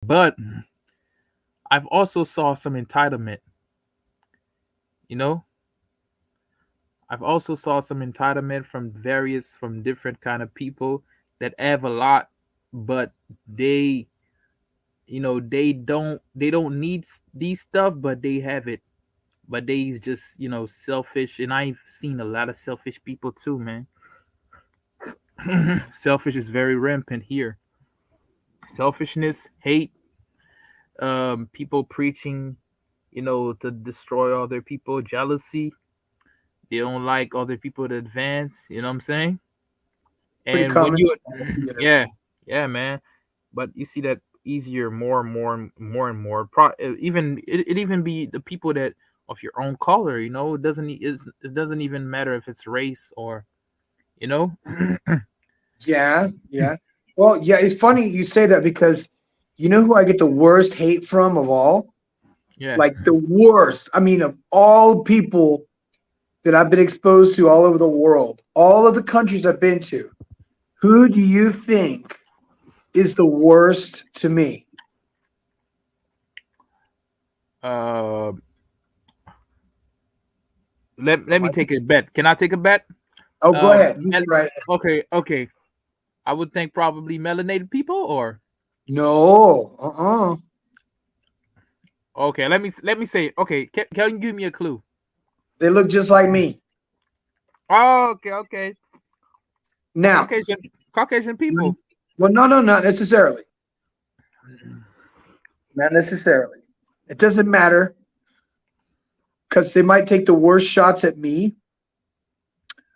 But I've also saw some entitlement, you know. I've also saw some entitlement from different kind of people that have a lot, but they, they don't need these stuff, but they have it. But they just, selfish, and I've seen a lot of selfish people too, man. Selfish is very rampant here. Selfishness, hate, people preaching, to destroy other people, jealousy. They don't like other people to advance. You know what I'm saying? Pretty And when common. you, Yeah. yeah, yeah, man. But you see that easier, more and more and more and more. Even it even be the people that of your own color. It doesn't even matter if it's race or you know. Yeah, yeah. Well, yeah, it's funny you say that because you know who I get the worst hate from of all? Yeah. Like the worst. I mean, of all people that I've been exposed to all over the world, all of the countries I've been to, who do you think is the worst to me? Uh, let me take a bet. Can I take a bet? Oh, go Um, ahead. You mel- go right. okay, okay. I would think probably melanated people, or No, okay. Let me say. Okay, can you give me a clue? they look just like me. Oh, okay, okay. Now, Caucasian people. well, no, no, not necessarily. Not necessarily. It doesn't matter because they might take the worst shots at me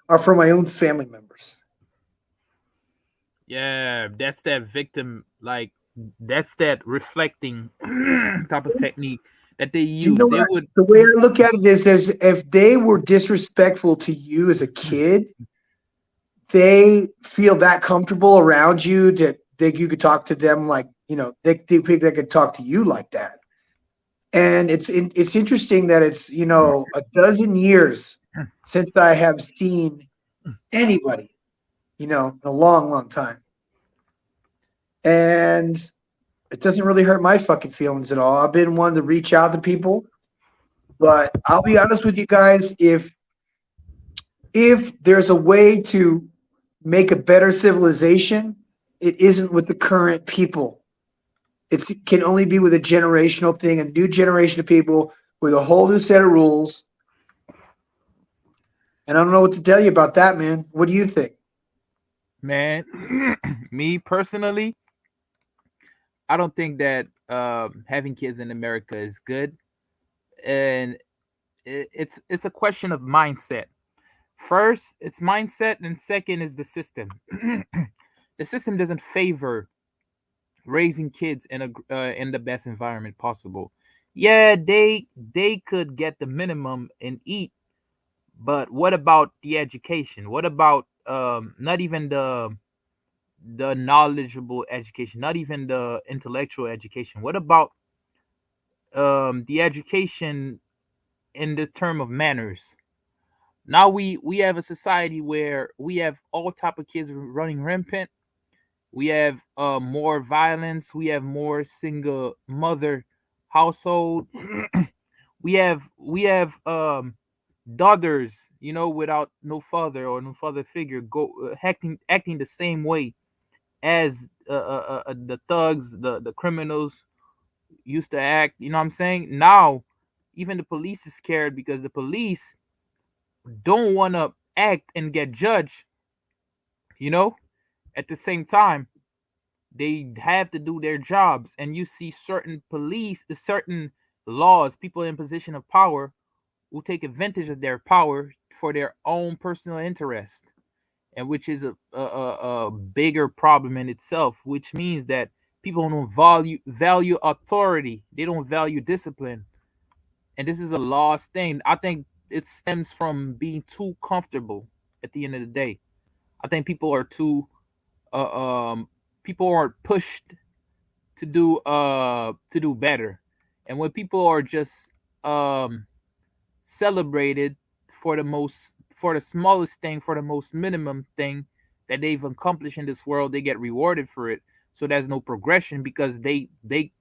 are from my own family members. Yeah, that's that victim, like that's that reflecting type of technique that they Do you know use. what They would. the way I look at it is as if they were disrespectful to you as a kid, they feel that comfortable around you that you could talk to them like, they think they could talk to you like that. And it's interesting that it's, a dozen years since I have seen anybody, in a long, long time. And it doesn't really hurt my fucking feelings at all. I've been one to reach out to people, but I'll be honest with you guys, if there's a way to make a better civilization, it isn't with the current people. It can only be with a generational thing, a new generation of people with a whole new set of rules. And I don't know what to tell you about that, man. What do you think? Man, me personally, I don't think that having kids in America is good, and it's a question of mindset. First, it's mindset, and second is the system. The system doesn't favor raising kids in the best environment possible. Yeah, they could get the minimum and eat, but what about the education? What about not even the knowledgeable education, not even the intellectual education? What about the education in the term of manners? Now we have a society where we have all type of kids running rampant. We have more violence. We have more single mother household. We have daughters, without no father or no father figure, go acting the same way as the thugs, the criminals used to act. You know what I'm saying? Now, even the police is scared because the police don't want to act and get judged. You know, at the same time, they have to do their jobs, and you see certain certain laws, people in position of power who take advantage of their power for their own personal interest, and which is a bigger problem in itself, which means that people don't value authority, they don't value discipline, and this is a lost thing. I think it stems from being too comfortable. At the end of the day, I think people are too uh, um people are pushed to do better, and when people are just um celebrated for the smallest thing, for the most minimum thing that they've accomplished in this world, they get rewarded for it. So there's no progression because they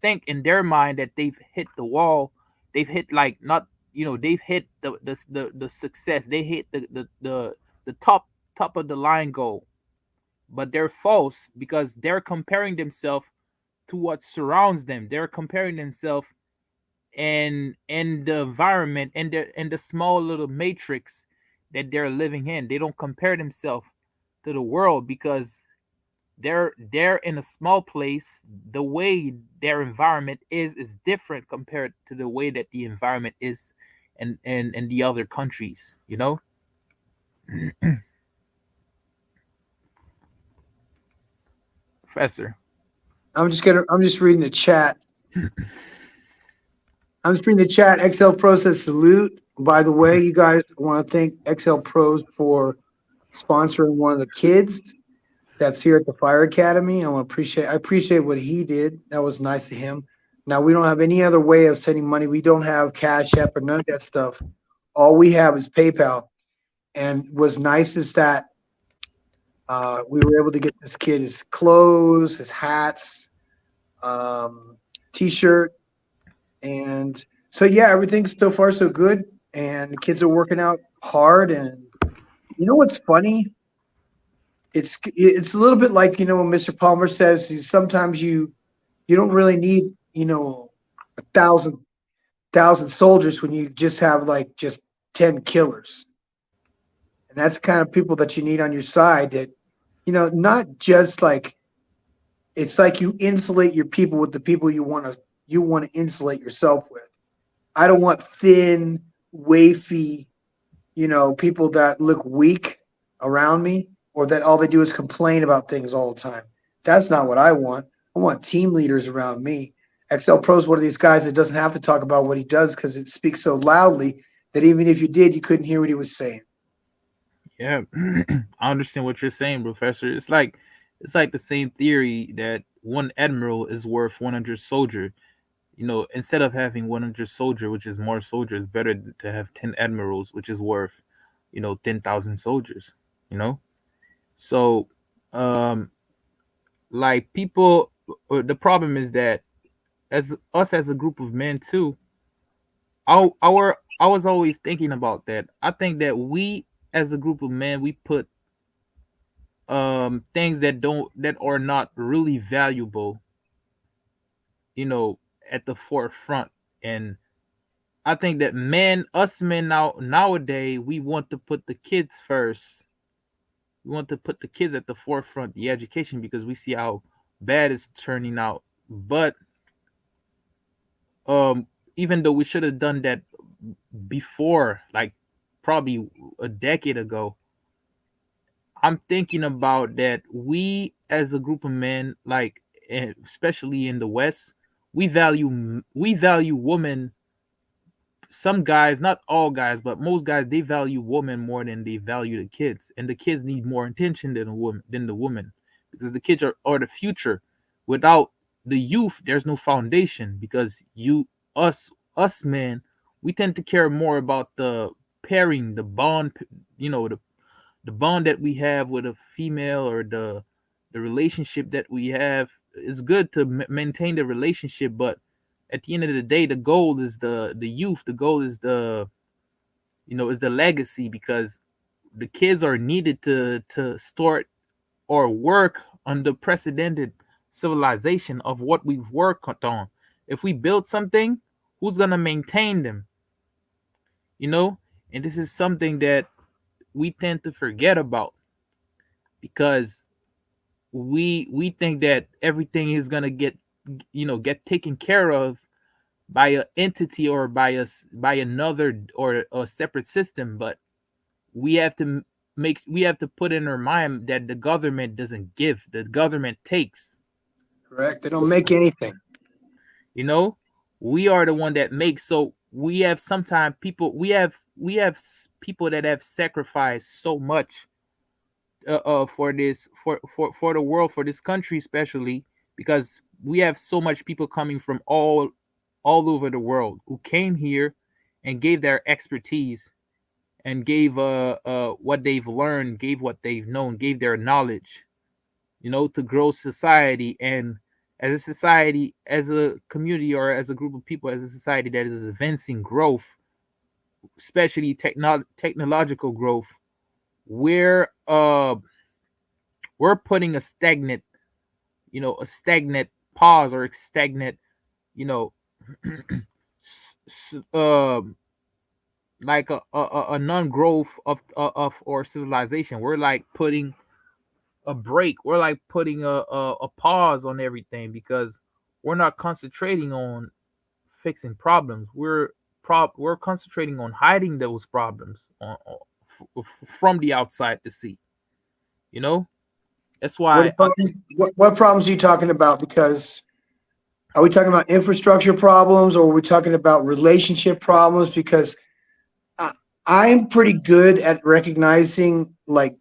think in their mind that they've hit the wall. They've hit like not, they've hit the success. They hit the top of the line goal. But they're false because they're comparing themselves to what surrounds them. They're comparing themselves and the environment and the small little matrix that they're living in. They don't compare themselves to the world because they're in a small place. The way their environment is different compared to the way that the environment is in the other countries, Professor. I'm just reading the chat. I'm just reading the chat. XL Pro says salute. By the way, you guys, I want to thank XL Pros for sponsoring one of the kids that's here at the Fire Academy. I appreciate what he did. That was nice of him. Now we don't have any other way of sending money. We don't have Cash App or none of that stuff. All we have is PayPal. And what's nice is that we were able to get this kid his clothes, his hats, t-shirt, and so yeah, everything's so far so good. And the kids are working out hard. And you know what's funny? It's a little bit like when Mr. Palmer says sometimes you don't really need 1,000 soldiers when you just have like just 10 killers. And that's the kind of people that you need on your side. That not just like it's like you insulate your people with the people you want to insulate yourself with. I don't want thin, wafy, people that look weak around me, or that all they do is complain about things all the time. That's not what I want. I want team leaders around me. XL Pro is one of these guys that doesn't have to talk about what he does because it speaks so loudly that even if you did, you couldn't hear what he was saying. Yeah, I understand what you're saying, Professor. It's like the same theory that one admiral is worth 100 soldier. Instead of having 100 soldier, which is more soldiers, better to have 10 admirals, which is worth 10,000 soldiers. You know, so um, like people, the problem is that as us as a group of men too, I was always thinking about that. I think that we as a group of men we put things that are not really valuable, you know, at the forefront. And I think that us men nowadays, we want to put the kids first. We want to put the kids at the forefront, the education, because we see how bad it's turning out. But um, even though we should have done that before, like probably a decade ago, I'm thinking about that we as a group of men, like especially in the West, we value women. Some guys, not all guys, but most guys, they value women more than they value the kids, and the kids need more attention than the woman, because the kids are the future. Without the youth, there's no foundation. Because us men, we tend to care more about the pairing, the bond, the bond that we have with a female, or the relationship that we have. It's good to maintain the relationship, but at the end of the day, the goal is the youth. The goal is the legacy, because the kids are needed to start or work on the precedented civilization of what we've worked on. If we build something, who's gonna maintain them? you know and this is something that we tend to forget about, because we think that everything is gonna get taken care of by an entity, or by another, or a separate system. But we have to put in our mind that the government doesn't give, the government takes. Correct. They don't make anything. you know we are the one that makes. So we have sometimes people, people that have sacrificed so much, for this, for the world, for this country especially, because we have so much people coming from all over the world, who came here and gave their expertise, and gave what they've learned, gave what they've known, gave their knowledge, to grow society, and as a society, as a community, or as a group of people, as a society that is advancing growth, especially technological growth, we're we're putting a stagnant pause, or a stagnant, you know s- s- um like a non-growth of our civilization. We're like putting a break. We're like putting a pause on everything, because we're not concentrating on fixing problems. We're concentrating on hiding those problems from the outside to see. You know, that's What, why what problems are you talking about? Because are we talking about infrastructure problems or are we talking about relationship problems? Because I, I'm pretty good at recognizing like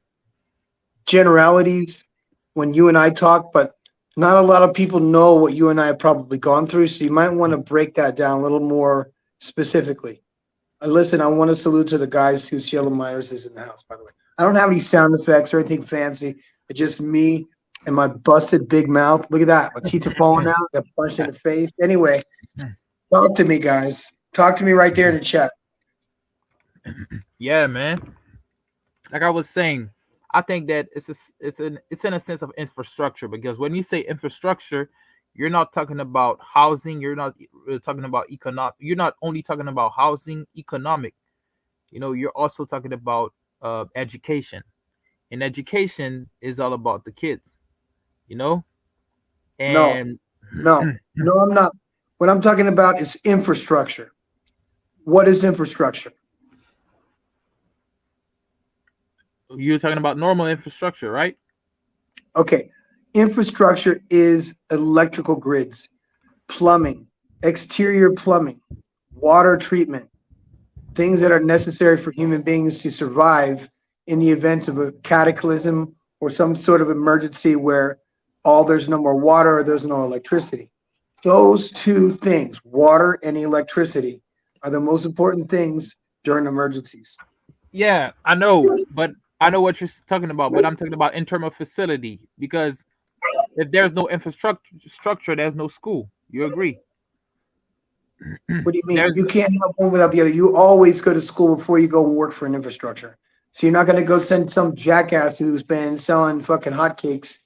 generalities when you and I talk, but not a lot of people know what you and I have probably gone through. So you might want to break that down a little more specifically. Listen, I want to salute to the guys who Cielo Myers is in the house, by the way. I don't have any sound effects or anything fancy. It's just me and my busted big mouth. Look at that. My teeth are falling out. Got punched in the face. Anyway, talk to me, guys. Talk to me right there in the chat. yeah, man. Like I was saying, I think that it's in a sense of infrastructure, because when you say infrastructure, you're not talking about housing. You're not really talking about economic. You're not only talking about housing, economic. You're also talking about education, and education is all about the kids. You know, No, and no, no, I'm not. What I'm talking about is infrastructure. What is infrastructure? you're talking about normal infrastructure, right? Okay. Infrastructure is electrical grids, plumbing, exterior plumbing, water treatment, things that are necessary for human beings to survive in the event of a cataclysm or some sort of emergency where all there's no more water or there's no electricity. Those two things, water and electricity, are the most important things during emergencies. Yeah, I know, but I know what you're talking about. But I'm talking about in terms of facility, because if there's no infrastructure, there's no school. You agree? What do you mean? There's You can't have one without the other. You always go to school before you go and work for an infrastructure. So you're not going to go send some jackass who's been selling fucking hotcakes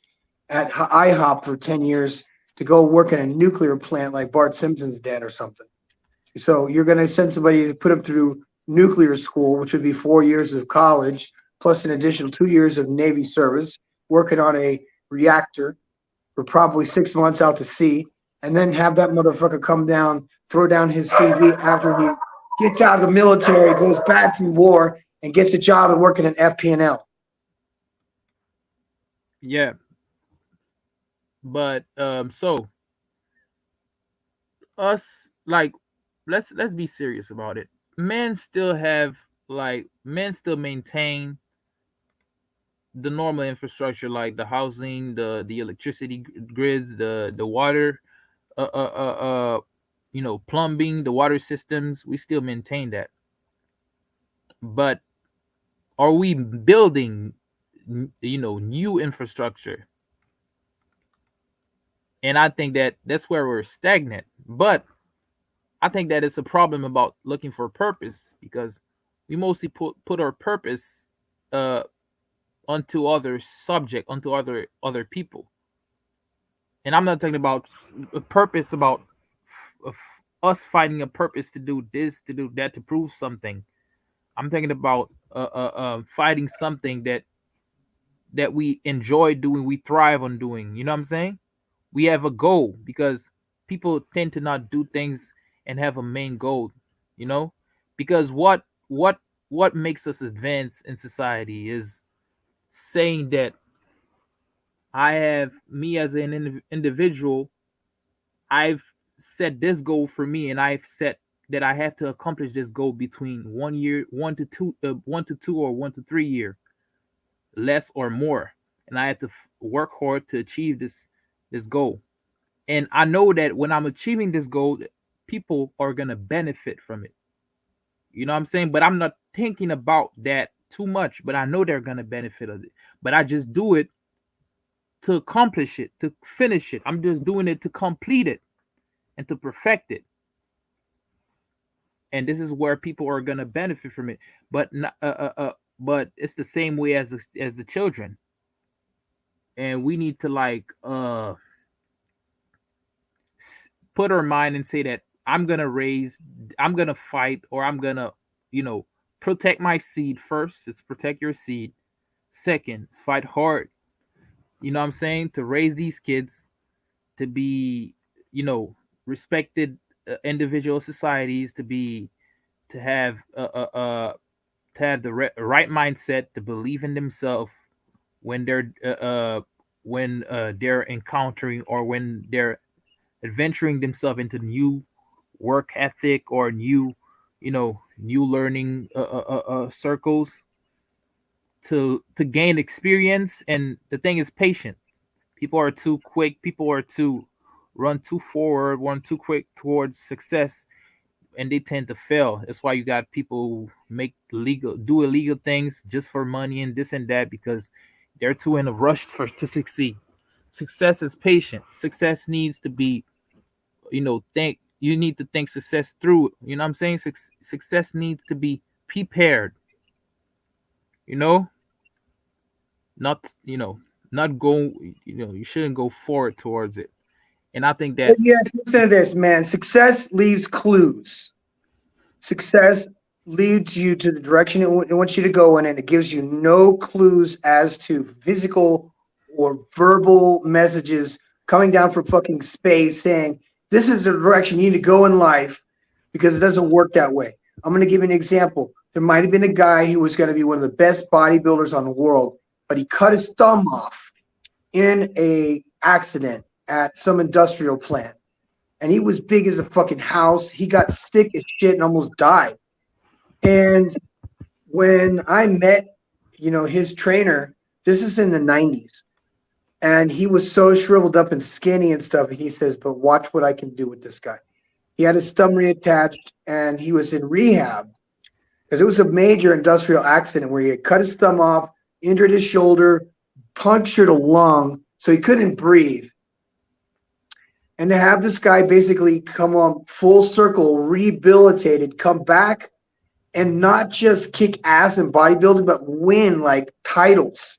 at IHOP for 10 years to go work in a nuclear plant like Bart Simpson's dad or something. So you're going to send somebody to put them through nuclear school, which would be 4 years of college, plus an additional 2 years of Navy service, working on a reactor for probably 6 months out to sea, and then have that motherfucker come down, throw down his CV after he gets out of the military, goes back from war, and gets a job and working in FP&L. yeah, but so us, like, let's be serious about it. Men still maintain the normal infrastructure, like the housing, the electricity grids, the water, uh, uh, uh, uh, plumbing, the water systems. We still maintain that, but are we building, new infrastructure? And I think that that's where we're stagnant. But I think that it's a problem about looking for purpose, because we mostly put our purpose uh onto other subject, onto other people. And I'm not talking about a purpose about us finding a purpose to do this, to do that, to prove something. I'm thinking about fighting something that we enjoy doing, we thrive on doing. You know what I'm saying? We have a goal, because people tend to not do things and have a main goal, you know? Because what makes us advance in society is saying that I have, me as an individual, I've set this goal for me, and I've set that I have to accomplish this goal between 1 year, 1 to 2, or 1 to 3 year, less or more, and I have to work hard to achieve this goal. And I know that when I'm achieving this goal, people are gonna benefit from it. You know what I'm saying? But I'm not thinking about that too much. But I know they're gonna benefit of it. But I just do it to accomplish it, to finish it. I'm just doing it to complete it and to perfect it. And this is where people are gonna benefit from it. But but it's the same way as the children, and we need to like put our mind and say that I'm gonna fight, or I'm gonna, you know, protect my seed first. It's protect your seed. Second, it's fight hard. You know what I'm saying? To raise these kids to be, you know, respected individual societies, to have to have the right mindset, to believe in themselves when they're encountering, or when they're adventuring themselves into new work ethic, or new, you know, new learning circles, to gain experience. And the thing is patient. People are too quick. People are too run too forward, run too quick towards success, and they tend to fail. That's why you got people who do illegal things just for money and this and that, because they're too in a rush to succeed. Success is patient. Success needs to be, you know, you need to think success through. You know what I'm saying? Success needs to be prepared. You know, not, you know, not go. You know, you shouldn't go forward towards it. And I think But that yes, listen to this, man. Success leaves clues. Success leads you to the direction it wants you to go in, and it gives you no clues as to physical or verbal messages coming down from fucking space saying this is the direction you need to go in life, because it doesn't work that way. I'm going to give you an example. There might have been a guy who was going to be one of the best bodybuilders on the world, but he cut his thumb off in a accident at some industrial plant. And he was big as a fucking house. He got sick as shit and almost died. And when I met, you know, his trainer, this is in the 90s, and he was so shriveled up and skinny and stuff. And he says, but watch what I can do with this guy. He had his thumb reattached, and he was in rehab because it was a major industrial accident where he had cut his thumb off, injured his shoulder, punctured a lung, so he couldn't breathe. And to have this guy basically come on full circle, rehabilitated, come back, and not just kick ass in bodybuilding, but win like titles.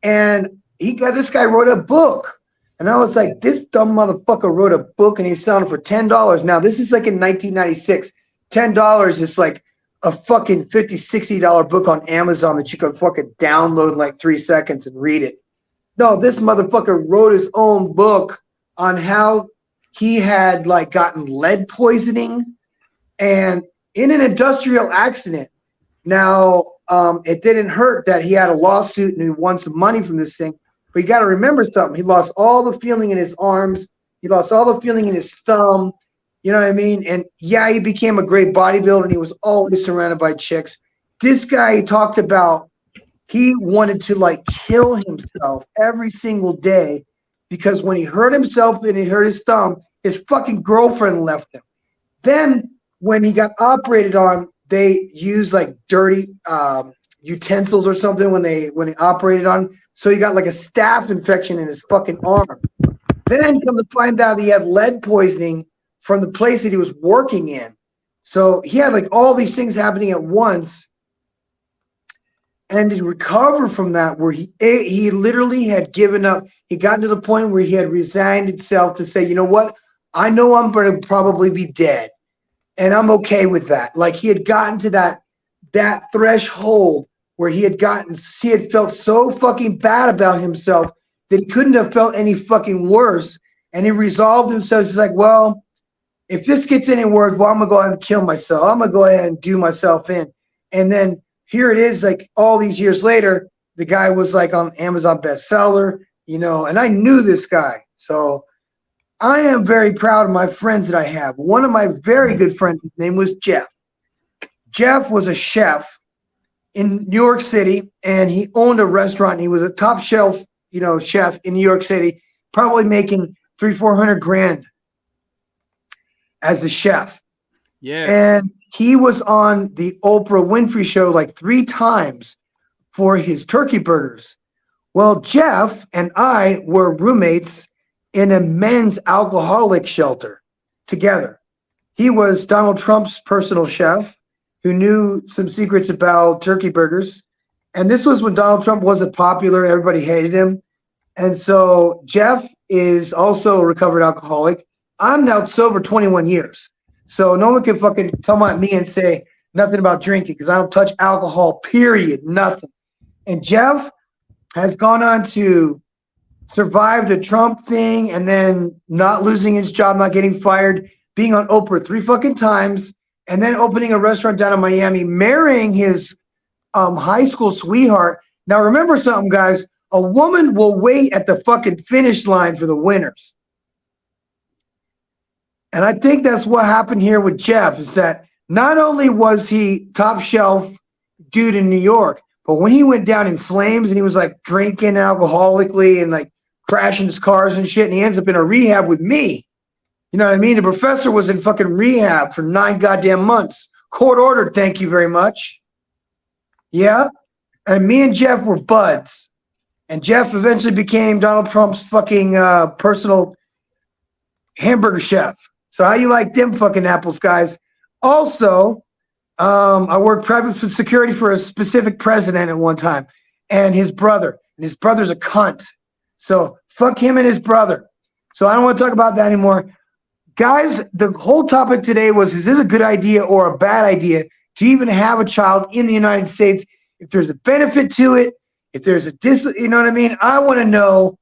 And this guy wrote a book. And I was like, this dumb motherfucker wrote a book and he's selling it for $10. Now, this is like in 1996. $10 is like a fucking $50, $60 book on Amazon that you can fucking download in like 3 seconds and read it. No, this motherfucker wrote his own book on how he had like gotten lead poisoning and in an industrial accident. Now, it didn't hurt that he had a lawsuit and he won some money from this thing. But you got to remember something. He lost all the feeling in his arms. He lost all the feeling in his thumb. You know what I mean? And yeah, he became a great bodybuilder and he was always surrounded by chicks. This guy talked about he wanted to like kill himself every single day because when he hurt himself and he hurt his thumb, his fucking girlfriend left him. Then when he got operated on, they used like dirty utensils or something when they operated on him. So he got like a staph infection in his fucking arm. Then come to find out he had lead poisoning from the place that he was working in. So he had like all these things happening at once. And to recover from that, where he literally had given up, he got to the point where he had resigned himself to say, you know what? I know I'm going to probably be dead, and I'm okay with that. Like he had gotten to that threshold where he had felt so fucking bad about himself that he couldn't have felt any fucking worse. And he resolved himself. He's like, well, if this gets any worse, well, I'm going to go ahead and kill myself. I'm going to go ahead and do myself in. And then here it is, like all these years later, the guy was like on Amazon bestseller, you know, and I knew this guy. So I am very proud of my friends that I have. One of my very good friends, his name was Jeff. Jeff was a chef in New York City, and he owned a restaurant. He was a top shelf, you know, chef in New York City, probably making $300,000-400,000 grand as a chef. Yeah. And he was on the Oprah Winfrey show like 3 times for his turkey burgers. Well, Jeff and I were roommates in a men's alcoholic shelter together. He was Donald Trump's personal chef who knew some secrets about turkey burgers. And this was when Donald Trump wasn't popular, everybody hated him. And so Jeff is also a recovered alcoholic. I'm now sober 21 years. So no one can fucking come at me and say nothing about drinking because I don't touch alcohol, period, nothing. And Jeff has gone on to survive the Trump thing and then not losing his job, not getting fired, being on Oprah 3 fucking times, and then opening a restaurant down in Miami, marrying his high school sweetheart. Now, remember something, guys. A woman will wait at the fucking finish line for the winners. And I think that's what happened here with Jeff is that not only was he top shelf dude in New York, but when he went down in flames and he was like drinking alcoholically and like crashing his cars and shit, and he ends up in a rehab with me. You know what I mean? The professor was in fucking rehab for 9 goddamn months. Court ordered, thank you very much. Yeah. And me and Jeff were buds. And Jeff eventually became Donald Trump's fucking personal hamburger chef. So how you like them fucking apples, guys? Also, I worked private security for a specific president at one time, and his brother. And his brother's a cunt. So fuck him and his brother. So I don't want to talk about that anymore. Guys, the whole topic today was, is this a good idea or a bad idea to even have a child in the United States? If there's a benefit to it, if there's a you know what I mean? I want to know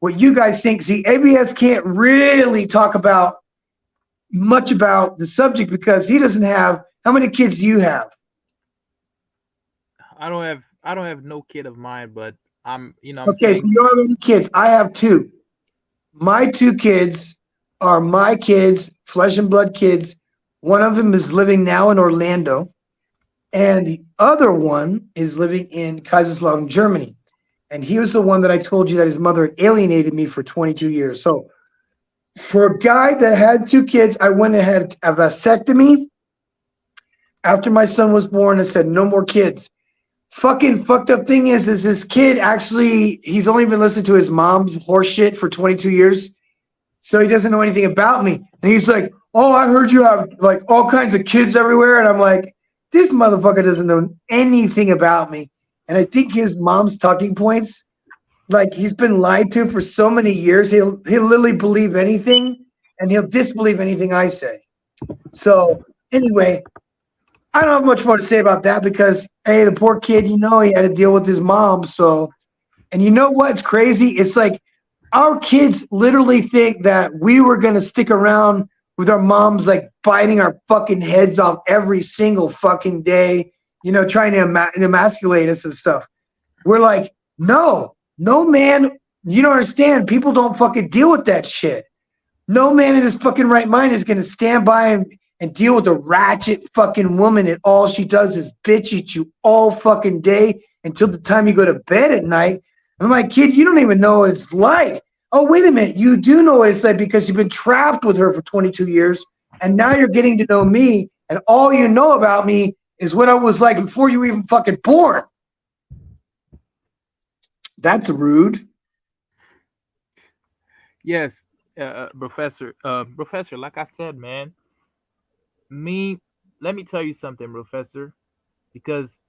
what you guys think. See, ABS can't really talk about much about the subject because he doesn't have, how many kids do you have? I don't have no kid of mine, but I'm Okay, so saying. you don't have any kids. I have two. My two kids are my kids, flesh and blood kids. One of them is living now in Orlando, and the other one is living in Kaiserslautern, Germany. And he was the one that I told you that his mother had alienated me for 22 years. So for a guy that had two kids, I went ahead a vasectomy after my son was born and said no more kids. Fucking fucked up thing is this kid actually, he's only been listening to his mom's horse shit for 22 years. So he doesn't know anything about me. And he's like, oh, I heard you have like all kinds of kids everywhere. And I'm like, this motherfucker doesn't know anything about me. And I think his mom's talking points, like he's been lied to for so many years, he'll literally believe anything and he'll disbelieve anything I say. So anyway, I don't have much more to say about that because hey, the poor kid, he had to deal with his mom. So, and you know what's crazy? It's like our kids literally think that we were gonna stick around with our moms like biting our fucking heads off every single fucking day, trying to emasculate us and stuff. We're like, no, no man, you don't understand. People don't fucking deal with that shit. No man in his fucking right mind is gonna stand by and deal with a ratchet fucking woman and all she does is bitch at you all fucking day until the time you go to bed at night. I'm like, kid, you don't even know what it's like. Oh, wait a minute. You do know what it's like because you've been trapped with her for 22 years. And now you're getting to know me. And all you know about me is what I was like before you were even fucking born. That's rude. Yes, Professor, like I said, man, me, let me tell you something, Professor, because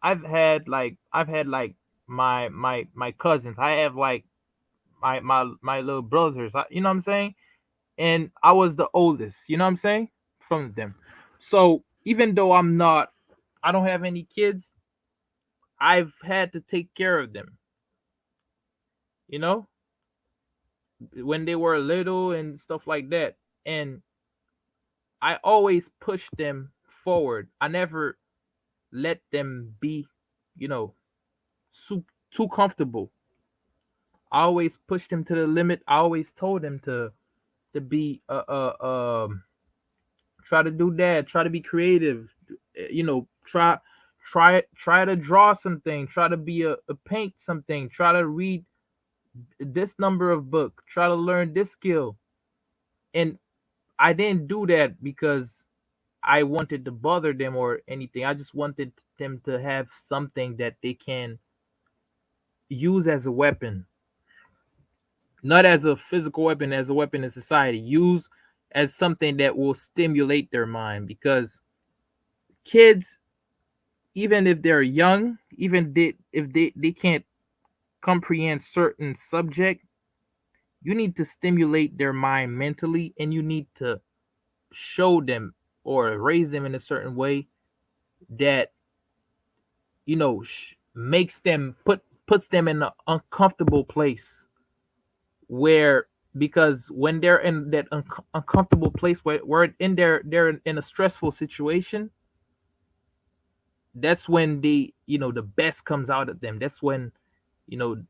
I've had like my cousins. I have like my little brothers. You know what I'm saying? And I was the oldest. You know what I'm saying? From them. So even though I don't have any kids. I've had to take care of them. You know, when they were little and stuff like that. And I always pushed them forward. I never let them be, you know, too comfortable. I always pushed them to the limit. I always told them to be try to do that, try to be creative, try to draw something, try to be a paint something, try to read this number of book, try to learn this skill. And I didn't do that because I wanted to bother them or anything. I just wanted them to have something that they can use as a weapon, not as a physical weapon, as a weapon in society. Use as something that will stimulate their mind, because kids, even if they're young, even if they can't comprehend certain subject, you need to stimulate their mind mentally, and you need to show them or raise them in a certain way that makes them puts them in an uncomfortable place, where, because when they're in that uncomfortable place, where in they're in a stressful situation, that's when the best comes out of them. That's when you know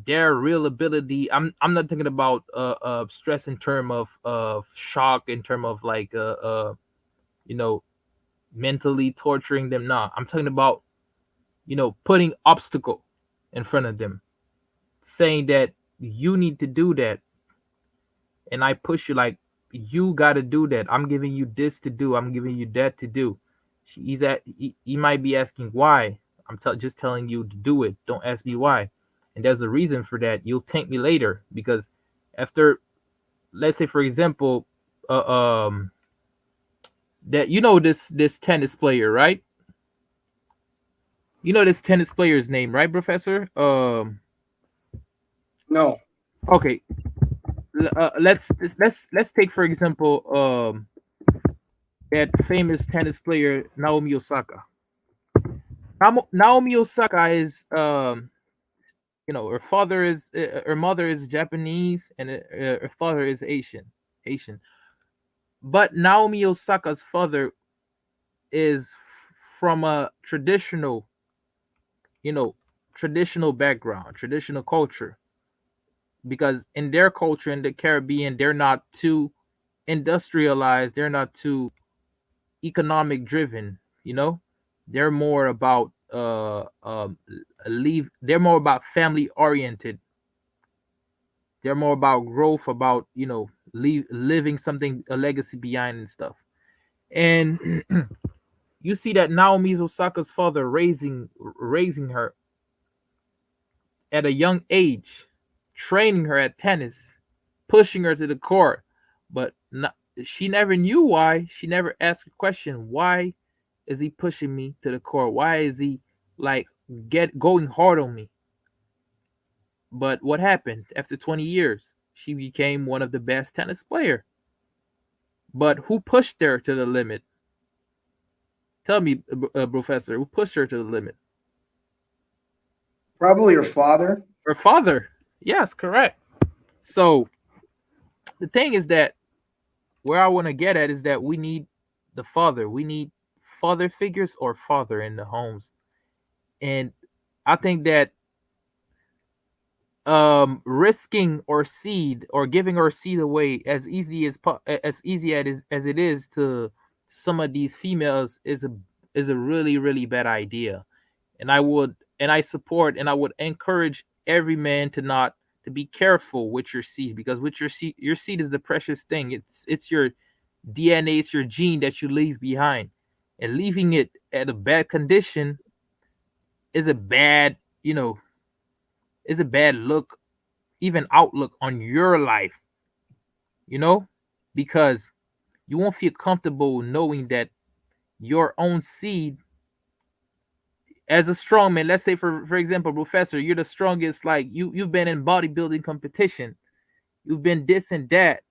their real ability. I'm not thinking about stress in term of shock, in term of like you know mentally torturing them. Nah, I'm talking about putting obstacle in front of them, saying that you need to do that, and I push you, like, you got to do that. I'm giving you this to do. I'm giving you that to do. He might be asking why. Just telling you to do it. Don't ask me why. And there's a reason for that. You'll thank me later, because after, let's say for example, uh, um, that this tennis player, right? You know this tennis player's name, right, Professor? No. Okay. Let's take for example that famous tennis player Naomi Osaka. Naomi Osaka is her mother is Japanese, and her father is Asian. But Naomi Osaka's father is from a you know, traditional background, traditional culture, because in their culture in the Caribbean, they're not too industrialized, they're not too economic driven, they're more about leave they're more about family oriented. They're more about growth, about living something, a legacy behind and stuff. And you see that Naomi Osaka's father raising her at a young age, training her at tennis, pushing her to the court, but not, she never knew why. She never asked a question. Why is he pushing me to the court? Why is he like get going hard on me? But what happened after 20 years? She became one of the best tennis player. But who pushed her to the limit? Tell me, Professor, who pushed her to the limit? Probably your father. Her father. Yes, correct. So the thing is that where I want to get at is that we need the father. We need father figures or father in the homes. And I think that risking or seed or giving our seed away as easy as it is to some of these females is a really really bad idea. And I support and I would encourage every man to be careful with your seed, because with your seed is the precious thing. It's your DNA, it's your gene that you leave behind, and leaving it at a bad condition is a bad you know is a bad look, even outlook on your life, you know, because you won't feel comfortable knowing that your own seed, as a strong man, let's say for example, Professor, you're the strongest, like you've been in bodybuilding competition, you've been this and that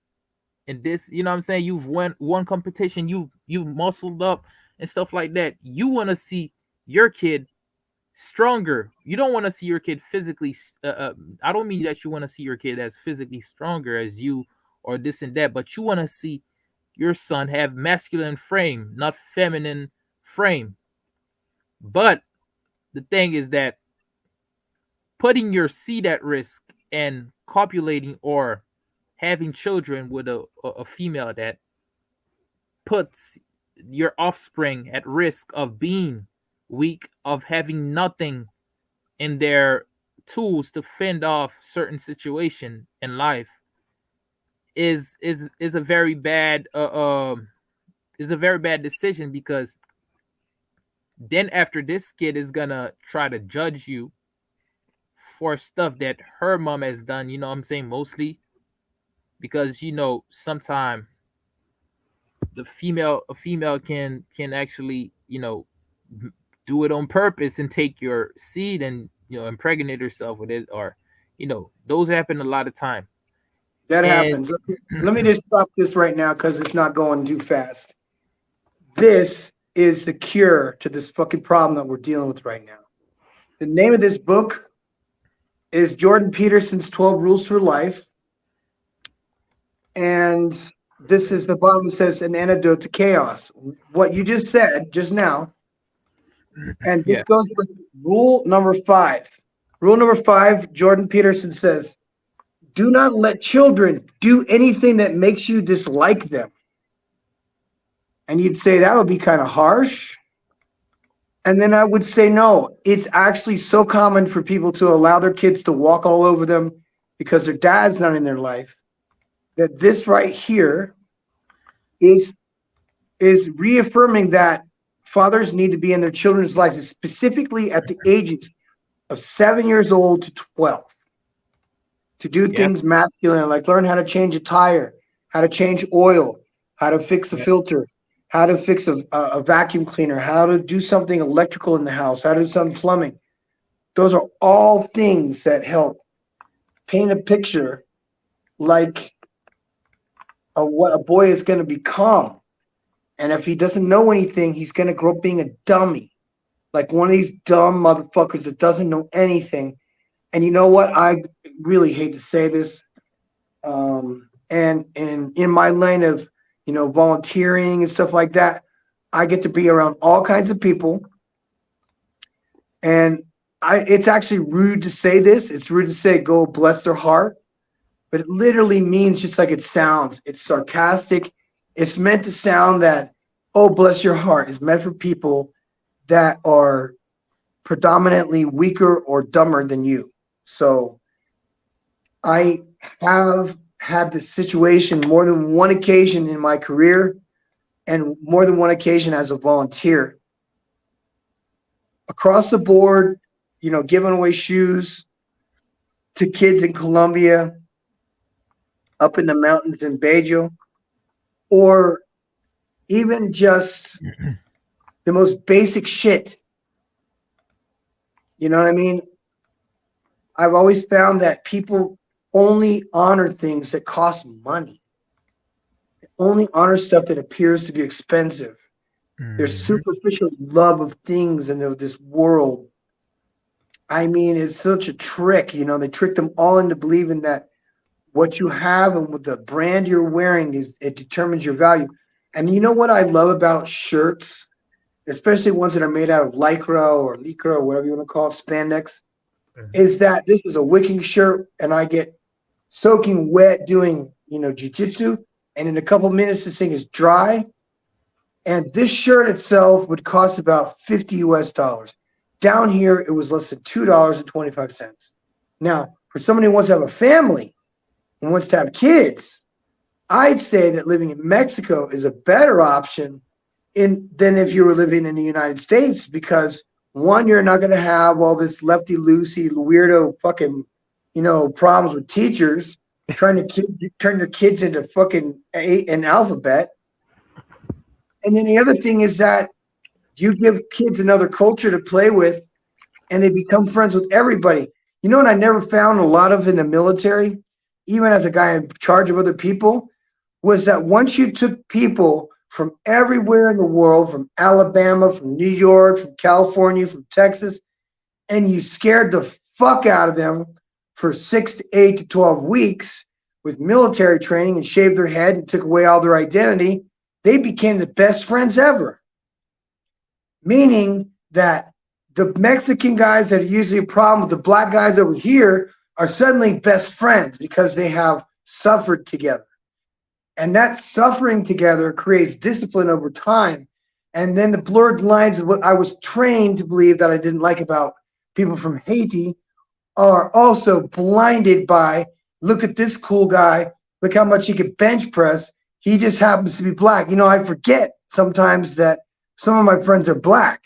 and this, you know what I'm saying, you've won one competition, you've muscled up and stuff like that. You want to see your kid stronger. You don't want to see your kid physically I don't mean that you want to see your kid as physically stronger as you or this and that, but you want to see your son have masculine frame, not feminine frame. But the thing is that putting your seed at risk and copulating or having children with a female that puts your offspring at risk of being weak, of having nothing in their tools to fend off certain situation in life, is a very bad is a very bad decision, because then after this kid is gonna try to judge you for stuff that her mom has done, you know what I'm saying, mostly because sometimes a female can actually, do it on purpose and take your seed and impregnate herself with it, or those happen a lot of time. That And happens. Let me just stop this right now because it's not going too fast. This is the cure to this fucking problem that we're dealing with right now. The name of this book is Jordan Peterson's 12 Rules for Life. And this is the bottom that says an antidote to chaos. What you just said just now. And this yeah, goes with rule number 5. Rule number 5, Jordan Peterson says, do not let children do anything that makes you dislike them. And you'd say that would be kind of harsh. And then I would say, no, it's actually so common for people to allow their kids to walk all over them because their dad's not in their life, that this right here is reaffirming that fathers need to be in their children's lives, specifically at the ages of 7 years old to 12, to do yeah, things masculine, like learn how to change a tire, how to change oil, how to fix a yeah, filter, how to fix a vacuum cleaner, how to do something electrical in the house, how to do some plumbing. Those are all things that help paint a picture like of what a boy is going to become. And if he doesn't know anything, he's going to grow up being a dummy, like one of these dumb motherfuckers that doesn't know anything. And you know what? I really hate to say this. And in my lane of volunteering and stuff like that, I get to be around all kinds of people. And it's actually rude to say this. It's rude to say go bless their heart, but it literally means just like it sounds. It's sarcastic. It's meant to sound that, oh, bless your heart. It's meant for people that are predominantly weaker or dumber than you. So I have had this situation more than one occasion in my career and more than one occasion as a volunteer. Across the board, giving away shoes to kids in Colombia, up in the mountains in Bajo, or even just the most basic shit. You know what I mean? I've always found that people only honor things that cost money. They only honor stuff that appears to be expensive. There's mhm, superficial love of things in this world. I mean, it's such a trick. They trick them all into believing that what you have and what the brand you're wearing it determines your value. And you know what I love about shirts, especially ones that are made out of lycra or whatever you want to call it, spandex, mhm. is that this is a wicking shirt and I get soaking wet doing, jujitsu. And in a couple minutes, this thing is dry. And this shirt itself would cost about 50 US dollars. Down here, it was less than $2.25. Now, for somebody who wants to have a family and wants to have kids, I'd say that living in Mexico is a better option than if you were living in the United States, because one, you're not going to have all this lefty loosey weirdo fucking problems with teachers trying to turn your kids into fucking an alphabet. And then the other thing is that you give kids another culture to play with and they become friends with everybody. You know what I never found a lot of in the military, even as a guy in charge of other people, was that once you took people from everywhere in the world, from Alabama, from New York, from California, from Texas, and you scared the fuck out of them for 6 to 8 to 12 weeks with military training and shaved their head and took away all their identity, they became the best friends ever. Meaning that the Mexican guys that are usually a problem with the black guys over here are suddenly best friends because they have suffered together. And that suffering together creates discipline over time. And then the blurred lines of what I was trained to believe that I didn't like about people from Haiti are also blinded by, look at this cool guy, look how much he could bench press. He just happens to be black. I forget sometimes that some of my friends are black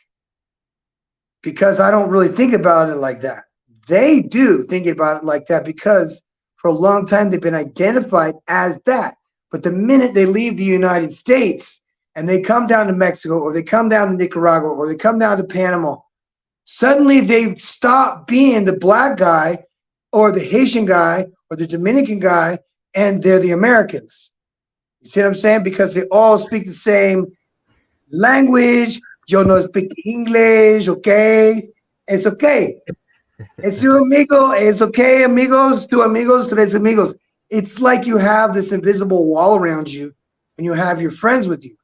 because I don't really think about it like that. They do thinking about it like that because for a long time they've been identified as that. But the minute they leave the United States and they come down to Mexico or they come down to Nicaragua or they come down to Panama, suddenly they stop being the black guy or the Haitian guy or the Dominican guy and they're the Americans. You see what I'm saying? Because they all speak the same language. Yo no speak English, okay? It's okay. Es un amigo. It's okay, amigos. Two amigos, tres amigos. It's like you have this invisible wall around you and you have your friends with you.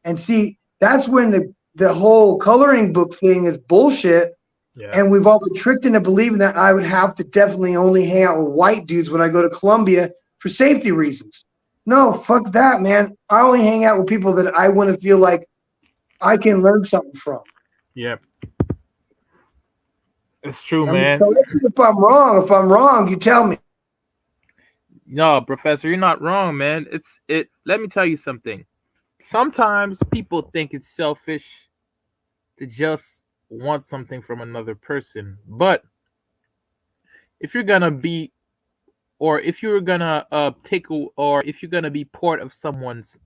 And see, that's when the whole coloring book thing is bullshit. Yeah. And we've all been tricked into believing that I would have to definitely only hang out with white dudes when I go to Colombia for safety reasons. No, fuck that, man. I only hang out with people that I want to feel like I can learn something from. Yeah. It's true, I mean, man. correct me if I'm wrong. If I'm wrong, you tell me. No, Professor, you're not wrong, man. It. Let me tell you something. Sometimes people think it's selfish to just want something from another person, but if you're gonna be, or if you're gonna or if you're gonna be part of someone's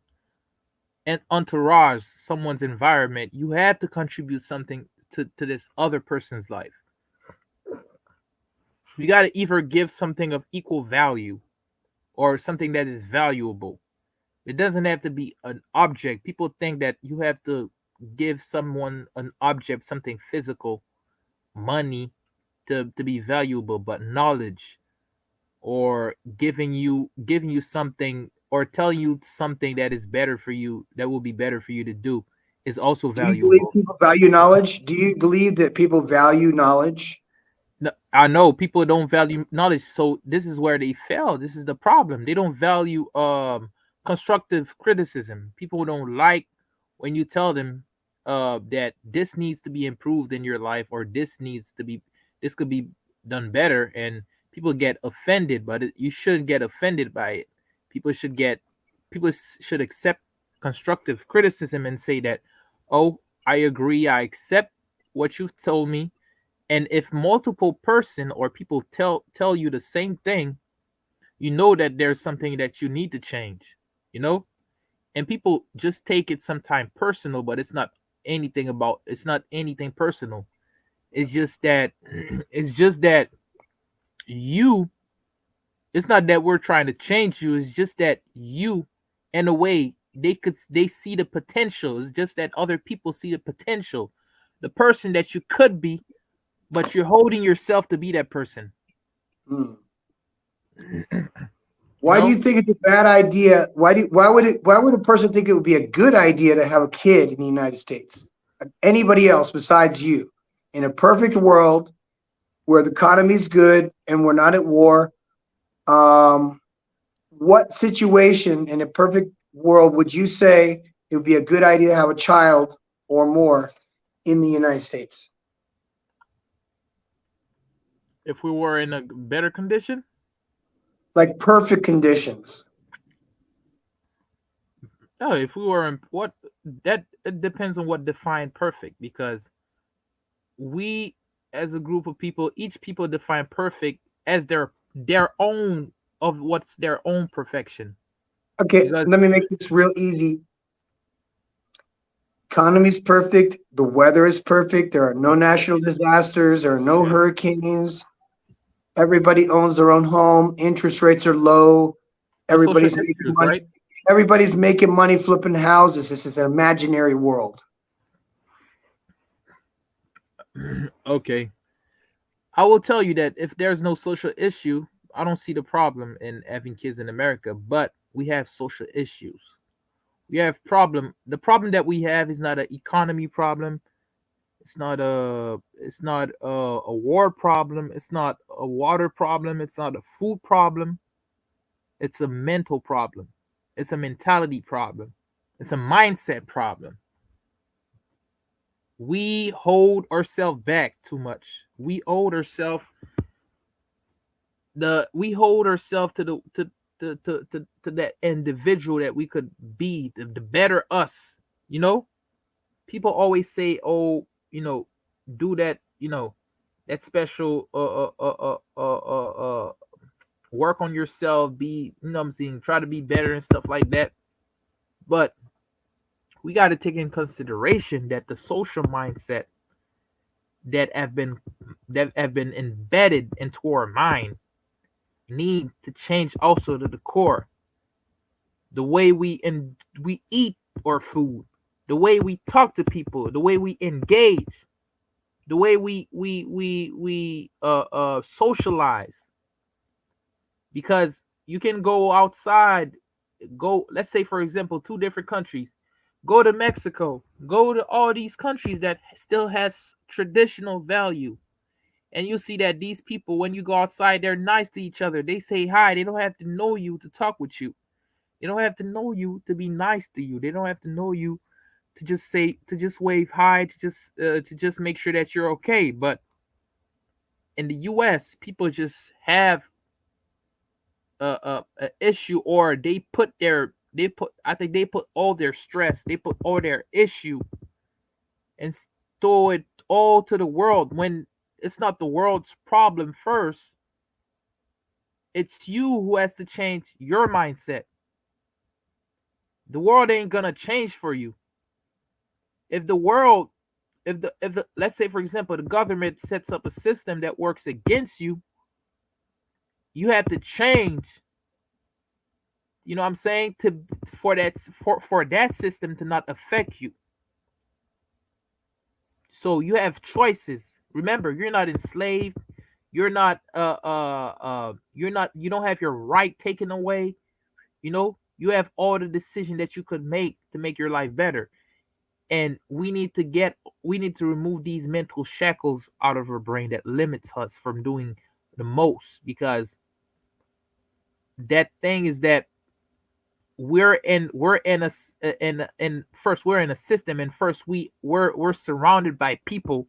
and entourage, someone's environment, you have to contribute something to this other person's life. You got to either give something of equal value or something that is valuable. It doesn't have to be an object. People think that you have to give someone an object, something physical, money to be valuable, but knowledge or giving you something or telling you something that is better for you, that will be better for you to do, is also Do you believe valuable. people value knowledge? Do you believe that people value knowledge? No, I know people don't value knowledge, so this is where they fail. This is the problem. They don't value constructive criticism. People don't like when you tell them that this needs to be improved in your life, or this could be done better, and people get offended. But you shouldn't get offended by it. People should get people should accept constructive criticism and say that, oh, I agree, I accept what you've told me. And if multiple person or people tell you the same thing, you know that there's something that you need to change, you know. And people just take it sometimes personal, but it's not anything personal. It's just that it's just that you it's not that we're trying to change you. It's just that you, in a way, they see the potential. It's just that other people see the potential, the person that you could be, but you're holding yourself to be that person. Hmm. You Why do you know, think it's a bad idea? Why would a person think it would be a good idea to have a kid in the United States? Anybody else besides you? In a perfect world where the economy's good and we're not at war, um, what situation in a perfect world would you say it would be a good idea to have a child or more in the United States? if we were in a better condition, Like perfect conditions. no, if we were in what that it depends on what define perfect, because we as a group of people, each people define perfect as their own of what's their own perfection. Okay, Because let me make this real easy. Economy's perfect. The weather is perfect. There are no okay, natural disasters. There are no yeah, hurricanes. Everybody owns their own home. Interest rates are low. no social Everybody's making issues, money. right? Everybody's making money flipping houses. This is an imaginary world. Okay, I will tell you that if there's no social issue, I don't see the problem in having kids in America. But we have social issues. We have problem. The problem that we have is not an economy problem. It's not a war problem. It's not a water problem. It's not a food problem. It's a mental problem. It's a mentality problem. It's a mindset problem. We hold ourselves back too much. We hold ourselves to to that individual that we could be, the better us, you know. People always say, oh, do that, that special work on yourself, be, you know what I'm saying, try to be better and stuff like that. But we got to take in consideration that the social mindset that have been embedded into our mind need to change also to the core. The way we eat our food, the way we talk to people, the way we engage, the way we socialize. Because you can go outside, go, let's say for example, two different countries, go to Mexico, go to all these countries that still has traditional value, and you see that these people, when you go outside, they're nice to each other, they say hi, they don't have to know you to talk with you, they don't have to know you to be nice to you, they don't have to know you to just say, to just wave hi, to just make sure that you're okay. But in the US, people just have a issue, or they put, I think they put all their stress, they put all their issue and throw it all to the world, when it's not the world's problem first. It's you who has to change your mindset. The world ain't gonna change for you. If the world, if the, let's say for example, the government sets up a system that works against you, you have to change, you know what I'm saying, to for that system to not affect you. So you have choices. Remember, you're not enslaved. You're not, you don't have your right taken away. You know, you have all the decision that you could make to make your life better. And we need to remove these mental shackles out of our brain that limits us from doing the most. Because that thing is that we're in a in first, we're in a system, and first we're surrounded by people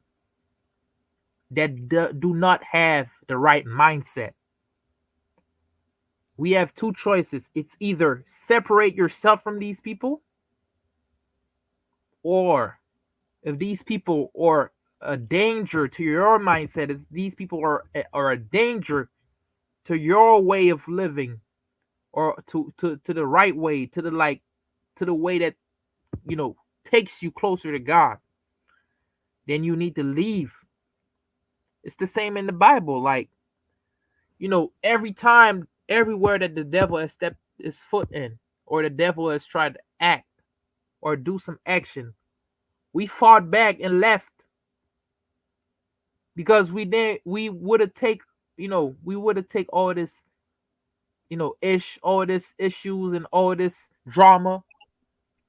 that do not have the right mindset. We have two choices. It's either separate yourself from these people, or if these people are a danger to your mindset, is these people are a danger to your way of living, or to the right way, to the, like, to the way that, you know, takes you closer to God, then you need to leave. It's the same in the Bible. Like, you know, every time, everywhere that the devil has stepped his foot in, or the devil has tried to act or do some action, we fought back and left. Because we would have take, you know, we would have take all this, you know, all this issues and all this drama,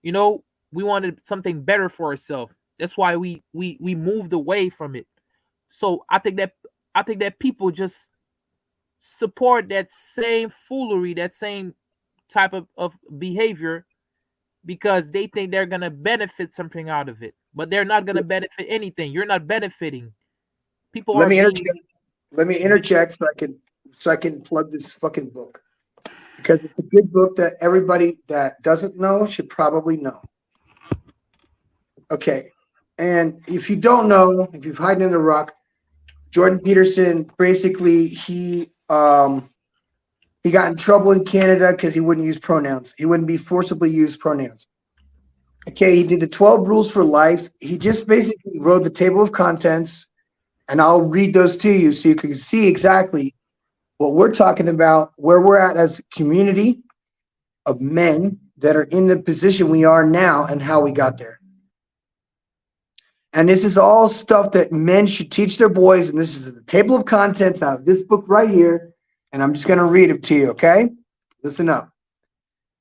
you know, we wanted something better for ourselves. That's why we moved away from it. So I think that people just support that same foolery, that same type of behavior, because they think they're gonna benefit something out of it. But they're not gonna benefit anything. You're not benefiting. People Let are me being. interject. Let me interject so I can plug this fucking book, because it's a good book that everybody that doesn't know should probably know. Okay. And if you don't know, if you've hiding in the rock, Jordan Peterson, basically he got in trouble in Canada because he wouldn't use pronouns. He wouldn't be forcibly use pronouns. Okay, he did the 12 rules for life. He just basically wrote the table of contents, and I'll read those to you so you can see exactly what we're talking about, where we're at as a community of men that are in the position we are now and how we got there. And this is all stuff that men should teach their boys. And this is the table of contents out of this book right here. And I'm just going to read it to you, okay? Listen up.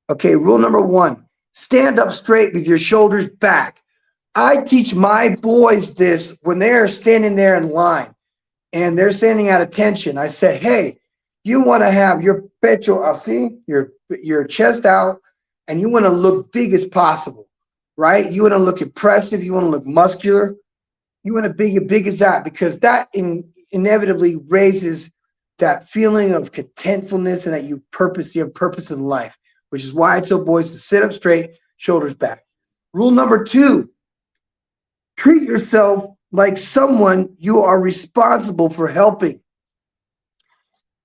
Okay, rule number 1, stand up straight with your shoulders back. I teach my boys this when they're standing there in line and they're standing at attention. I said, hey, you want to have your pecho así, your chest out, and you want to look big as possible, right? You want to look impressive. You want to look muscular. You want to be as big as that, because that inevitably raises that feeling of contentfulness and that you have purpose in life, which is why I tell boys to sit up straight, shoulders back. Rule number 2, treat yourself like someone you are responsible for helping.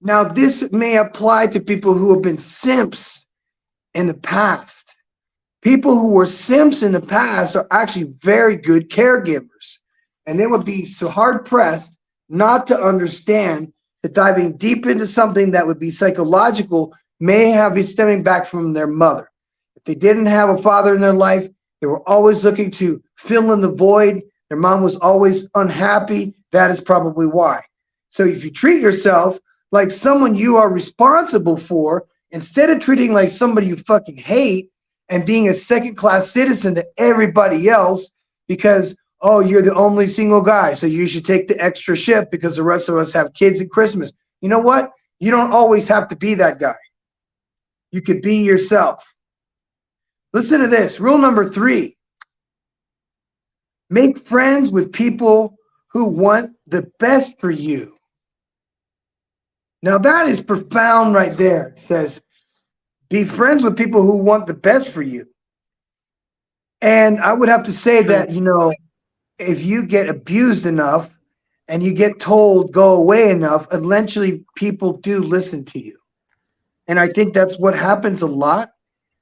Now, this may apply to people who have been simps in the past. People who were simps in the past are actually very good caregivers. And they would be so hard pressed not to understand that diving deep into something that would be psychological may have been stemming back from their mother. If they didn't have a father in their life, they were always looking to fill in the void. Their mom was always unhappy. That is probably why. So if you treat yourself like someone you are responsible for, instead of treating like somebody you fucking hate and being a second-class citizen to everybody else because, oh, you're the only single guy, so you should take the extra shift because the rest of us have kids at Christmas. You know what? You don't always have to be that guy. You could be yourself. Listen to this. Rule number 3. Make friends with people who want the best for you. Now that is profound right there. It says, be friends with people who want the best for you. And I would have to say that, you know, if you get abused enough and you get told go away enough, eventually people do listen to you. And I think that's what happens a lot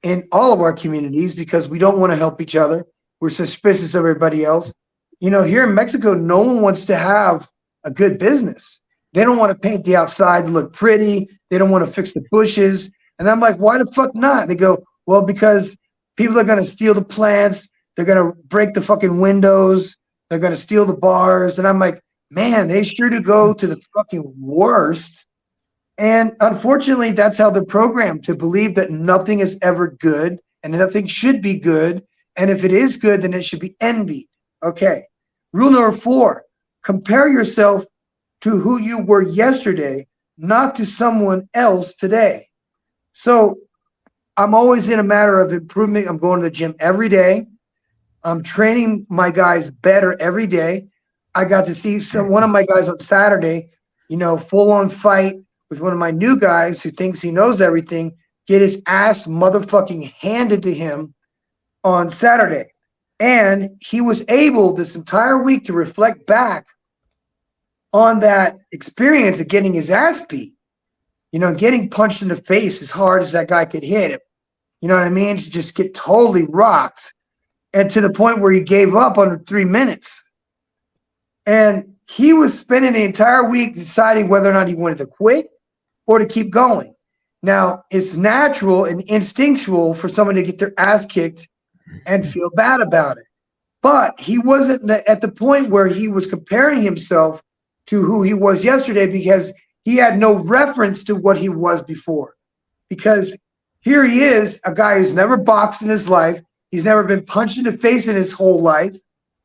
in all of our communities because we don't want to help each other. We're suspicious of everybody else. You know, here in Mexico, no one wants to have a good business. They don't want to paint the outside to look pretty. They don't want to fix the bushes. And I'm like, why the fuck not? They go, well, because people are going to steal the plants. They're going to break the fucking windows. They're going to steal the bars. And I'm like, man, they sure do go to the fucking worst. And unfortunately, that's how they're programmed to believe that nothing is ever good and nothing should be good. And if it is good, then it should be envied. Okay. Rule number 4, compare yourself to who you were yesterday, not to someone else today. So I'm always in a matter of improvement. I'm going to the gym every day. I'm training my guys better every day. I got to see one of my guys on Saturday, you know, full on fight with one of my new guys who thinks he knows everything, get his ass motherfucking handed to him on Saturday. And he was able this entire week to reflect back on that experience of getting his ass beat. You know, getting punched in the face as hard as that guy could hit him. You know what I mean? To just get totally rocked. And to the point where he gave up under 3 minutes. And he was spending the entire week deciding whether or not he wanted to quit or to keep going. Now, it's natural and instinctual for someone to get their ass kicked and feel bad about it. But he wasn't at the point where he was comparing himself to who he was yesterday because he had no reference to what he was before. Because here he is, a guy who's never boxed in his life. He's never been punched in the face in his whole life.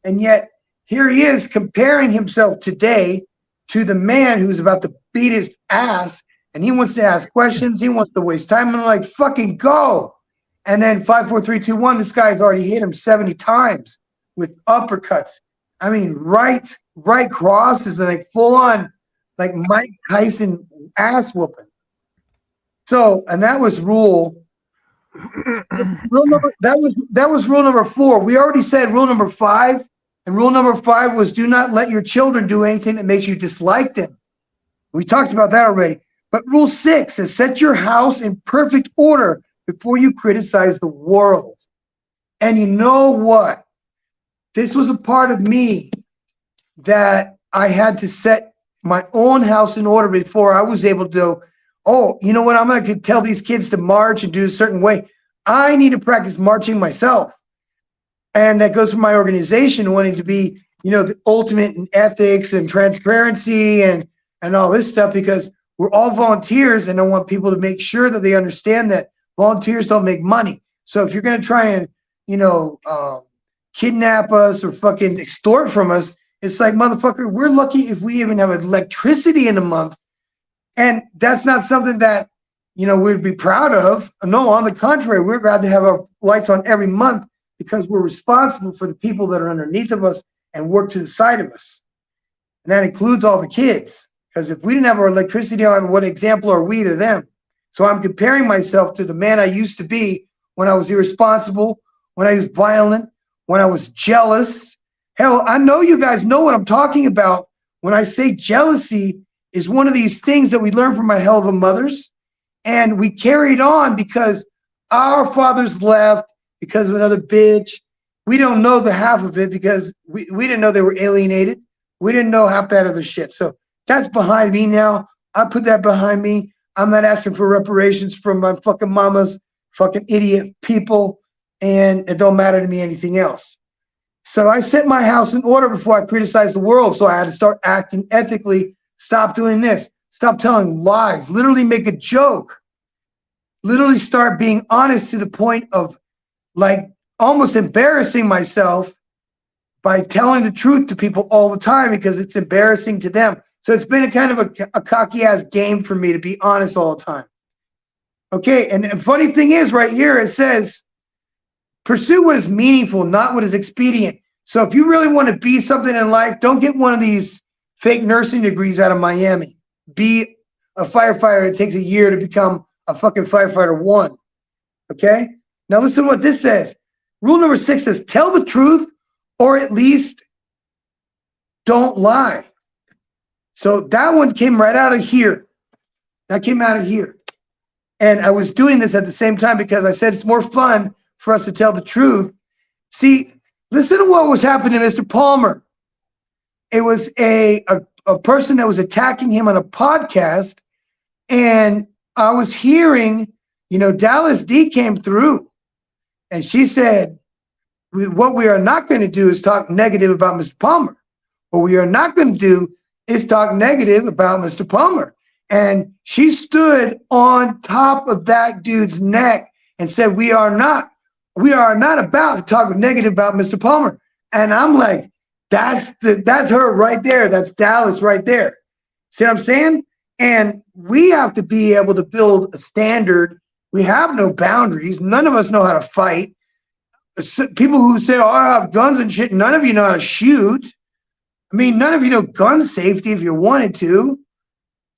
And yet here he is comparing himself today to the man who's about to beat his ass. And he wants to ask questions. He wants to waste time. And I'm like, fucking go. And then 5, 4, 3, 2, 1, this guy's already hit him 70 times with uppercuts. I mean, right crosses and like full on like Mike Tyson ass whooping. So, and that was that was rule number 4. We already said rule number 5, and rule number 5 was do not let your children do anything that makes you dislike them. We talked about that already. But rule 6 is set your house in perfect order before you criticize the world. And you know what? This was a part of me that I had to set my own house in order before I was able to, oh, you know what? I'm going to tell these kids to march and do a certain way. I need to practice marching myself. And that goes for my organization wanting to be, you know, the ultimate in ethics and transparency and all this stuff, because we're all volunteers and I want people to make sure that they understand that volunteers don't make money. So if you're going to try and, you know, kidnap us or fucking extort from us, it's like, motherfucker, we're lucky if we even have electricity in a month. And that's not something that, you know, we'd be proud of. No, on the contrary, we're glad to have our lights on every month because we're responsible for the people that are underneath of us and work to the side of us. And that includes all the kids. Because if we didn't have our electricity on, what example are we to them? So I'm comparing myself to the man I used to be when I was irresponsible, when I was violent, when I was jealous, Hell, I know you guys know what I'm talking about when I say jealousy is one of these things that we learn from our hell of a mothers. And we carried on because our fathers left because of another bitch. We don't know the half of it because we didn't know they were alienated. We didn't know half that other shit. So that's behind me now. I put that behind me. I'm not asking for reparations from my fucking mama's fucking idiot people. And it don't matter to me anything else. So I set my house in order before I criticized the world. So I had to start acting ethically. Stop doing this. Stop telling lies. Literally make a joke. Literally start being honest to the point of like almost embarrassing myself by telling the truth to people all the time because it's embarrassing to them. So it's been a kind of a cocky ass game for me to be honest all the time. Okay, and the funny thing is right here it says pursue what is meaningful, not what is expedient. So if you really want to be something in life, don't get one of these fake nursing degrees out of Miami. Be a firefighter. It takes a year to become a fucking firefighter one. Okay? Now listen to what this says. Rule number 6 says tell the truth or at least don't lie. So that one came right out of here. That came out of here. And I was doing this at the same time because I said it's more fun for us to tell the truth. See, listen to what was happening to Mr. Palmer. It was a person that was attacking him on a podcast. And I was hearing, Dallas D came through and she said, what we are not going to do is talk negative about Mr. Palmer. What we are not going to do is talk negative about Mr. Palmer. And she stood on top of that dude's neck and said, we are not about to talk negative about Mr. Palmer. And I'm like, that's her right there. That's Dallas right there. See what I'm saying? And we have to be able to build a standard. We have no boundaries. None of us know how to fight. People who say, oh, I have guns and shit, none of you know how to shoot. I mean, none of you know gun safety if you wanted to.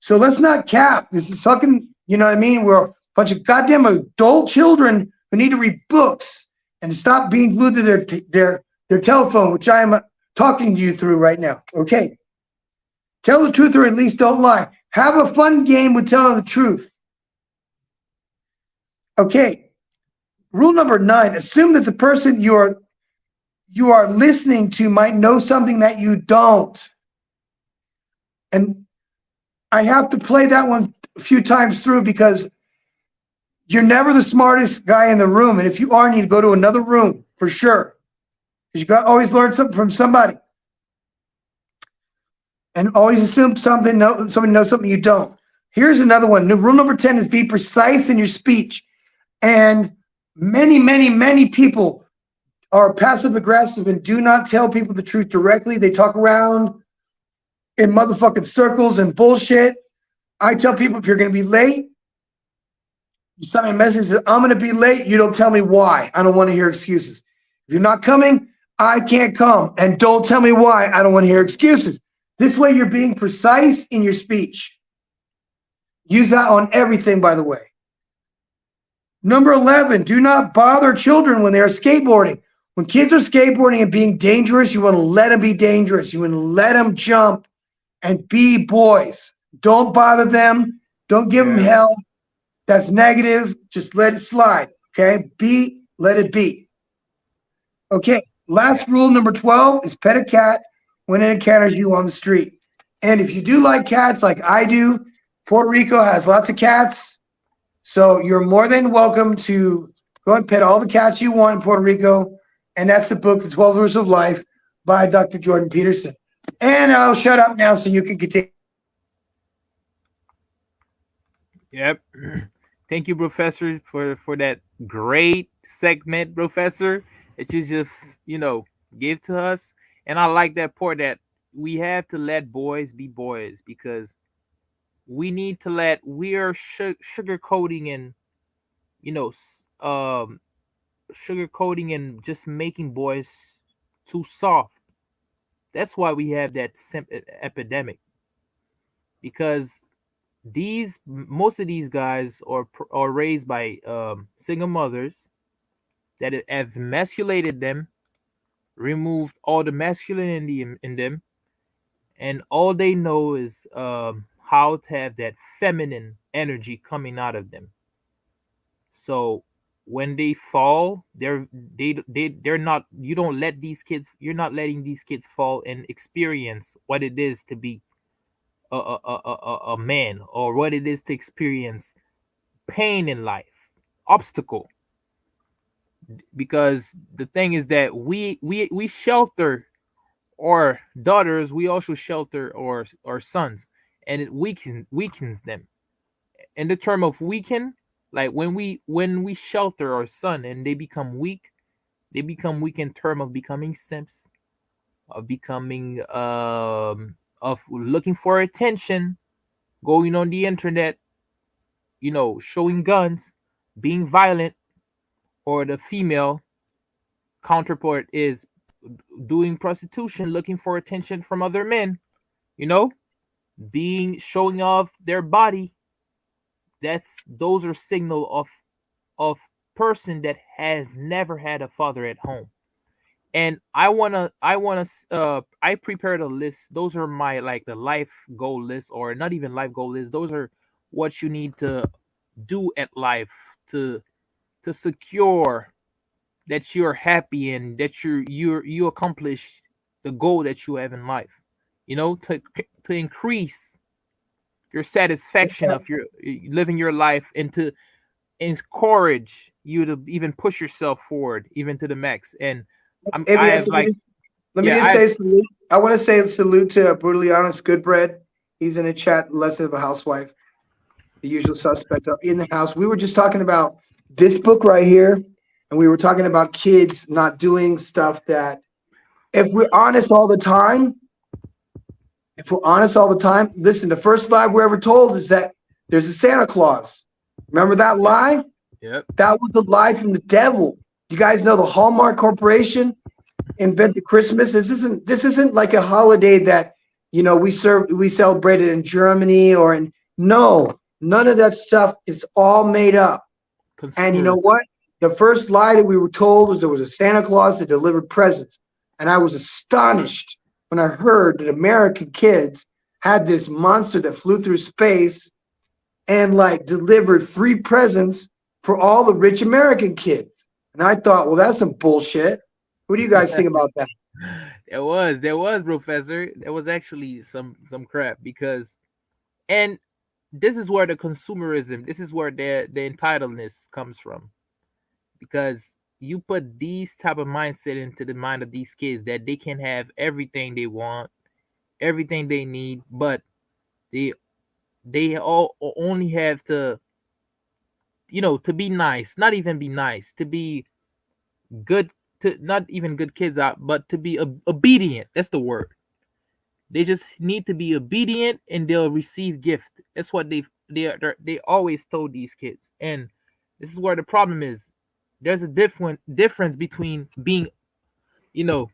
So let's not cap. This is fucking, you know what I mean? We're a bunch of goddamn adult children who need to read books and to stop being glued to their telephone, which I am talking to you through right now. Okay. Tell the truth or at least don't lie. Have a fun game with telling the truth. Okay. Rule number 9, assume that the person you are listening to might know something that you don't. And I have to play that one a few times through because you're never the smartest guy in the room. And if you are, you need to go to another room for sure. Because you got to always learn something from somebody. And always assume somebody knows something you don't. Here's another one. Rule number 10 is be precise in your speech. And many, many, many people are passive aggressive and do not tell people the truth directly. They talk around in motherfucking circles and bullshit. I tell people if you're going to be late, you send me a message that I'm going to be late. You don't tell me why. I don't want to hear excuses. If you're not coming, I can't come. And don't tell me why. I don't want to hear excuses. This way you're being precise in your speech. Use that on everything, by the way. Number 11, do not bother children when they are skateboarding. When kids are skateboarding and being dangerous, you want to let them be dangerous. You want to let them jump and be boys. Don't bother them. Don't give them hell. That's negative. Just let it slide. Okay? Let it be. Okay. Last rule, number 12, is pet a cat when it encounters you on the street. And if you do like cats like I do, Puerto Rico has lots of cats. So you're more than welcome to go and pet all the cats you want in Puerto Rico. And that's the book, The 12 Rules of Life by Dr. Jordan Peterson. And I'll shut up now so you can continue. Yep. Thank you, Professor, for that great segment, Professor, that you just, gave to us. And I like that part that we have to let boys be boys because we are sugarcoating and, you know, sugarcoating and just making boys too soft. That's why we have that epidemic because most of these guys are raised by single mothers that have emasculated them removed all the masculinity in them, and all they know is how to have that feminine energy coming out of them. So when they fall, they're not. You don't let these kids. You're not letting these kids fall and experience what it is to be a man, or what it is to experience pain in life, obstacle. Because the thing is that we shelter our daughters, we also shelter our sons, and it weakens them. In the term of weaken, like when we shelter our son and they become weak in term of becoming simps, of becoming of looking for attention, going on the internet, showing guns, being violent, or the female counterpart is doing prostitution, looking for attention from other men, you know, being showing off their body. Those are signal of person that has never had a father at home. And I prepared a list. Those are my, like, the life goal list, or not even life goal list. Those are what you need to do at life to secure that you're happy and that you accomplish the goal that you have in life. To increase your satisfaction of your living your life, and to encourage you to even push yourself forward even to the max. And I ABS, have, like, let me yeah, just say salute. I want to say salute to Brutally Honest Goodbread. He's in the chat, less of a housewife, the usual suspects are in the house. We were just talking about this book right here, and we were talking about kids not doing stuff that, if we're honest all the time, listen, the first lie we're ever told is that there's a Santa Claus. Remember that lie? yep. That was a lie from the devil. You guys know the Hallmark Corporation invented Christmas. This isn't like a holiday that we celebrated in Germany or in no, none of that stuff. It's all made up. And you know Consumerism. what? The first lie that we were told was there was a Santa Claus that delivered presents. And I was astonished when I heard that American kids had this monster that flew through space and like delivered free presents for all the rich American kids. And I thought, well, that's some bullshit. What do you guys think about that? There was, professor. There was actually some crap, because, and this is where the consumerism, this is where the entitledness comes from. Because you put these type of mindset into the mind of these kids that they can have everything they want, everything they need, but they they all only have to, to be nice, not even be nice, to be good, to not even good kids out, but to be obedient. That's the word. They just need to be obedient and they'll receive gift. That's what they always told these kids. And this is where the problem is. There's a different difference between being, you know,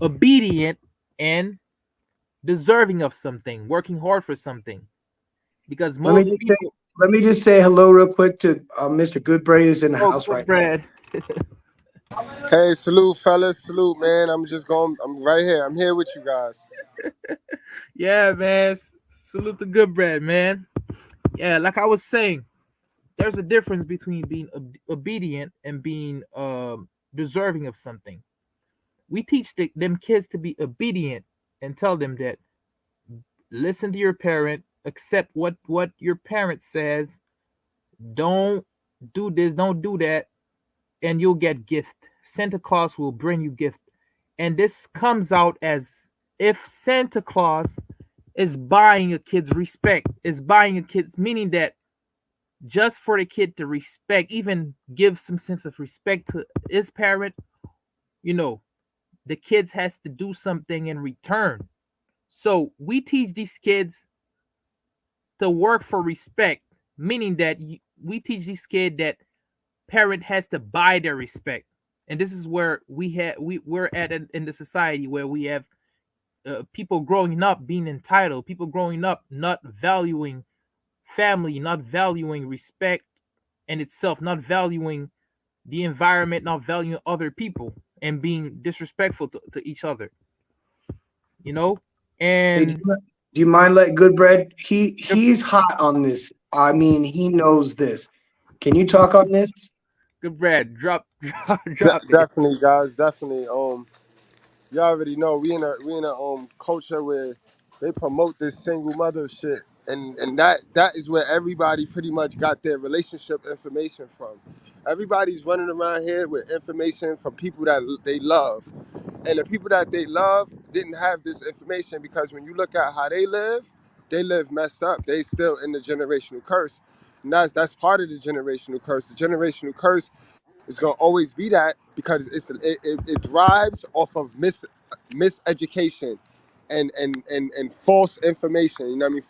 obedient and deserving of something, working hard for something. Because Let me most just say, people, let me just say hello real quick to Mr. Goodbread who's in the oh, house good right now. bread. Hey, salute, fellas. Salute, man. I'm right here. I'm here with you guys. Yeah, man. Salute to good bread, man. Yeah, like I was saying, there's a difference between being obedient and being deserving of something. We teach them kids to be obedient and tell them that listen to your parent, accept what your parent says, don't do this, don't do that, and you'll get gift. Santa Claus will bring you gift. And this comes out as if Santa Claus is buying a kid's respect, is buying a kid's, meaning that just for the kid to respect, even give some sense of respect to his parent, you know, the kids has to do something in return. So we teach these kids to work for respect, meaning that we teach these kids that parent has to buy their respect. And this is where we're at in the society where we have people growing up being entitled, people growing up not valuing family, not valuing respect in itself, not valuing the environment, not valuing other people. and being disrespectful to each other, you know. Hey, And do you mind letting Good Bread? good, He's hot on this. I mean, he knows this. Can you talk on this? good Brad, drop drop it. Definitely, guys. Definitely. You already know we in a culture where they promote this single mother shit, and that is where everybody pretty much got their relationship information from. Everybody's running around here with information from people that they love, and the people that they love didn't have this information because when you look at how they live messed up. They still in the generational curse, and that's part of the generational curse. The generational curse it's gonna always be that because it thrives off of miseducation and false information. You know what I mean?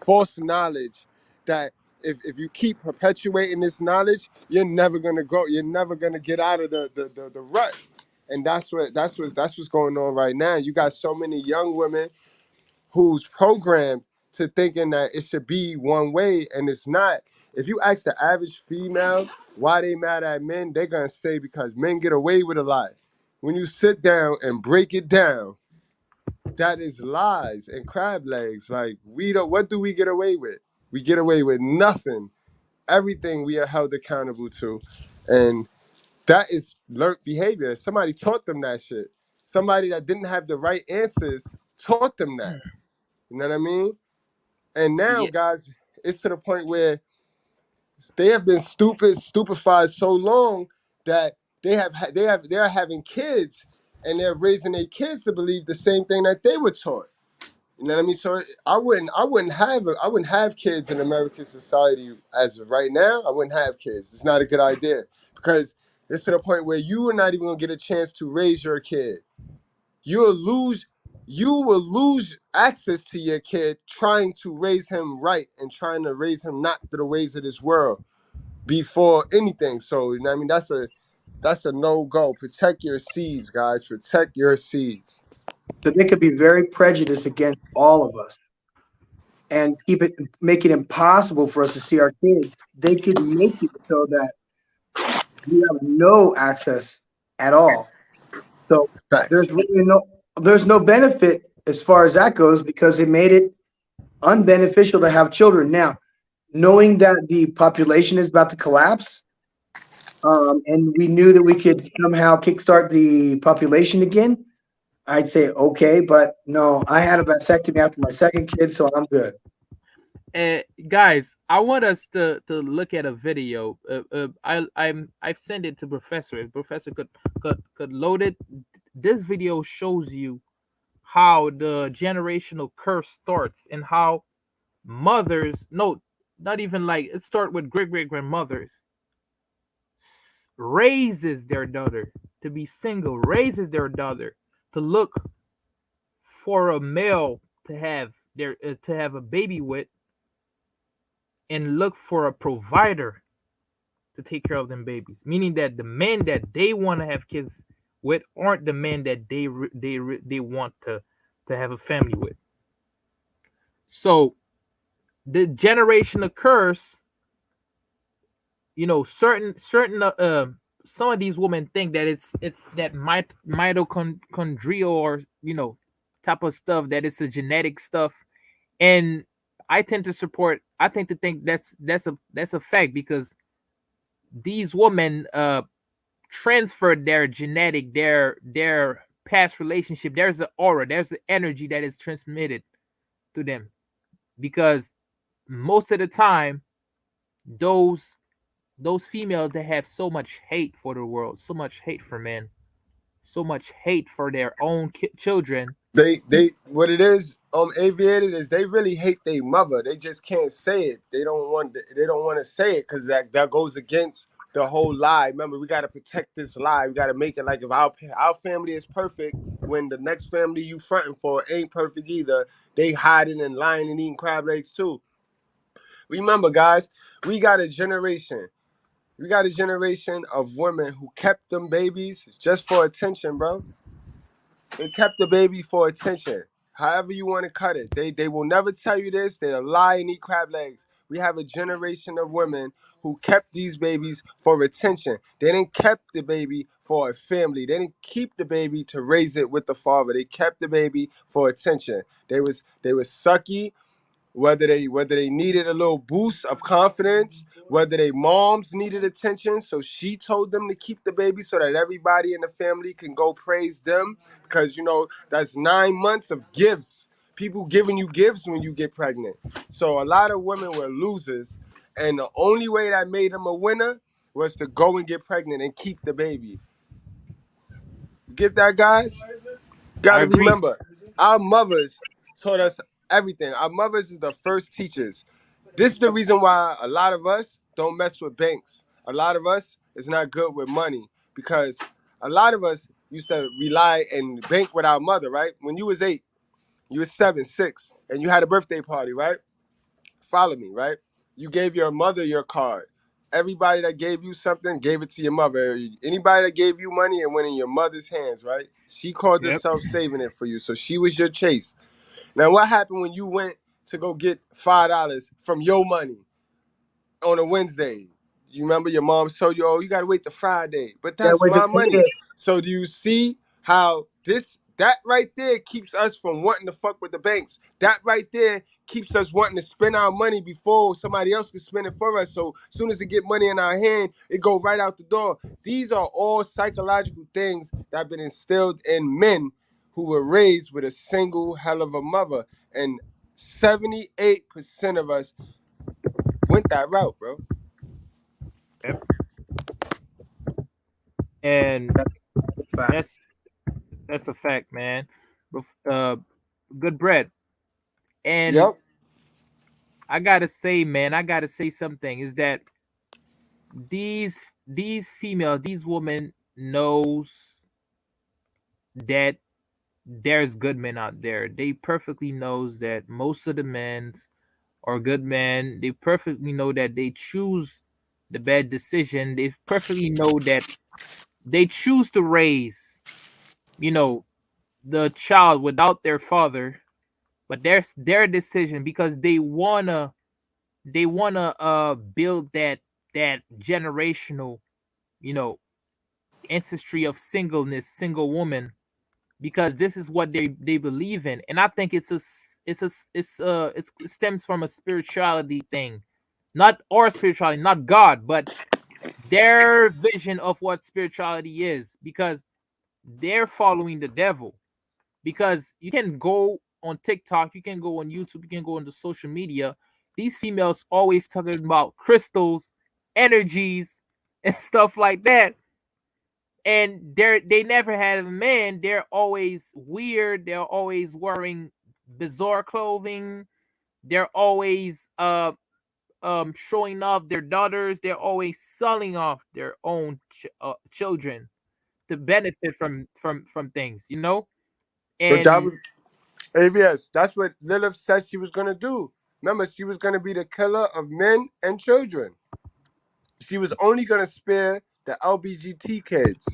False knowledge that if you keep perpetuating this knowledge, you're never gonna go. You're never gonna get out of the rut. And that's what's going on right now. You got so many young women who's programmed to thinking that it should be one way and it's not. If you ask the average female why they mad at men, they're gonna say because men get away with a lot. When you sit down and break it down, that is lies and crab legs. Like we don't what do we get away with? We get away with nothing. Everything we are held accountable to. And that is learned behavior. Somebody taught them that shit. Somebody that didn't have the right answers taught them that. You know what I mean? And now, Yeah, guys, it's to the point where they have been stupefied so long that they're having kids, and they're raising their kids to believe the same thing that they were taught. You know what I mean? So I wouldn't have kids in American society as of right now. I wouldn't have kids. It's not a good idea because it's to the point where you are not even gonna get a chance to raise your kid. You'll lose you will lose access to your kid trying to raise him right and trying to raise him not through the ways of this world before anything. So you know what I mean that's a no-go. Protect your seeds, guys. Protect your seeds. So they could be very prejudiced against all of us and make it impossible for us to see our kids. They could make it so that we have no access at all. So Facts. there's no benefit as far as that goes because it made it unbeneficial to have children. Now, knowing that the population is about to collapse, and we knew that we could somehow kickstart the population again, I'd say okay, but no, I had a vasectomy after my second kid, so I'm good. guys, I want us to look at a video. I've sent it to Professor. If Professor could load it. This video shows you how the generational curse starts and how mothers, no, not even like it start with great grandmothers, raises their daughter to be single, raises their daughter to look for a male to have a baby with, and look for a provider to take care of them babies. Meaning that the men that they want to have kids with aren't the men that they want to have a family with. So the generation occurs. You know, certain some of these women think that it's that mitochondrial or type of stuff, that it's a genetic stuff, and I tend to support. I tend to think that's a fact because these women transferred their genetic, their past relationship. There's an aura, there's the energy that is transmitted to them because most of the time those females that have so much hate for the world, so much hate for men, so much hate for their own children. They what it is aviated is they really hate their mother. They just can't say it. They don't want to say it because that goes against the whole lie. Remember, we got to protect this lie. We got to make it like if our family is perfect, when the next family you fronting for ain't perfect either. They hiding and lying and eating crab legs too. Remember, guys, we got a generation. We got a generation of women who kept them babies just for attention, bro. They kept the baby for attention. However you want to cut it. They will never tell you this. They'll lie and eat crab legs. We have a generation of women who kept these babies for attention. They didn't kept the baby for a family. They didn't keep the baby to raise it with the father. They kept the baby for attention. They was sucky, whether they needed a little boost of confidence, whether they moms needed attention, so she told them to keep the baby so that everybody in the family can go praise them, because that's 9 months of gifts, people giving you gifts when you get pregnant. So a lot of women were losers, and the only way that made them a winner was to go and get pregnant and keep the baby. Get that, guys? Got I to agree. remember, our mothers taught us everything. Our mothers is the first teachers. This is the reason why a lot of us don't mess with banks. A lot of us is not good with money, because a lot of us used to rely and bank with our mother, right? When you was 8, you was 7, 6, and you had a birthday party, right? Follow me, right? You gave your mother your card. Everybody that gave you something gave it to your mother. Anybody that gave you money, it went in your mother's hands, right? She called Yep. herself saving it for you. So she was your chase. Now, what happened when you went to go get $5 from your money on a Wednesday? You remember your mom told you, oh, you gotta wait till Friday. But That that's was a my money. payday. So do you see how that right there keeps us from wanting to fuck with the banks? That right there keeps us wanting to spend our money before somebody else can spend it for us. So as soon as it get money in our hand, it go right out the door. These are all psychological things that have been instilled in men who were raised with a single hell of a mother. And 78% of us went that route, bro. Yep. And Fact. that's a fact, man. Uh, good bread. And Yep. I gotta say, man, I gotta say something is that these female, these women knows that there's good men out there. They perfectly knows that most of the men are good men. They perfectly know that they choose the bad decision. They perfectly know that they choose to raise, you know, the child without their father, but there's their decision because they wanna build that generational, you know, ancestry of singleness, single woman, because this is what they believe in. And I think it stems from a spirituality thing, not our spirituality, not God, but their vision of what spirituality is, because they're following the devil. Because you can go on TikTok, you can go on YouTube, you can go into social media. These females always talking about crystals, energies, and stuff like that. And they never had a man. They're always weird. They're always wearing bizarre clothing. They're always showing off their daughters. They're always selling off their own children to benefit from things, you know. But that And was ABS. That's what Lilith said she was gonna do. Remember, she was gonna be the killer of men and children. She was only gonna spare the LBGT kids.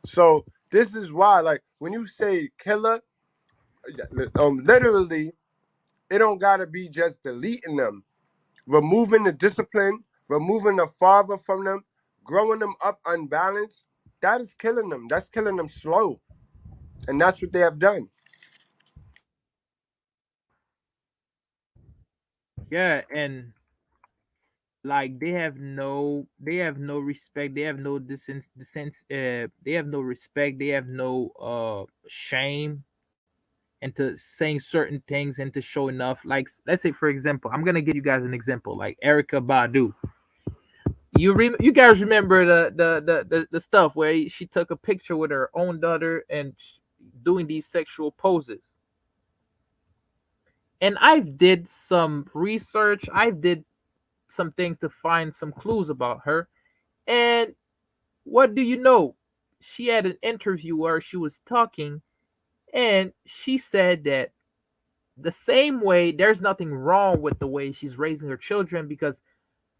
So this is why, like, when you say killer, literally, it don't gotta be just deleting them, removing the discipline, removing the father from them, growing them up unbalanced. That is killing them. That's killing them slow, and that's what they have done. yeah, and like they have no respect. They have no they have no respect. They have no shame into saying certain things and to showing off. Like, let's say for example, I'm gonna give you guys an example, like Erica Badu. You guys remember the stuff where she took a picture with her own daughter and doing these sexual poses. And I did some research. I did some things to find some clues about her. And what do you know? She had an interview where she was talking, and she said that the same way, there's nothing wrong with the way she's raising her children, because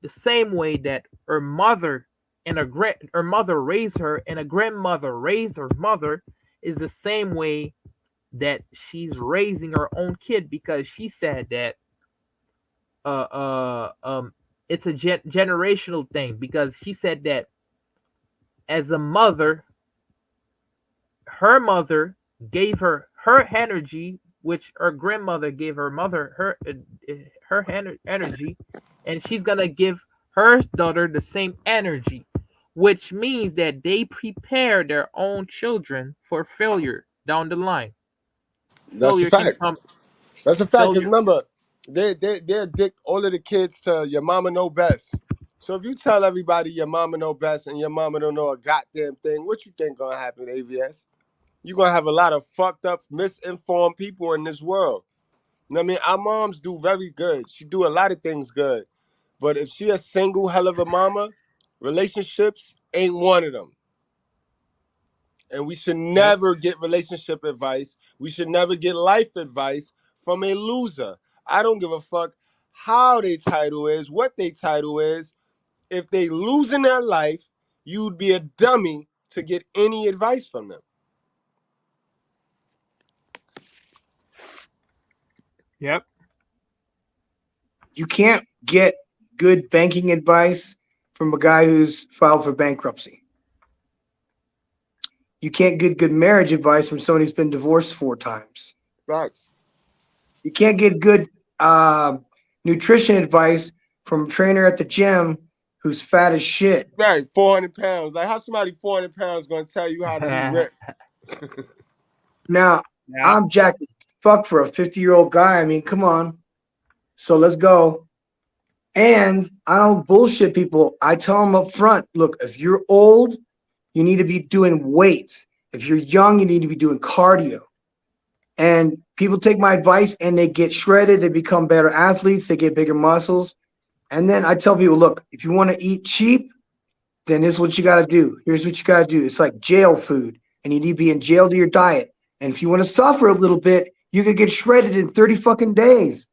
the same way that her mother and her mother raised her and a grandmother raised her mother is the same way that she's raising her own kid, because she said that uh uh um it's a generational thing because she said that as a mother, her mother gave her her energy, which her grandmother gave her mother her energy, and she's gonna give her daughter the same energy, which means that they prepare their own children for failure down the line. That's a Failure can fact. come. That's a fact. Cause Failure. remember, they addict all of the kids to your mama know best. So if you tell everybody your mama know best and your mama don't know a goddamn thing, what you think gonna happen, AVS? You gonna have a lot of fucked up, misinformed people in this world. You know what I mean? Our moms do very good. She do a lot of things good. But if she a single hell of a mama, relationships ain't one of them. And we should Yep. never get relationship advice. We should never get life advice from a loser. I don't give a fuck how their title is, what their title is. If they lose in their life, you'd be a dummy to get any advice from them. Yep. You can't get good banking advice from a guy who's filed for bankruptcy. You can't get good marriage advice from somebody who's been divorced 4 times. Right. You can't get good nutrition advice from a trainer at the gym who's fat as shit. Right. 400 pounds. Like, how somebody 400 pounds going to tell you how to be Yeah. ripped? Now, I'm jacked as fuck for a 50-year-old guy. I mean, come on. So let's go. And I don't bullshit people. I tell them up front, look, if you're old, you need to be doing weights. If you're young, you need to be doing cardio. And people take my advice and they get shredded. They become better athletes. They get bigger muscles. And then I tell people, look, if you want to eat cheap, then this is what you got to do. Here's what you got to do. It's like jail food, and you need to be in jail to your diet. And if you want to suffer a little bit, you could get shredded in 30 fucking days.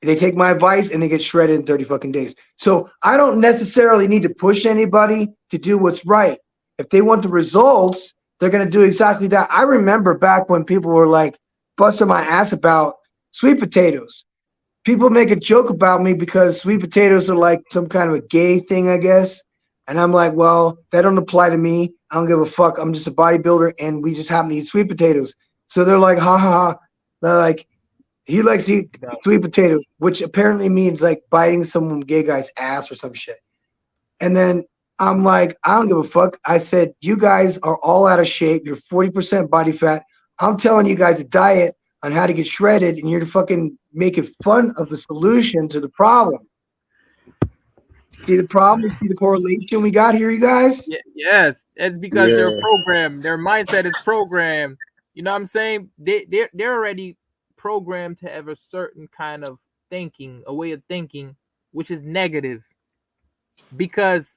They take my advice and they get shredded in 30 fucking days. So I don't necessarily need to push anybody to do what's right. If they want the results, they're going to do exactly that. I remember back when people were like busting my ass about sweet potatoes. People make a joke about me because sweet potatoes are like some kind of a gay thing, I guess. And I'm like, well, that don't apply to me. I don't give a fuck. I'm just a bodybuilder and we just happen to eat sweet potatoes. So they're like, ha ha ha. They're like, he likes to eat sweet potatoes, which apparently means like biting some gay guy's ass or some shit. And then I'm like, I don't give a fuck. I said, you guys are all out of shape. You're 40% body fat. I'm telling you guys a diet on how to get shredded, and you're fucking making fun of the solution to the problem. See the problem? See the correlation we got here, you guys? Yes, it's because they're Yeah. programmed. Their mindset is programmed. You know what I'm saying? They're already programmed to have a certain kind of thinking, a way of thinking, which is negative because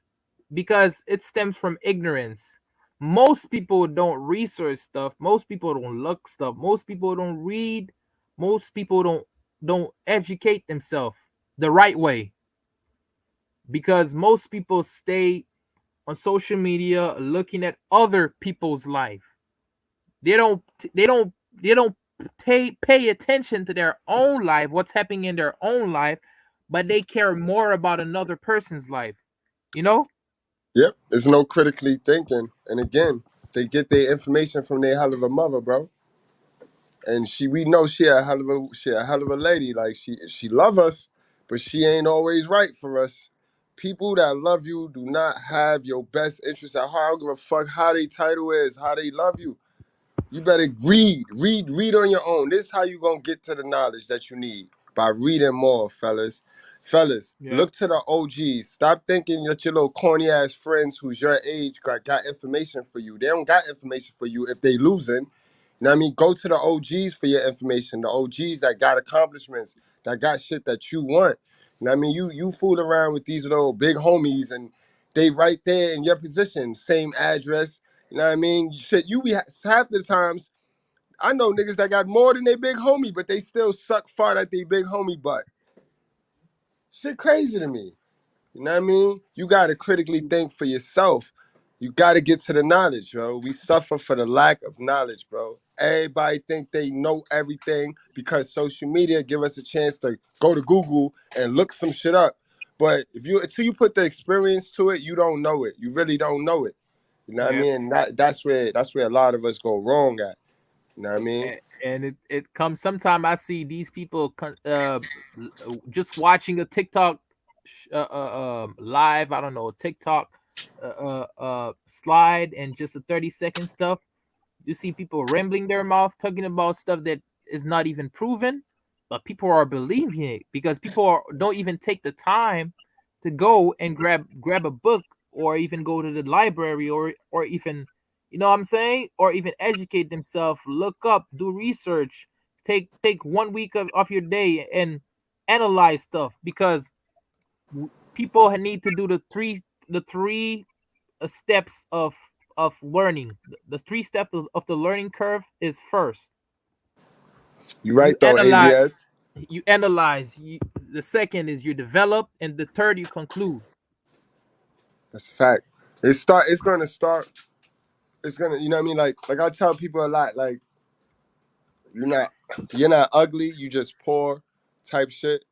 it stems from ignorance. Most people don't research stuff. Most people don't look stuff. Most people don't read. Most people don't educate themselves the right way because most people stay on social media looking at other people's life. They don't they don't pay attention to their own life, what's happening in their own life, but they care more about another person's life. You know? Yep. There's no critically thinking. And again, they get their information from their hell of a mother, bro. And we know she a hell of a lady. Like she love us, but she ain't always right for us. People that love you do not have your best interest at heart. I don't give a fuck how they title is, how they love you. You better read on your own. This is how you gonna get to the knowledge that you need, by reading more, fellas. Fellas, Yeah. look to the OGs. Stop thinking that your little corny ass friends who's your age got information for you. They don't got information for you if they losing. You know what I mean? Go to the OGs for your information. The OGs that got accomplishments, that got shit that you want. You know what I mean? You fool around with these little big homies and they right there in your position, same address. You know what I mean? Shit, you be half the times. I know niggas that got more than their big homie, but they still suck fart at their big homie butt. Shit crazy to me. You know what I mean? You gotta critically think for yourself. You gotta get to the knowledge, bro. We suffer for the lack of knowledge, bro. Everybody think they know everything because social media give us a chance to go to Google and look some shit up. But if you until you put the experience to it, you don't know it. You really don't know it. You know what I Yeah. mean? That's where a lot of us go wrong at. You know what I mean? And it comes sometime I see these people just watching a TikTok live, I don't know, TikTok slide and just a 30-second stuff. You see people rambling their mouth talking about stuff that is not even proven, but people are believing it because don't even take the time to go and grab a book or even go to the library or even, you know what I'm saying, or even educate themselves, look up, do research, take 1 week of your day and analyze stuff because people need to do the three steps of learning. The three steps of the learning curve is first You you right though, analyze alias. the second is you develop, and the third you conclude. That's a fact. It's gonna start. It's gonna. You know what I mean? Like I tell people a lot. Like you're not you're not ugly. You just poor, type shit.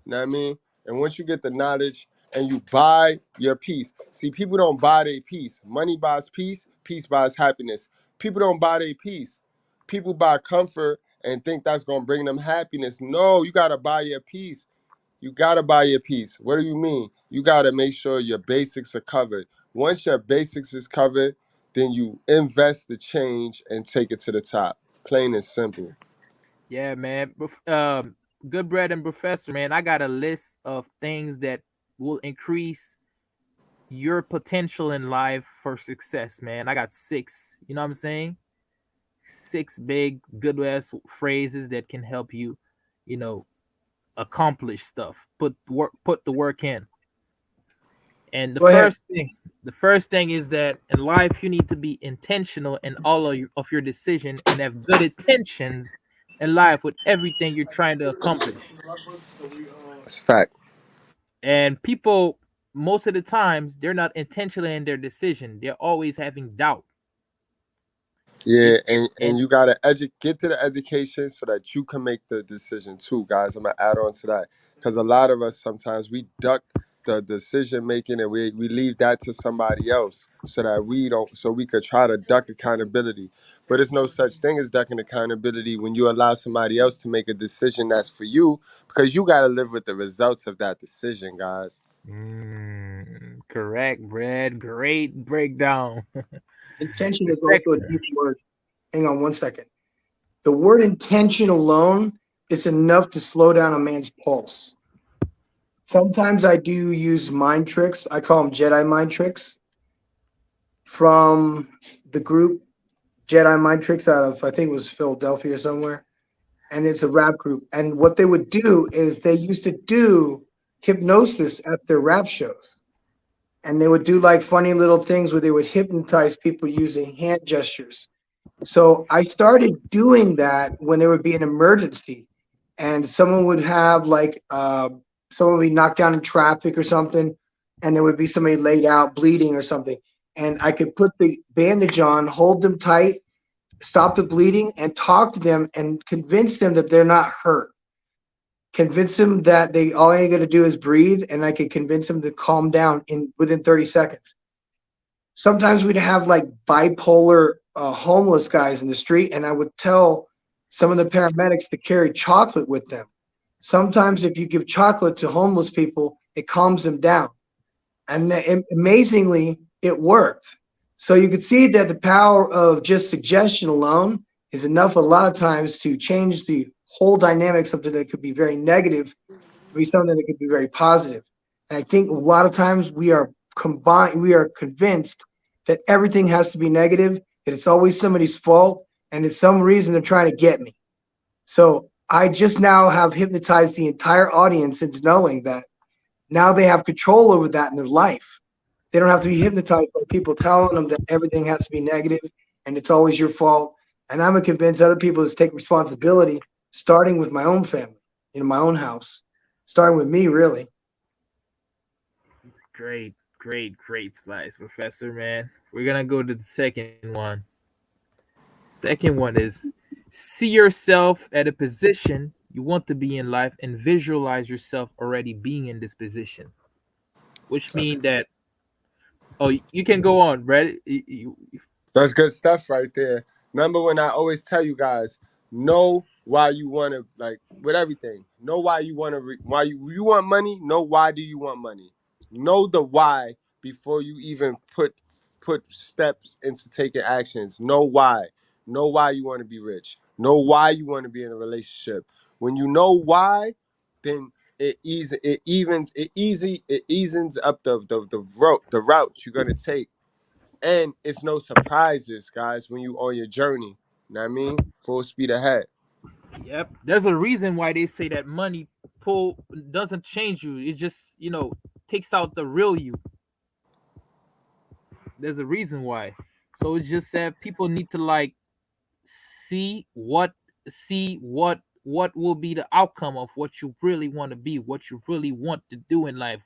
You know what I mean? And once you get the knowledge and you buy your peace, see, people don't buy their peace. Money buys peace, peace buys happiness. People don't buy their peace. People buy comfort and think that's gonna bring them happiness. No, you gotta buy your peace. You gotta buy your peace. What do you mean? You gotta make sure your basics are covered. Once your basics is covered, then you invest the change and take it to the top. Plain and simple. Yeah, man. Good bread and professor, man. I got a list of things that will increase your potential in life for success, man. I got six. You know what I'm saying? Six big good ass phrases that can help you, you know, accomplish stuff. Put the work in. And Go ahead. the first thing is that in life you need to be intentional in all of your decision and have good intentions in life with everything you're trying to accomplish. That's a fact. And people, most of the times, they're not intentional in their decision. They're always having doubt. Yeah, It and and you gotta get to the education so that you can make the decision too, guys. I'm gonna add on to that because a lot of us sometimes we duck the decision making and we leave that to somebody else so that we don't so we could try to duck accountability. But there's no such thing as ducking accountability when you allow somebody else to make a decision that's for you because you gotta live with the results of that decision, guys. correct, Brad. Great breakdown. Intention The is also a second, deep word. Hang on 1 second. The word intention alone is enough to slow down a man's pulse. Sometimes I do use mind tricks. I call them Jedi mind tricks from the group Jedi Mind Tricks out of, I think it was Philadelphia or somewhere. And it's a rap group. And what they would do is they used to do hypnosis at their rap shows. And they would do like funny little things where they would hypnotize people using hand gestures. So I started doing that when there would be an emergency and someone would have like someone would be knocked down in traffic or something, and there would be somebody laid out bleeding or something. And I could put the bandage on, hold them tight, stop the bleeding, and talk to them and convince them that they're not hurt. Convince them that they all they got to do is breathe, and I could convince them to calm down in within 30 seconds. Sometimes we'd have like bipolar homeless guys in the street, and I would tell some of the paramedics to carry chocolate with them. Sometimes, if you give chocolate to homeless people, it calms them down. And amazingly, it worked. So you could see that the power of just suggestion alone is enough a lot of times to change the whole dynamic, something that could be very negative to be something that could be very positive. And I think a lot of times we are convinced that everything has to be negative, that it's always somebody's fault, and it's some reason they're trying to get me. So I just now have hypnotized the entire audience into knowing that now they have control over that in their life. They don't have to be hypnotized by people telling them that everything has to be negative and it's always your fault. And I'm gonna convince other people to take responsibility, starting with my own family, in my own house, starting with me, really. great spice, Professor, man. We're gonna go to the second one. Second one is see yourself at a position you want to be in life and visualize yourself already being in this position. which mean that. Oh, you can go on, Brad. That's good stuff right there. Remember when I always tell you guys, know why you want to, like, with everything. Know why you want to, why you want money. Know why do you want money. Know the why before you even put steps into taking actions. Know why. Know why you want to be rich. Know why you want to be in a relationship. When you know why, then it evens up the route you're gonna take, and it's no surprises, guys, when you on your journey. You know what I mean? Full speed ahead. Yep. There's a reason why they say that money pull doesn't change you. It just, takes out the real you. There's a reason why. So it's just that people need to like see what will be the outcome of what you really want to be, what you really want to do in life,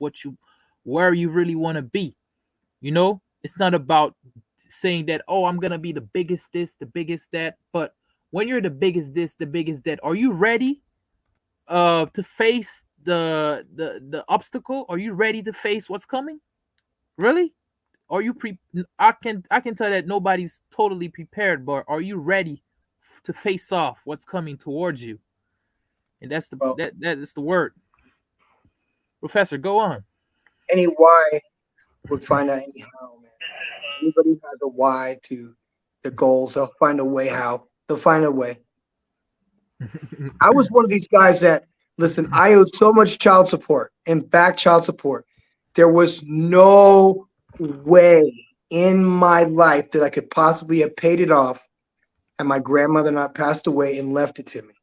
where you really want to be. It's not about saying that, oh, I'm gonna be the biggest this, the biggest that. But when you're the biggest this, the biggest that, are you ready to face the obstacle? Are you ready to face what's coming? Really? Are you I can tell that nobody's totally prepared, but are you ready to face off what's coming towards you? And that's the Well, that is the word. Professor, go on. any why would find out anyhow, man. Anybody has a why to their goals, they'll find a way how. They'll find a way. I was one of these guys that, listen, I owed so much child support and back child support. There was no way in my life that I could possibly have paid it off and my grandmother not passed away and left it to me.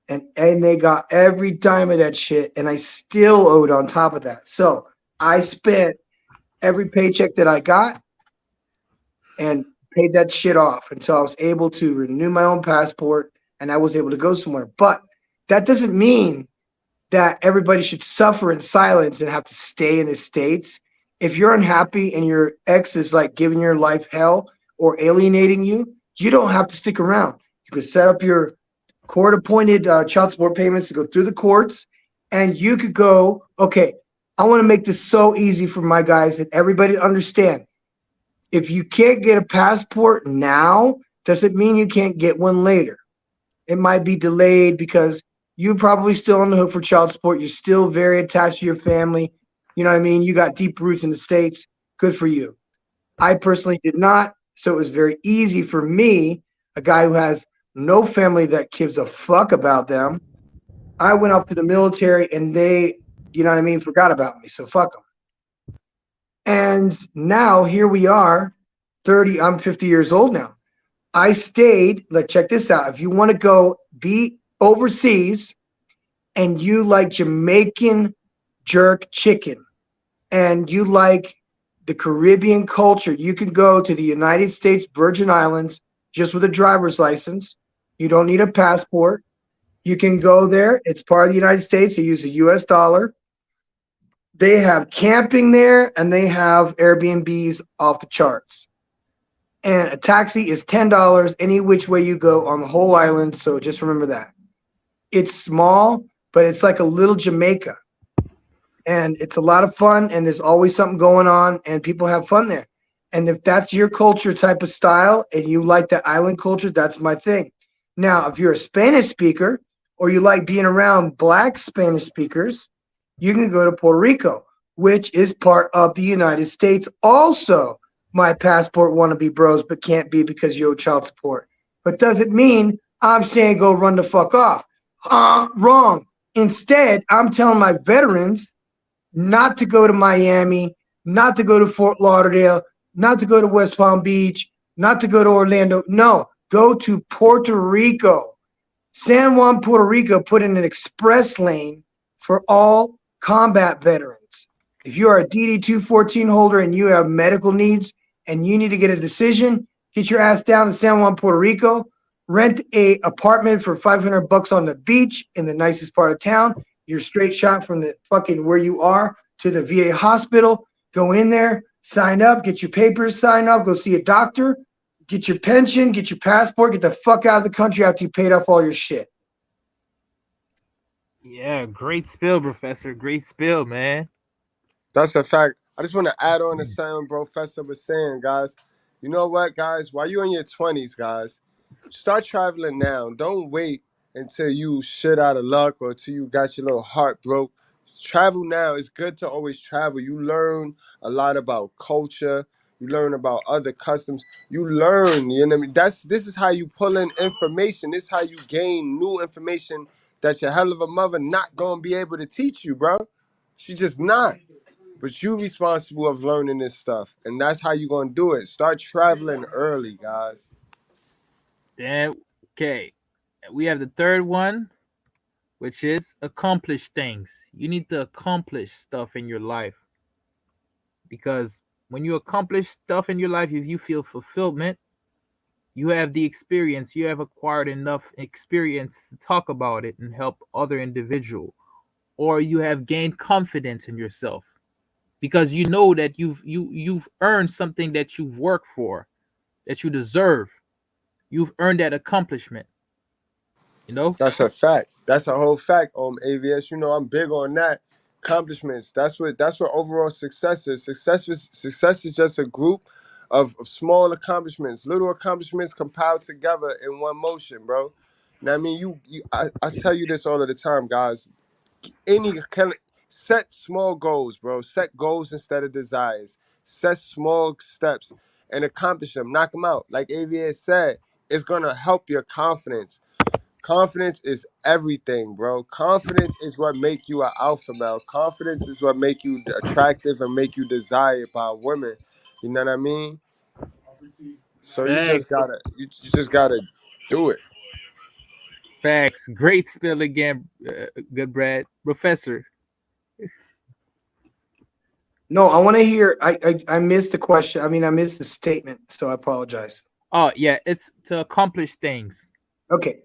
And they got every dime of that shit, and I still owed on top of that. So I spent every paycheck that I got and paid that shit off until I was able to renew my own passport and I was able to go somewhere. But that doesn't mean that everybody should suffer in silence and have to stay in the States. If you're unhappy and your ex is like giving your life hell or alienating you, you don't have to stick around. You could set up your court appointed child support payments to go through the courts, and you could go, okay, I want to make this so easy for my guys and everybody to understand. If you can't get a passport now, doesn't mean you can't get one later. It might be delayed because you're probably still on the hook for child support. You're still very attached to your family. You know what I mean? You got deep roots in the States. Good for you. I personally did not. So it was very easy for me, a guy who has no family that gives a fuck about them. I went up to the military and they, you know what I mean, forgot about me. So fuck them. And now here we are, 30, I'm 50 years old now. I stayed, like, check this out. If you want to go be overseas and you like Jamaican jerk chicken and you like the Caribbean culture, you can go to the United States Virgin Islands just with a driver's license. You don't need a passport. You can go there. It's part of the United States. They use the US dollar. They have camping there and they have Airbnbs off the charts. And a taxi is $10 any which way you go on the whole island. So just remember that. It's small, but it's like a little Jamaica. And it's a lot of fun. And there's always something going on and people have fun there. And if that's your culture type of style and you like the island culture, that's my thing. Now, if you're a Spanish speaker or you like being around Black Spanish speakers, you can go to Puerto Rico, which is part of the United States. Also, my passport wannabe bros, but can't be because you owe child support. But doesn't mean I'm saying go run the fuck off. Wrong. Instead, I'm telling my veterans not to go to Miami, not to go to Fort Lauderdale, not to go to West Palm Beach, not to go to Orlando. No, go to Puerto Rico. San Juan, Puerto Rico put in an express lane for all combat veterans. If you are a DD-214 holder and you have medical needs and you need to get a decision, get your ass down to San Juan, Puerto Rico, rent a apartment for $500 on the beach in the nicest part of town. You're straight shot from the fucking where you are to the VA hospital. Go in there, sign up, get your papers, sign up, go see a doctor, get your pension, get your passport, get the fuck out of the country after you paid off all your shit. Yeah, great spill, Professor. Great spill, man. That's a fact. I just want to add on to something Professor was saying, guys. You know what, guys? While you're in your 20s, guys, start traveling now. Don't wait until you shit out of luck or until you got your little heart broke. Travel now. It's good to always travel. You learn a lot about culture. You learn about other customs. You learn, you know what I mean? This is how you pull in information. This is how you gain new information that your hell of a mother not gonna be able to teach you, bro. She just not. But you responsible of learning this stuff, and that's how you gonna do it. Start traveling early, guys. Then okay, we have the third one, which is accomplish things. You need to accomplish stuff in your life because when you accomplish stuff in your life, if you feel fulfillment, you have the experience, you have acquired enough experience to talk about it and help other individual, or you have gained confidence in yourself because you know that you've earned something that you've worked for, that you deserve. You've earned that accomplishment, you know? That's a fact. That's a whole fact. AVS, you know I'm big on that. Accomplishments. That's what overall success is. Success is just a group of small accomplishments, little accomplishments compiled together in one motion, bro. Now I mean I tell you this all of the time, guys. Any kind of set small goals, bro. Set goals instead of desires. Set small steps and accomplish them. Knock them out. Like AVS said, it's gonna help your confidence. Confidence is everything, bro. Confidence is what make you an alpha male. Confidence is what make you attractive and make you desired by women. You know what I mean? So you just Facts. gotta you just gotta do it. Facts. Great spill again, good Brad. Professor. No, I want to hear. I missed the question. I mean, I missed the statement, so I apologize. Oh, yeah, it's to accomplish things. Okay.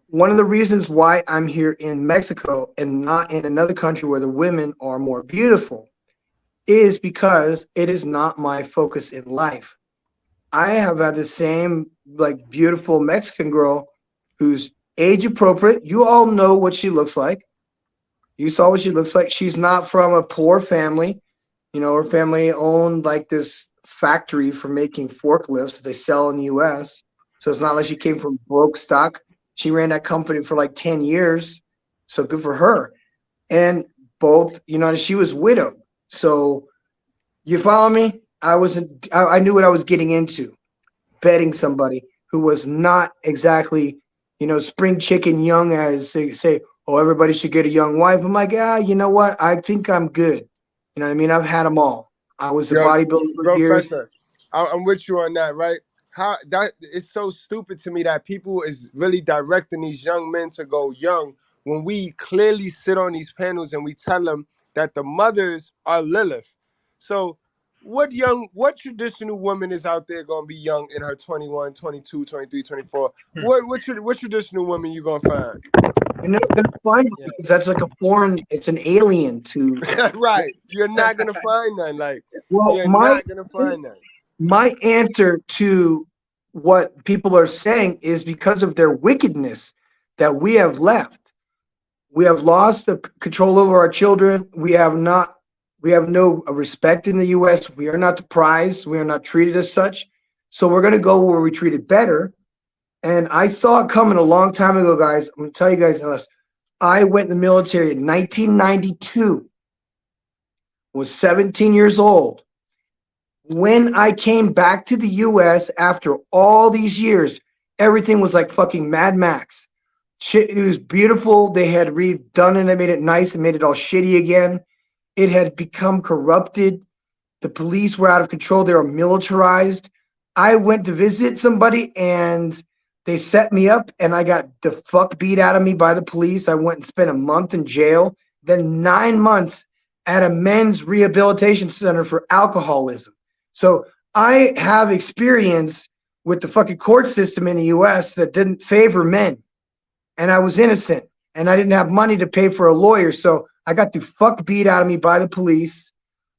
One of the reasons why I'm here in Mexico and not in another country where the women are more beautiful is because it is not my focus in life. I have had the same like beautiful Mexican girl who's age appropriate. You all know what she looks like. You saw what she looks like. She's not from a poor family. You know, her family owned like this factory for making forklifts that they sell in the US. So it's not like she came from broke stock. She ran that company for like 10 years. So good for her. And both, you know, she was widowed. So you follow me? I knew what I was getting into, betting somebody who was not exactly, you know, spring chicken young as they say, oh, everybody should get a young wife. I'm like, you know what? I think I'm good. You know what I mean? I've had them all. I was a Yo, bodybuilder for years. Professor, I'm with you on that, right? How that it's so stupid to me that people is really directing these young men to go young when we clearly sit on these panels and we tell them that the mothers are Lilith. So what traditional woman is out there gonna be young in her 21, 22, 23, 24? What traditional woman you gonna find? You're not gonna find it Yeah. because that's like a foreign, it's an alien to Right. You're not gonna find none. Like well, you're not gonna find none. my answer to what people are saying is because of their wickedness that we have left. We have lost the control over our children. We have no respect in the US. We are not the prize. We are not treated as such. So we're gonna go where we treated better. And I saw it coming a long time ago, guys. I'm gonna tell you guys this. I went in the military in 1992, was 17 years old. When I came back to the US after all these years, everything was like fucking Mad Max. Shit, it was beautiful. They had redone it. They made it nice and made it all shitty again. It had become corrupted. The police were out of control. They were militarized. I went to visit somebody and they set me up and I got the fuck beat out of me by the police. I went and spent a month in jail, then 9 months at a men's rehabilitation center for alcoholism. So I have experience with the fucking court system in the US that didn't favor men. And I was innocent and I didn't have money to pay for a lawyer. So I got the fuck beat out of me by the police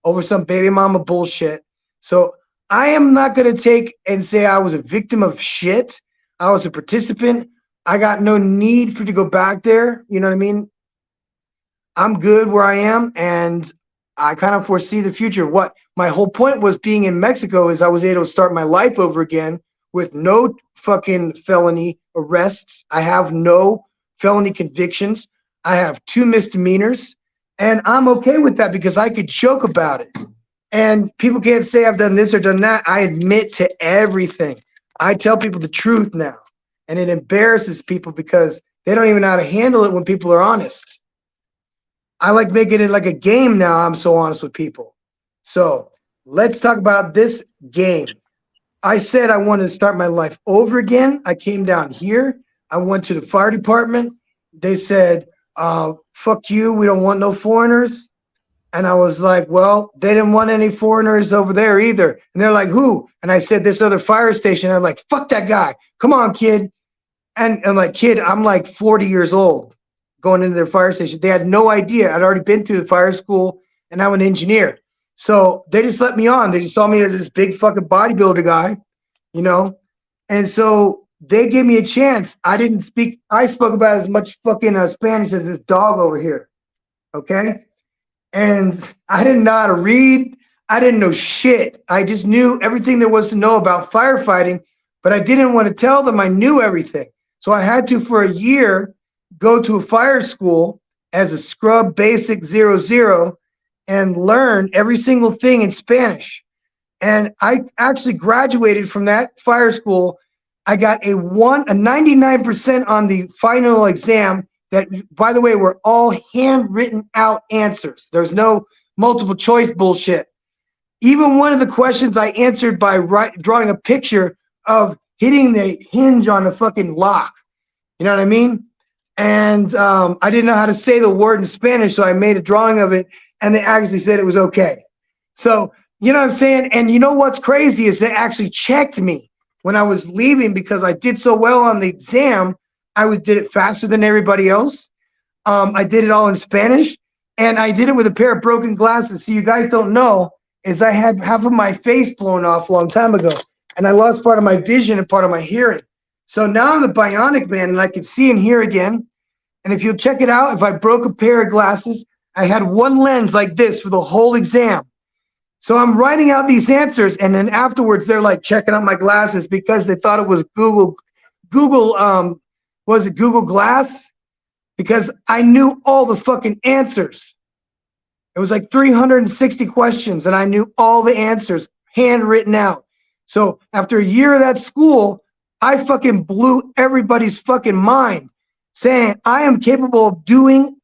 over some baby mama bullshit. So I am not going to take and say I was a victim of shit. I was a participant. I got no need for to go back there. You know what I mean? I'm good where I am. And I kind of foresee the future. What my whole point was being in Mexico is I was able to start my life over again with no fucking felony arrests. I have no felony convictions. I have 2 misdemeanors, and I'm okay with that because I could joke about it. And people can't say I've done this or done that. I admit to everything. I tell people the truth now, and it embarrasses people because they don't even know how to handle it when people are honest. I like making it like a game now. I'm so honest with people. So let's talk about this game. I said I wanted to start my life over again. I came down here. I went to the fire department. They said, fuck you. We don't want no foreigners. And I was like, well, they didn't want any foreigners over there either. And they're like, who? And I said, this other fire station. I'm like, fuck that guy. Come on, kid. And I'm like, kid, I'm like 40 years old going into their fire station. They had no idea. I'd already been through the fire school and I'm an engineer. So they just let me on. They just saw me as this big fucking bodybuilder guy, you know? And so they gave me a chance. I spoke about as much fucking Spanish as this dog over here. Okay? And I didn't know how to read. I didn't know shit. I just knew everything there was to know about firefighting, but I didn't want to tell them I knew everything. So I had to, for a year, go to a fire school as a scrub basic 00 and learn every single thing in Spanish. And I actually graduated from that fire school. I got a 99% on the final exam that, by the way, were all handwritten out answers. There's no multiple choice bullshit. Even one of the questions I answered by drawing a picture of hitting the hinge on a fucking lock. You know what I mean? And I didn't know how to say the word in Spanish, so I made a drawing of it, and they actually said it was okay. So, you know what I'm saying? And you know what's crazy is they actually checked me when I was leaving because I did so well on the exam. Did it faster than everybody else. I did it all in Spanish, and I did it with a pair of broken glasses. So you guys don't know is I had half of my face blown off a long time ago, and I lost part of my vision and part of my hearing. So now I'm the bionic man, and I can see and hear again. And if you'll check it out, if I broke a pair of glasses, I had one lens like this for the whole exam. So I'm writing out these answers, and then afterwards they're like checking out my glasses because they thought it was Google, was it Google Glass? Because I knew all the fucking answers. It was like 360 questions, and I knew all the answers handwritten out. So after a year of that school, I fucking blew everybody's fucking mind, saying I am capable of doing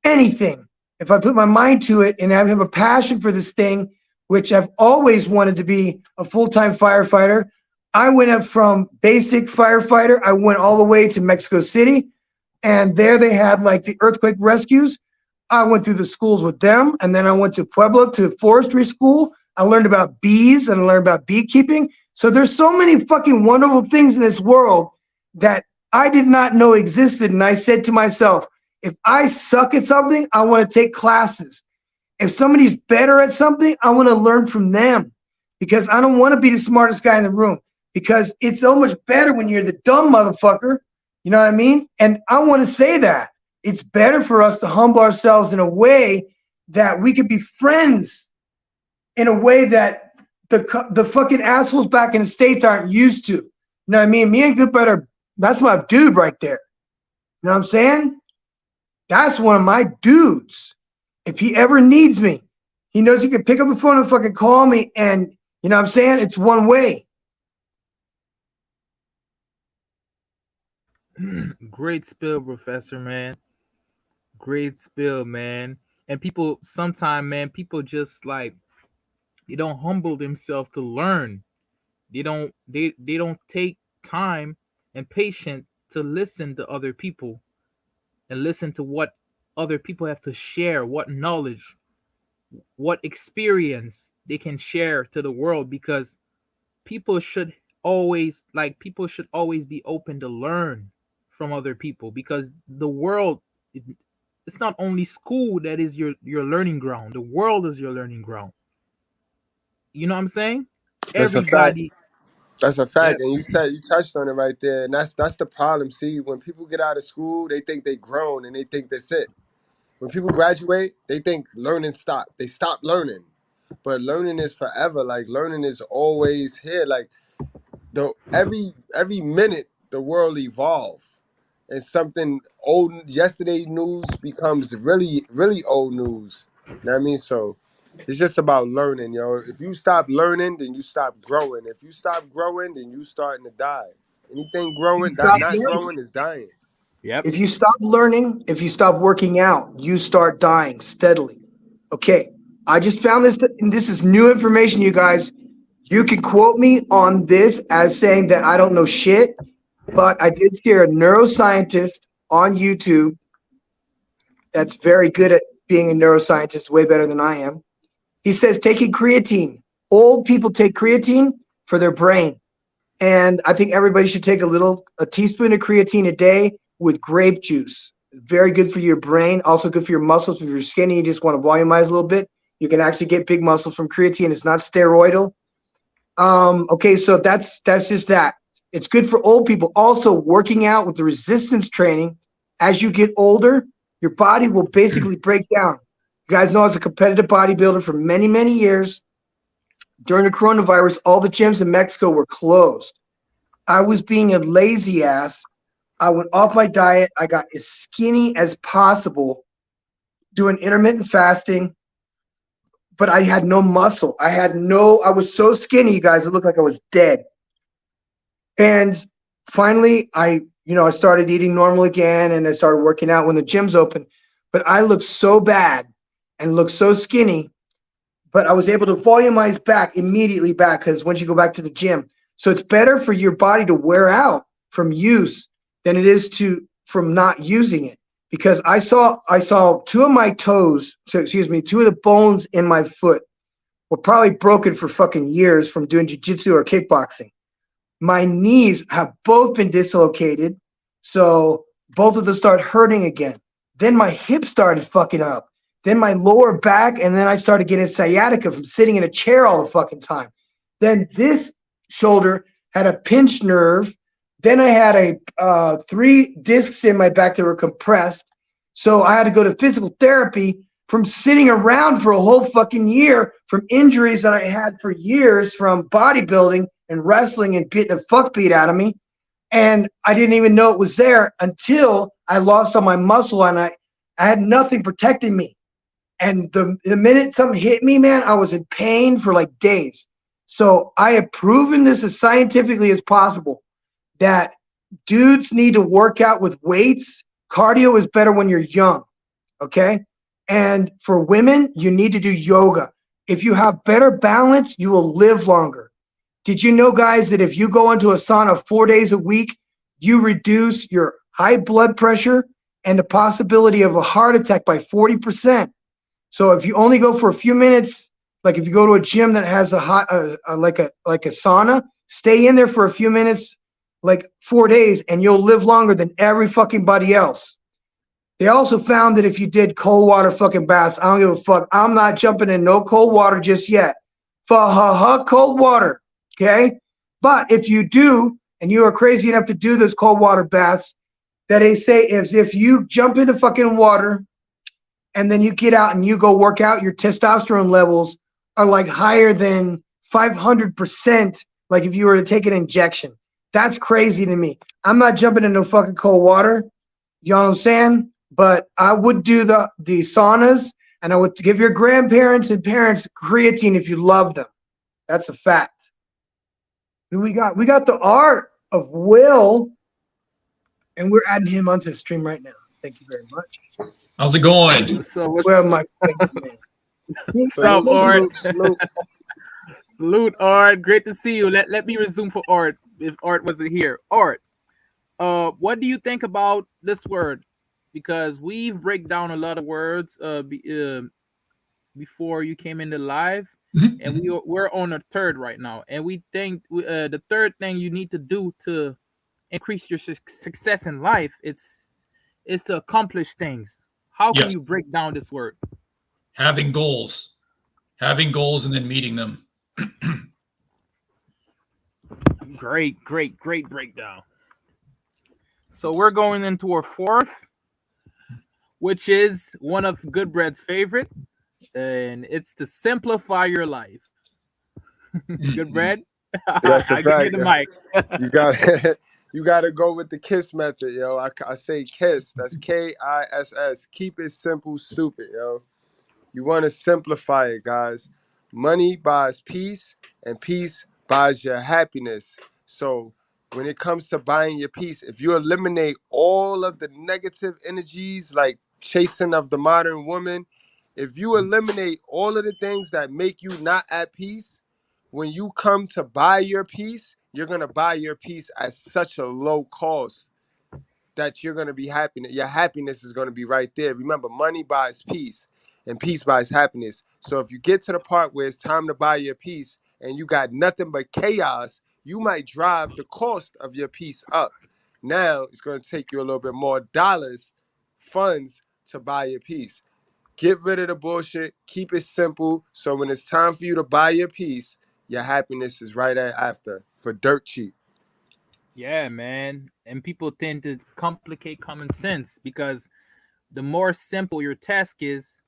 anything if I put my mind to it and I have a passion for this thing, which I've always wanted to be a full-time firefighter. I went up from basic firefighter. I went all the way to Mexico City, and there they had like the earthquake rescues. I went through the schools with them, and then I went to Pueblo to forestry school. I learned about bees and I learned about beekeeping. So there's so many fucking wonderful things in this world that I did not know existed. And I said to myself, if I suck at something, I want to take classes. If somebody's better at something, I want to learn from them because I don't want to be the smartest guy in the room because it's so much better when you're the dumb motherfucker. You know what I mean? And I want to say that it's better for us to humble ourselves in a way that we could be friends in a way that the fucking assholes back in the States aren't used to. You know what I mean? Me and Goodbud are, that's my dude right there. You know what I'm saying? That's one of my dudes. If he ever needs me, he knows he can pick up the phone and fucking call me, and you know what I'm saying? It's one way. Great spill, Professor, man. Great spill, man. And people sometimes, man, people just like they don't humble themselves to learn. They don't take time and patience to listen to other people and listen to what other people have to share, what knowledge, what experience they can share to the world because people should always be open to learn from other people because the world it's not only school that is your learning ground. The world is your learning ground. You know what I'm saying? That's a fact. Everybody. That's a Yeah. fact, and you touched on it right there, and that's the problem. See, when people get out of school, they think they grown and they think that's it. When people graduate, they think learning stopped. They stop learning, but learning is forever. Like learning is always here. Like the every minute the world evolve, and something old yesterday news becomes really old news. You know what I mean? So it's just about learning, yo. If you stop learning, then you stop growing. If you stop growing, then you starting to die. Anything You growing that stop not learning. growing is dying. Yep. If you stop learning, if you stop working out, you start dying steadily. Okay, I just found this, and this is new information, you guys. You can quote me on this as saying that I don't know shit, but I did hear a neuroscientist on YouTube that's very good at being a neuroscientist, way better than I am. He says taking creatine. Old people take creatine for their brain. And I think everybody should take a teaspoon of creatine a day with grape juice. Very good for your brain, also good for your muscles. If you're skinny, you just want to volumize a little bit. You can actually get big muscles from creatine. It's not steroidal. Okay, so that's just that. It's good for old people. Also, working out with the resistance training, as you get older, your body will basically break down. You guys know, as a competitive bodybuilder for many, many years, during the coronavirus, all the gyms in Mexico were closed. I was being a lazy ass. I went off my diet. I got as skinny as possible, doing intermittent fasting, but I had no muscle. I was so skinny, you guys, it looked like I was dead. And finally, I started eating normal again, and I started working out when the gyms opened. But I looked so bad and looked so skinny, but I was able to volumize back immediately back, because once you go back to the gym, so it's better for your body to wear out from use than it is from not using it. Because I saw two of my toes, so excuse me, two of the bones in my foot were probably broken for fucking years from doing jiu-jitsu or kickboxing. My knees have both been dislocated, so both of them start hurting again. Then my hip started fucking up. Then my lower back, and then I started getting sciatica from sitting in a chair all the fucking time. Then this shoulder had a pinched nerve. Then I had 3 discs in my back that were compressed. So I had to go to physical therapy from sitting around for a whole fucking year from injuries that I had for years from bodybuilding and wrestling and getting the fuck beat out of me. And I didn't even know it was there until I lost all my muscle, and I had nothing protecting me. And the minute something hit me, man, I was in pain for like days. So I have proven this as scientifically as possible that dudes need to work out with weights. Cardio is better when you're young, okay? And for women, you need to do yoga. If you have better balance, you will live longer. Did you know, guys, that if you go into a sauna 4 days a week, you reduce your high blood pressure and the possibility of a heart attack by 40%? So if you only go for a few minutes, like if you go to a gym that has like a sauna, stay in there for a few minutes, like 4 days, and you'll live longer than every fucking body else. They also found that if you did cold water fucking baths, I don't give a fuck. I'm not jumping in no cold water just yet. Cold water, okay? But if you do, and you are crazy enough to do those cold water baths, that they say is if you jump into fucking water and then you get out and you go work out, your testosterone levels are like higher than 500%, like if you were to take an injection. That's crazy to me. I'm not jumping in no fucking cold water. You know what I'm saying? But I would do the saunas, and I would give your grandparents and parents creatine if you love them. That's a fact. Who we got? We got the art of Will, and we're adding him onto the stream right now. Thank you very much. How's it going? So what's Where am I? Man? What's up, Art? Salute. Salute, Art. Great to see you. Let me resume for Art if Art wasn't here. Art, what do you think about this word? Because we break down a lot of words before you came into live, and we're on a third right now, and we think the third thing you need to do to increase your success in life is to accomplish things. How can Yes. you break down this word? Having goals and then meeting them. Great breakdown. So we're going into our fourth. which is one of Good Bread's favorite, and it's to simplify your life. Good Mhm. Bread, That's a I give you fact. the Yo. mic. You got you got to go with the KISS method, yo. I say KISS. That's KISS. Keep it simple, stupid, yo. You want to simplify it, guys. Money buys peace, and peace buys your happiness. So, when it comes to buying your peace, if you eliminate all of the negative energies like chasing of the modern woman, if you eliminate all of the things that make you not at peace, when you come to buy your peace, you're going to buy your peace at such a low cost that you're going to be happy. Your happiness is going to be right there. Remember, money buys peace and peace buys happiness. So if you get to the part where it's time to buy your peace and you got nothing but chaos, you might drive the cost of your peace up. Now it's going to take you a little bit more dollars, funds to buy your peace. Get rid of the bullshit. Keep it simple. So when it's time for you to buy your peace, your happiness is right after for dirt cheap. Yeah, man. And people tend to complicate common sense because the more simple your task is,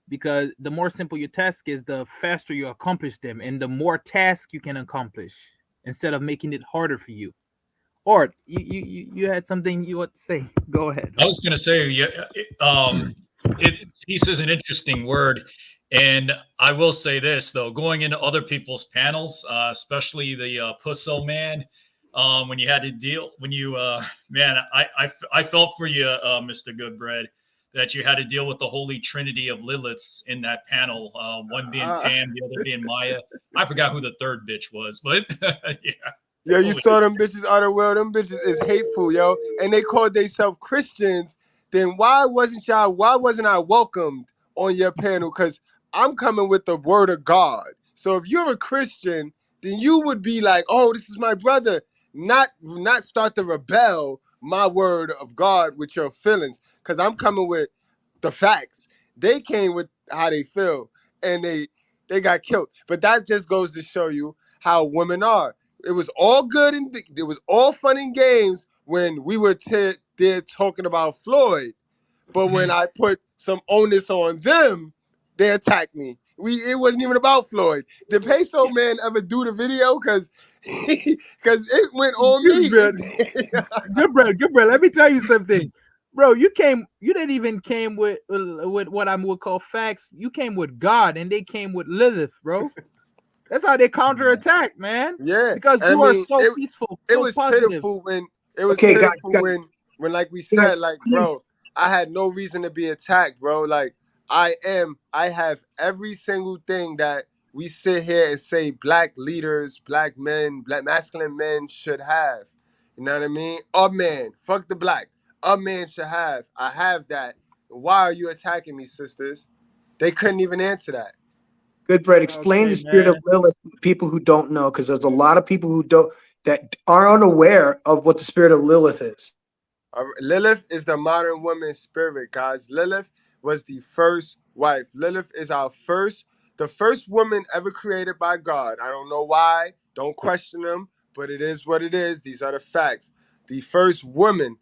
because the more simple your task is, the faster you accomplish them, and the more tasks you can accomplish instead of making it harder for you. Or you had something you want to say? Go ahead. I was going to say, yeah, peace is an interesting word, and I will say this though: going into other people's panels, especially the Pusso man, when you had to deal, when you, man, I felt for you, Mr. Goodbread, that you had to deal with the holy trinity of Liliths in that panel. One being Pam, the other being Maya. I forgot who the third bitch was, but yeah. Yo, you saw them bitches out of world. Them bitches is hateful, yo. And they called themselves Christians. Then why wasn't I welcomed on your panel? Because I'm coming with the word of God. So if you're a Christian, then you would be like, oh, this is my brother. Not start to rebel my word of God with your feelings. Because I'm coming with the facts. They came with how they feel. And they got killed. But that just goes to show you how women are. It was all good and it was all fun and games when we were there talking about Floyd. But when I put some onus on them, they attacked me. It wasn't even about Floyd. Did Peso Man ever do the video? Because it went on me. Good bro. Let me tell you something, bro. You came. You didn't even came with what I would call facts. You came with God, and they came with Lilith, bro. That's how they counterattack, man. Yeah, Because and I you are mean so peaceful, it so was positive. pitiful when it was Okay, guys, pitiful when like we guys, said, like, bro, I had no reason to be attacked, bro. Like I have every single thing that we sit here and say black leaders, black men, black masculine men should have. You know what I mean? A man, fuck the black. A man should have. I have that. Why are you attacking me, sisters? They couldn't even answer that. Good Bread, explain Okay, the spirit of man. Lilith to people who don't know, because there's a lot of people who don't that are unaware of what the spirit of Lilith is. Lilith is the modern woman's spirit, guys. Lilith was the first wife. Lilith is the first woman ever created by God. I don't know why. Don't question them, but it is what it is. These are the facts. The first woman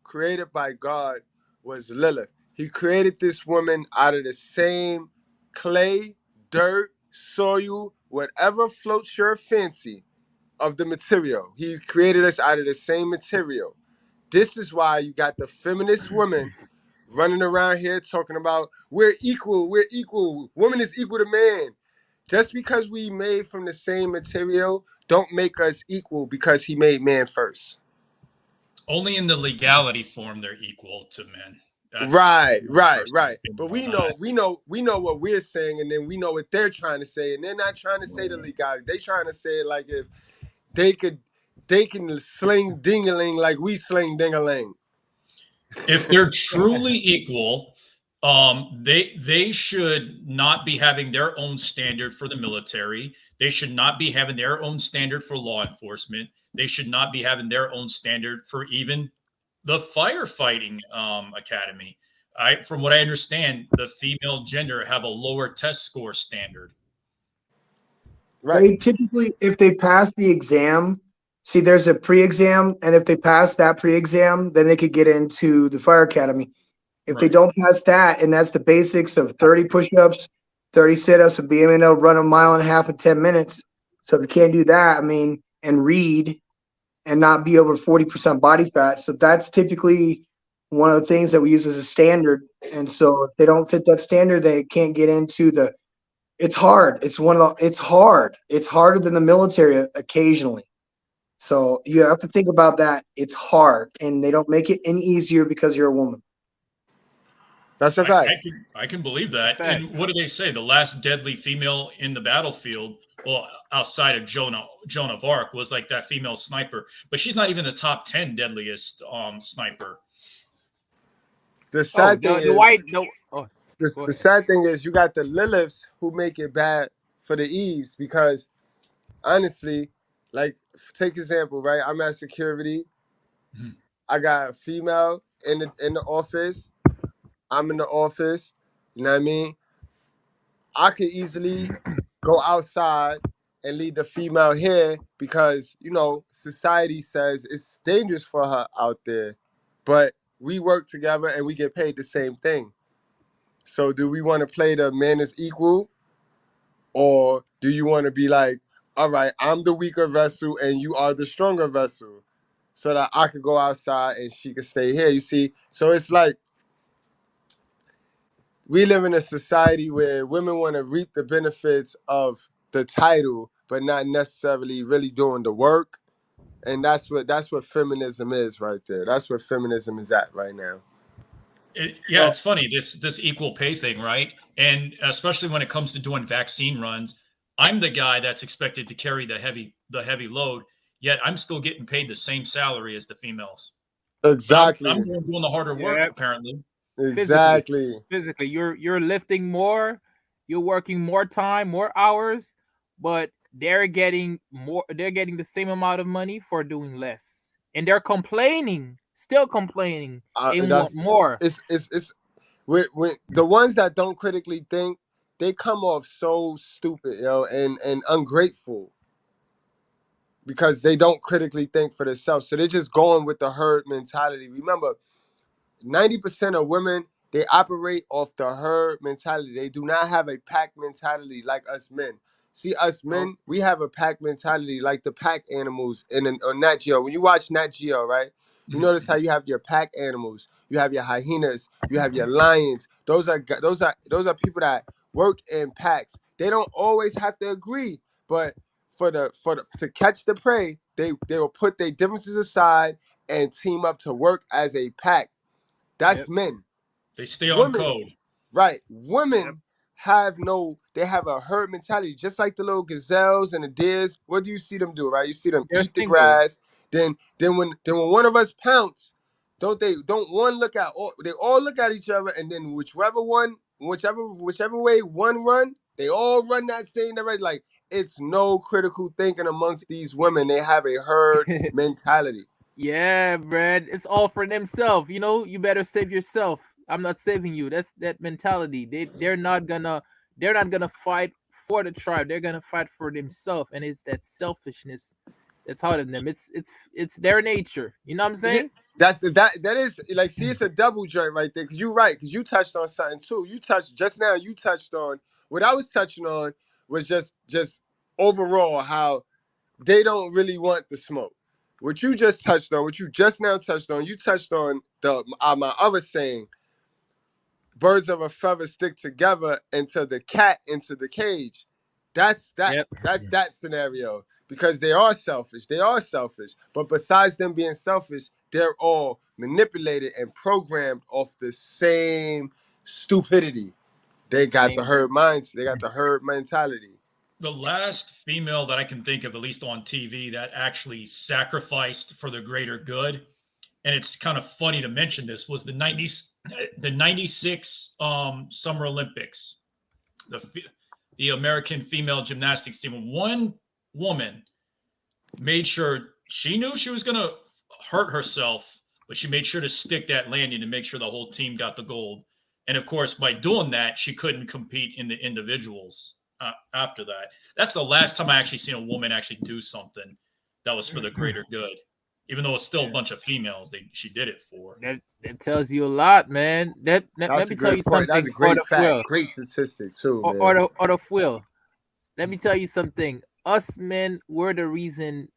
created by God was Lilith. He created this woman out of the same clay, dirt, soil, whatever floats your fancy of the material. He created us out of the same material. This is why you got the feminist women running around here talking about we're equal, woman is equal to man. Just because we made from the same material don't make us equal because he made man first. Only in the legality form they're equal to men. That's Right. my personal But opinion we on know, that. we know what we're saying, and then we know what they're trying to say, and they're not trying to say the legality. They trying to say it like if they could, they can sling dingaling like we sling dingaling. If they're truly equal, they should not be having their own standard for the military. They should not be having their own standard for law enforcement. They should not be having their own standard for even the firefighting academy. From what I understand, the female gender have a lower test score standard. Right. They typically, if they pass the exam, see, there's a pre-exam, and if they pass that pre-exam, then they could get into the fire academy. If they Right. don't pass that, and that's the basics of 30 push-ups, 30 sit-ups, and being able to run a mile and a half in 10 minutes. So if you can't do that, I mean, and read and not be over 40% body fat. So that's typically one of the things that we use as a standard. And so if they don't fit that standard, they can't get into the, it's hard. It's hard. It's harder than the military occasionally. So you have to think about that. It's hard, and they don't make it any easier because you're a woman. That's a I, fact. I can believe that. Fact. And what do they say? The last deadly female in the battlefield, well, outside of Joan of Arc, was like that female sniper. But she's not even the top 10 deadliest sniper. The sad the, thing the is, white the oh the go ahead. sad thing is, you got the Liliths who make it bad for the Eves because honestly, like take example, right? I'm at security. Mhm. I got a female in the office. I'm in the office. You know what I mean? I could easily go outside and leave the female here because, you know, society says it's dangerous for her out there. But we work together and we get paid the same thing. So do we want to play the man is equal? Or do you want to be like, all right, I'm the weaker vessel and you are the stronger vessel? So that I could go outside and she could stay here. You see? So it's like we live in a society where women want to reap the benefits of the title, but not necessarily really doing the work. And that's what feminism is right there. That's what feminism is at right now. Yeah, So it's funny, this equal pay thing, right? And especially when it comes to doing vaccine runs, I'm the guy that's expected to carry the heavy load, yet I'm still getting paid the same salary as the females. But I'm Exactly. doing the harder work yeah, apparently. physically, Exactly. physically, you're lifting more, you're working more time, more hours, but they're getting more. They're getting the same amount of money for doing less, and they're complaining, still complaining. They want That's more. it's when the ones that don't critically think, they come off so stupid, and ungrateful because they don't critically think for themselves. So they're just going with the herd mentality. Remember, 90% of women, they operate off the herd mentality. They do not have a pack mentality like us men. See, us Nope. men, we have a pack mentality like the pack animals on Nat Geo. When you watch Nat Geo, right, you Mhm. notice how you have your pack animals. You have your hyenas. You have your lions. Those are people that work in packs. They don't always have to agree, but to catch the prey, they will put their differences aside and team up to work as a pack. That's Yep. men. They stay on Women, code. right? Yep. Women they have a herd mentality, just like the little gazelles and the deers. What do you see them do, right? You see them They're eat the single. grass. Then when one of us pounce, don't one look at all, they all look at each other, and then whichever way one run, they all run that same direction. Like, it's no critical thinking amongst these women. They have a herd mentality. Yeah, Brad. It's all for themselves. You know, you better save yourself. I'm not saving you. That's that mentality. They're not gonna fight for the tribe. They're gonna fight for themselves. And it's that selfishness that's hard in them. It's their nature. You know what I'm Yeah, saying? that is like, see, it's a double joint right there. Cause you're right, cause you touched on something too. You touched on what I was touching on was just overall how they don't really want the smoke. What you just touched on, what you just now touched on, you touched on the my other saying, birds of a feather stick together until the cat into the cage. That's that Yep. that's that scenario because they are selfish. They are selfish. But besides them being selfish, they're all manipulated and programmed off the same stupidity. They got the Same. herd minds. They got the herd mentality. The last female that I can think of, at least on TV, that actually sacrificed for the greater good, and it's kind of funny to mention this, was the 96 Summer Olympics. The American female gymnastics team. One woman made sure, she knew she was going to hurt herself, but she made sure to stick that landing to make sure the whole team got the gold. And of course, by doing that, she couldn't compete in the individuals after that. That's the last time I actually seen a woman actually do something that was for the greater good. even though it's still a bunch of females she did it for. That tells you a lot, man. Let That's a me tell great you point. That's something, a great fact. Will, Great statistic too, man. or the Will. Let me tell you something. Us men were the reason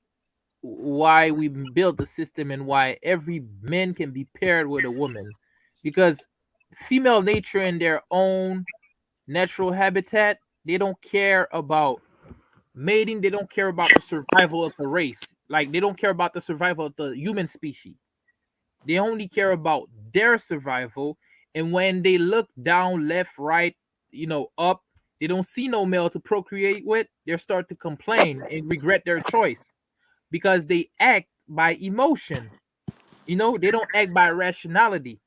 why we built the system and why every man can be paired with a woman, because female nature in their own natural habitat, they don't care about mating, they don't care about the survival of the race, like they don't care about the survival of the human species. They only care about their survival. And when they look down, left, right, up, they don't see no male to procreate with, they start to complain and regret their choice because they act by emotion. They don't act by rationality.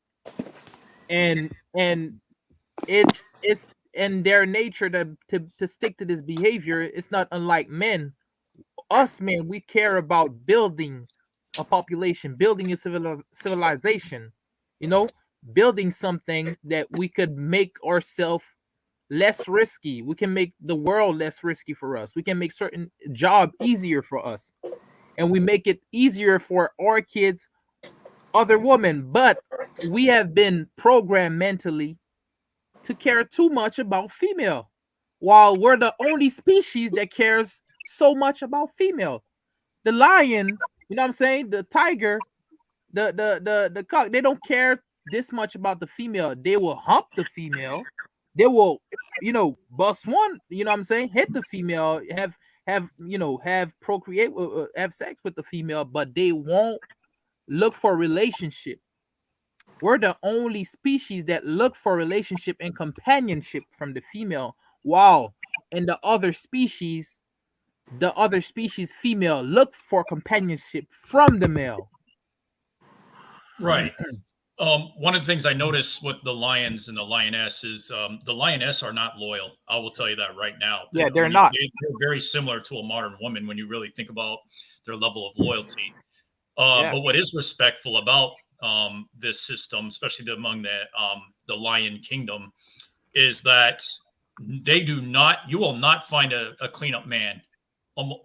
And it's in their nature to stick to this behavior. It's not unlike men. Us men, we care about building a population, building a civilization, building something that we could make ourselves less risky. We can make the world less risky for us. We can make certain job easier for us. And we make it easier for our kids, other women. But we have been programmed mentally to care too much about female, while we're the only species that cares so much about female. The lion, you know what I'm saying? The tiger, the cock, they don't care this much about the female. They will hump the female. They will, bust one, you know what I'm saying? Hit the female, have procreate, have sex with the female, but they won't look for relationship. We're the only species that look for relationship and companionship from the female. Wow. And the other species female look for companionship from the male. Right. One of the things I noticed with the lions and the lioness is the lioness are not loyal. I will tell you that right now. Yeah, they're not. They're very similar to a modern woman when you really think about their level of loyalty. Yeah. But what is respectful about this system, especially among the lion kingdom, is that you will not find a cleanup man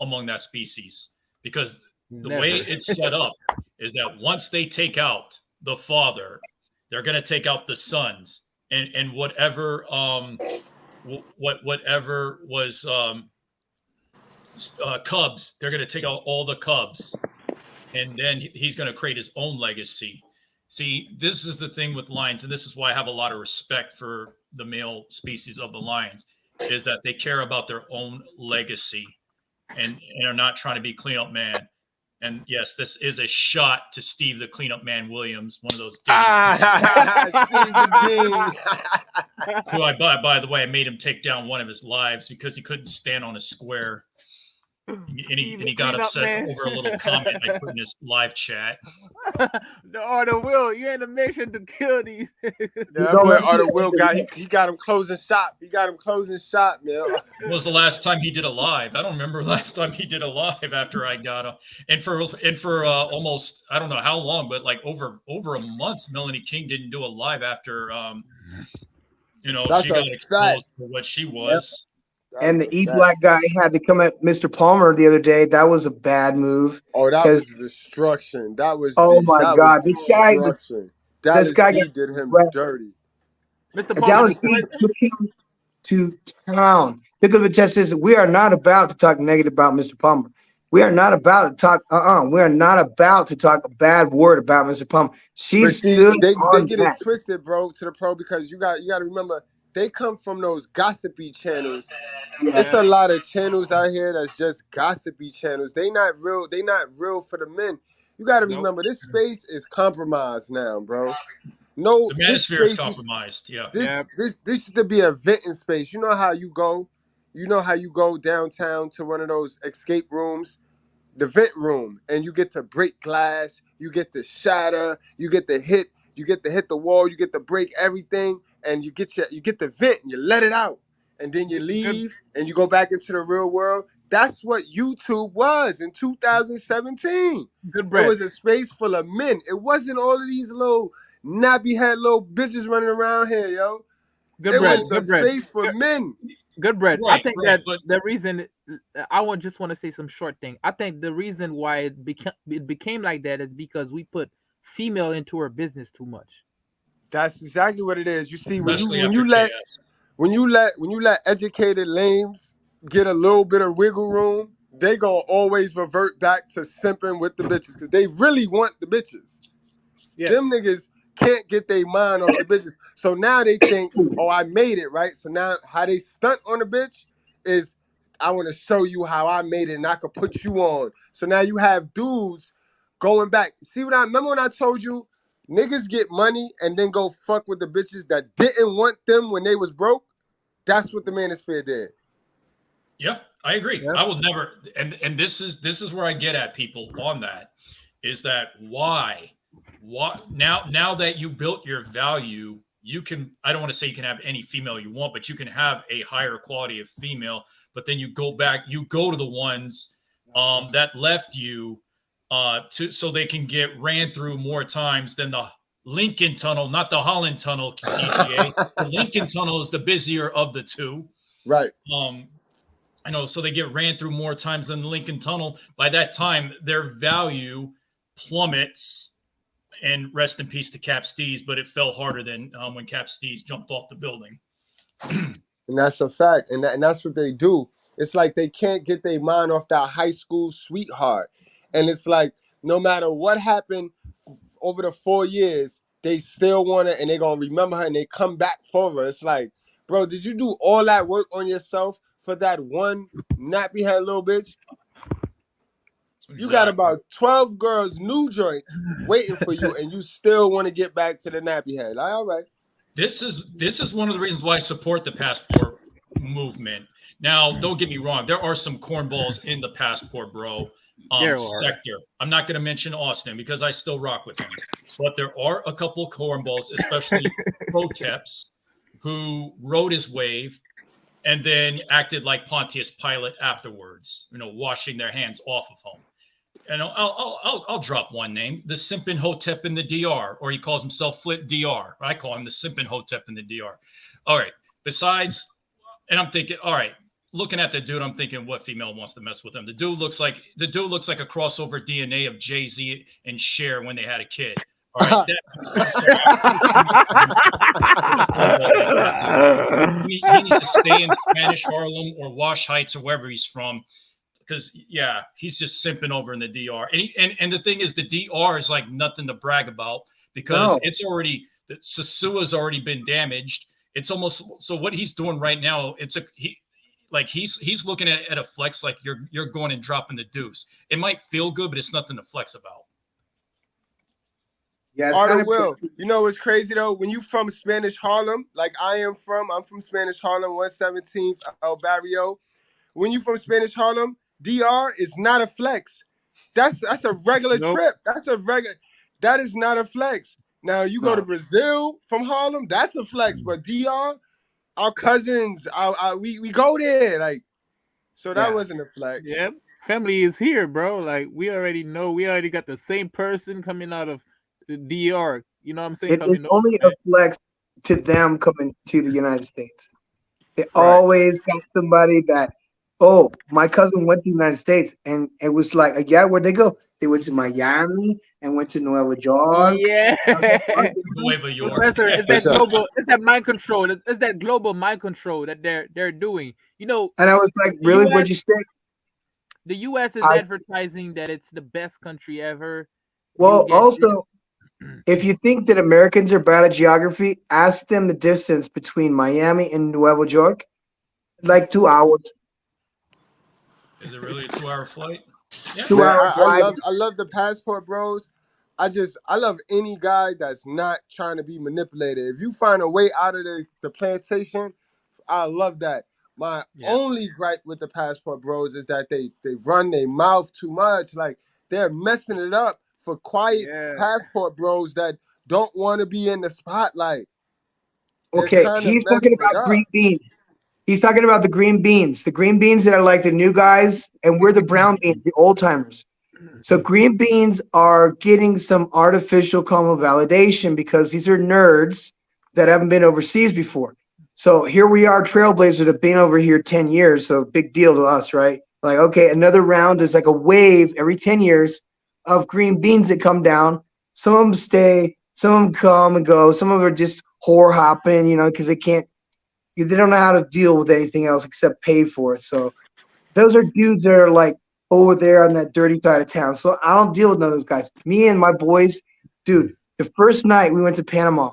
among that species, because the way it's set up is that once they take out the father, they're going to take out the sons and whatever whatever was cubs, they're going to take out all the cubs, and then he's going to create his own legacy. See, this is the thing with lions, and this is why I have a lot of respect for the male species of the lions, is that they care about their own legacy and are not trying to be cleanup man. And yes, this is a shot to Steve the Cleanup Man Williams, one of those. Steve the who by the way, I made him take down one of his lives because he couldn't stand on a square. And he got upset over a little comment I put in his live chat. The Arthur Will, you ain't a mission to kill these. That boy Arthur Will he got him closing shop. He got him closing shop, man. When was the last time he did a live? I don't remember the last time he did a live after I got him. And for almost, I don't know how long, but like over a month, Melanie King didn't do a live after That's she got exposed for what she was. Yep. And the E-Black guy had to come at Mr. Palmer the other day. That was a bad move. Oh, that was destruction. That was my God. This guy did him dirty. Mr. Palmer took him to town. Because just says we are not about to talk negative about Mr. Palmer. We are not about to talk. We are not about to talk a bad word about Mr. Palmer. They get it twisted, bro, to the pro, because you got to remember, they come from those gossipy channels. Yeah. It's a lot of channels out here that's just gossipy channels. They not real. They not real for the men. You got to remember, this space is compromised now, bro. No, the manosphere is compromised. This used to be a venting space. You know how you go. You know how you go downtown to one of those escape rooms, the vent room, and you get to break glass. You get to shatter. You get to hit. You get to hit the wall. You get to break everything. And you get the vent and you let it out, and then you leave and you go back into the real world. That's what YouTube was in 2017. It was a space full of men. It wasn't all of these little nappy head little bitches running around here, yo. It was a space for men. Good bread. I Right, think right. that But the reason I want to say some short thing. I think the reason why it became like that is because we put female into our business too much. That's exactly what it is. You see, especially after KS. when you let educated lames get a little bit of wiggle room, they gonna always revert back to simping with the bitches because they really want the bitches. Yeah. Them niggas can't get their mind off the bitches. So now they think, oh, I made it, right? So now how they stunt on the bitch is I want to show you how I made it and I could put you on. So now you have dudes going back. See what I remember when I told you niggas get money and then go fuck with the bitches that didn't want them when they was broke? That's what the manosphere did. Yeah, I agree. Yeah. I will never, and this is where I get at people on that, is that why now that you built your value, you can, I don't want to say you can have any female you want, but you can have a higher quality of female, but then you go to the ones that left you so they can get ran through more times than the Lincoln Tunnel, not the Holland Tunnel, CGA. The Lincoln Tunnel is the busier of the two. Right. I know, so they get ran through more times than the Lincoln Tunnel. By that time, their value plummets. And rest in peace to Cap Steez, but it fell harder than when Cap Steez jumped off the building. And that's a fact. And that's what they do. It's like they can't get their mind off that high school sweetheart. And it's like no matter what happened over the 4 years, they still want it and they're going to remember her and they come back for her. It's like, bro, did you do all that work on yourself for that one nappy head little bitch? You got about 12 girls, new joints, waiting for you, and you still want to get back to the nappy head. Like, all right. This is one of the reasons why I support the passport movement. Now, don't get me wrong. There are some cornballs in the passport, bro, sector. I'm not going to mention Austin because I still rock with him. But there are a couple of cornballs, especially Proteps, who rode his wave and then acted like Pontius Pilate afterwards, washing their hands off of him. And I'll drop one name, the Simpin Hotep in the DR, or he calls himself Flip DR. I call him the Simpin Hotep in the DR. All right. Besides, and I'm thinking, all right, looking at the dude, I'm thinking, what female wants to mess with him? The dude looks like a crossover DNA of Jay-Z and Cher when they had a kid. All right. He needs to stay in Spanish Harlem or Wash Heights or wherever he's from. Because he's just simping over in the DR, and the thing is, the DR is like nothing to brag about because it's already Sasua's already been damaged. It's almost so what he's doing right now. He's looking at a flex like you're going and dropping the deuce. It might feel good, but it's nothing to flex about. Yeah, Arthur Will. You know what's crazy though? When you from Spanish Harlem, like I'm from Spanish Harlem, 117th El Barrio. When you from Spanish Harlem, DR is not a flex. That's a regular trip. That is not a flex. Now you go to Brazil from Harlem, that's a flex. But DR, our cousins, we go there. Like, so that wasn't a flex. Yeah. Family is here, bro. Like we already know, we already got the same person coming out of the DR. You know what I'm saying? It's only a flex to them coming to the United States. They always got somebody that, oh, my cousin went to the United States, and it was like, where'd they go? They went to Miami and went to Nueva York. Yeah. Nueva York. Professor, it's that global, it's that mind control. It's that global mind control that they're doing. And I was like, really? What'd you say? The US is advertising that it's the best country ever. Well, also, if you think that Americans are bad at geography, ask them the distance between Miami and Nueva York. Like 2 hours. Is it really a 2-hour flight? Yeah. 2 hours. I love the passport, bros. I love any guy that's not trying to be manipulated. If you find a way out of the plantation, I love that. My only gripe with the passport bros is that they run their mouth too much. Like they're messing it up for quiet passport bros that don't want to be in the spotlight. Okay, he's talking about green beans. He's talking about the green beans that are like the new guys, and we're the brown beans, the old timers. So green beans are getting some artificial validation because these are nerds that haven't been overseas before. So here we are, Trailblazers have been over here 10 years. So big deal to us, right? Like, okay, another round is like a wave every 10 years of green beans that come down. Some of them stay, some of them come and go. Some of them are just whore hopping, because they don't know how to deal with anything else except pay for it. So those are dudes that are like over there on that dirty side of town. So I don't deal with none of those guys. Me and my boys, dude, the first night we went to Panama,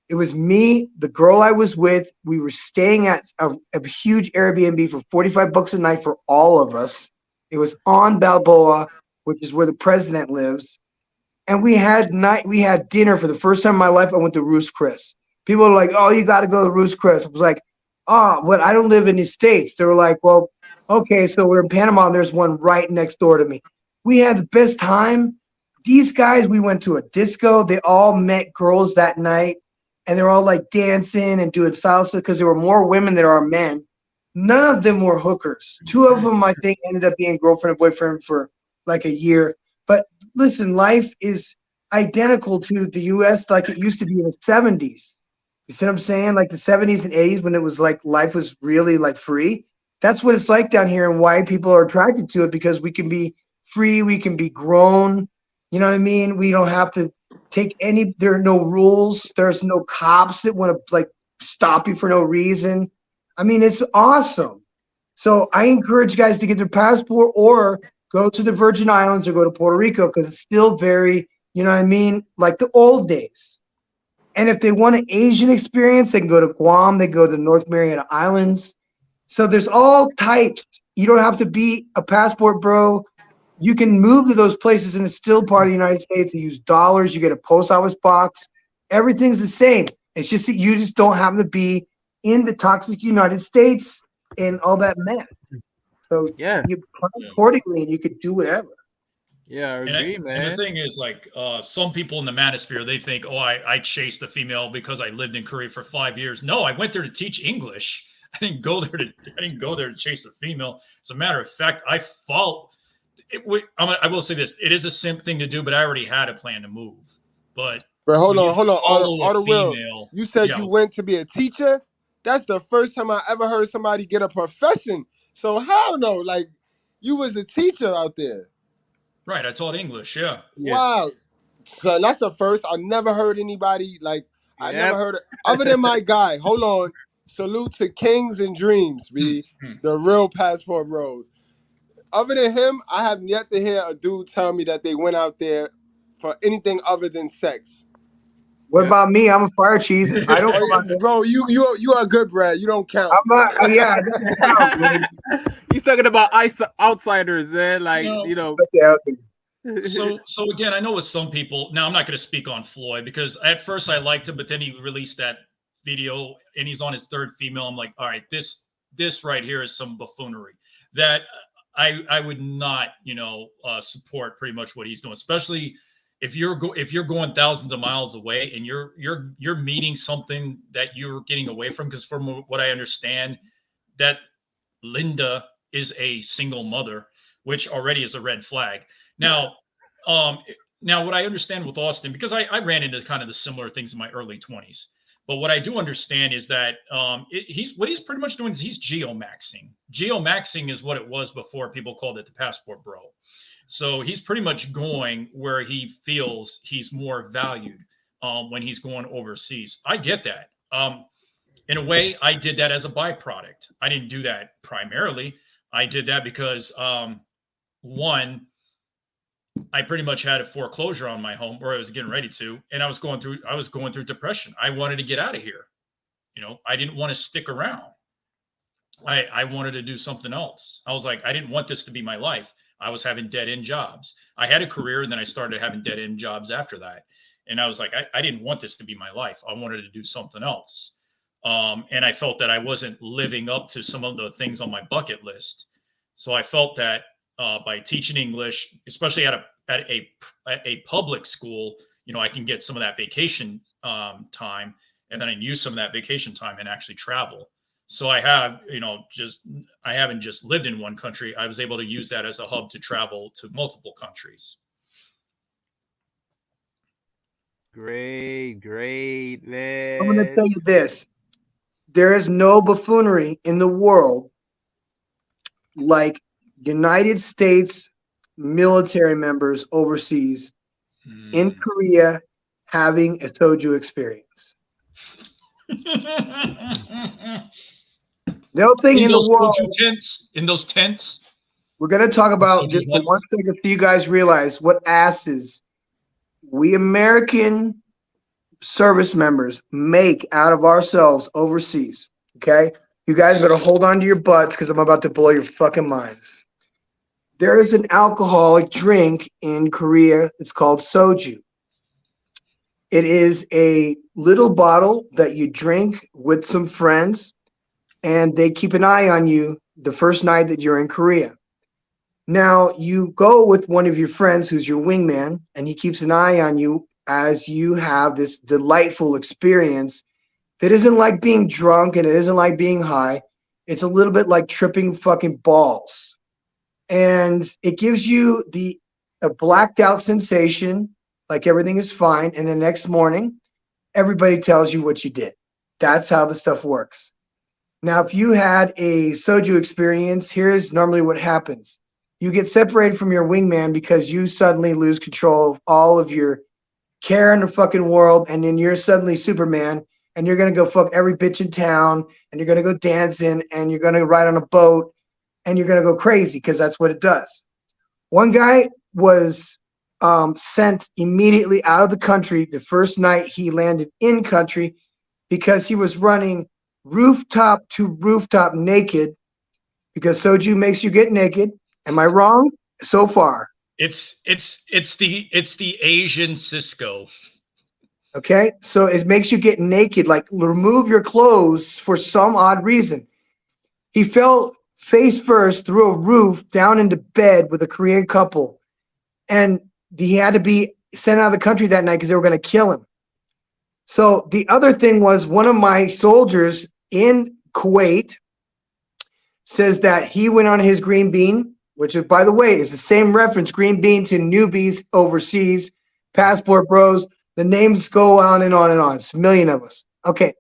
it was me, the girl I was with. We were staying at a huge Airbnb for $45 a night for all of us. It was on Balboa, which is where the president lives. And we had dinner for the first time in my life. I went to Ruth's Chris. People are like, "Oh, you got to go to Ruth's Chris." I was like, "Oh, but I don't live in the States." They were like, "Well, okay, so we're in Panama and there's one right next door to me." We had the best time. These guys, we went to a disco. They all met girls that night and they were all like dancing and doing salsa because there were more women than there are men. None of them were hookers. Two of them, I think, ended up being girlfriend and boyfriend for like a year. But listen, life is identical to the US like it used to be in the 70s. You see what I'm saying? Like the 70s and 80s when it was like life was really like free. That's what it's like down here and why people are attracted to it because we can be free, we can be grown. You know what I mean? We don't have to there are no rules. There's no cops that want to like stop you for no reason. I mean, it's awesome. So I encourage guys to get their passport or go to the Virgin Islands or go to Puerto Rico because it's still very, you know what I mean, like the old days. And if they want an Asian experience, they can go to Guam, they go to the North Mariana Islands. So there's all types. You don't have to be a passport bro. You can move to those places and it's still part of the United States. You use dollars, you get a post office box. Everything's the same. It's just that you just don't happen to be in the toxic United States and all that mess. So Yeah, you plan accordingly and you could do whatever. yeah, I agree, man. And the thing is, like, some people in the manosphere, they think, oh, I chased a female because I lived in Korea for 5 years. No, I went there to teach English. I didn't go there to chase a female. As a matter of fact, I will say this: it is a simp thing to do, but I already had a plan to move. But hold on. follow All a the will. female. You said Yeah, you went to be a teacher. That's the first time I ever heard somebody get a profession. So hell no, like you was a teacher out there. right. I taught English. Yeah. Wow, son, that's the first. I never heard anybody like. I Yep. never heard it other than my guy. Hold on. Salute to Kings and Dreams, B. The real passport bros. Other than him, I have yet to hear a dude tell me that they went out there for anything other than sex. What about me? I'm a fire chief. I don't. Bro, you are good, Brad. You don't count. I'm not. Yeah, it doesn't count, man. He's talking about outsiders, man. Like No. you know. So again, I know with some people. Now I'm not going to speak on Floyd because at first I liked him, but then he released that video and he's on his third female. I'm like, all right, this right here is some buffoonery that I would not, support pretty much what he's doing, especially if you're going thousands of miles away and you're meeting something that you're getting away from. Because from what I understand, that Linda is a single mother, which already is a red flag. Now, what I understand with Austin, because I ran into kind of the similar things in my early 20s. But what I do understand is that he's pretty much doing is he's geomaxing. Geomaxing is what it was before people called it the passport bro. So he's pretty much going where he feels he's more valued when he's going overseas. I get that. In a way, I did that as a byproduct. I didn't do that primarily. I did that because one, I pretty much had a foreclosure on my home, or I was getting ready to, and I was going through depression. I wanted to get out of here. I didn't want to stick around. I wanted to do something else. I was like, I didn't want this to be my life. I was having dead end jobs. I had a career and then I started having dead end jobs after that. And I was like, I didn't want this to be my life. I wanted to do something else. And I felt that I wasn't living up to some of the things on my bucket list. So I felt that by teaching English, especially at a public school, I can get some of that vacation time, and then I can use some of that vacation time and actually travel. So I have, I haven't just lived in one country. I was able to use that as a hub to travel to multiple countries. Great, man. I'm going to tell you this. there is no buffoonery in the world like United States military members overseas in Korea having a soju experience. No thing in the world. Tents, in those tents. We're going to talk about just for 1 second so you guys realize what asses we American service members make out of ourselves overseas. Okay? You guys better hold on to your butts because I'm about to blow your fucking minds. There is an alcoholic drink in Korea. It's called soju. It is a little bottle that you drink with some friends, and they keep an eye on you the first night that you're in Korea. Now, you go with one of your friends who's your wingman, and he keeps an eye on you as you have this delightful experience that isn't like being drunk and it isn't like being high. It's a little bit like tripping fucking balls. And it gives you a blacked out sensation, like everything is fine. And the next morning, everybody tells you what you did. That's how the stuff works. Now, if you had a soju experience, here's normally what happens. You get separated from your wingman because you suddenly lose control of all of your care in the fucking world. And then you're suddenly Superman and you're going to go fuck every bitch in town and you're going to go dancing and you're going to ride on a boat and you're going to go crazy because that's what it does. One guy was sent immediately out of the country the first night he landed in country because he was running rooftop to rooftop naked because soju makes you get naked. Am I wrong so far? It's the Asian Cisco. Okay, so it makes you get naked, like remove your clothes for some odd reason. He fell face first through a roof down into bed with a Korean couple, and he had to be sent out of the country that night because they were going to kill him. So the other thing was one of my soldiers in Kuwait says that he went on his green bean, which is, by the way, is the same reference, green bean to newbies overseas, passport bros. The names go on and on and on. It's a million of us. Okay.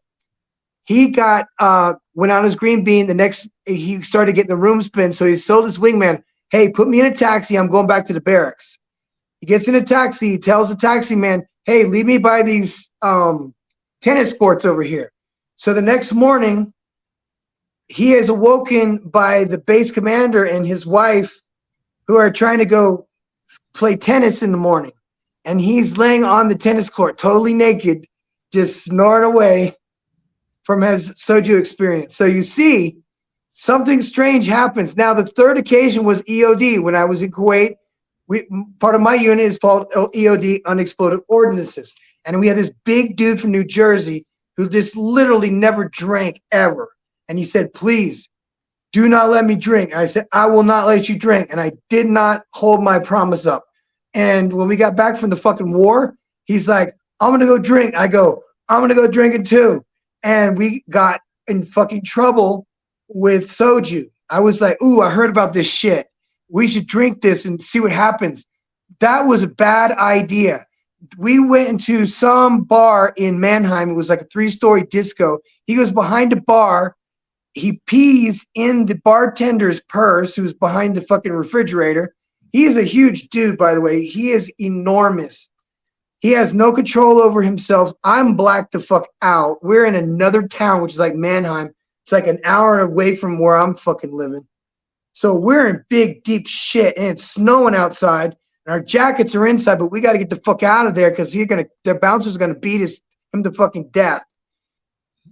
He went on his green bean. The next, he started getting the room spin. So he sold his wingman, hey, put me in a taxi. I'm going back to the barracks. He gets in a taxi. He tells the taxi man, hey, leave me by these tennis courts over here. So the next morning, he is awoken by the base commander and his wife who are trying to go play tennis in the morning. And he's laying on the tennis court, totally naked, just snoring away from his soju experience. So you see, something strange happens. Now, the third occasion was EOD. When I was in Kuwait, part of my unit is called EOD, Unexploded Ordnances. And we had this big dude from New Jersey who just literally never drank ever. And he said, please, do not let me drink. And I said, I will not let you drink. And I did not hold my promise up. And when we got back from the fucking war, he's like, I'm going to go drink. I go, I'm going to go drinking too. And we got in fucking trouble with soju. I was like, ooh, I heard about this shit. We should drink this and see what happens. That was a bad idea. We went into some bar in Mannheim. It was like a 3-story disco. He goes behind a bar. He pees in the bartender's purse, who's behind the fucking refrigerator. He is a huge dude, by the way. He is enormous. He has no control over himself. I'm blacked the fuck out. We're in another town, which is like Mannheim. It's like an hour away from where I'm fucking living. So we're in big, deep shit, and it's snowing outside, and our jackets are inside, but we got to get the fuck out of there because the bouncer's going to beat him to fucking death.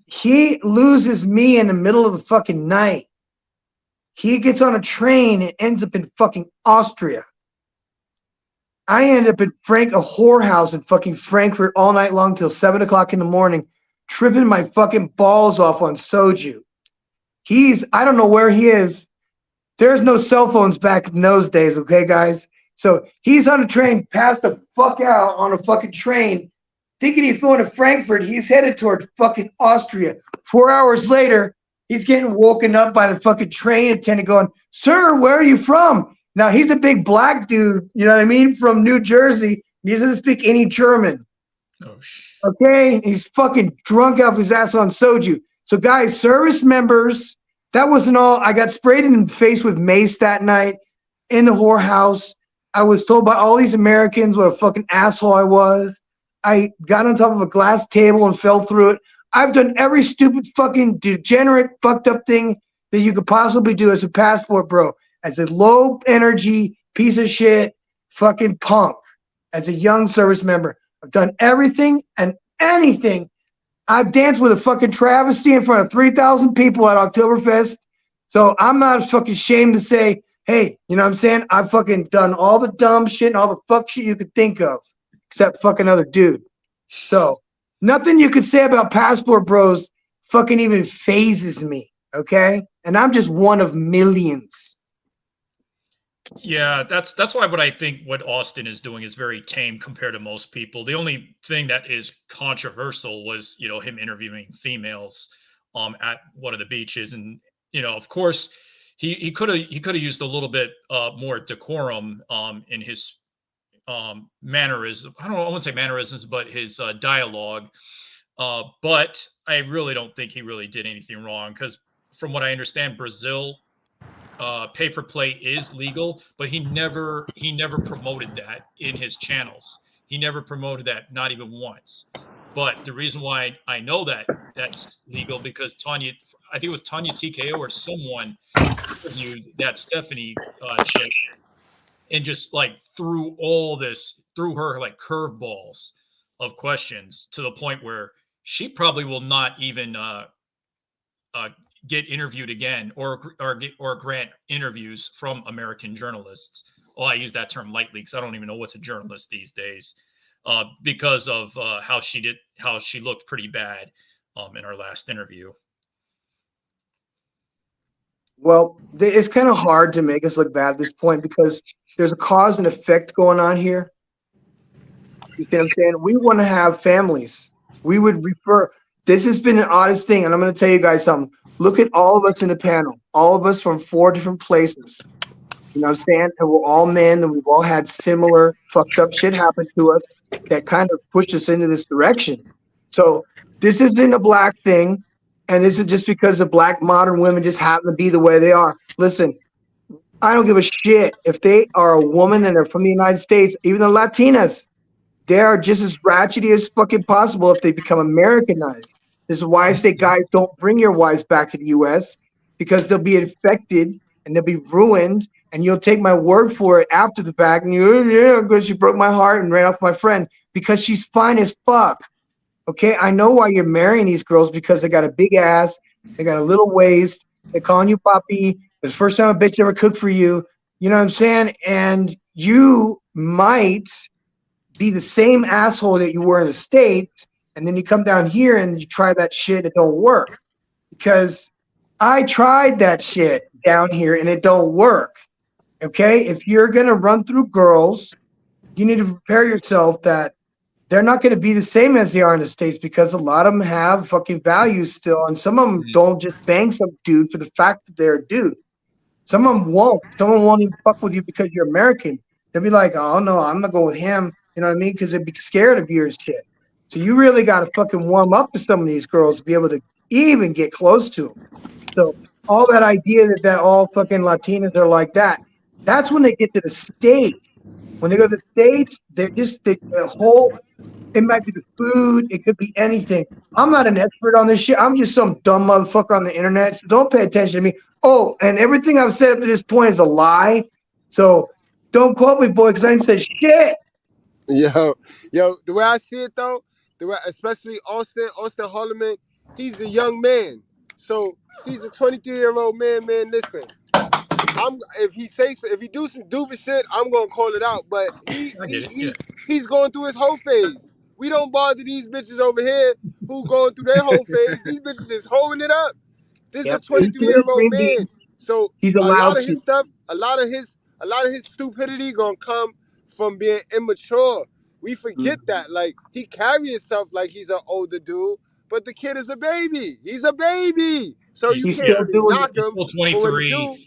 He loses me in the middle of the fucking night. He gets on a train and ends up in fucking Austria. I end up in a whorehouse in fucking Frankfurt all night long till 7 o'clock in the morning, tripping my fucking balls off on soju. I don't know where he is. There's no cell phones back in those days, okay, guys? So he's on a train, passed the fuck out on a fucking train, thinking he's going to Frankfurt. He's headed toward fucking Austria. 4 hours later, he's getting woken up by the fucking train attendant going, sir, where are you from? Now, he's a big black dude, you know what I mean, from New Jersey. He doesn't speak any German. Oh, shit. Okay? He's fucking drunk off his ass on soju. So guys, service members, that wasn't all. I got sprayed in the face with mace that night in the whorehouse. I was told by all these Americans what a fucking asshole I was. I got on top of a glass table and fell through it. I've done every stupid fucking degenerate fucked up thing that you could possibly do as a passport bro, as a low energy piece of shit fucking punk, as a young service member. I've done everything and anything. I've danced with a fucking travesty in front of 3,000 people at Oktoberfest. So I'm not fucking ashamed to say, hey, you know what I'm saying? I've fucking done all the dumb shit and all the fuck shit you could think of, except fucking other dude. So nothing you could say about passport bros fucking even phases me, okay? And I'm just one of millions. Yeah, that's why what I think what Austin is doing is very tame compared to most people. The only thing that is controversial was, you know, him interviewing females at one of the beaches. And, you know, of course, he could have used a little bit more decorum in his mannerisms. I wouldn't say mannerisms, but his dialogue. But I really don't think he really did anything wrong, because from what I understand, Brazil pay for play is legal, but he never promoted that in his channels. He never promoted that, not even once. But the reason why I know that that's legal, because Tanya, I think it was Tanya TKO or someone interviewed that Stephanie chick and just like threw her like curveballs of questions to the point where she probably will not even get interviewed again or grant interviews from American journalists. Well, I use that term lightly because I don't even know what's a journalist these days, because of how she looked pretty bad in our last interview. Well, it's kind of hard to make us look bad at this point because there's a cause and effect going on here. You see what I'm saying? We want to have families. We would refer. This has been an oddest thing, and I'm going to tell you guys something. Look at all of us in the panel, all of us from 4 different places. You know what I'm saying? And we're all men, and we've all had similar fucked up shit happen to us that kind of pushed us into this direction. So this isn't a black thing, and this is just because the black modern women just happen to be the way they are. Listen, I don't give a shit if they are a woman and they're from the United States, even the Latinas. They are just as ratchety as fucking possible if they become Americanized. This is why I say, guys, don't bring your wives back to the U.S. because they'll be infected and they'll be ruined, and you'll take my word for it after the fact. And yeah, because she broke my heart and ran off my friend because she's fine as fuck. Okay, I know why you're marrying these girls, because they got a big ass, they got a little waist, they're calling you papi. It's the first time a bitch ever cooked for you. You know what I'm saying? And you might be the same asshole that you were in the States, and then you come down here and you try that shit, it don't work. Because I tried that shit down here and it don't work. Okay? If you're gonna run through girls, you need to prepare yourself that they're not going to be the same as they are in the States, because a lot of them have fucking values still, and some of them don't just bang some dude for the fact that they're a dude. Some of them won't. Some of them won't even fuck with you because you're American. They'll be like, oh no, I'm not going with him. You know what I mean? Because they'd be scared of you and shit. So you really got to fucking warm up to some of these girls to be able to even get close to them. So all that idea that all fucking Latinas are like that, that's when they get to the States. When they go to the States, they're just the whole. It might be the food. It could be anything. I'm not an expert on this shit. I'm just some dumb motherfucker on the internet. So don't pay attention to me. Oh, and everything I've said up to this point is a lie. So don't quote me, boy, because I ain't said shit. Yo, the way I see it though, especially Austin Holloman, he's a young man. So he's a 23-year-old man. Man, listen. If he do some stupid shit, I'm gonna call it out. But he's going through his whole phase. We don't bother these bitches over here who going through their whole phase. These bitches is holding it up. This is a 23-year-old man. So he's a allowed lot of to. his stuff, a lot of his stupidity gonna come from being immature. We forget that. Like, he carry himself like he's an older dude, but the kid is a baby. He's a baby. So you can't really knock him for what he do.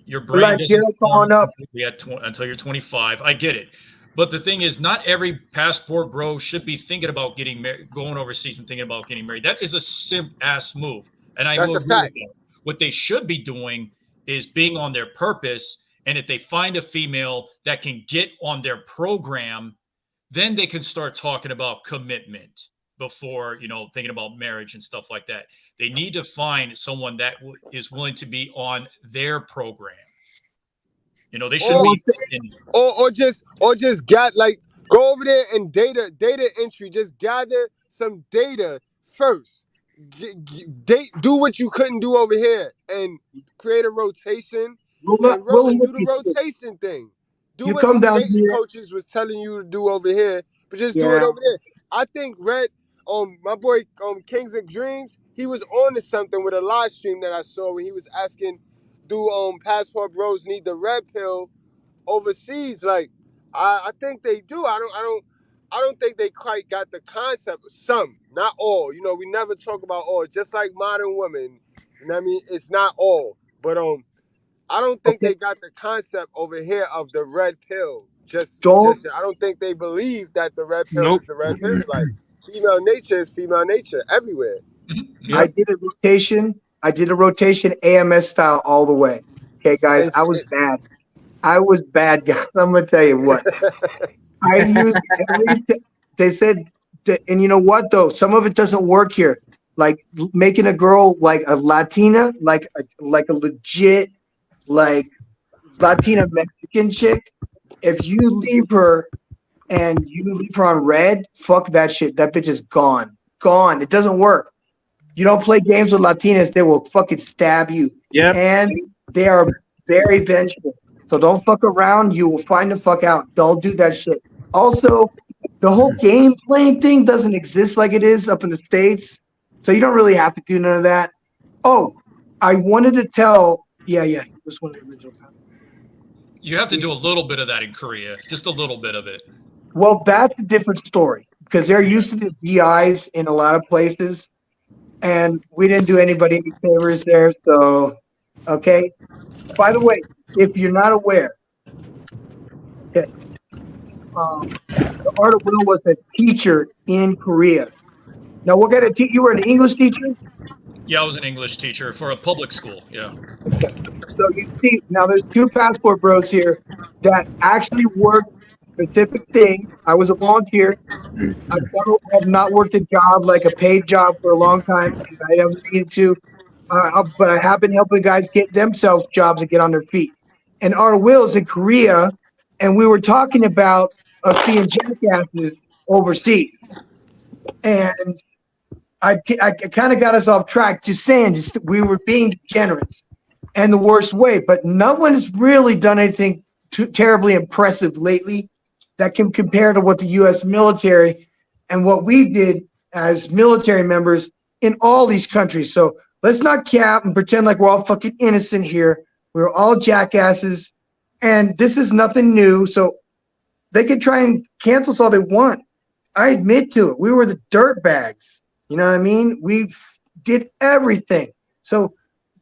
Your brain doesn't form until you're 25. I get it. But the thing is, not every passport bro should be thinking about getting married, going overseas and thinking about getting married. That is a simp ass move, and I That's will a agree with fact. that. What they should be doing is being on their purpose, and if they find a female that can get on their program, then they can start talking about commitment before, thinking about marriage and stuff like that. They need to find someone that is willing to be on their program. They shouldn't Or be. or just got like go over there and data entry. Just gather some data first. Do what you couldn't do over here and create a rotation and We'll do look the at this. rotation thing. Do You what come them down dating here. coaches was telling you to do over here, but just do it Yeah. over there. I think Red, my boy, Kings of Dreams, he was on to something with a live stream that I saw when he was asking, do passport bros need the red pill overseas? Like, I think they do. I don't think they quite got the concept. Some, not all. We never talk about all. Just like modern women, you know what I mean? It's not all, but I don't think Okay. they got the concept over here of the red pill. Don't. I don't think they believe that the red pill Nope. is the red pill. Like, female nature is female nature everywhere. I Yep. did a rotation. I did a rotation AMS style all the way. Okay, guys, And I was bad. I was bad, guys. I'm gonna tell you what. I used they said that, and you know what though? Some of it doesn't work here. Like making a girl like a Latina, like a legit like Latina Mexican chick. If you leave her and you leave her on red, fuck that shit. That bitch is gone. Gone. It doesn't work. You don't play games with Latinas, they will fucking stab you. Yep. And they are very vengeful. So don't fuck around. You will find the fuck out. Don't do that shit. Also, the whole game playing thing doesn't exist like it is up in the States. So you don't really have to do none of that. Oh, I wanted to tell. Yeah, he was one of the original. You have to do a little bit of that in Korea, just a little bit of it. Well, that's a different story because they're used to the GIs in a lot of places. And we didn't do anybody any favors there. So, okay. By the way, if you're not aware, okay, the Art of Will was a teacher in Korea. Now, what kind of you were an English teacher? Yeah, I was an English teacher for a public school. Yeah. Okay. So you see, now there's two passport bros here that actually worked a specific thing. I was a volunteer. I have not worked a job like a paid job for a long time. I haven't needed to, but I have been helping guys get themselves jobs and get on their feet. And our Will's in Korea, and we were talking about us being jackasses overseas. And I kind of got us off track, just saying, we were being degenerates and the worst way. But no one has really done anything terribly impressive lately that can compare to what the U.S. military and what we did as military members in all these countries. So let's not cap and pretend like we're all fucking innocent here. We're all jackasses, and this is nothing new. So they can try and cancel us all they want. I admit to it. We were the dirt bags. You know what I mean? We did everything. So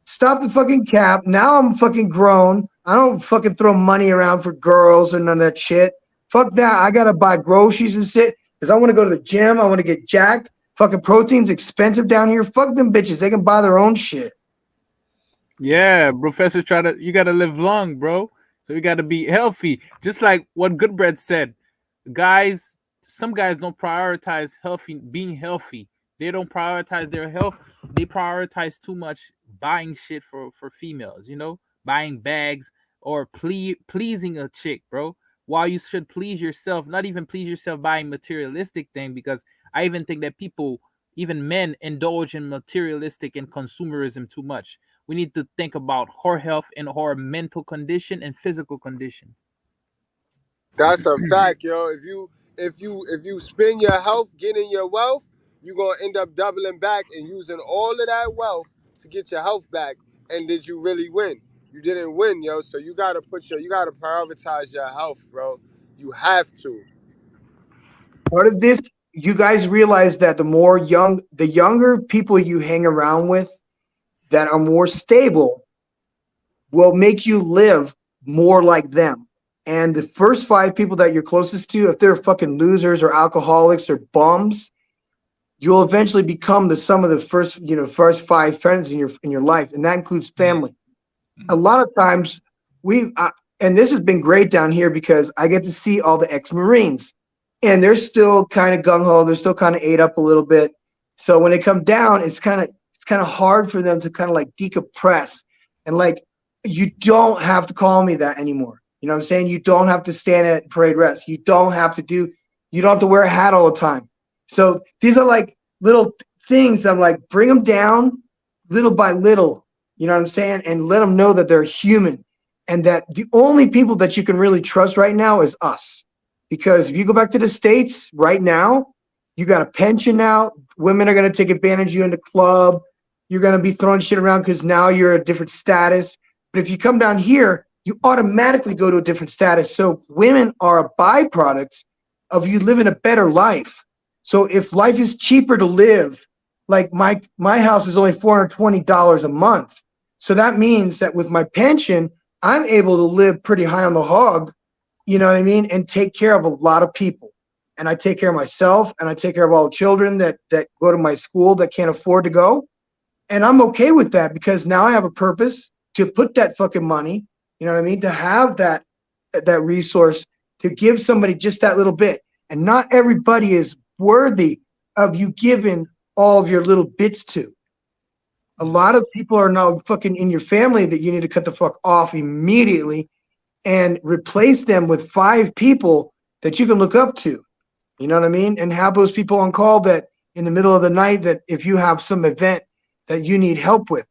stop the fucking cap. Now I'm fucking grown. I don't fucking throw money around for girls or none of that shit. Fuck that. I gotta buy groceries and shit because I want to go to the gym. I want to get jacked. Fucking protein's expensive down here. Fuck them bitches. They can buy their own shit. Yeah, Professor, you gotta live long, bro. So you gotta be healthy. Just like what Goodbread said. Guys, some guys don't prioritize being healthy. They don't prioritize their health. They prioritize too much buying shit for females, buying bags or pleasing a chick, bro. While you should please yourself, not even please yourself buying materialistic thing, because I even think that people, even men, indulge in materialistic and consumerism too much. We need to think about her health and her mental condition and physical condition. That's a fact, yo. If you spend your health getting your wealth, you're gonna end up doubling back and using all of that wealth to get your health back. And did you really win? You didn't win, yo. So you gotta prioritize your health, bro. You have to. Part of this, you guys realize that the younger people you hang around with that are more stable will make you live more like them. And the first 5 people that you're closest to, if they're fucking losers or alcoholics or bums, you'll eventually become the sum of the first 5 friends in your life, and that includes family. A lot of times and this has been great down here because I get to see all the ex-Marines, and they're still kind of gung-ho, they're still kind of ate up a little bit. So when they come down, it's kind of hard for them to kind of like decompress, and like, you don't have to call me that anymore. You know what I'm saying? You don't have to stand at parade rest. You don't have to wear a hat all the time. So these are like little things. I'm like, bring them down little by little, you know what I'm saying? And let them know that they're human, and that the only people that you can really trust right now is us. Because if you go back to the States right now, you got a pension now. Women are going to take advantage of you in the club. You're going to be throwing shit around because now you're a different status. But if you come down here, you automatically go to a different status. So women are a byproduct of you living a better life. So if life is cheaper to live, like my house is only $420 a month. So that means that with my pension, I'm able to live pretty high on the hog, you know what I mean? And take care of a lot of people. And I take care of myself, and I take care of all the children that go to my school that can't afford to go. And I'm okay with that because now I have a purpose to put that fucking money, you know what I mean? To have that resource to give somebody just that little bit. And not everybody is worthy of you giving all of your little bits to. A lot of people are now fucking in your family that you need to cut the fuck off immediately and replace them with 5 people that you can look up to. You know what I mean? And have those people on call that in the middle of the night, that if you have some event that you need help with,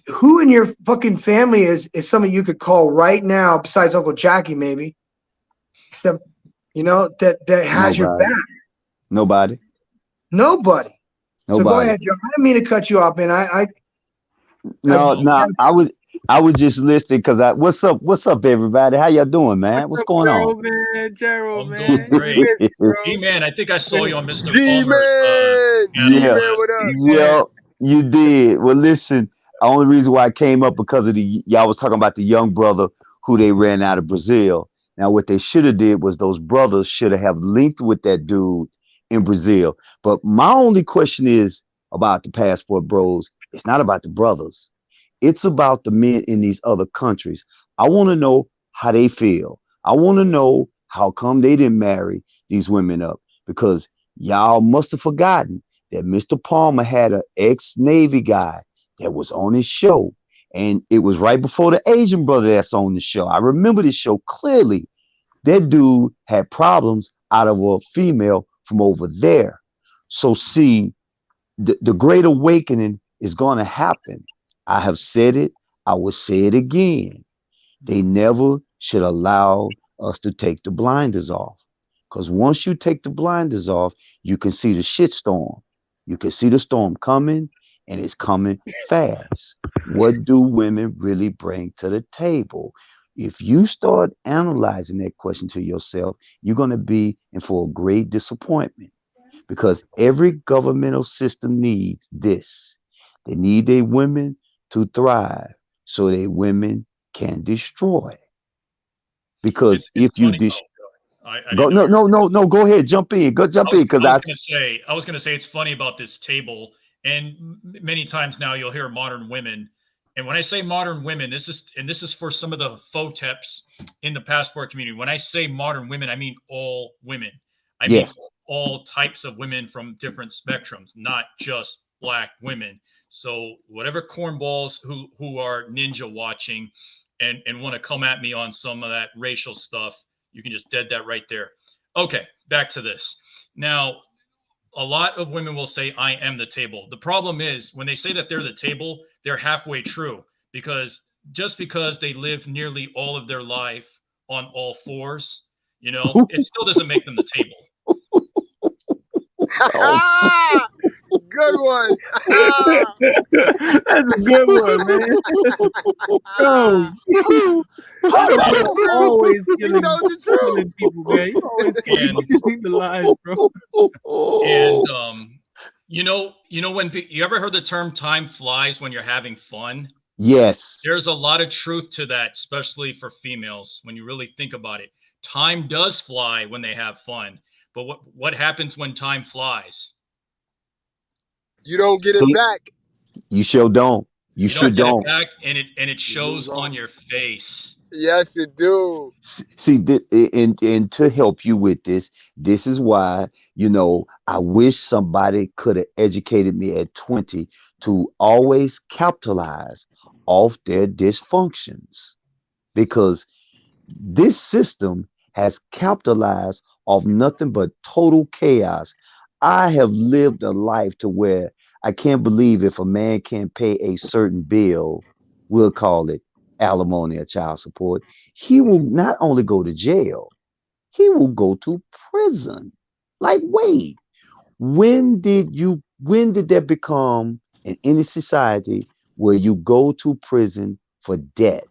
who in your fucking family is somebody you could call right now besides Uncle Jackie, maybe? Except, you know, that has your back. Nobody. So go ahead, Joe. I didn't mean to cut you off, man. I was just listening because what's up, everybody? How y'all doing, man? What's going on? Man? Gerald, I'm man. doing great. G-Man, I think I saw you on Mr. G-Man! Palmer's. G-Man, what up? Yeah, you did. Well, listen, the only reason why I came up because of y'all was talking about the young brother who they ran out of Brazil. Now, what they should have did was those brothers should have linked with that dude in Brazil. But my only question is about the passport bros. It's not about the brothers. It's about the men in these other countries. I want to know how they feel. I want to know how come they didn't marry these women up, because y'all must have forgotten that Mr. Palmer had an ex-Navy guy that was on his show. And it was right before the Asian brother that's on the show. I remember this show clearly. That dude had problems out of a female from over there. So see, the Great Awakening is going to happen. I have said it. I will say it again. They never should allow us to take the blinders off. Because once you take the blinders off, you can see the shitstorm. You can see the storm coming, and it's coming fast. What do women really bring to the table? If you start analyzing that question to yourself, you're going to be in for a great disappointment, because every governmental system needs this. They need their women to thrive so their women can destroy. Because It's if you funny, go ahead, jump in, because I was gonna say it's funny about this table, and many times now you'll hear modern women. And when I say modern women, this is for some of the photeps in the passport community. When I say modern women, I mean all women. I mean all types of women from different spectrums, not just Black women. So whatever cornballs who are ninja watching and want to come at me on some of that racial stuff, you can just dead that right there. Okay, back to this. Now, a lot of women will say, I am the table. The problem is when they say that they're the table, they're halfway true, because just because they live nearly all of their life on all fours, you know, it still doesn't make them the table. Good one. That's a good one, man. Bro, always killing people, man. You always killing the lies, bro. And you know when you ever heard the term "time flies when you're having fun"? Yes. There's a lot of truth to that, especially for females. When you really think about it, time does fly when they have fun. But what happens when time flies? You don't get it back. You sure don't. You You sure don't get it don't. back, and it You lose shows all. on your face. Yes, it do. See, and to help you with this, this is why, I wish somebody could have educated me at 20 to always capitalize off their dysfunctions, because this system has capitalized off nothing but total chaos. I have lived a life to where I can't believe if a man can't pay a certain bill, we'll call it alimony or child support, he will not only go to jail, he will go to prison. Like, wait, when did that become in any society where you go to prison for debt?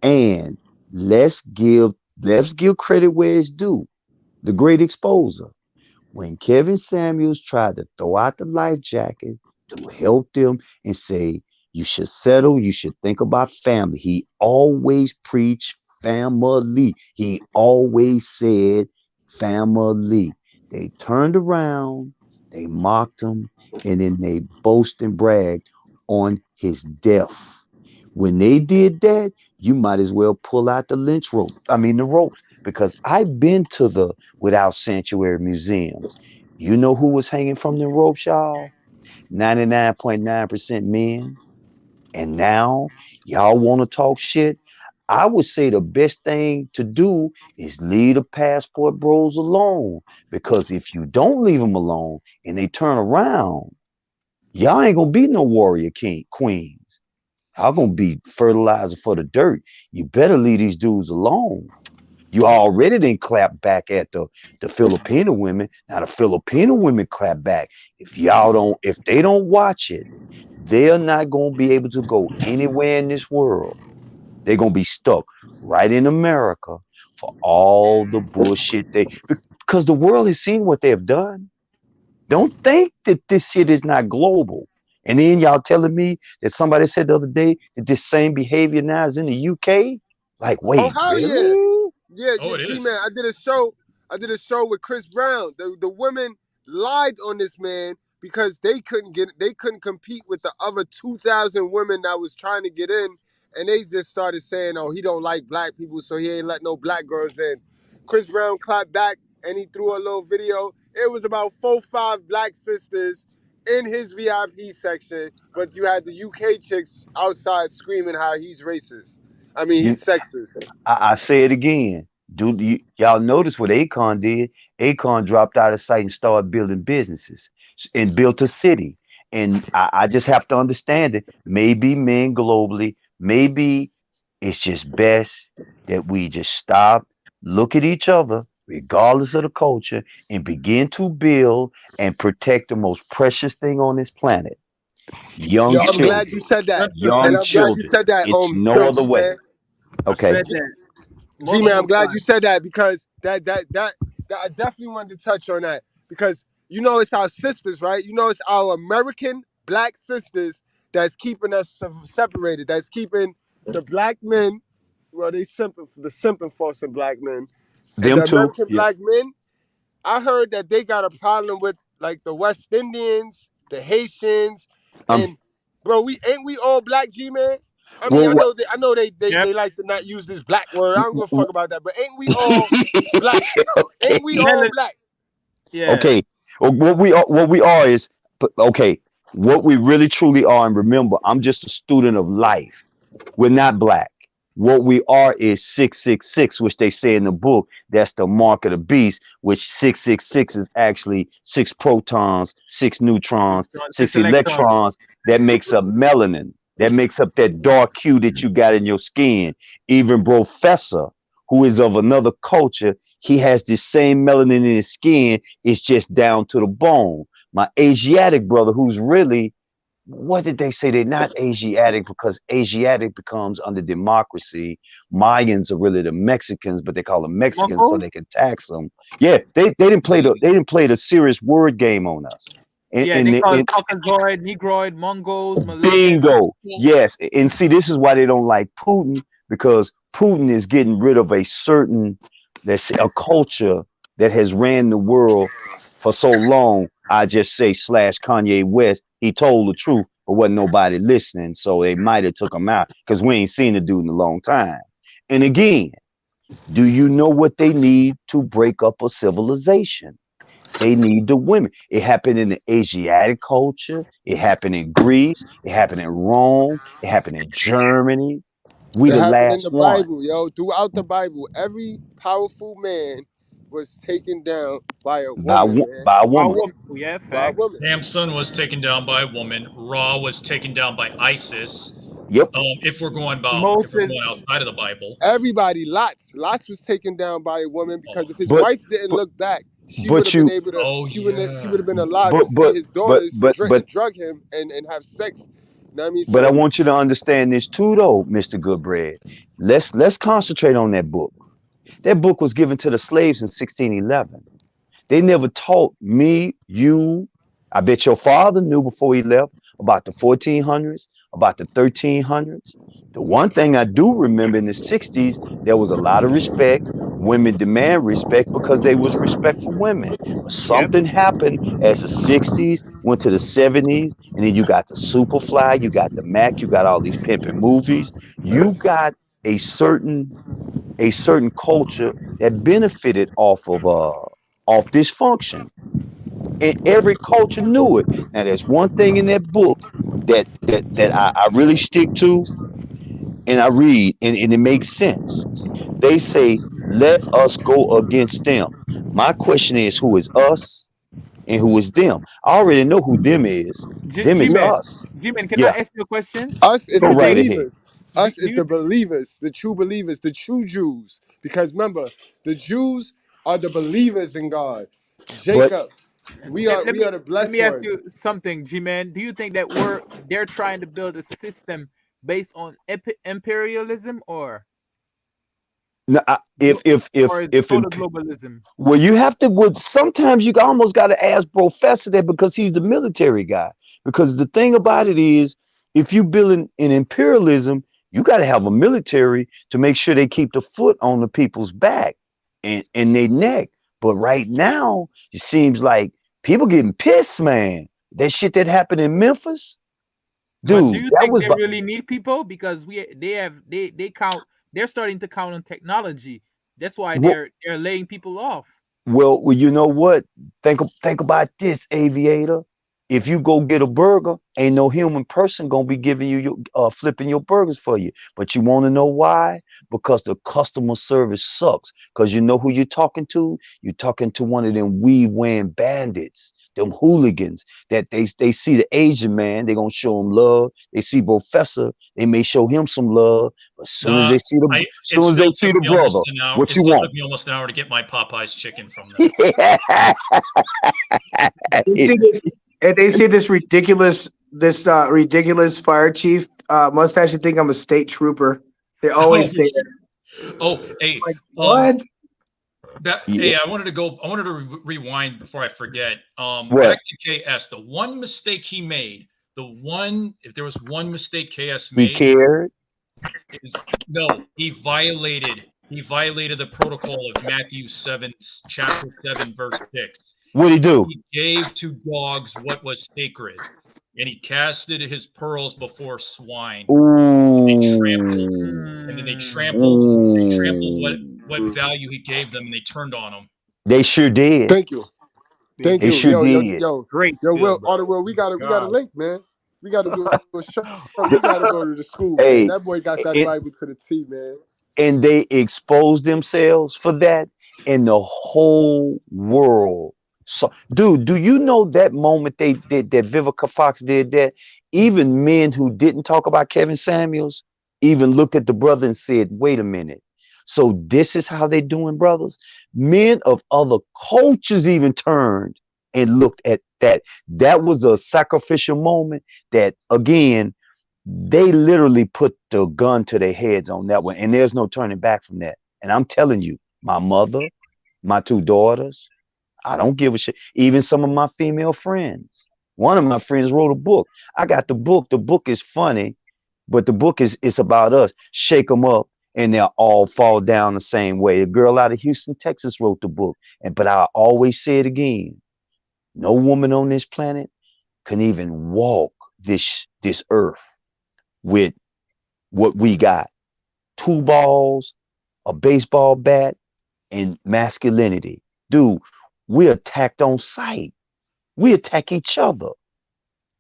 And let's give let's give credit where it's due. The great exposer. When Kevin Samuels tried to throw out the life jacket to help them and say, you should settle, you should think about family, he always preached family. He always said family. They turned around, they mocked him, and then they boast and bragged on his death. When they did that, you might as well pull out the lynch rope. I mean, the ropes, because I've been to the Without Sanctuary museums. You know who was hanging from the ropes, y'all? 99.9% men. And now y'all want to talk shit? I would say the best thing to do is leave the passport bros alone. Because if you don't leave them alone and they turn around, y'all ain't gonna be no warrior queens. Y'all gonna be fertilizer for the dirt. You better leave these dudes alone. You already didn't clap back at the Filipino women. Now the Filipino women clap back. If they don't watch it, they're not gonna be able to go anywhere in this world. They're gonna be stuck right in America for all the bullshit because the world has seen what they've done. Don't think that this shit is not global. And then y'all telling me that somebody said the other day that this same behavior now is in the UK? Like, Oh wait, hell yeah. really? Yeah, Oh, it G-Man. is. I did a show with Chris Brown. The women lied on this man because they couldn't compete with the other 2,000 women that was trying to get in, and they just started saying, "Oh, he don't like black people, so he ain't let no black girls in." Chris Brown clapped back and he threw a little video. It was about 4, 5 black sisters in his VIP section, but you had the UK chicks outside screaming how he's racist. I mean, You, he's sexist. I say it again. Y'all notice what Akon did? Akon dropped out of sight and started building businesses and built a city. And I just have to understand it. Maybe men globally, maybe it's just best that we just stop, look at each other, regardless of the culture, and begin to build and protect the most precious thing on this planet, Yo, young I'm glad you children. said that. That's the And Young thing. I'm glad you children. said that, It's no other way. G-Man. I Okay. said that G-Man, I'm multiple glad you times. said that because that I definitely wanted to touch on that because it's our sisters, right? It's our American black sisters that's keeping us separated. That's keeping the black men, well, the simping for some black men, and Them the two. American Yeah. black men. I heard that they got a problem with like the West Indians, the Haitians, Um. and bro, we all black, G-Man. I mean, Well. I know they they, Yep. they like to not use this black word. I don't give a w- fuck about that. But ain't we all black? okay. Ain't we all Melon. black? Yeah. Okay. What we are is okay. What we really truly are, and remember, I'm just a student of life. We're not black. What we are is 666, which they say in the book. That's the mark of the beast. Which 666 is actually 6 protons, 6 neutrons, 6 electrons. Electrons. That makes up melanin. That makes up that dark hue that you got in your skin. Even Professor, who is of another culture, he has the same melanin in his skin. It's just down to the bone. My Asiatic brother, who's really, what did they say? They're not Asiatic because Asiatic becomes under democracy. Mayans are really the Mexicans, but they call them Mexicans so Mongols. they can tax them. Yeah, they didn't play the serious word game on us. And, Yeah, and, they call it and Caucasoid, Negroid, Mongols, Malayan. bingo. Well, Yes. And see, this is why they don't like Putin, because Putin is getting rid of a certain, let's say, a culture that has ran the world for so long. I just say slash Kanye West. He told the truth, but wasn't nobody listening. So they might have took him out because we ain't seen the dude in a long time. And again, do you know what they need to break up a civilization? They need the women. It happened in the Asiatic culture. It happened in Greece. It happened in Rome. It happened in Germany. We It the happened in last the one. Bible, yo. Throughout the Bible, every powerful man was taken down by a woman, man. By a Wow, woman. yeah, By a facts. woman. Samson was taken down by a woman. Ra was taken down by ISIS. Yep. If we're Moses, going outside of the Bible, Everybody, Lots was taken down by a woman because oh, if his But wife didn't but look back, she would but have been you able to. oh She would yeah, have been alive but to see his but daughters but but drug him and have sex. You know what I mean? but I So want you to understand this too, though, Mr. Goodbread. Let's concentrate on that book. That book was given to the slaves in 1611. They never taught me, you. I bet your father knew before he left about the 1400s, about the 1300s. The one thing I do remember in the 60s, there was a lot of respect. Women demand respect because they was respectful women. But yep. something happened as the 60s went to the 70s, and then you got the Superfly, you got the Mac, you got all these pimping movies. You got a certain culture that benefited off dysfunction, and every culture knew it. Now there's one thing in that book that I really stick to, and I read, and it makes sense. They say, let us go against them. My question is, who is us and who is them? I already know who them is. Them is G-Man, yo, us. G-Man, can I Yeah, ask you a question? us is Do go you the right think, ahead. believers. Us do is you, the believers, the true believers, the true Jews. Because remember, the Jews are the believers in God. But Jacob, let, let we me are the let blessed me ask ones. you something, G-Man. Do you think that they're trying to build a system based on imperialism or no, glo- if or is if total globalism? well, you have to. Well, sometimes you almost got to ask Professor that because he's the military guy. Because the thing about it is, if you build an imperialism, you got to have a military to make sure they keep the foot on the people's back and their neck. But right now, it seems like people getting pissed, man. That shit that happened in Memphis, But do dude. you That think was. they really need people? Because they count, they're starting to count on technology. That's why they're laying people off. Well, you know what? Think about this, aviator. If you go get a burger, ain't no human person gonna be giving you your flipping your burgers for you. But you want to know why? Because the customer service sucks. Because you know who you're talking to? You're talking to one of them weed wearing bandits, them hooligans. That they see the Asian man, they gonna show him love. They see Professor, they may show him some love. But as soon as nah. they see the, It soon as they still see took the me brother, almost an hour. what It you still took want? me almost an hour to get my Popeyes chicken from them. They see this, and they see this ridiculous fire chief mustache. You think I'm a state trooper. They Oh, always say that. hey, Like um, what? Yeah. I wanted to go. I wanted to rewind before I forget. What? Back to KS. The one mistake he made. If there was one mistake KS He made, cared. is no, he violated the protocol of Matthew 7, chapter 7, verse 6. What'd he do? He gave to dogs what was sacred, and he casted his pearls before swine. They trampled, Ooh. and then they Mm, trampled. They trampled Ooh. what value he gave them, and they turned on him. They sure did. Thank you. Thank They you. behave. sure did. Great Will, skill, bro. Will, we got a God. link, man. We got to do a show. You got to go to the school, man. Hey, That boy got that it, Bible to the T, man. and they exposed themselves for that, and the whole world. So, dude, do you know that moment they did that Vivica Fox did that? Even men who didn't talk about Kevin Samuels even looked at the brother and said, wait a minute. So this is how they doing, brothers? Men of other cultures even turned and looked at that. That was a sacrificial moment that, again, they literally put the gun to their heads on that one, and there's no turning back from that. And I'm telling you, my mother, my two daughters, I don't give a shit. Even some of my female friends. One of my friends wrote a book. I got the book. The book is funny, but the book is it's about us. Shake them up, and they'll all fall down the same way. A girl out of Houston, Texas, wrote the book, but I always say it again: no woman on this planet can even walk this earth with what we got: 2 balls, a baseball bat, and masculinity. Dude, we're attacked on sight. We attack each other.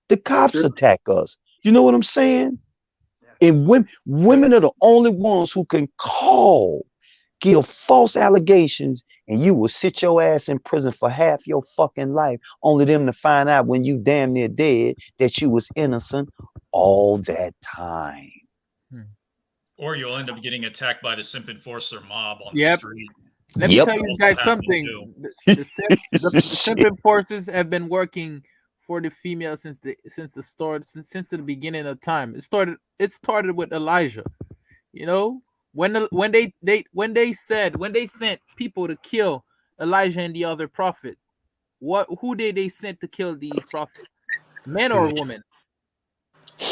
The cops attack us. You know what I'm saying? And women are the only ones who can give false allegations, and you will sit your ass in prison for half your fucking life, only them to find out when you damn near dead that you was innocent all that time. Or you'll end up getting attacked by the simp enforcer mob on the Yep. street. Let me tell you guys something. The simp enforcers have been working for the female since the beginning of time. It started with Elijah. You know, when they sent people to kill Elijah and the other prophet, who did they send to kill these prophets? Men or women?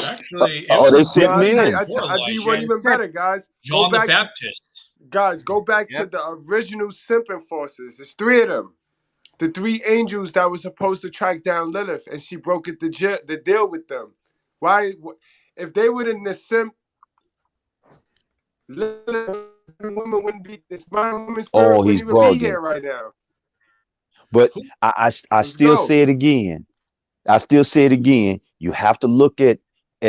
Actually, they sent men. I do you one even better, guys. John the Baptist. Guys, go back to the original simp enforcers. There's 3 of them. The 3 angels that were supposed to track down Lilith, and she broke the deal with them. Why? If they were in the simp, Lilith, woman wouldn't be this. My woman's spirit wouldn't even be here right now. But I still say it again. I still say it again. You have to look at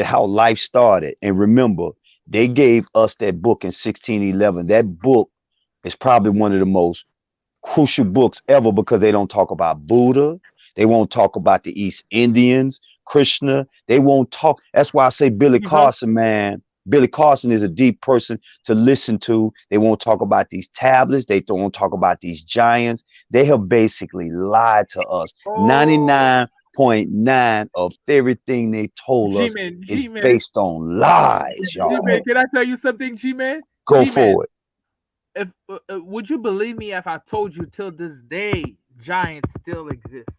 how life started, and remember, they gave us that book in 1611. That book is probably one of the most crucial books ever, because they don't talk about Buddha. They won't talk about the East Indians, Krishna. They won't talk. That's why I say Billy Carson, man. Billy Carson is a deep person to listen to. They won't talk about these tablets. They don't talk about these giants. They have basically lied to us. 99.9 of everything they told us is based on lies, y'all. G-Man, can I tell you something, G-Man? Go for it. If would you believe me if I told you till this day giants still exist?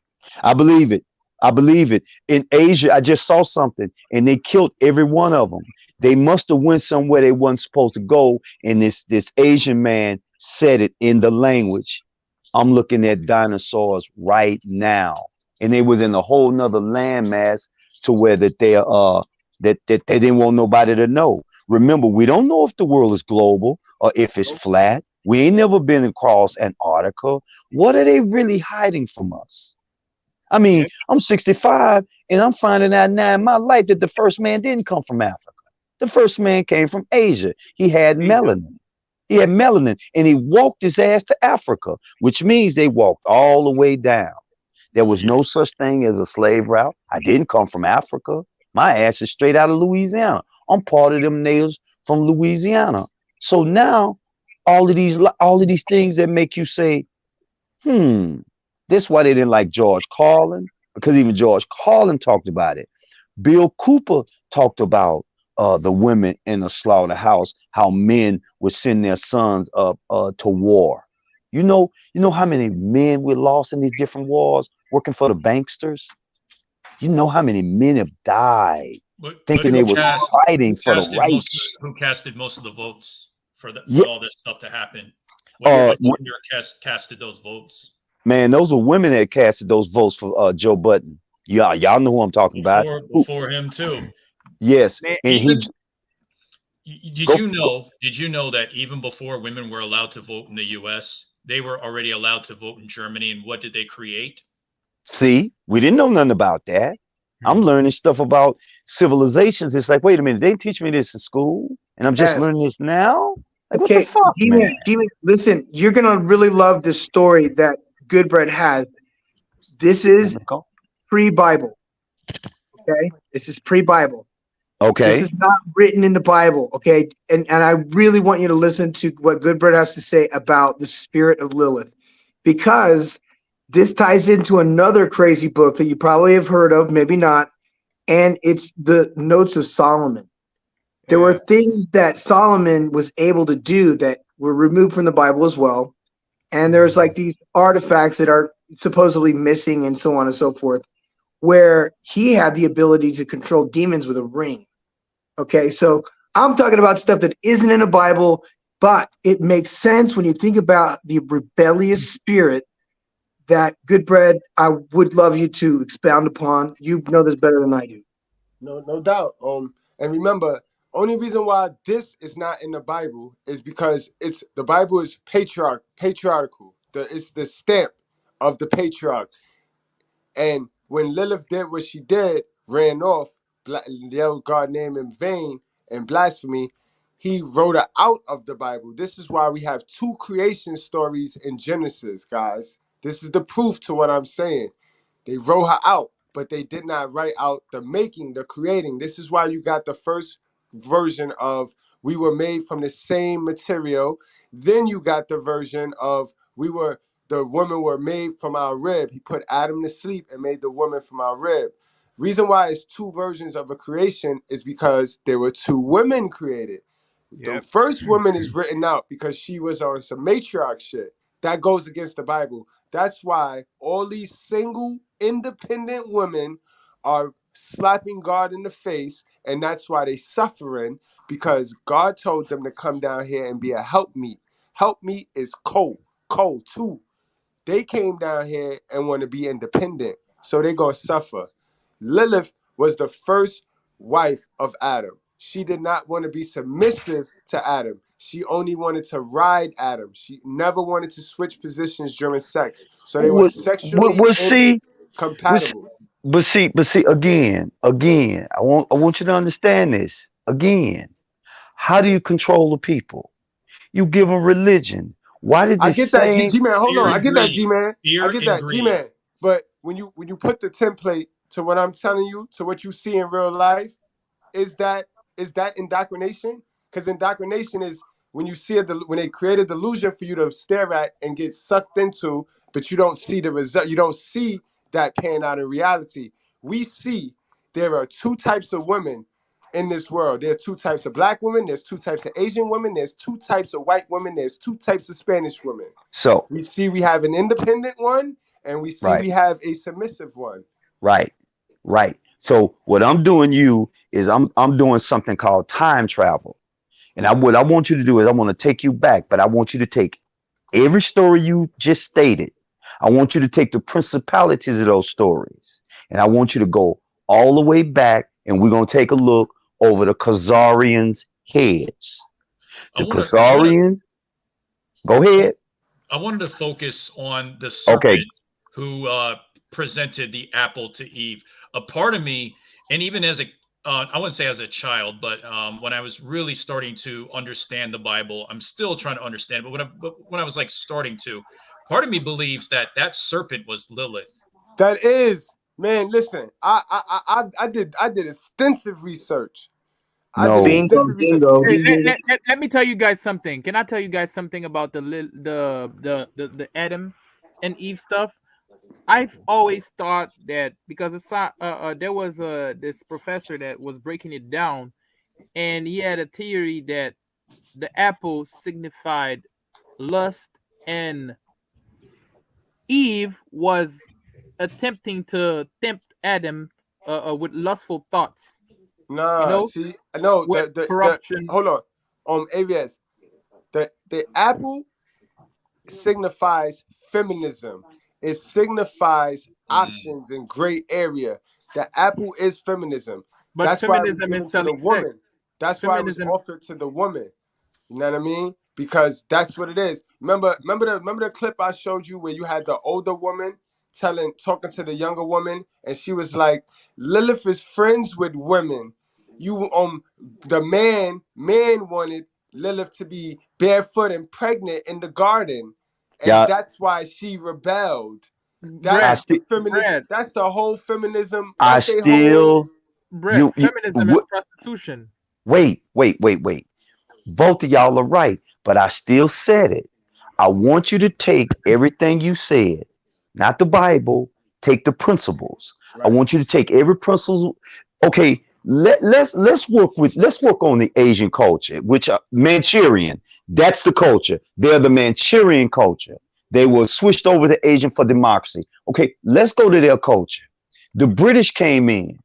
I believe it. I believe it. In Asia, I just saw something, and they killed every one of them. They must have went somewhere they wasn't supposed to go, and this Asian man said it in the language. I'm looking at dinosaurs right now, and they was in a whole nother landmass to where that they didn't want nobody to know. Remember, we don't know if the world is global or if it's flat. We ain't never been across Antarctica. What are they really hiding from us? I mean, I'm 65, and I'm finding out now in my life that the first man didn't come from Africa. The first man came from Asia. He had melanin. He had melanin, and he walked his ass to Africa, which means they walked all the way down. There was no such thing as a slave route. I didn't come from Africa. My ass is straight out of Louisiana. I'm part of them natives from Louisiana. So now all of these things that make you say, this is why they didn't like George Carlin, because even George Carlin talked about it. Bill Cooper talked about the women in the slaughterhouse, how men would send their sons up to war. You know how many men we lost in these different wars working for the banksters? You know how many men have died thinking they was fighting for the rights. Who casted most of the votes for all this stuff to happen? What casted those votes? Man, those were women that casted those votes for Joe Biden. Y'all know who I'm talking about. Before him too. Yes, man, and Did you know that even before women were allowed to vote in the U.S., they were already allowed to vote in Germany? And what did they create? See, we didn't know nothing about that. I'm learning stuff about civilizations. It's like, wait a minute, they didn't teach me this in school, and I'm just learning this now. Like, what the fuck, man? Listen, you're gonna really love this story that Goodbread has. This is pre-Bible. Okay, this is pre-Bible. Okay, this is not written in the Bible. Okay, and I really want you to listen to what Goodbread has to say about the spirit of Lilith, because this ties into another crazy book that you probably have heard of, maybe not, and it's the Notes of Solomon. There were things that Solomon was able to do that were removed from the Bible as well, and there's like these artifacts that are supposedly missing and so on and so forth. where he had the ability to control demons with a ring. Okay, so I'm talking about stuff that isn't in the Bible, but it makes sense when you think about the rebellious spirit that Good Bread, I would love you to expound upon. You know this better than I do. No doubt. And remember, only reason why this is not in the Bible is because the Bible is patriarchal. It's the stamp of the patriarch. And when Lilith did what she did, ran off, yelled God's name in vain and blasphemy, he wrote her out of the Bible. This is why we have 2 creation stories in Genesis, guys. This is the proof to what I'm saying. They wrote her out, but they did not write out the making, the creating. This is why you got the first version of we were made from the same material. Then you got the version of the women were made from our rib. He put Adam to sleep and made the woman from our rib. Reason why it's 2 versions of a creation is because there were 2 women created. The first woman is written out because she was on some matriarch shit. That goes against the Bible. That's why all these single, independent women are slapping God in the face, and that's why they suffering, because God told them to come down here and be a helpmeet. Helpmeet is cold too. They came down here and want to be independent, so they're going to suffer. Lilith was the first wife of Adam. She did not want to be submissive to Adam. She only wanted to ride Adam. She never wanted to switch positions during sex. So they were sexually See, incompatible. but see, again, I want you to understand this. Again, how do you control the people? You give them religion. Why did I this get that, same G-Man. Hold on. I get that, greed. G-Man. Fear I get and that, greed. G-Man. But when you put the template to what I'm telling you, to what you see in real life, is that indoctrination? Because indoctrination is when you see when they create a delusion for you to stare at and get sucked into, but you don't see the result. You don't see that pan out in reality. We see there are 2 types of women in this world. There are 2 types of black women. There's 2 types of Asian women. There's 2 types of white women. There's 2 types of Spanish women. So We see we have an independent one, and we see we have a submissive one. Right. So what I'm doing is I'm doing something called time travel. And what I want you to do is I want to take you back, but I want you to take every story you just stated. I want you to take the principalities of those stories. And I want you to go all the way back, and we're going to take a look over the Khazarians' heads. The Khazarians, go ahead. I wanted to focus on the serpent who presented the apple to Eve. A part of me, and even as I wouldn't say as a child, but when I was really starting to understand the Bible, I'm still trying to understand. But when I was like starting to, part of me believes that serpent was Lilith. That is, man. Listen, I did extensive research. No. Let me tell you guys something. Can I tell you guys something about the Adam and Eve stuff? I've always thought that because there was this professor that was breaking it down, and he had a theory that the apple signified lust, and Eve was attempting to tempt Adam with lustful thoughts. Nah, see, no, corruption. Hold on, ABS. The apple signifies feminism. It signifies options in gray area. The apple is feminism. But that's feminism why it was given to the woman. That's why it was offered to the woman. You know what I mean? Because that's what it is. Remember the clip I showed you where you had the older woman talking to the younger woman, and she was like, Lilith is friends with women. The man wanted Lilith to be barefoot and pregnant in the garden. And that's why she rebelled. That's the feminism. That's the whole feminism. Feminism is prostitution. Wait. Both of y'all are right, but I still said it. I want you to take everything you said, not the Bible, take the principles. Right. I want you to take every principle. Okay, let's work on the Asian culture, which Manchurian. That's the culture. They're the Manchurian culture. They were switched over to Asian for democracy. Okay, let's go to their culture. The British came in.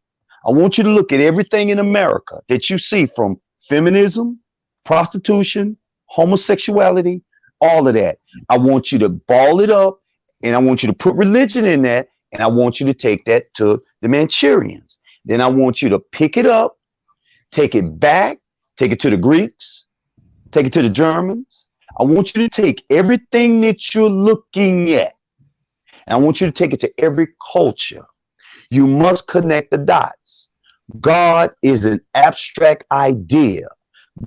I want you to look at everything in America that you see, from feminism, prostitution, homosexuality, all of that. I want you to ball it up, and I want you to put religion in that, and I want you to take that to the Manchurians. Then I want you to pick it up, take it back, take it to the Greeks, take it to the Germans. I want you to take everything that you're looking at, and I want you to take it to every culture. You must connect the dots. God is an abstract idea.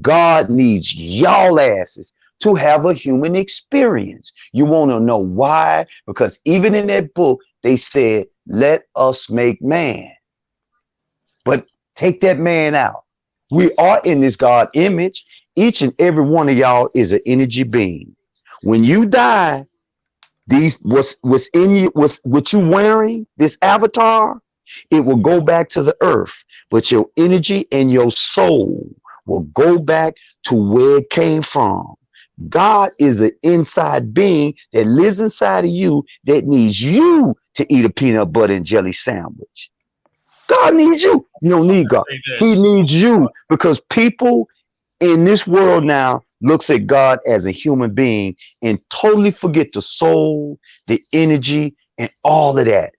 God needs y'all asses to have a human experience. You want to know why? Because even in that book, they said, let us make man. But take that man out. We are in this God image. Each and every one of y'all is an energy being. When you die, what's in you, what you wearing, this avatar, it will go back to the earth. But your energy and your soul will go back to where it came from. God is an inside being that lives inside of you that needs you to eat a peanut butter and jelly sandwich. God needs you. You don't need God. He needs you, because people in this world now looks at God as a human being and totally forget the soul, the energy, and all of that.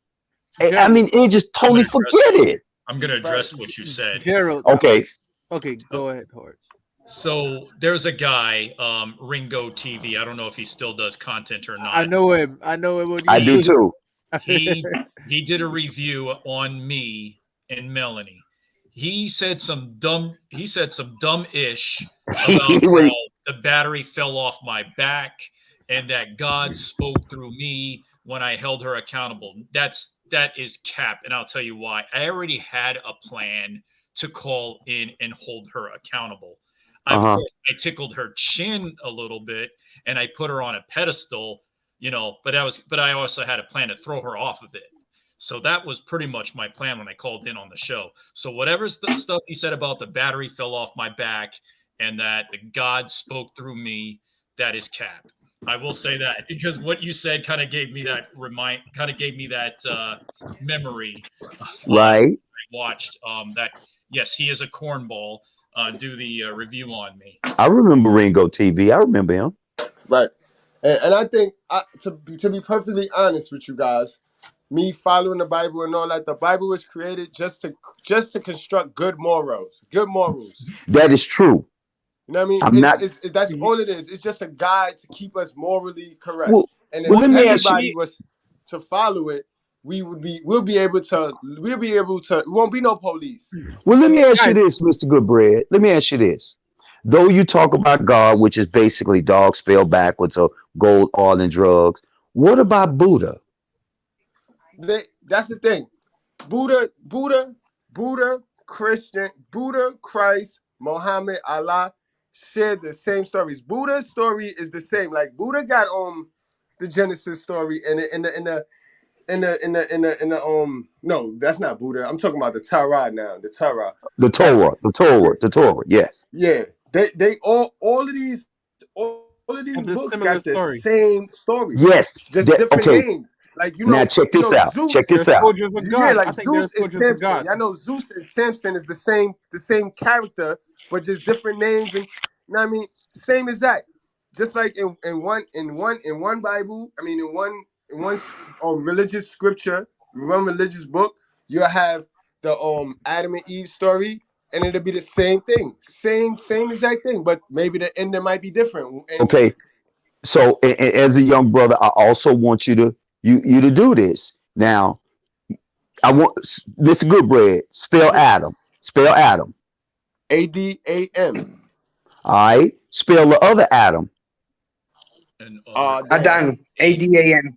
I mean, it just totally forget it. I'm going to address what you said. Gerald. Okay. Okay, go ahead, Horace. So there's a guy, Ringo TV. I don't know if he still does content or not. I know him. I do too. He did a review on me and Melanie. He said some dumb ish about how the battery fell off my back and that God spoke through me when I held her accountable. That is cap, and I'll tell you why. I already had a plan to call in and hold her accountable. I tickled her chin a little bit, and I put her on a pedestal, but I also had a plan to throw her off of it. So that was pretty much my plan when I called in on the show. So whatever's the stuff he said about the battery fell off my back and that the God spoke through me, that is cap. I will say that, because what you said kind of gave me that memory. Right. I watched that. Yes, he is a cornball. Do the review on me. I remember Ringo TV. I remember him. Right. And I think, to be perfectly honest with you guys, me following the Bible and all that, the Bible was created just to construct good morals. That is true. You know what I mean? That's all it is. It's just a guide to keep us morally correct. And if everybody was to follow it, we won't be able to, it won't be no police. Well, let me ask you this, Mr. Goodbread. Let me ask you this. Though you talk about God, which is basically dog spelled backwards, or gold, oil, and drugs, what about Buddha? That's the thing. Buddha, Christian, Christ, Muhammad, Allah shared the same stories. Buddha's story is the same. Like Buddha got the Genesis story no, that's not Buddha. I'm talking about the Torah now. The Torah. The Torah. Yes. Yeah. They all of these books got the same story. Yes. Just different names. Like now check this out. Zeus, check this out. Yeah, like Zeus and Samson. I know Zeus and Samson is the same character, but just different names, and you know what I mean, same exact. Just like in one Bible, I mean in one religious scripture, one religious book, you'll have the Adam and Eve story, and it'll be the same thing, same exact thing, but maybe the ending might be different. Okay, so as a young brother, I also want you to do this. Now, I want Mr. Goodbread, spell Adam. Adam. All right, spell the other Adam. Adan. Adan.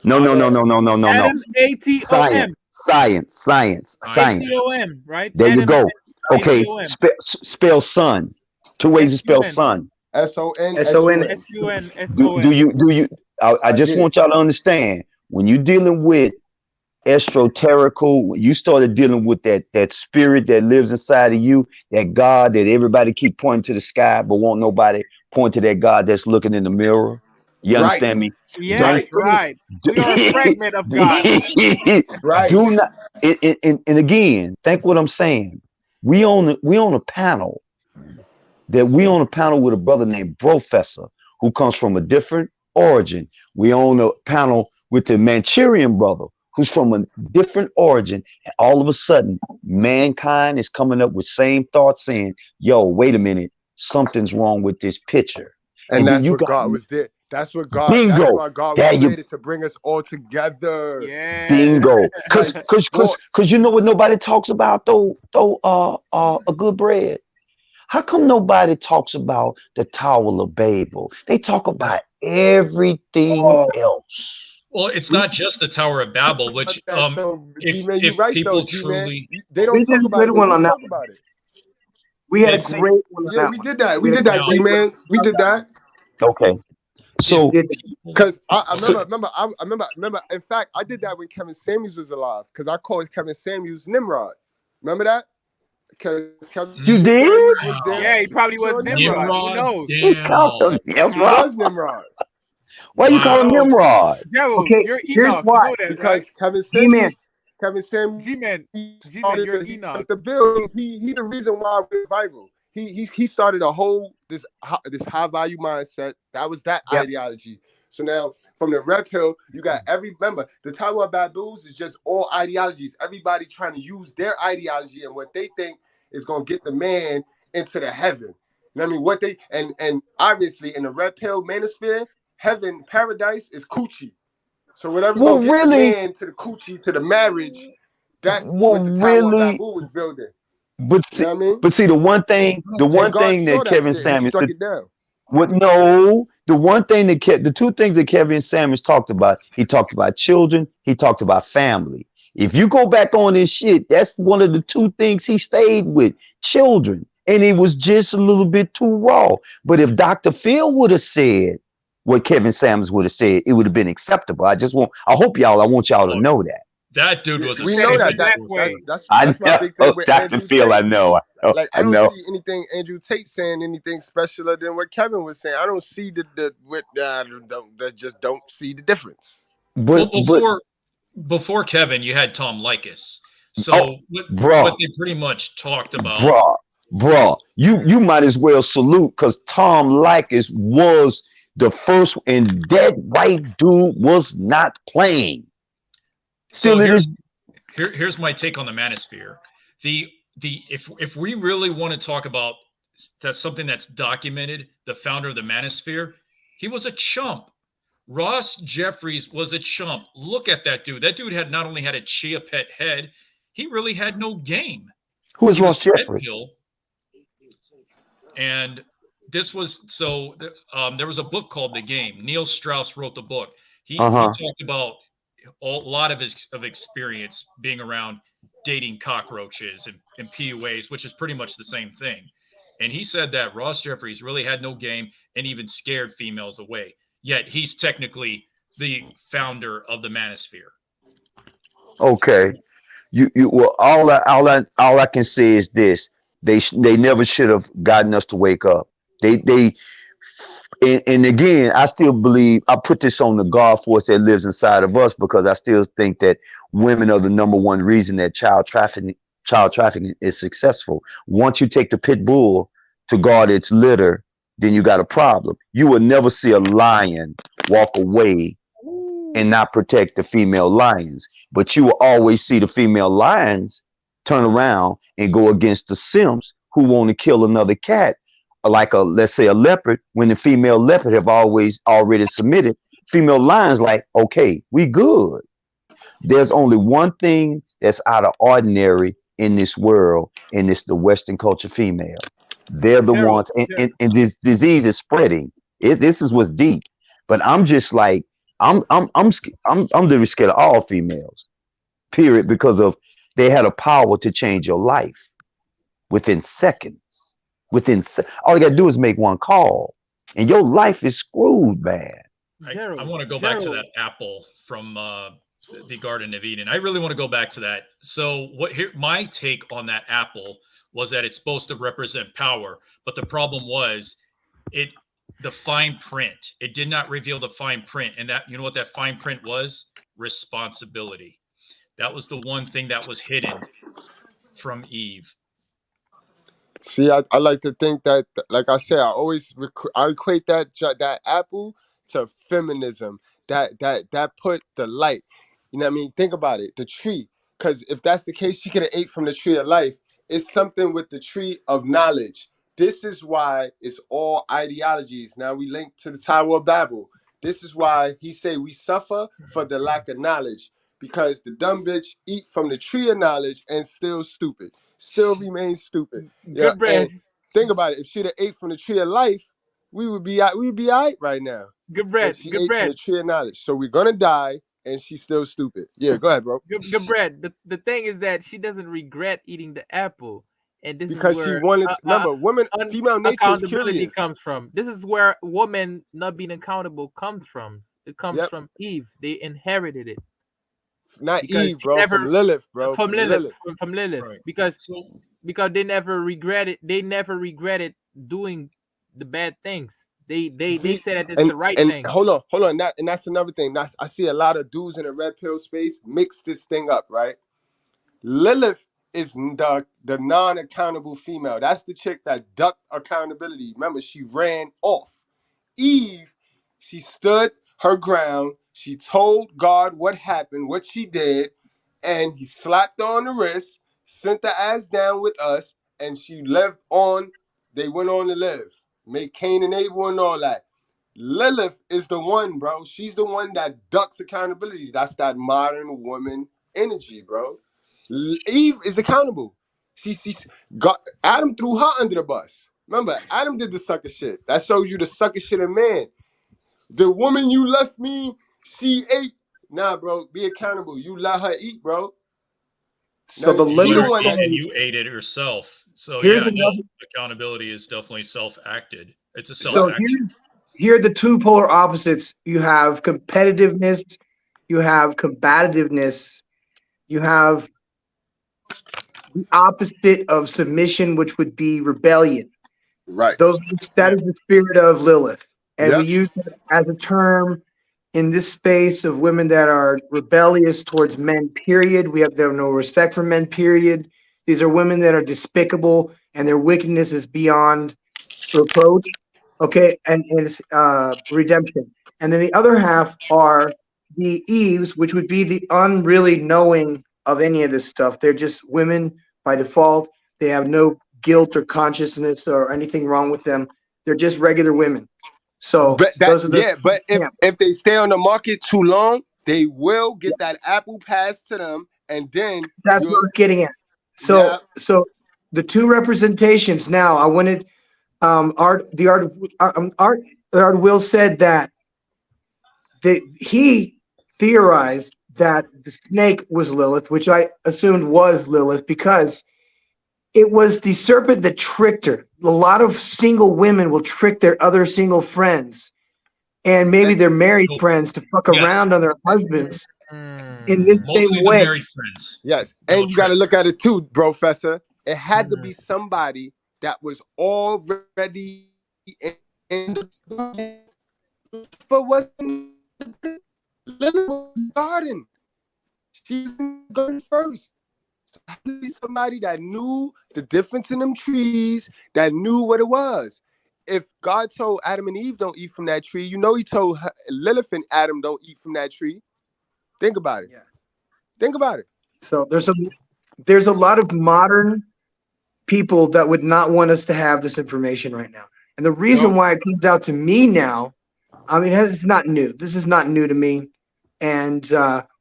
No. Adam, A-T-O-M. Science. A-T-O-M, right? There Adam, you go. Okay, A-T-O-M. spell son. Two ways to spell son. S-O-N. S-U-N. Do you? I just want y'all to understand, when you're dealing with esoterical, when you started dealing with that spirit that lives inside of you, that God that everybody keep pointing to the sky, but won't nobody point to that God that's looking in the mirror. You understand me? Yes, right. We are a fragment of God. Right. Do not. And again, think what I'm saying. We on a panel with a brother named Professor who comes from a different origin. We on a panel with the Manchurian brother who's from a different origin. And all of a sudden, mankind is coming up with same thoughts saying, yo, wait a minute, something's wrong with this picture. And then that's you what got God was there. That's bingo. why God was There you created, to bring us all together. Yes. bingo. Like, Cause you know what nobody talks about though a good bread. How come nobody talks about the Tower of Babel? They talk about everything Oh, else. Well, it's not just the Tower of Babel, which G-Man, you're if right though, people G-Man. truly They we don't did talk a about good it, but one we on that talk one. about it. We had a It's- great one on Yeah, that we one. did that. We had a did that, great G-Man. one We on did that. Okay. So did. Because I so remember. In fact, I did that when Kevin Samuels was alive. Because I called Kevin Samuels Nimrod. Remember that? Because Kevin you did? Samuels was there. Yeah, he probably was Sure, Nimrod. Who Nimrod knows? He called down. him He Nimrod. was Nimrod. Why you Who call him Wow. knows? Nimrod? Gerald, Okay, you're here's Enoch. You why. know that, right? Because Kevin G-Man, Samuels G-Man, started you're Enoch. the building. He the reason why we're viral. He started a whole this high value mindset. That was that Yep. ideology. So now from the Red Pill, you got remember the Tower of Babels is just all ideologies. Everybody trying to use their ideology and what they think is gonna get the man into the heaven. You know what I mean? What they and obviously in the Red Pill manosphere, heaven, paradise is coochie. So whatever's Well, gonna get the really, man to the coochie, to the marriage, that's well, what the Tower of really, Babel was building. but You see, know what I mean? the And one God thing saw that that Kevin shit and he Samuels, struck it down. what no, the one thing that the two things that Kevin Samuels talked about, he talked about children, he talked about family. If you go back on his shit, that's one of the two things he stayed with, children. And it was just a little bit too raw. But if Dr. Phil would have said what Kevin Samuels would have said, it would have been acceptable. I want y'all to know that. That dude was a We Said know it that. the savage. last way. I That's my big thing know, with Dr. Andrew Phil, Tate. I know. Like I I don't know. see anything Andrew Tate saying anything specialer than what Kevin was saying. I don't see I just don't see the difference. Well, But before Kevin, you had Tom Likas. So oh, what bruh, they pretty much talked about. bruh, you might as well salute because Tom Likas was the first, and that white dude was not playing. So Still, it is. here's my take on the manosphere. The if we really want to talk about that's something that's documented, the founder of the manosphere, he was a chump. Ross Jeffries was a chump. Look at that dude. That dude had not only had a chia pet head, he really had no game. Who is He Ross was red Jeffries? pill. And this was so there was a book called The Game. Neil Strauss wrote the book. He talked about a lot of his experience being around dating cockroaches and PUAs, which is pretty much the same thing. And he said that Ross Jeffries really had no game and even scared females away. Yet he's technically the founder of the manosphere. Okay. You well, all I can say is this: they never should have gotten us to wake up. And again, I still believe I put this on the God force that lives inside of us because I still think that women are the number one reason that child trafficking is successful. Once you take the pit bull to guard its litter, then you got a problem. You will never see a lion walk away and not protect the female lions, but you will always see the female lions turn around and go against the simps who want to kill another cat, like let's say a leopard. When the female leopard have already submitted, female lions like, okay, we good. There's only one thing that's out of ordinary in this world, and it's the Western culture female. They're the Gerald, ones, and this disease is spreading. This is what's deep. But I'm just like, I'm literally scared of all females, period, because of they had a power to change your life within seconds. All you gotta do is make one call, and your life is screwed, man. I want to go back to that apple from the Garden of Eden. I really want to go back to that. So my take on that apple was that it's supposed to represent power, but the problem was the fine print. It did not reveal the fine print. And that, you know what that fine print was? Responsibility. That was the one thing that was hidden from Eve. See, I like to think that, like I said, I equate that apple to feminism. That put the light. You know what I mean? Think about it. The tree. Because if that's the case, she could have ate from the tree of life. It's something with the tree of knowledge. This is why it's all ideologies. Now we link to the Tower of Babel. This is why he say we suffer for the lack of knowledge. Because the dumb bitch eat from the tree of knowledge and still stupid. Still remains stupid. Yeah, Good bread. and think about it. If she'd have ate from the tree of life, we would be all right right now. Good But bread. she Good ate from bread. the tree of knowledge. So we're gonna die, and she's still stupid. Yeah, go ahead, bro. Good bread. The thing is that she doesn't regret eating the apple, and this Because is she where wanted. Remember, women, female nature is accountability curious. comes from. This is where woman not being accountable comes from. It comes Yep. from Eve. They inherited it. Not Because Eve, she bro. never- From Lilith, bro. From Lilith. From Lilith. Right. Because So they never regretted. They never regretted doing the bad things. They See, said that it's the right and thing. hold on. That's another thing. I see a lot of dudes in the red pill space mix this thing up, right? Lilith is the non-accountable female. That's the chick that ducked accountability. Remember, she ran off. Eve, she stood her ground. She told God what happened, what she did, and he slapped her on the wrist, sent the ass down with us, and she lived on. They went on to live, made Cain and Abel and all that. Lilith is the one, bro. She's the one that ducks accountability. That's that modern woman energy, bro. Eve is accountable. She's got Adam threw her under the bus. Remember, Adam did the sucker shit. That shows you the sucker shit of man. The woman you left me, she ate. Nah, bro, be accountable. You let her eat, bro. So Now, the she you, the Lilith one that and you ate it yourself. So Here's yeah, no, another- accountability is definitely self-acted. It's a So self-acted. here are the two polar opposites. You have competitiveness, you have combativeness, you have the opposite of submission, which would be rebellion. right. That is the spirit of Lilith. And Yep. we use it as a term in this space of women that are rebellious towards men, period. We have no respect for men, period. These are women that are despicable and their wickedness is beyond reproach. Okay, and it's redemption. And then the other half are the Eves, which would be the unreally knowing of any of this stuff. They're just women by default. They have no guilt or consciousness or anything wrong with them. They're just regular women. So But those are the but yeah. if they stay on the market too long, they will get that apple passed to them, and then That's what I'm getting at. So Yeah. so the two representations now. I wanted Art Will said that he theorized that the snake was Lilith, which I assumed was Lilith because it was the serpent that tricked her. A lot of single women will trick their other single friends and maybe their married friends to fuck Yes. around on their husbands Mm. in this Mostly same the way. married friends. Yes, No and you got to trick. look at it too, Professor. It had to be somebody that was already in the for what's in the garden. She's in the garden first. So it had to be somebody that knew the difference in them trees, that knew what it was. If God told Adam and Eve don't eat from that tree, you know he told Lilith and Adam don't eat from that tree. Think about it. Yeah. Think about it. So there's a lot of modern people that would not want us to have this information right now. And the reason why it comes out to me now, I mean, it's not new. This is not new to me. And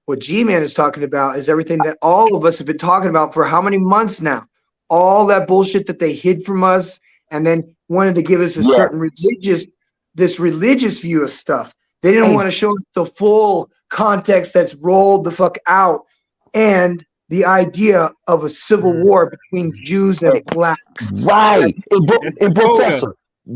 what G-Man is talking about is everything that all of us have been talking about for how many months now? All that bullshit that they hid from us and then wanted to give us a certain religious view of stuff. They didn't want to show us the full context that's rolled the fuck out and the idea of a civil war between Jews and blacks. Right. And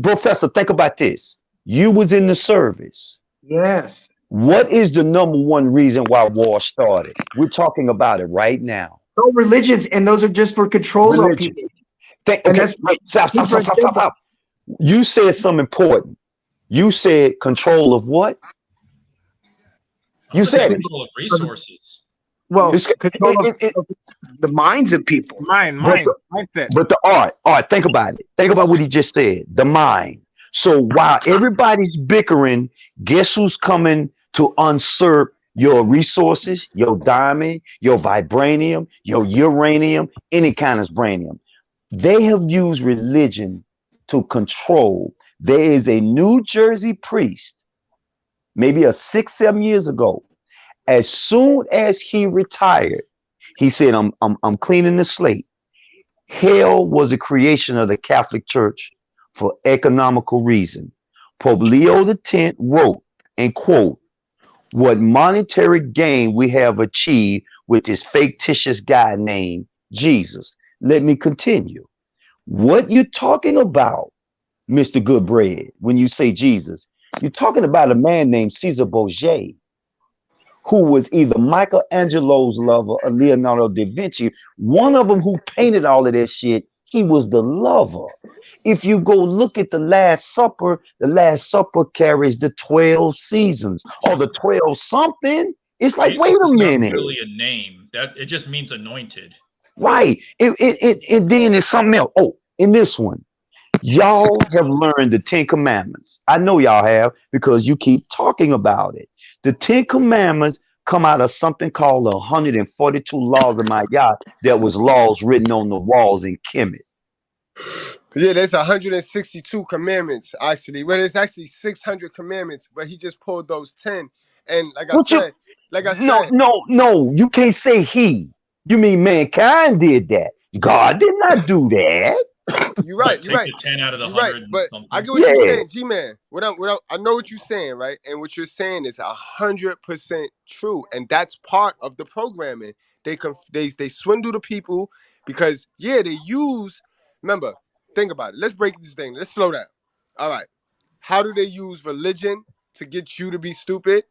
Professor, think about this. You was in the service. Yes. What is the number one reason why war started? We're talking about it right now. No religions, and those are just for controls on people. Stop. You said something important. You said control of what? I You would say said it. control of resources. Well, It's, control of the minds of people. but Mindset. But the art, think about it. Think about what he just said, the mind. So while everybody's bickering, guess who's coming to usurp your resources, your diamond, your vibranium, your uranium, any kind of vibranium? They have used religion to control. There is a New Jersey priest, maybe a 6, 7 years ago. As soon as he retired, he said, I'm cleaning the slate. Hell was a creation of the Catholic Church for economical reason. Pope Leo X wrote, and quote, what monetary gain we have achieved with this fictitious guy named Jesus. Let me continue. What you're talking about, Mr. Goodbread, when you say Jesus, you're talking about a man named Caesar Borgia, who was either Michelangelo's lover or Leonardo da Vinci. One of them who painted all of that shit, he was the lover. If you go look at the Last Supper carries the 12 seasons or the 12 something. It's like, Jesus wait a is not minute. really a name. That it just means anointed. Right. It then it's something else. Oh, in this one, y'all have learned the 10 Commandments. I know y'all have because you keep talking about it. The 10 Commandments come out of something called the 142 Laws of Ma'at. That was laws written on the walls in Kemet. Yeah, there's 162 commandments actually. Well, there's actually 600 commandments, but he just pulled those 10. And What you? like I No, said, no. You can't say he. You mean mankind did that? God did not do that. you're right. Take You're right. the 10 out of the You're right, 100 and but I something. get what you're Yeah. saying, G-Man. I know what you're saying, right? And what you're saying is 100% true, and that's part of the programming. They swindle the people because they use. Remember, think about it. Let's break this thing. Let's slow down. All right, how do they use religion to get you to be stupid?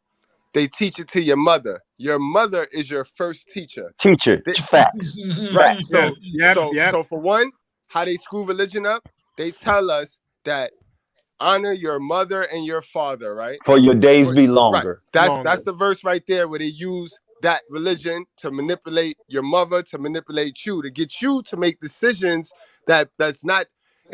They teach it to your mother. Your mother is your first teacher. Teacher, facts. Right. Facts. So for one, how they screw religion up, they tell us that honor your mother and your father, right? For your days be Right. longer. That's the verse right there where they use that religion to manipulate your mother, to manipulate you, to get you to make decisions that's not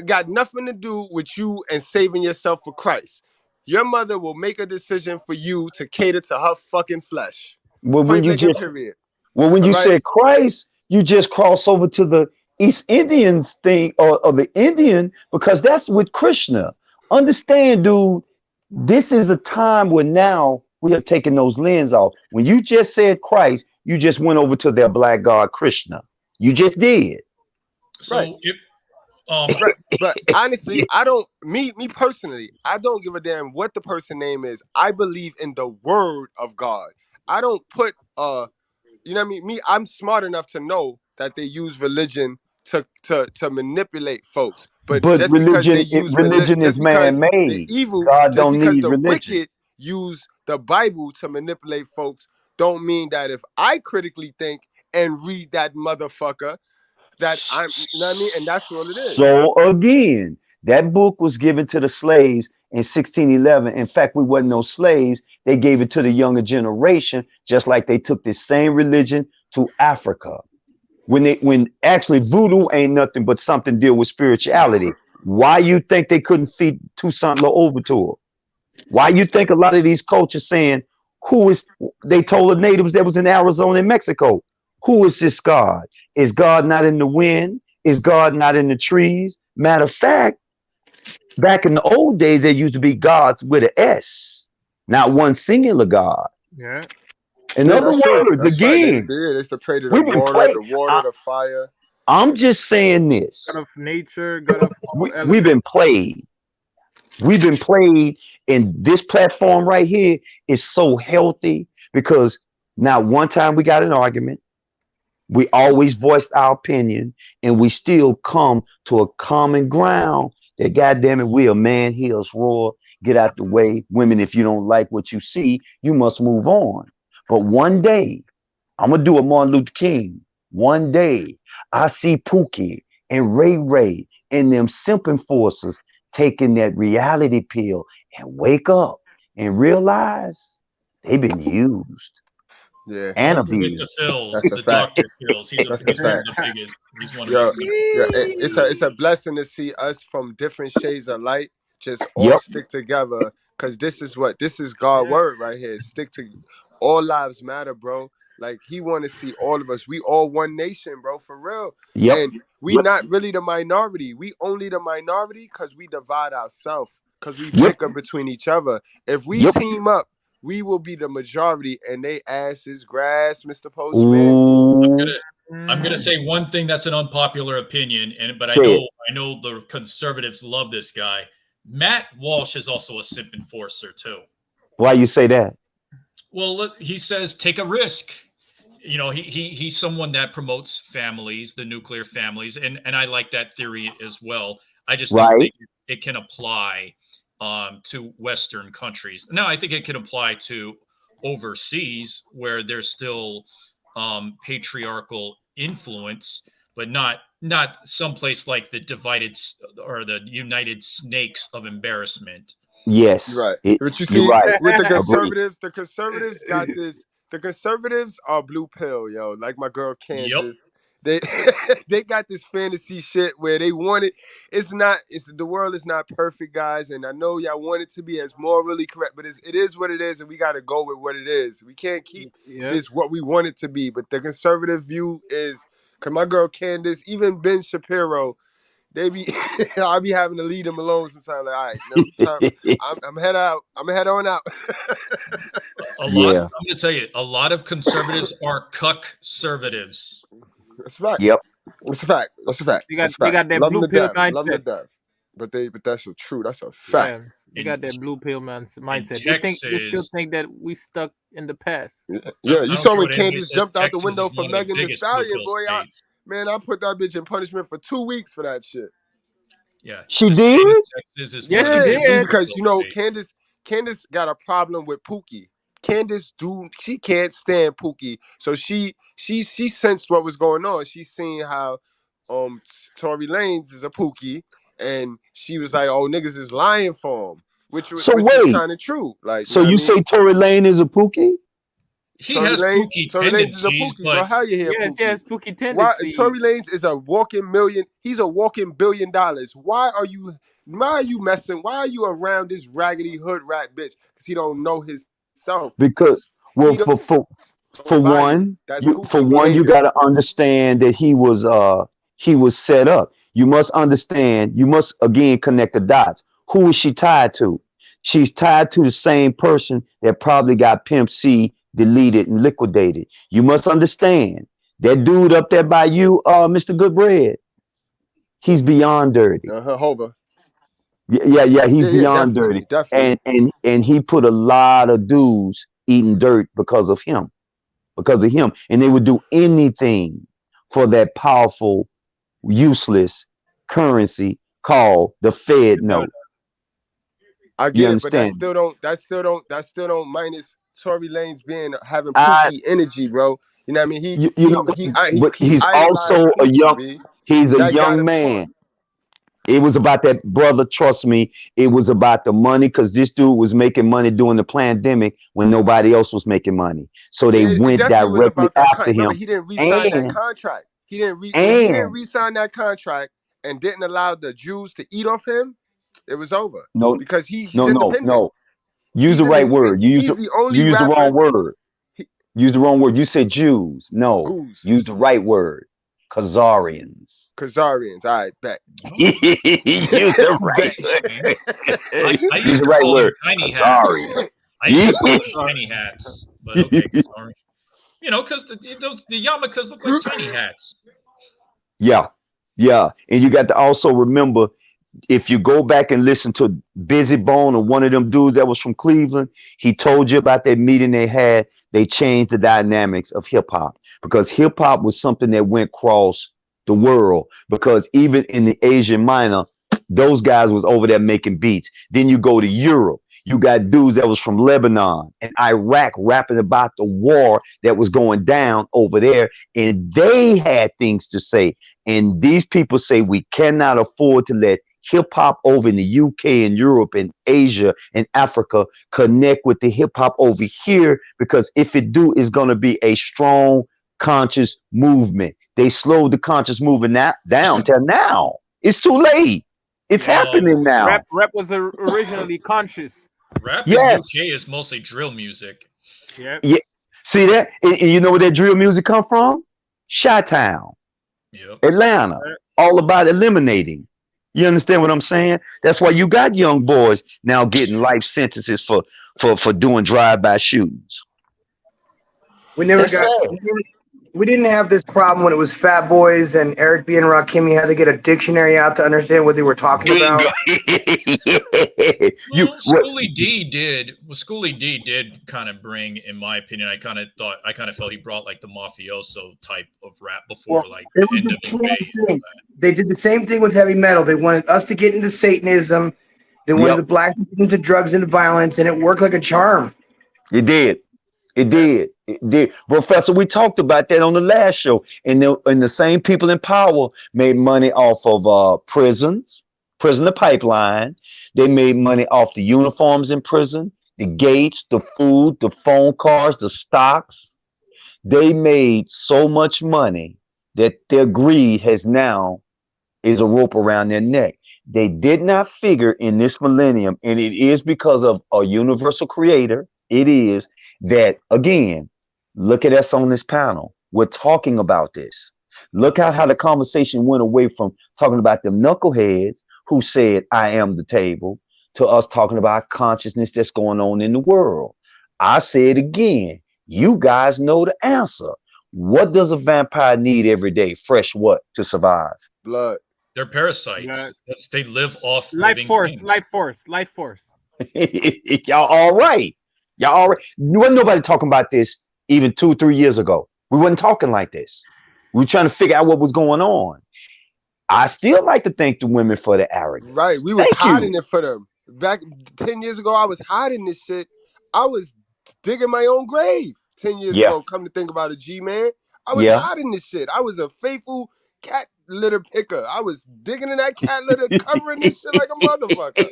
got nothing to do with you and saving yourself for Christ. Your mother will make a decision for you to cater to her fucking flesh. Well, Point blank and period. when All you right. said Christ, you just cross over to the East Indians thing or the Indian because that's with Krishna. Understand, dude, this is a time where now we are taking those lenses off. When you just said Christ, you just went over to their black god Krishna. You just did. So Right. if Right. But honestly, I don't me personally, I don't give a damn what the person name is. I believe in the word of God. I don't put you know what I mean? I'm smart enough to know that they use religion to manipulate folks. But But just because they use religion is just because the man-made. evil, God just don't because need the religion. wicked use the Bible to manipulate folks, don't mean that if I critically think and read that motherfucker, that I'm, you know what I mean? And that's all it is. So again, that book was given to the slaves in 1611. In fact, we wasn't no slaves. They gave it to the younger generation, just like they took this same religion to Africa. When actually voodoo ain't nothing but something deal with spirituality. Why you think they couldn't feed Toussaint Louverture? Why you think a lot of these cultures saying, they told the natives that was in Arizona and Mexico, who is this God? Is God not in the wind? Is God not in the trees? Matter of fact, back in the old days, there used to be gods with an S, not one singular God. Yeah. In Yeah, other that's true. words, That's right. They again, used to pray to the we've been water, playing. the fire. I'm just saying this. God of nature, God of all We've elements. been played. We've been played, and this platform right here is so healthy because not one time we got an argument. We always voiced our opinion, and we still come to a common ground that, goddamn it, we a man heals roar. Get out the way, women. If you don't like what you see, you must move on. But one day, I'm gonna do a Martin Luther King. One day, I see Pookie and Ray Ray and them simping forces taking that reality pill and wake up and realize they've been used Yeah, and Don't forget the abused. Phils, that's a the fact. Dr. Phils. That's a He's one of fact. the biggest. He's one of Yo, those things. yeah, it's a blessing to see us from different shades of light just all Yep. stick together. Cause this is God Yeah. word right here. Stick to all lives matter, bro. Like he want to see all of us. We all one nation, bro, for real. Yep. And we Yep. not really the minority. We only the minority because we divide ourselves, because we Yep. bicker between each other. If we Yep. team up, we will be the majority, and they ass is grass, Mr. Postman. Ooh. I'm gonna say one thing that's an unpopular opinion, but I Say it. know the conservatives love this guy. Matt Walsh is also a simp enforcer too. Why you say that? Well, look, he says take a risk. You know, he's someone that promotes families, the nuclear families, and I like that theory as well. I just don't Right. think it can apply to Western countries. Now, I think it can apply to overseas where there's still patriarchal influence, but not someplace like the divided or the United Snakes of Embarrassment. Yes. You're right. But you You're see, right. with the Agree. conservatives got this. The conservatives are blue pill, yo. Like my girl Kansas. Yep. They they got this fantasy shit where they want it. It's the world is not perfect, guys. And I know y'all want it to be as morally correct, but it is what it is, and we gotta go with what it is. We can't keep Yeah. this what we want it to be. But the conservative view is, cause my girl Candace, even Ben Shapiro, they be I be having to leave them alone sometimes. Like, all right, no, time, I'm head out. I'm head on out. I'm Yeah. going to tell you, a lot of conservatives are cuck-servatives. That's a fact. Yep. That's a fact. That's a fact. They got That's a they fact. got that Love them blue to pill death. Love them to mindset. death. But that's so true. That's a fact. Yeah, they got that blue pill mindset. Texas, They still think that we stuck in the past. Yeah, I you don't saw care when what anybody Candace says, jumped out the Texas window is for one of the Megan Thee biggest blue Stallion, pill boy. states. Man, I put that bitch in punishment for 2 weeks for that shit. Yeah, She the state of did? Texas is Yes, one of she the Yeah, biggest did. because blue you pill know states. Candace got a problem with Pookie. She can't stand Pookie, so she sensed what was going on. She seen how Tory Lanez is a Pookie, and she was like, "Oh, niggas is lying for him," which So is wait. kind of true. Like, you So know what you I mean? say Tory Lane is a pookie? He has Pookie Tory Lanez is a tendencies, Pookie, bro. but How you hear Yes, Pookie? yes, spooky Why tendency. Tory Lanez is a walking million? He's a walking $1 billion. Why are you messing? Why are you around this raggedy hood rat bitch? Because he don't know himself. Because He well, don't for value. one, That's you Pookie you behavior. got to understand that he was set up. You must understand. You must again connect the dots. Who is she tied to? She's tied to the same person that probably got Pimp C deleted and liquidated. You must understand that dude up there by you, Mr. Goodbread. He's beyond dirty. Hover. Yeah. He's Yeah, beyond dirty, definitely. and he put a lot of dudes eating dirt because of him, and they would do anything for that powerful, useless currency called the Fed note. I You get it, but that understand? still don't minus Tory Lanez having Pookie energy, bro. You know what I mean? You know, but he's idolized also a Pookie, B. That got young him caught. man. It was about that, brother. Trust me, it was about the money because this dude was making money during the pandemic when nobody else was making money. So they It went definitely was directly about that. after Remember, him. he didn't re-sign that And contract. When he didn't and re-sign that contract and didn't allow the Jews to eat off him, it was over. no, Because he's no, no, independent. no. Use the right word. He's the only You used the rapper. wrong word. Use the wrong word. You said Jews. No, Goose. use the right word. Khazarians. Khazarians. All right, bet. Use the right word. I Use used the to right call them word. tiny hats. Khazarian. I used to call them tiny hats, but okay, sorry. You know, because the yarmulkes look like tiny hats. Yeah, and you got to also remember, if you go back and listen to Busy Bone or one of them dudes that was from Cleveland, he told you about that meeting they had. They changed the dynamics of hip hop because hip hop was something that went across the world. Because even in the Asian Minor, those guys was over there making beats. Then you go to Europe, you got dudes that was from Lebanon and Iraq rapping about the war that was going down over there, and they had things to say. And these people say we cannot afford to let hip hop over in the UK and Europe and Asia and Africa connect with the hip hop over here, because if it do, it's gonna be a strong conscious movement. They slowed the conscious movement down till now. It's too late. It's happening now. Rap was originally conscious. Rap Yes. in UK is mostly drill music. Yeah. Yeah. See that? And you know where that drill music come from? Chi-Town, Yep. Atlanta. All about eliminating. You understand what I'm saying? That's why you got young boys now getting life sentences for doing drive-by shootings. We never That's got. sad. We didn't have this problem when it was Fat Boys and Eric B and Rakimi had to get a dictionary out to understand what they were talking about. Well, Schoolie D did. Well, Schoolie D did kind of bring, in my opinion, I kind of felt he brought like the mafioso type of rap before, Well, like it the was end the of the same day. and thing. all that. They did the same thing with heavy metal. They wanted us to get into Satanism. They wanted Yep. the black people into drugs and violence, and it worked like a charm. It did. It did. It did. Professor, we talked about that on the last show. And the same people in power made money off of prisons, prisoner pipeline. They made money off the uniforms in prison, the gates, the food, the phone cars, the stocks. They made so much money that their greed has now is a rope around their neck. They did not figure in this millennium, and it is because of a universal creator. It is that, again, look at us on this panel. We're talking about this. Look at how the conversation went away from talking about them knuckleheads who said, I am the table, to us talking about consciousness that's going on in the world. I say it again. You guys know the answer. What does a vampire need every day? Fresh what to survive? Blood. They're parasites. Yeah. They live off Life living force, things. life force, life force. Y'all all right. Y'all all right. Wasn't nobody talking about this even 2-3 years ago. We wasn't talking like this. We were trying to figure out what was going on. I still like to thank the women for the arrogance. Right. We was Thank hiding you. it for them. Back 10 years ago, I was hiding this shit. I was digging my own grave 10 years Yeah. ago. Come to think about it, G-Man. I was Yeah. hiding this shit. I was a faithful cat litter picker. I was digging in that cat litter, covering this shit like a motherfucker.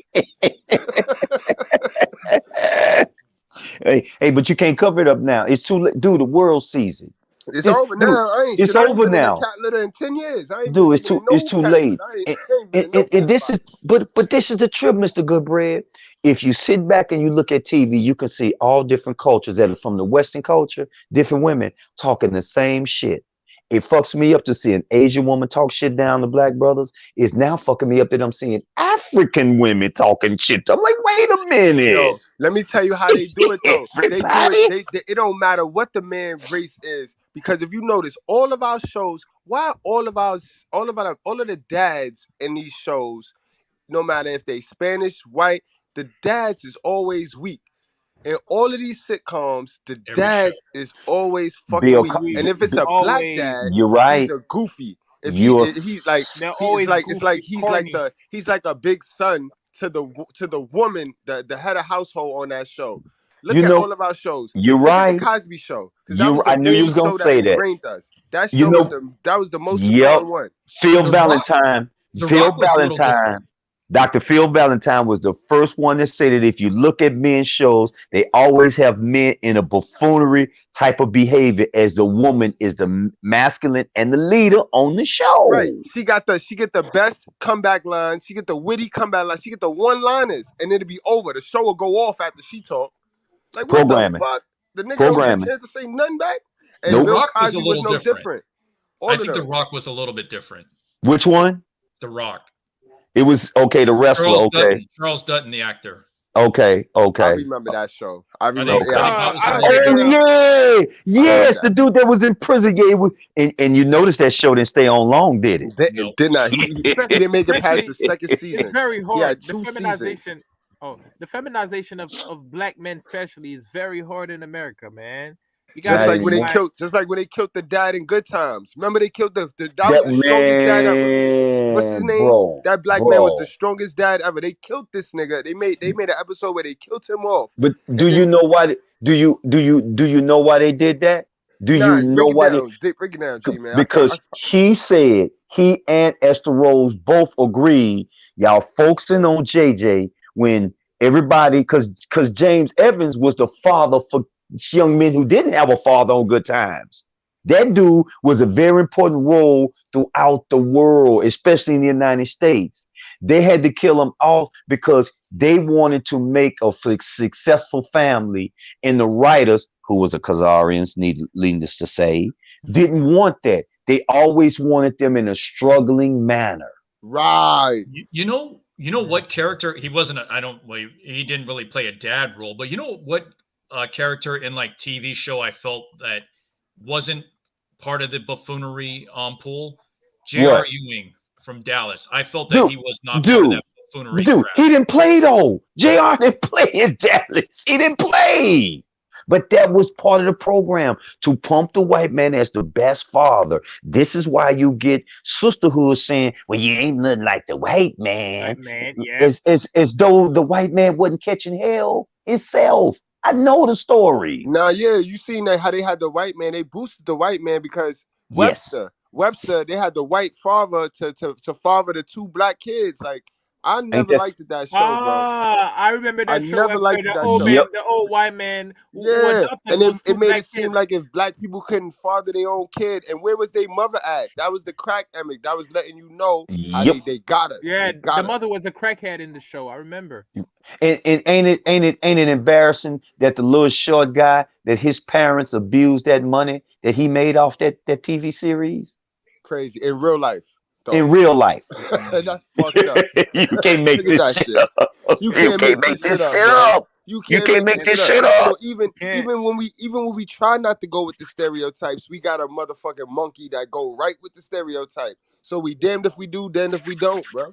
Hey, but you can't cover it up now. It's too late. Dude, the world sees it. It's This- over dude, now. I ain't it's shit. I ain't over been in that now. cat litter in 10 years. I ain't Dude, been it's digging too in no it's too cat late. litter. I ain't been in no And cat this is but this is the trip, Mr. Goodbread. If you sit back and you look at TV, you can see all different cultures that are from the Western culture, different women talking the same shit. It fucks me up to see an Asian woman talk shit down to black brothers. It's now fucking me up that I'm seeing African women talking shit. I'm like, wait a minute. Yo, let me tell you how they do it though. They do Everybody? it. It don't matter what the man race is, because if you notice, all of our shows, why all of the dads in these shows, no matter if they Spanish, white, the dads is always weak. In all of these sitcoms, the Every dads is always fucking Bill weak. Co- And if it's a black Always. dad, You're he's right. a goofy. If You're he's like They're he always is like goofy, it's like he's corny. like a big son to the woman, the head of household on that show. Look You at know, all of our shows. you're Look at right. the Cosby Show, because that was You the I knew you main was gonna show say that that. ingrained us. That You show know, was the most yep. important one. Phil The Rock- Valentine. The Phil Rock was a little Valentine. Dr. Phil Valentine was the first one to say that if you look at men's shows, they always have men in a buffoonery type of behavior, as the woman is the masculine and the leader on the show. Right. She get the best comeback lines. She get the witty comeback lines. She get the one-liners, and it'll be over. The show will go off after she talk. Like, what Programming. the fuck? The nigga don't Programming. get a chance to say nothing back. And Nope. Bill Rock was a Cosby was little no different. different. All I of think The them. Rock was a little bit different. Which one? The Rock. It was okay, the wrestler. Charles Dutton, the actor. Okay. I remember that show. I remember. think Yeah, I I don't heard think that. Oh yeah, yes, that. the dude that was in prison. Yeah, it was, and you noticed that show didn't stay on long, did it? It did not. He didn't make it past the second It's season. very hard. He had The 2 feminization. seasons. The feminization of black men, especially, is very hard in America, man. You Just gotta like when they like, killed the dad in Good Times. Remember they killed that was the strongest dad ever. What's his name? Bro, That black man was the strongest dad ever. They killed this nigga. They made an episode where they killed him off. But do you know why? Do you know why they did that? Do you know why? Break it down, G man. Because he said he and Esther Rose both agreed, y'all focusing on JJ when everybody, because James Evans was the father for young men who didn't have a father on Good Times. That dude was a very important role throughout the world, especially in the United States. They had to kill him off because they wanted to make a successful family, and the writers, who was a Khazarians, needless to say, didn't want that. They always wanted them in a struggling manner. Right. You know what character he wasn't. I don't. Well, he didn't really play a dad role, but you know what character in like TV show I felt that wasn't part of the buffoonery pool. J.R. What? Ewing from Dallas. I felt that he was not part of Dude, that buffoonery dude, crap. he didn't play though. JR didn't play in Dallas. He didn't play. But that was part of the program to pump the white man as the best father. This is why you get sisterhood saying, well, you ain't nothing like the white man. Man, yeah. As though the white man wasn't catching hell himself. I know the story. Now, yeah, you seen that how they had the white man. They boosted the white man because Yes. Webster, they had the white father to father the two black kids. Like, I never liked that show, bro. I remember that I show. never liked that show. The old white man. Yeah, and it made it seem like if black people couldn't father their own kid, and where was their mother at? That was the crack emic. That was letting you know how they got us. Yeah, got the us. mother was a crackhead in the show. I remember. And ain't it embarrassing that the little short guy, that his parents abused that money that he made off that TV series? Crazy in real life. Though. In real life. That's fucked up. You can't make this shit up. You can't make this shit up. You can't make this shit up. So even when we try not to go with the stereotypes, we got a motherfucking monkey that go right with the stereotype. So we damned if we do, damned if we don't, bro.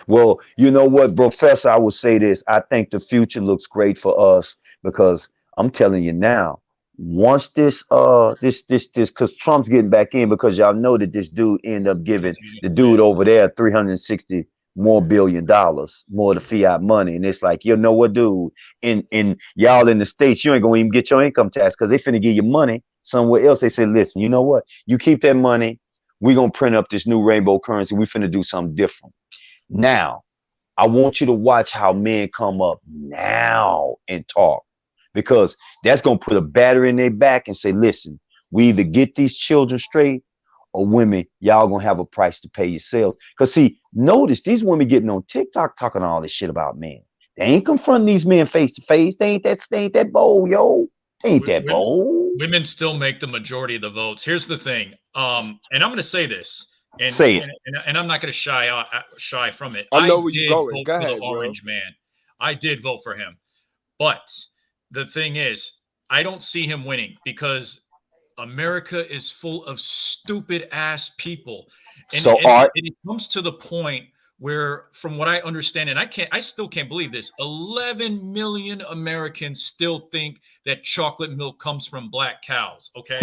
Well, you know what, Professor, I will say this. I think the future looks great for us because I'm telling you now, once this because Trump's getting back in, because y'all know that this dude ended up giving the dude over there 360 more billion dollars, more of the fiat money. And it's like, you know what, dude, in y'all in the States, you ain't gonna even get your income tax because they finna give you money somewhere else. They say, listen, you know what, you keep that money, we're gonna print up this new rainbow currency, we finna do something different. Now, I want you to watch how men come up now and talk, because that's going to put a battery in their back and say, listen, we either get these children straight, or women, y'all going to have a price to pay yourselves. Because see, notice these women getting on TikTok talking all this shit about men. They ain't confronting these men face to face. They ain't that bold, yo. They ain't that bold. Women still make the majority of the votes. Here's the thing. And I'm going to say this. And, Say it. And I'm not going to shy from it. I know where you're going. Vote Go ahead, for the Orange Man. I did vote for him. But the thing is, I don't see him winning because America is full of stupid ass people. And it comes to the point where, from what I understand, and I still can't believe this, 11 million Americans still think that chocolate milk comes from black cows. Okay.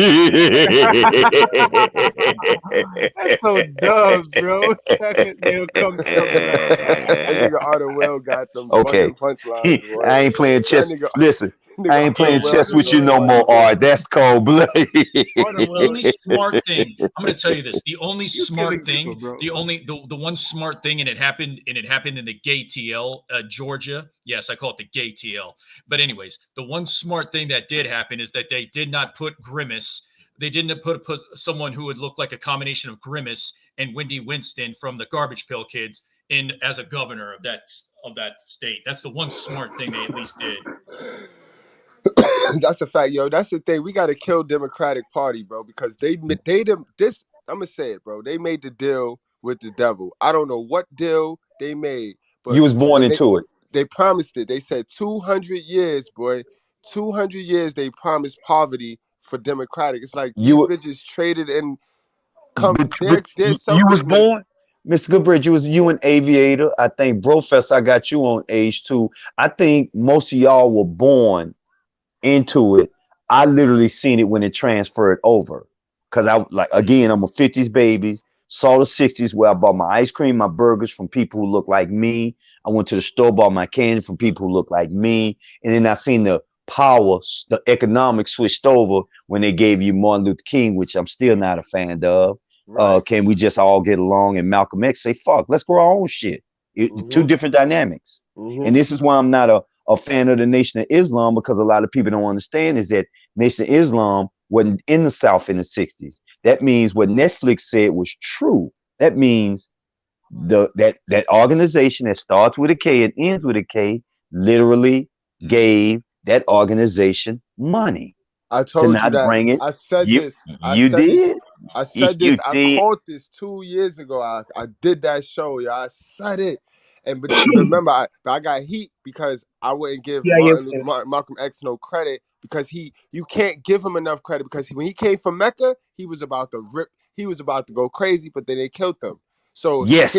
That's so dumb, bro. Chocolate milk comes from Nigga Arthur Well got them punchlines. Boy. I ain't playing chess. Listen, I ain't playing chess with you no more, Art. That's cold blood. The only smart thing, I'm going to tell you this. The only smart thing, the one smart thing, and it happened in the gay TL, Georgia. Yes, I call it the gay TL. But anyways, the one smart thing that did happen is that they did not put Grimace. They didn't put someone who would look like a combination of Grimace and Wendy Winston from the Garbage Pail Kids in as a governor of that state. That's the one smart thing they at least did. That's a fact, yo. That's the thing. We got to kill Democratic Party, bro, because I'm gonna say it, bro. They made the deal with the devil. I don't know what deal they made, but you was born into it. They promised it. They said 200 years, boy. 200 years they promised poverty for Democratic. It's like these bitches traded and come. You was born, Mr. Goodbridge. You an aviator. I think, Professor, I got you on age too. I think most of y'all were born into it. I literally seen it when it transferred over, because I'm a 50s baby. Saw the 60s where I bought my ice cream, my burgers from people who look like me. I went to the store, bought my candy from people who look like me. And then I seen the economics switched over when they gave you Martin Luther King, which I'm still not a fan of. Right. Can we just all get along? And Malcolm X say, fuck, let's grow our own shit. Two different dynamics. And this is why I'm not a fan of the Nation of Islam, because a lot of people don't understand is that Nation of Islam wasn't in the South in the 60s. That means what Netflix said was true. That means that organization that starts with a K and ends with a K literally gave that organization money I to told you not that. bring it. I said You this. I you said this. did. I said You this. I did. caught this 2 years ago. I did that show, yeah. I said it. And but remember, I got heat because I wouldn't give Yeah, yeah. Malcolm X no credit because you can't give him enough credit because when he came from Mecca, he was about to rip. He was about to go crazy, but then they killed him. So Yes.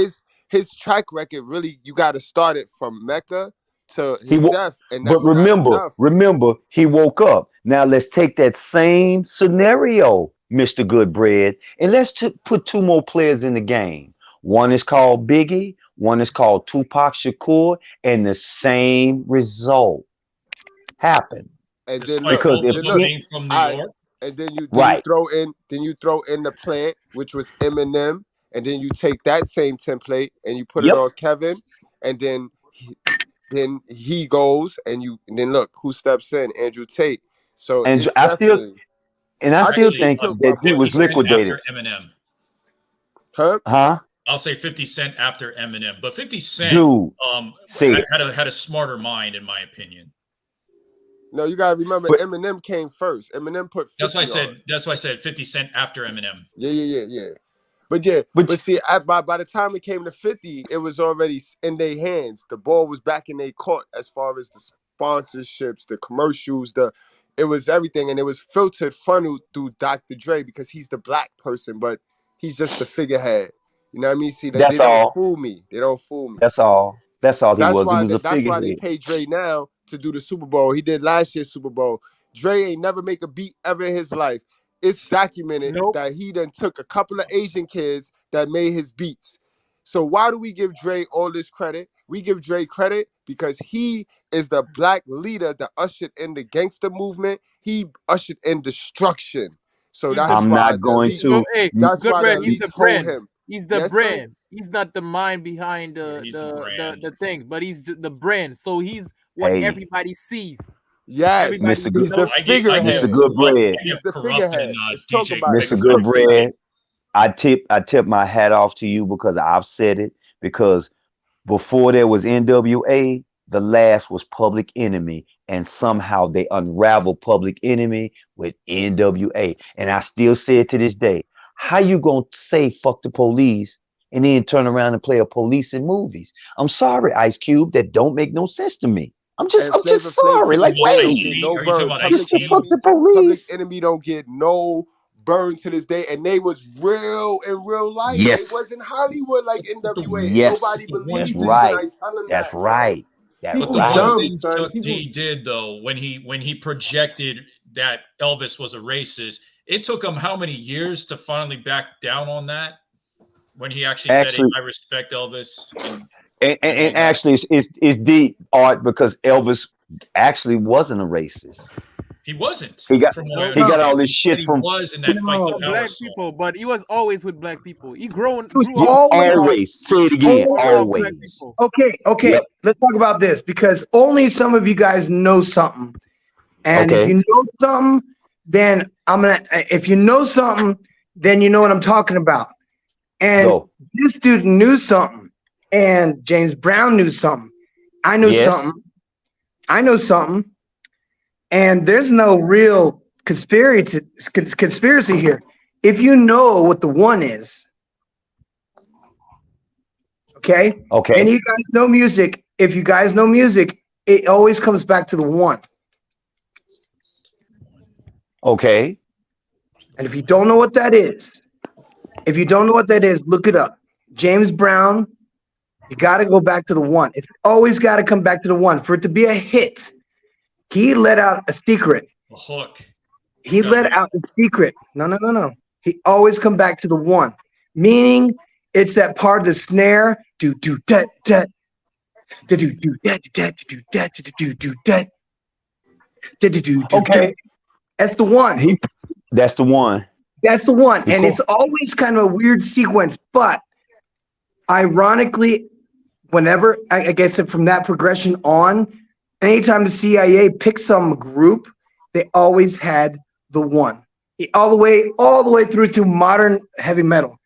his track record really, you got to start it from Mecca to He his death, and But that's not enough. remember, he woke up. Now let's take that same scenario, Mr. Goodbread, and let's put two more players in the game. One is called Biggie, one is called Tupac Shakur, and the same result happened. And then Despite look, Because both if of then them look, being from New I York. and then you Right. throw in the plant, which was Eminem, and then you take that same template and you put it Yep. on Kevin, and then he goes and then look who steps in, Andrew Tate. So And it's I still definitely think took my that he boy. was 50 Cent liquidated. after Eminem. Huh? Huh? I'll say 50 Cent after Eminem, but 50 Cent Dude, say it. had a smarter mind, in my opinion. No, you gotta remember But- Eminem came first. Eminem put 50 That's why I on. said. That's why I said 50 Cent after Eminem. Yeah. But see, by the time it came to 50, it was already in their hands. The ball was back in their court as far as the sponsorships, the commercials, it was everything, and it was funneled through Dr. Dre because he's the black person, but he's just the figurehead. You know what I mean? See, they That's don't all. fool me. They don't fool me. That's all. That's all he was. Why He was a that's why they figurehead. pay Dre now to do the Super Bowl. He did last year's Super Bowl. Dre ain't never make a beat ever in his life. It's documented that he done took a couple of Asian kids that made his beats. So why do we give Dre all this credit? We give Dre credit because he is the black leader that ushered in the gangster movement. He ushered in destruction. So that's I'm why not going to. that's why the Goodbread, he's the elites hold brand. him. He's the Yes, sir. brand. He's not the mind behind He's the brand. the thing, but he's the brand. So he's what Hey. everybody sees. Yes, Everybody Mr. Good- he's the knows. figurehead. Mr. Goodbread. He's the corrupted figurehead. and, Let's talk DJ about it. Mr. Let's talk about Goodbread, it. I tip my hat off to you because I've said it. Because before there was NWA, the last was Public Enemy, and somehow they unraveled Public Enemy with NWA. And I still say it to this day. How you gonna say fuck the police and then turn around and play a police in movies? I'm sorry, Ice Cube, that don't make no sense to me. I'm just Flavor Flav sorry. to Like, this day don't wait, get Are no you talking burn. about Public Ice the Cube? fuck the Public police? Enemy don't get no burn to this day, and they was real in real life. Yes. They wasn't Hollywood like NWA. Yes, nobody that's believes it right. when I tell them That's that. Bro. right. That's People But the right. one dumb, thing son. Chuck People- D did though, when he projected that Elvis was a racist, it took him how many years to finally back down on that? When he actually said, Actually- "I respect Elvis." And actually, it's deep art because Elvis actually wasn't a racist. He wasn't. He got from what I he got understand. all this He shit said he from was in that fight No. the power Black song. people, but he was always with black people. He grew up always. Say it again. around black Always. people. Okay. Yep. Let's talk about this because only some of you guys know something. And Okay. if you know something, then if you know something, then you know what I'm talking about. And Go. this dude knew something, and James Brown knew something. I knew Yes. something. I know something. And there's no real conspiracy here. If you know what the one is, okay? Okay. And you guys know music. If you guys know music, it always comes back to the one. Okay. And if you don't know what that is, look it up. James Brown, you got to go back to the one. It's always got to come back to the one. For it to be a hit, he let out a secret. A hook. He let out a secret. No. He always come back to the one. Meaning, it's that part of the snare. Do that. Do that. Okay. That's the one. That's the one. That's the one. The And it's always kind of a weird sequence, but ironically, whenever I guess it from that progression on, anytime the CIA picked some group, they always had the one. All the way through to modern heavy metal.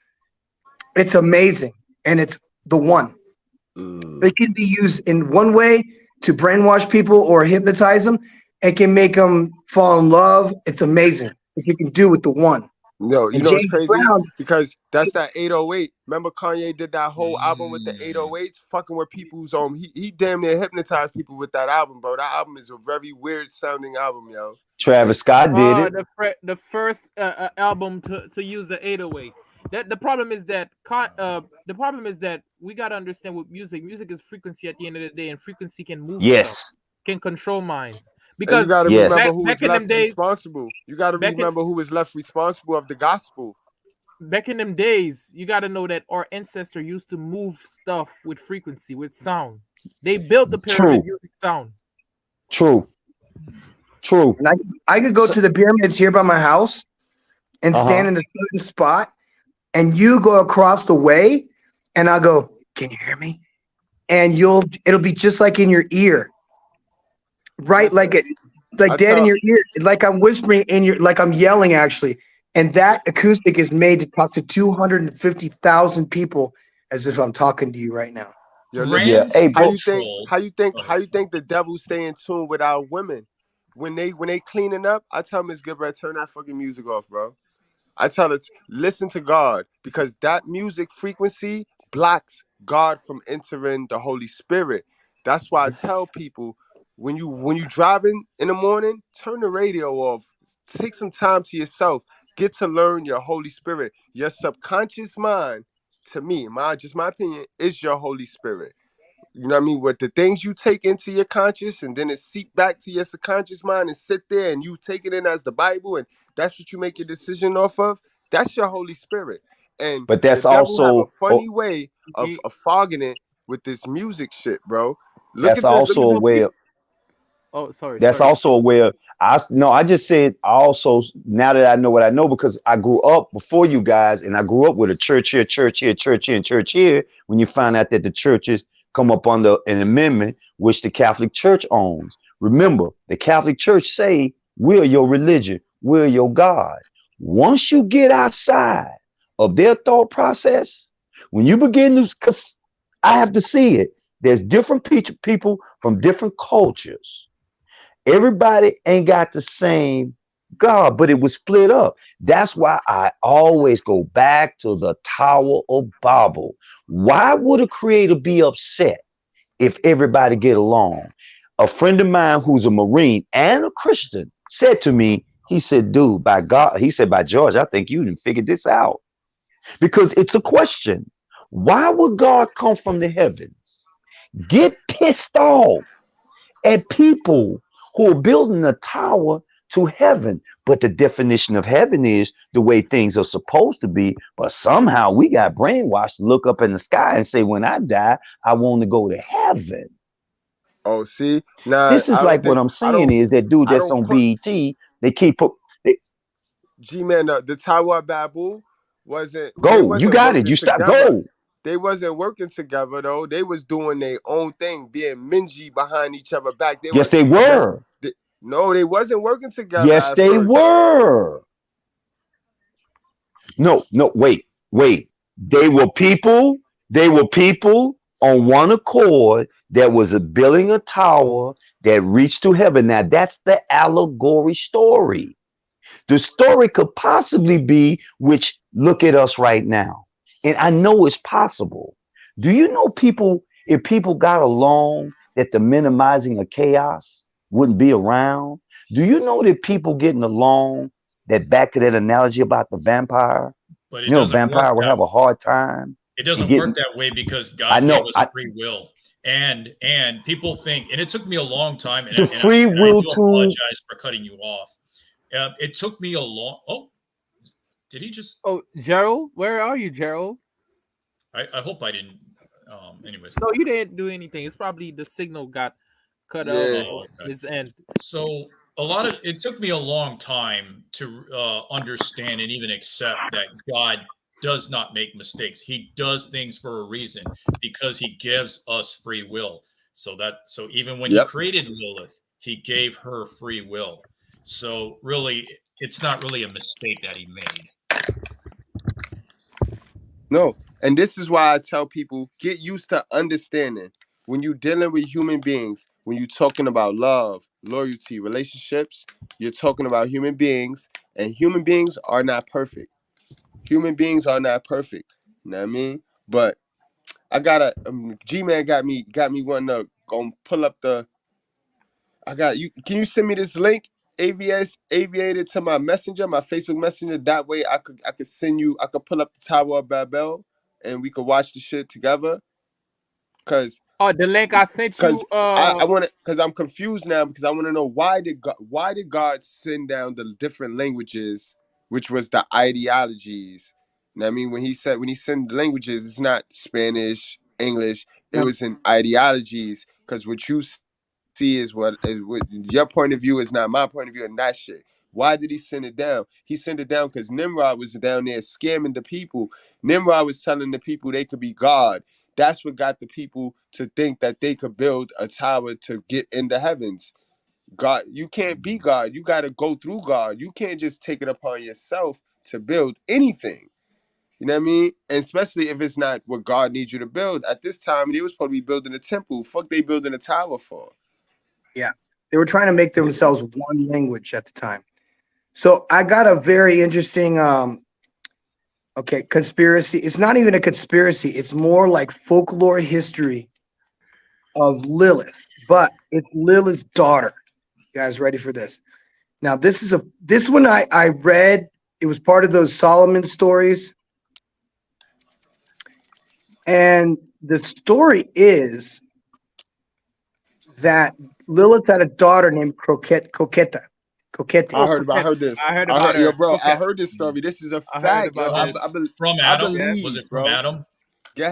It's amazing. And it's the one. It can be used in one way to brainwash people or hypnotize them. It can make them fall in love. It's amazing what you can do with the one. No, you And know what's James crazy? Brown, Because that's that 808. Remember Kanye did that whole album with the 808s, fucking with people's he damn near hypnotized people with that album, bro. That album is a very weird sounding album, yo. Travis Scott did it. The first album to use the 808. The problem is that we gotta understand with music. Music is frequency at the end of the day, and frequency can move stuff, Yes. can control minds. And you Because gotta Yes. remember who was back in them left days, responsible. You gotta back in- remember who was left responsible of the gospel. back in them days, you got to know that our ancestor used to move stuff with frequency, with sound. They built the pyramid using sound. True. and I could go to the pyramids here by my house and stand in a certain spot, and you go across the way, and I'll go, "Can you hear me?" And it'll be just like in your ear, right? Like dead in your ear, like I'm whispering in your, like I'm yelling actually. And that acoustic is made to talk to 250,000 people as if I'm talking to you right now. Yo, Grand listen, Hey, how bro. you think the devil stay in tune with our women? When they cleaning up, I tell Miss Gilbert, turn that fucking music off, bro. I tell her, listen to God, because that music frequency blocks God from entering the Holy Spirit. That's why I tell people, when you driving in the morning, turn the radio off. Take some time to yourself. Get to learn your Holy Spirit. Your subconscious mind, to me, my opinion, is your Holy Spirit. You know what I mean? What the things you take into your conscious, and then it seep back to your subconscious mind and sit there, and you take it in as the Bible, and that's what you make your decision off of. That's your Holy Spirit. And But that's the devil have a also funny way of fogging it with this music shit, bro. that's also a way of Oh, sorry. that's also a way of I just said also, now that I know what I know, because I grew up before you guys, and I grew up with a church here, church here, church here, and church here. When you find out that the churches come up under an amendment which the Catholic Church owns. Remember, the Catholic Church say, we're your religion, we're your God. Once you get outside of their thought process, when you begin to, because I have to see it, there's different people from different cultures. Everybody ain't got the same God, but it was split up. That's why I always go back to the Tower of Babel. Why would a creator be upset if everybody get along? A friend of mine who's a Marine and a Christian said to me, he said, dude, by God, he said, by George, I think you didn't figure this out. Because it's a question. Why would God come from the heavens, get pissed off at people who are building a tower to heaven? But the definition of heaven is the way things are supposed to be. But somehow we got brainwashed to look up in the sky and say, when I die, I want to go to heaven. Oh, see, now This is like what I'm saying is that dude that's on BET, they keep G-Man, the Tower of Babel wasn't. Go, you got it. You stop. Go. They wasn't working together though. They was doing their own thing, being mingy behind each other back. Yes, they were. No, they wasn't working together. Yes, they were. No, wait. They were people on one accord that was building a tower that reached to heaven. Now, that's the allegory story. The story could possibly be, which look at us right now. And I know it's possible. Do you know if people got along, that the minimizing of chaos wouldn't be around? Do you know that people getting along, that back to that analogy about the vampire? But vampire will have a hard time. It doesn't work that way, because God gave us free will. And people think, and it took me a long time. And free will to apologize for cutting you off. It took me a long. Oh, did he just? Oh, Gerald, where are you, Gerald? I hope I didn't. Anyways. No, you didn't do anything. It's probably the signal got cut off his end. So it took me a long time to understand and even accept that God does not make mistakes. He does things for a reason because he gives us free will. So even when he Yep. created Lilith, he gave her free will. So really, it's not really a mistake that he made. No. And this is why I tell people, get used to understanding when you're dealing with human beings, when you're talking about love, loyalty, relationships, you're talking about human beings, and human beings are not perfect. Human beings are not perfect. You know what I mean? But I gotta G-Man got me wanting to go pull up the I got you. Can you send me this link? AVS aviator to my messenger, my Facebook messenger. That way I could send you, I could pull up the Tower of Babel and we could watch the shit together. Cause Oh, the link I sent Because you. I want to, because I'm confused now, because I want to know why did God send down the different languages, which was the ideologies. You know what I mean, when he sent the languages, it's not Spanish, English. It Yeah. was in ideologies. Because what you see is what your point of view is not my point of view, and that shit. Why did he send it down? He sent it down because Nimrod was down there scamming the people. Nimrod was telling the people they could be God. That's what got the people to think that they could build a tower to get in the heavens. God, you can't be God. You got to go through God. You can't just take it upon yourself to build anything. You know what I mean? And especially if it's not what God needs you to build. At this time, they was supposed to be building a temple. Fuck they building a tower for? Yeah. They were trying to make themselves one language at the time. So I got a very interesting conspiracy. It's not even a conspiracy. It's more like folklore history of Lilith, but it's Lilith's daughter. You guys ready for this? Now this one I read. It was part of those Solomon stories. And the story is that Lilith had a daughter named Coqueta. I Oh, heard this. I heard about Yo, her. bro, I Okay, heard this story. This is a I heard fact, yo. about this. From I Adam? Was believe, it from bro. Adam?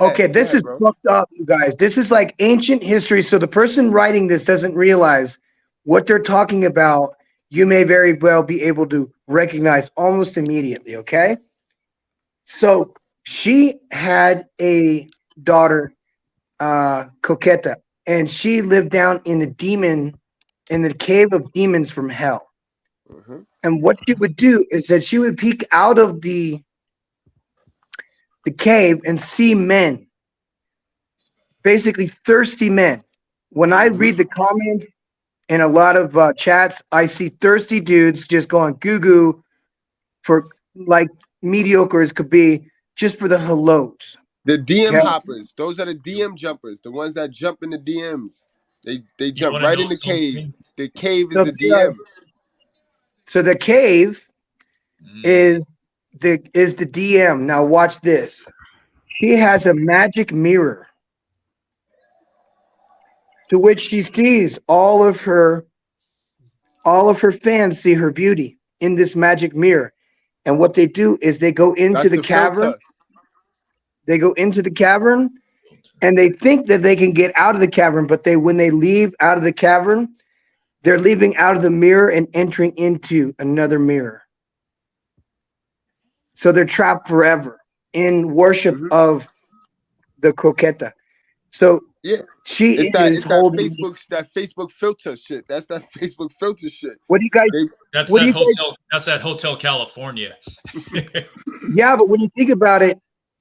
Okay, Go this ahead, is bro. fucked up, you guys. This is like ancient history. So the person writing this doesn't realize what they're talking about. You may very well be able to recognize almost immediately. Okay. So she had a daughter, Coqueta, and she lived down in the cave of demons from hell. Mm-hmm. And what she would do is that she would peek out of the cave and see men, basically thirsty men. When I Mm-hmm. read the comments in a lot of chats, I see thirsty dudes just going goo goo for like mediocre as could be, just for the hellos. The DM Okay. hoppers. Those are the DM jumpers. The ones that jump in the DMs. They You jump want to right know in the cave. something? The cave is So the DM. the cave Mm. is the DM. Now watch this. She has a magic mirror to which she sees all of her fans see her beauty in this magic mirror. And what they do is they go into That's the the cavern. filter. They go into the cavern and they think that they can get out of the cavern, but when they leave out of the cavern, they're leaving out of the mirror and entering into another mirror. So they're trapped forever in worship Mm-hmm. of the Coqueta. So Yeah. she is It's that holding. Facebook filter shit. That's that Facebook filter shit. What do you guys? They That's What do that you guys? hotel. That's that Hotel California. Yeah, but when you think about it,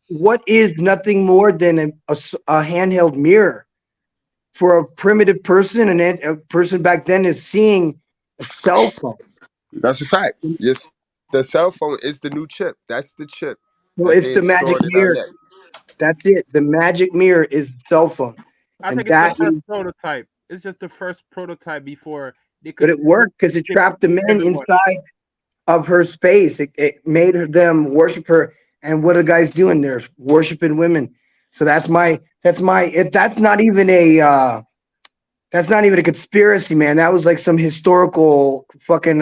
what is nothing more than a handheld mirror for a primitive person? And a person back then is seeing a cell phone. That's a fact. Yes. The cell phone is the new chip. That's the chip So that it's they the magic installed in our mirror. neck. That's it. The magic mirror is the cell phone, I and think it's the that first is. prototype. It's just the first prototype before they But could it worked because it take trapped the men everyone. inside of her space. It made them worship her. And what are guys doing? They're worshiping women. So that's not even a conspiracy, man. That was like some historical fucking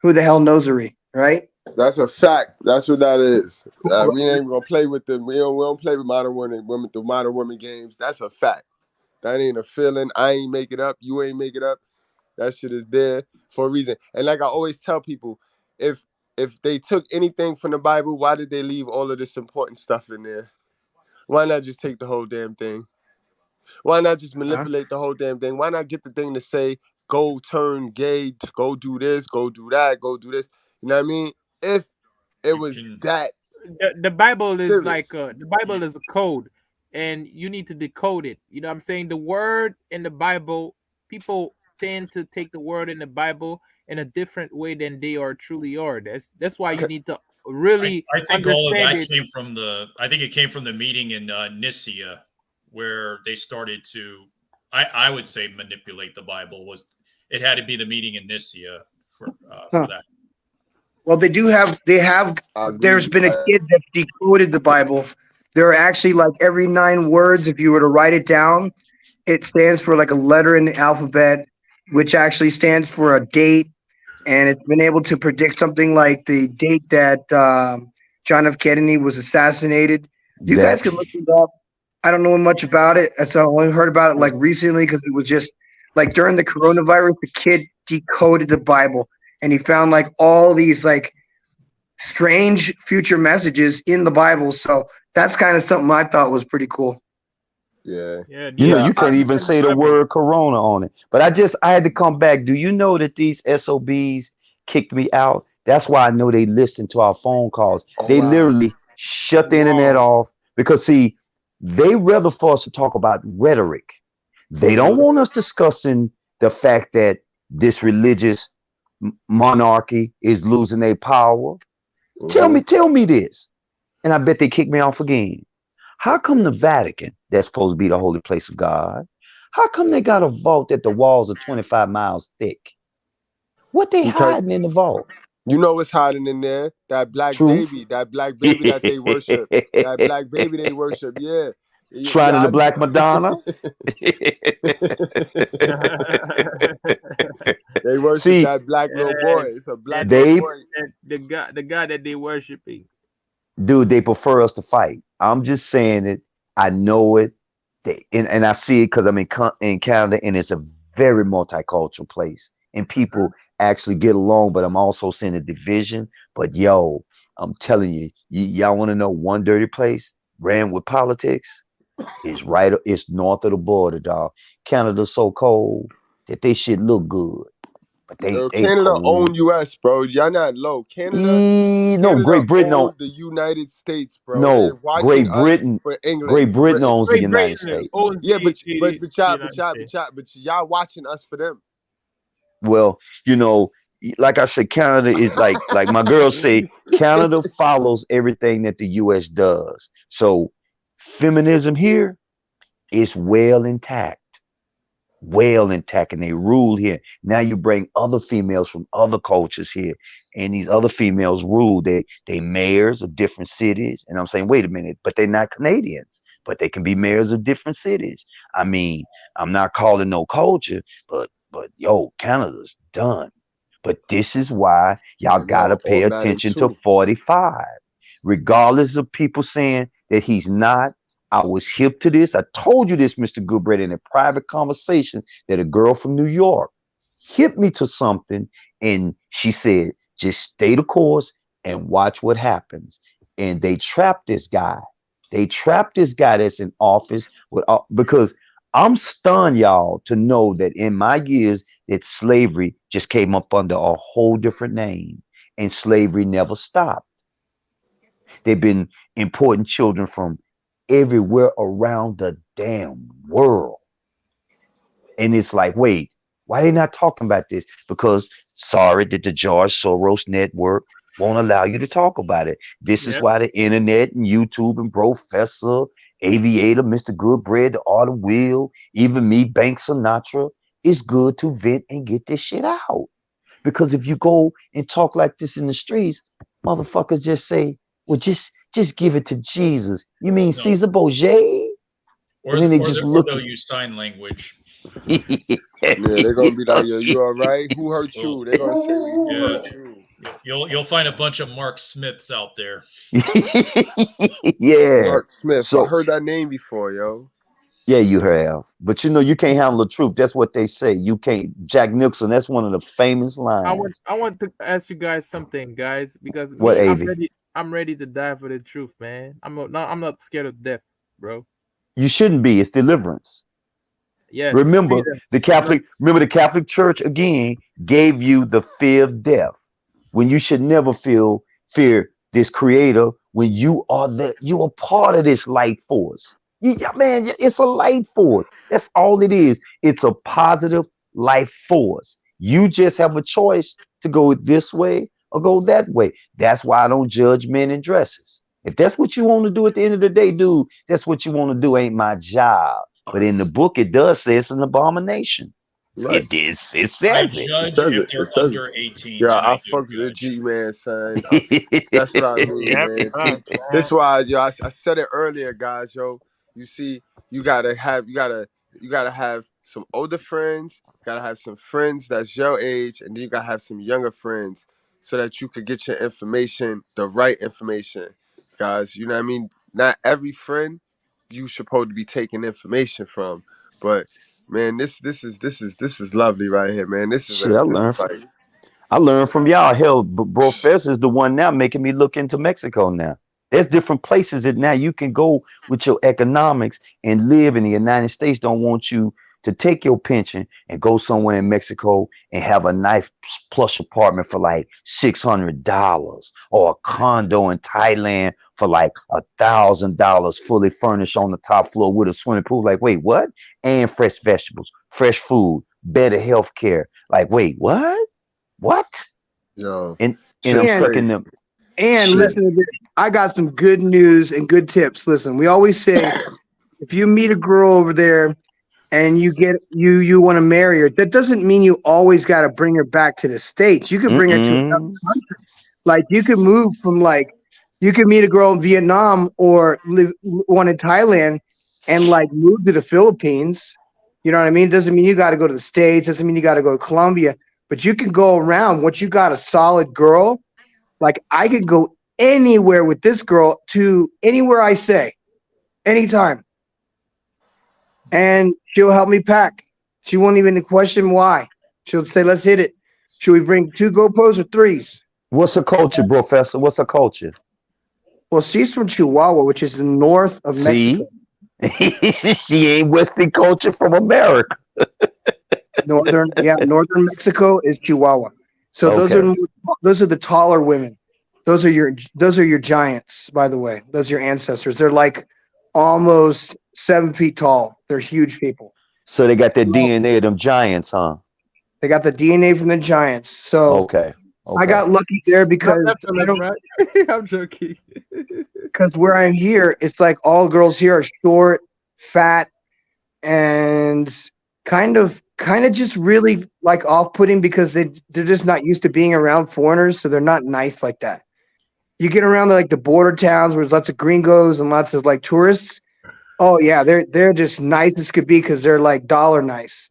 who the hell knowery, right? That's a fact. That's what that is. We ain't gonna play with them. We don't play with the modern women games. That's a fact. That ain't a feeling. I ain't make it up. You ain't make it up. That shit is there for a reason. And like I always tell people, if they took anything from the Bible, why did they leave all of this important stuff in there? Why not just take the whole damn thing? Why not just manipulate the whole damn thing? Why not get the thing to say, go turn gay, go do this, go do that, go do this? You know what I mean? If it was that The Bible is serious. like the Bible is a code, and you need to decode it. You know what I'm saying? The word in the Bible, people tend to take the word in the Bible in a different way than they are truly are. That's why you need to really I think all of understand that it. came from I think it came from the meeting in Nicaea, where they started to, I would say, manipulate the Bible. It had to be the meeting in Nicaea for that. Well, they have, I agree there's with been a that. kid that decoded the Bible. There are actually like every 9 words, if you were to write it down, it stands for like a letter in the alphabet, which actually stands for a date. And it's been able to predict something like the date that John F. Kennedy was assassinated. You guys That can look it up. I don't know much about it. I only heard about it like recently because it was just like during the coronavirus, the kid decoded the Bible and he found like all these like strange future messages in the Bible. So that's kind of something I thought was pretty cool. Yeah. Yeah, you know, Yeah. you can't even say the word corona on it. But I had to come back. Do you know that these SOBs kicked me out? That's why I know they listen to our phone calls. Oh, They wow. literally shut the internet off because see, they rather for us to talk about rhetoric. They don't want us discussing the fact that this religious monarchy is losing their power. Tell me this. And I bet they kick me off again. How come the Vatican, that's supposed to be the holy place of God, how come they got a vault that the walls are 25 miles thick? What they Because hiding in the vault? you know what's hiding in there? That black Truth. baby that they worship. That black baby they worship. Yeah. Shrine of the Yeah. Black Madonna. They worship See, that black little boy. It's a black and little they, boy. the God that they worshiping. dude, they prefer us to fight. I'm just saying it. I know it. And I see it because I'm in Canada and it's a very multicultural place and people actually get along, but I'm also seeing a division. But yo, I'm telling you, y'all want to know one dirty place ran with politics? It's north of the border, dog. Canada's so cold that they shit look good, but they Canada cold. own U.S., bro. Y'all not low. Canada No, Great Britain own on the United States, bro. They're no watching us for England, Great for Britain Britain. owns the Great United Britain States. owns Yeah, the United States. but y'all watching us for them. Well, you know, like I said, Canada is like my girls say, Canada follows everything that the US does. So feminism here is well intact. Well intact, and they rule here. Now you bring other females from other cultures here, and these other females rule. They mayors of different cities, and I'm saying, wait a minute, but they're not Canadians, but they can be mayors of different cities. I mean, I'm not calling no culture, but yo, Canada's done. But this is why y'all I know, gotta pay all Madden attention to 2. 45, regardless of people saying that he's not. I was hip to this. I told you this, Mr. Goodbread, in a private conversation that a girl from New York hit me to something, and she said, just stay the course and watch what happens. And they trapped this guy. They trapped this guy that's in office with because I'm stunned, y'all, to know that in my years that slavery just came up under a whole different name, and slavery never stopped. They've been importing children from everywhere around the damn world. And it's like, wait, why are they not talking about this? Because sorry that the George Soros network won't allow you to talk about it. This is Yep. why the internet and YouTube and Professor, Aviator, Mr. Goodbread, the Art of Will, even me, Bank Sinatra, it's good to vent and get this shit out. Because if you go and talk like this in the streets, motherfuckers just say, well, just give it to Jesus. You mean No. Caesar Borgia? Or, And then they or, just or look they'll at use sign language. Yeah, they're gonna be like, yo, you all right? Who hurt Well, you? They're gonna say, who yeah. hurt you? You'll find a bunch of Mark Smiths out there. yeah. Mark Smith. I So heard that name before, yo. Yeah, you have. But you know, you can't handle the truth. That's what they say. You can't. Jack Nicholson, that's one of the famous lines. I want to ask you guys something, guys, because What, me, Avi? I'm ready to die for the truth, man. I'm not scared of death, bro. You shouldn't be. It's deliverance. Yes, Remember, freedom. remember the Catholic Church again gave you the fear of death. When you should never feel fear this creator when you are part of this life force. Yeah, man, it's a life force. That's all it is. It's a positive life force. You just have a choice to go this way or go that way. That's why I don't judge men in dresses. If that's what you want to do at the end of the day, dude, that's what you want to do. Ain't my job. But in the book, it does say it's an abomination. Right. It is. It I says It judge says if it. It they're says under it. 18, Yeah, then I I do fuck with the judge. G man, son. That's what I mean, it. Yep, man. See, facts, this man. why yo, I said it earlier, guys. Yo, you see, you gotta have some older friends, gotta have some friends that's your age, and then you gotta have some younger friends so that you could get your information, the right information, guys. You know what I mean? Not every friend you supposed to be taking information from, but man, this is lovely right here, man. Shit, I This is learned. like I learned from y'all. Hell, Bro Fest is the one now making me look into Mexico now. There's different places that now you can go with your economics and live in the United States. Don't want you to take your pension and go somewhere in Mexico and have a nice plush apartment for like $600 or a condo in Thailand for like $1,000 fully furnished on the top floor with a swimming pool. Like, wait, what? And fresh vegetables, fresh food, better health care. Like, wait, what? What? yo, And I'm shit's And stuck in crazy. the and shit. listen to this. I got some good news and good tips. Listen, we always say if you meet a girl over there and you want to marry her, that doesn't mean you always got to bring her back to the States. You could bring her to another Mm-mm. country. Like you could move from like you could meet a girl in Vietnam or live one in Thailand and like move to the Philippines. You know what I mean? Doesn't mean you got to go to the States. Doesn't mean you got to go to Colombia. But you can go around. Once you got a solid girl, like I could go anywhere with this girl to anywhere I say, anytime, and she'll help me pack. She won't even question why. She'll say, "Let's hit it. Should we bring two GoPros or threes?" What's a culture, Professor? What's a culture? Well, she's from Chihuahua, which is the north of Mexico. See? She ain't Western culture from America. Northern Mexico is Chihuahua. So Okay. those are the taller women. Those are your giants, by the way. Those are your ancestors. They're like almost 7 feet tall. They're huge people. So they got that So DNA of them giants, huh? they got the DNA from the giants. So Okay. I Okay. got lucky there Not because that I much, don't right? I'm joking. because where I'm here, it's like all girls here are short, fat, and kind of just really like off-putting because they're just not used to being around foreigners, so they're not nice like that. You get around like the border towns where there's lots of gringos and lots of like tourists. Oh yeah, they're just nice as could be because they're like dollar nice.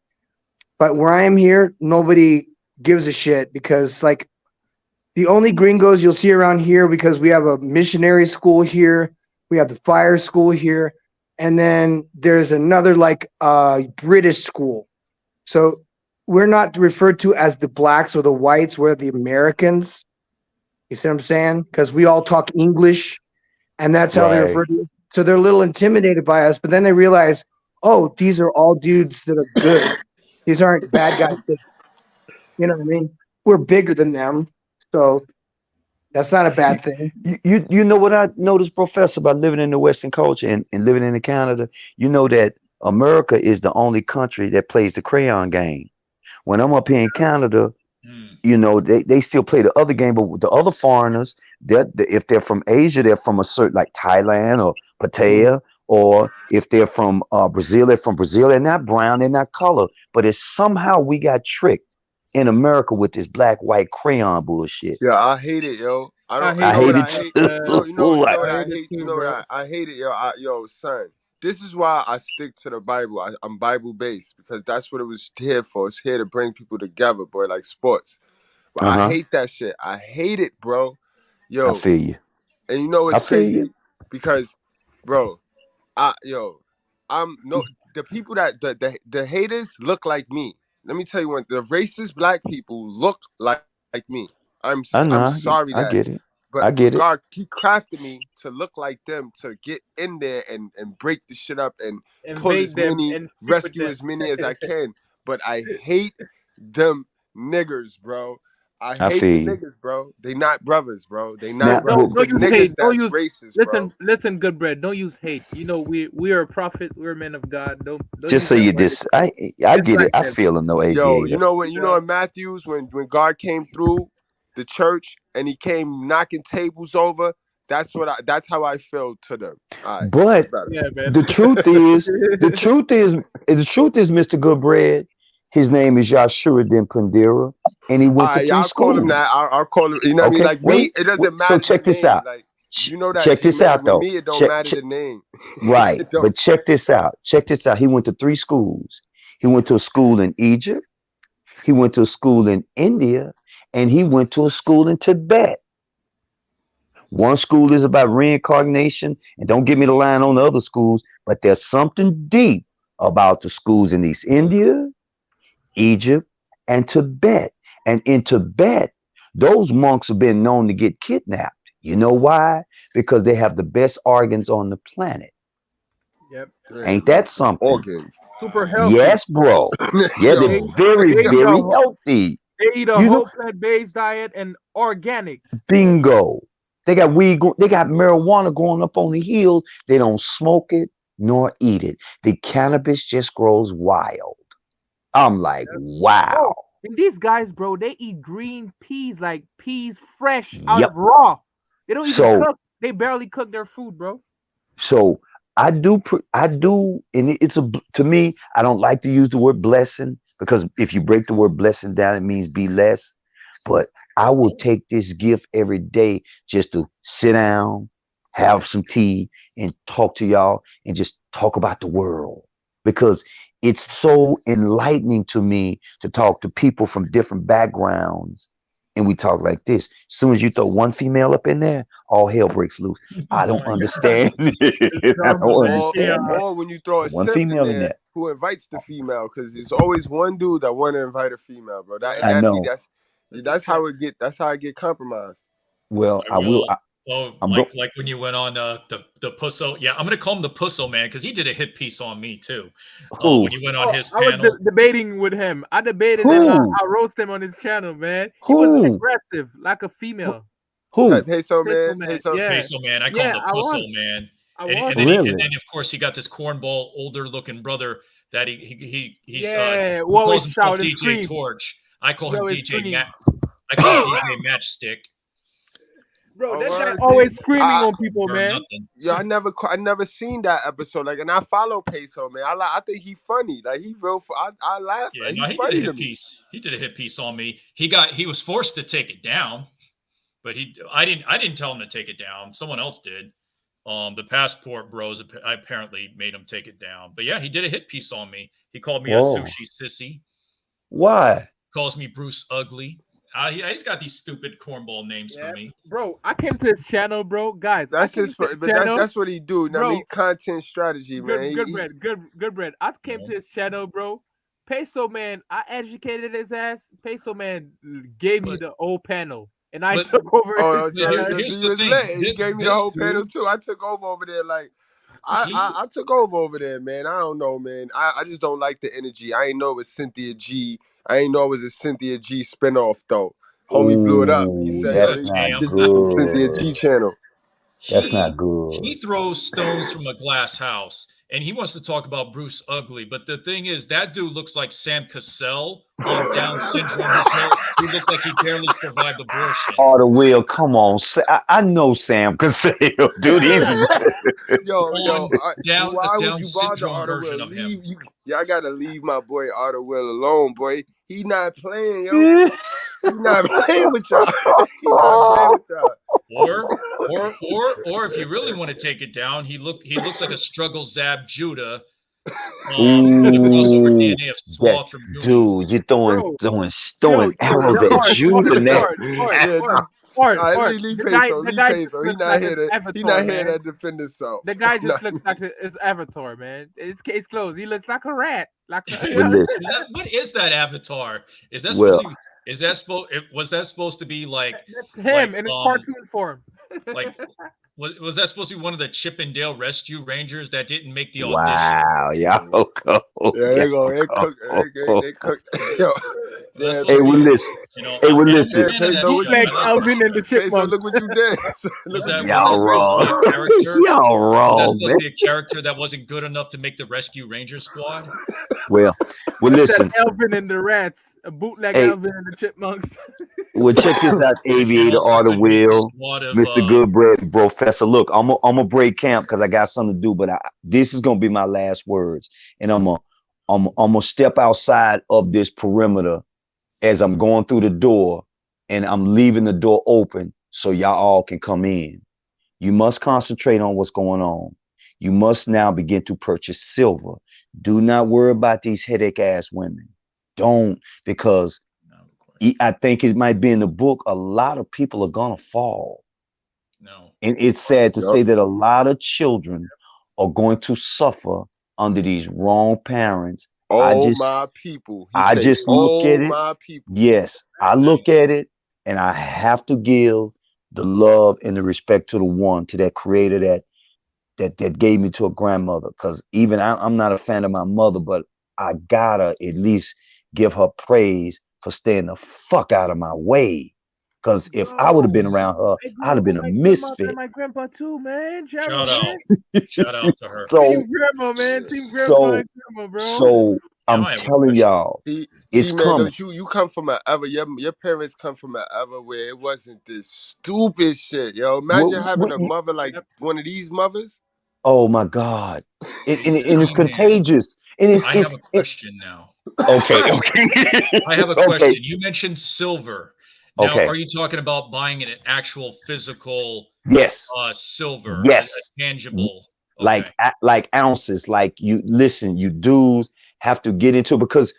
But where I am here, nobody gives a shit because like the only gringos you'll see around here because we have a missionary school here, we have the fire school here, and then there's another like British school. So we're not referred to as the blacks or the whites, we're the Americans. You see what I'm saying? Because we all talk English and that's how they Right. refer to it. So they're a little intimidated by us, but then they realize, oh, these are all dudes that are good. These aren't bad guys. You know what I mean? We're bigger than them. So that's not a You, bad thing. you know what I noticed, Professor, about living in the Western culture and living in Canada? You know that America is the only country that plays the crayon game. When I'm up here in Canada, Hmm. you know, they still play the other game, but with the other foreigners, if they're from Asia, they're from a certain like Thailand or Mhm. Pattaya, or if they're from Brazil, they're from Brazil. They're not brown, they're not color, but it's somehow we got tricked in America with this black white crayon bullshit. Yeah, I hate it, yo. I I don't. You I hate know it what hate I it too, hate? too. man. You know I what I hate it hate. You too, know what bro. I hate it, yo. Yo, son. This is why I stick to the Bible. I'm Bible based because that's what it was here for. It's here to bring people together, boy, like sports. But I Uh-huh. hate that shit. I hate it, bro. I Yo, feel you. and you know I what's feel you. crazy? Because, bro, I yo, I'm no. the people that the haters look like me. Let me tell you one. The racist black people look like me. I I'm know. sorry I that, get it. but I get it. God, He crafted me to look like them, to get in there and break the shit up and pull Invade as them many, and sleep with rescue them. as many as I can. But I hate them niggers, bro. I I hate the feel you. niggas, bro. They not brothers, bro. They Bro, not Now, don't brothers. but don't The use niggas hate. Don't that's use racist, bro. listen, good bread. Don't use hate. You know we are prophets. We're men of God. Don't just use so that you word. I get it. Dislike I them. feel him, no Yo, aviator. you know in Matthews when God came through the church and he came knocking tables over, that's how I feel to them. All right, that's But better. Yeah, man. the truth is, the truth is, Mr. Goodbread, his name is Yashua Den Kundera, and he All went to right, three y'all call him schools. that. I'll call him. You know what I mean? Okay, Like me, wait, it doesn't so matter the check this name. out. Like you know that Check G this man. out With though. me, it don't matter the name. Right, It don't. but check this out. Check this out. He went to three schools. He went to a school in Egypt. He went to a school in India, and he went to a school in Tibet. One school is about reincarnation, and don't give me the line on the other schools, but there's something deep about the schools in East India, Egypt, and Tibet. And in Tibet, those monks have been known to get kidnapped. You know why? Because they have the best organs on the planet. Yep. Ain't Damn, that niggas got something? organs. Super healthy. Yes, bro. Yeah, they're They Yo, very, they eat a very healthy. they eat a You know, whole plant based diet and organics. bingo. They got weed. They got marijuana growing up on the hill. They don't smoke it nor eat it. The cannabis just grows wild. I'm like, wow. Bro, and these guys, bro, they eat green peas like peas fresh out of Yep. raw. They don't even So, cook. They barely cook their food, bro. so I do, and to me. I don't like to use the word blessing because if you break the word blessing down, it means be less. But I will take this gift every day just to sit down, have some tea, and talk to y'all and just talk about the world because it's so enlightening to me to talk to people from different backgrounds. And we talk like this. As soon as you throw one female up in there, all hell breaks loose. I don't My God. understand it. I Drama don't and understand chaos. it. or when you throw a But one simp in female in there, there. who invites the female? Because there's always one dude that want to invite a female, bro. That Yep. and I that be know. That's a that's fact. how it get. That's how I get compromised. Well, I I will. will. Oh, I'm go. like when you went on the Pusso. Yeah, I'm gonna call him the Pusso man because he did a hit piece on me too. Who? When you went on Oh, his I was panel. debating with him. I debated and Who? I roast him on his channel, man. He was Who? aggressive, like a female. Who? Hey, so Faithful man. man. Hey, so Yeah. Peso man. I call him Yeah, the I Pusso was. man. I was. And Really? then of course he got this cornball older looking brother that Yeah. he Who always calls himself shout and DJ scream. Torch. I call He him always DJ scream. Matt. I call him DJ Matchstick Bro, oh, that guy see, always screaming I on people, or man. nothing. yeah, I never seen that episode. Like, and I follow Peso, man. I think he funny. Like he real. I laugh. Yeah, no, He he did a funny to hit me. piece. He did a hit piece on me. He was forced to take it down, but I didn't tell him to take it down. Someone else did. The passport bros apparently made him take it down. But yeah, he did a hit piece on me. He called me a Whoa. sushi sissy. Why? Calls me Bruce Ugly. He's got these stupid cornball names for Yeah. me. Bro, I came to his channel, bro. Guys, That's I came his. to his But channel. that's what he do. I Bro, mean, he content strategy, man. good bread, good bread. I came Yeah. to his channel, bro. Peso man, I educated his ass. Peso man gave me But- the old panel, and I but- took over Oh, his so channel. here's he the was thing. lit. He gave me the This whole panel dude- too. I took over there. Like, He- I took over there, man. I don't know, man. I just don't like the energy. I ain't know it was Cynthia G. I ain't know it was a Cynthia G spinoff though. Homie blew it up. He Ooh, said, that's "Yo, these not this from Cynthia good. G channel." That's he not good. he throws stones from a glass house, and he wants to talk about Bruce Ugly. But the thing is, that dude looks like Sam Cassell on Down syndrome. He looked like he barely survived abortion. Oh, the wheel. Come on. I know Sam Cassell, dude. He's Yo, why would Down you bother syndrome Otter version Will? of him. Y'all gotta leave my boy Otter Will alone, boy. He not playing, yo. He not playing with y'all. He not playing with y'all. Or if you really want to take it down, he looks like a struggle Zab Judah The crossover Ooh, DNA of that Sloth from dude, Goonies. you're throwing Bro, throwing yo, throwing yo, arrows yo, at Art, Jude Art, and that. Art, Art, Yeah, Art, Art, Art. Lee The Peso, guy, the Lee guy Peso. just He looks not like here his to avatar, man. defend himself. The guy Nah. just looks like his avatar, man. It's case closed. He looks like a rat. Like Wait, Well, listen, what is that avatar? Is that supposed well, to? Is that supposed? Was that supposed to be like that's him in a cartoon form. like was that supposed to be one of the Chip and Dale Rescue Rangers that didn't make the audition? wow, y'all go, Yeah, they go. They cook. y'all. They cook. Yo, That's yeah, supposed Hey, to well, be, listen. you know, Hey, well, I'm a listen. yeah, fan of that Peso, what show. you Bootleg I like it. Alvin and the Peso, Chipmunks. look what you did. Was Look what that you was that Y'all did. supposed to be wrong. a character? Y'all Was that wrong, supposed man. to be a character that wasn't good enough to make the Rescue Ranger Squad? Well, That listen. Alvin and the Rats, a bootleg Hey, Alvin and the Chipmunks. well, check this out, And Aviator, also Arthur couldn't make the Will, squad of Mr. Goodbread, Professor. Look, I'm a break camp because I got something to do, but this is gonna be my last words, and I'm gonna step outside of this perimeter as I'm going through the door, and I'm leaving the door open so y'all all can come in. You must concentrate on what's going on. You must now begin to purchase silver. Do not worry about these headache ass women. Don't, because I think it might be in the book. A lot of people are gonna fall, no. and it's sad to Yup. say that a lot of children are going to suffer under these wrong parents. Oh my people. He I say, just look oh at it. my people. Yes, I look at it, and I have to give the love and the respect to the one, to that creator that gave me to a grandmother. Because even I'm not a fan of my mother, but I gotta at least give her praise for staying the fuck out of my way. Because if I would have been Bro, around her, I grew I'd have up with been a my grandmother and misfit. my grandpa too, man. Shout Gerald, out. man. Shout out to her. So, Team grandma, man. Team grandpa so, and grandma, bro. so Now I'm I have a telling question. y'all, See, it's man, coming. don't you come from an ever, your parents come from an ever where it wasn't this stupid shit, yo. Imagine having a mother like Yep. one of these mothers. Oh my God. And it's Hey, man, contagious. And I have a question now. okay, okay. I have a Okay, question. You mentioned silver. Now, okay. are you talking about buying an actual physical Yes, silver, a yes. tangible? Like Okay. like ounces. Like, you listen, you dudes have to get into it, because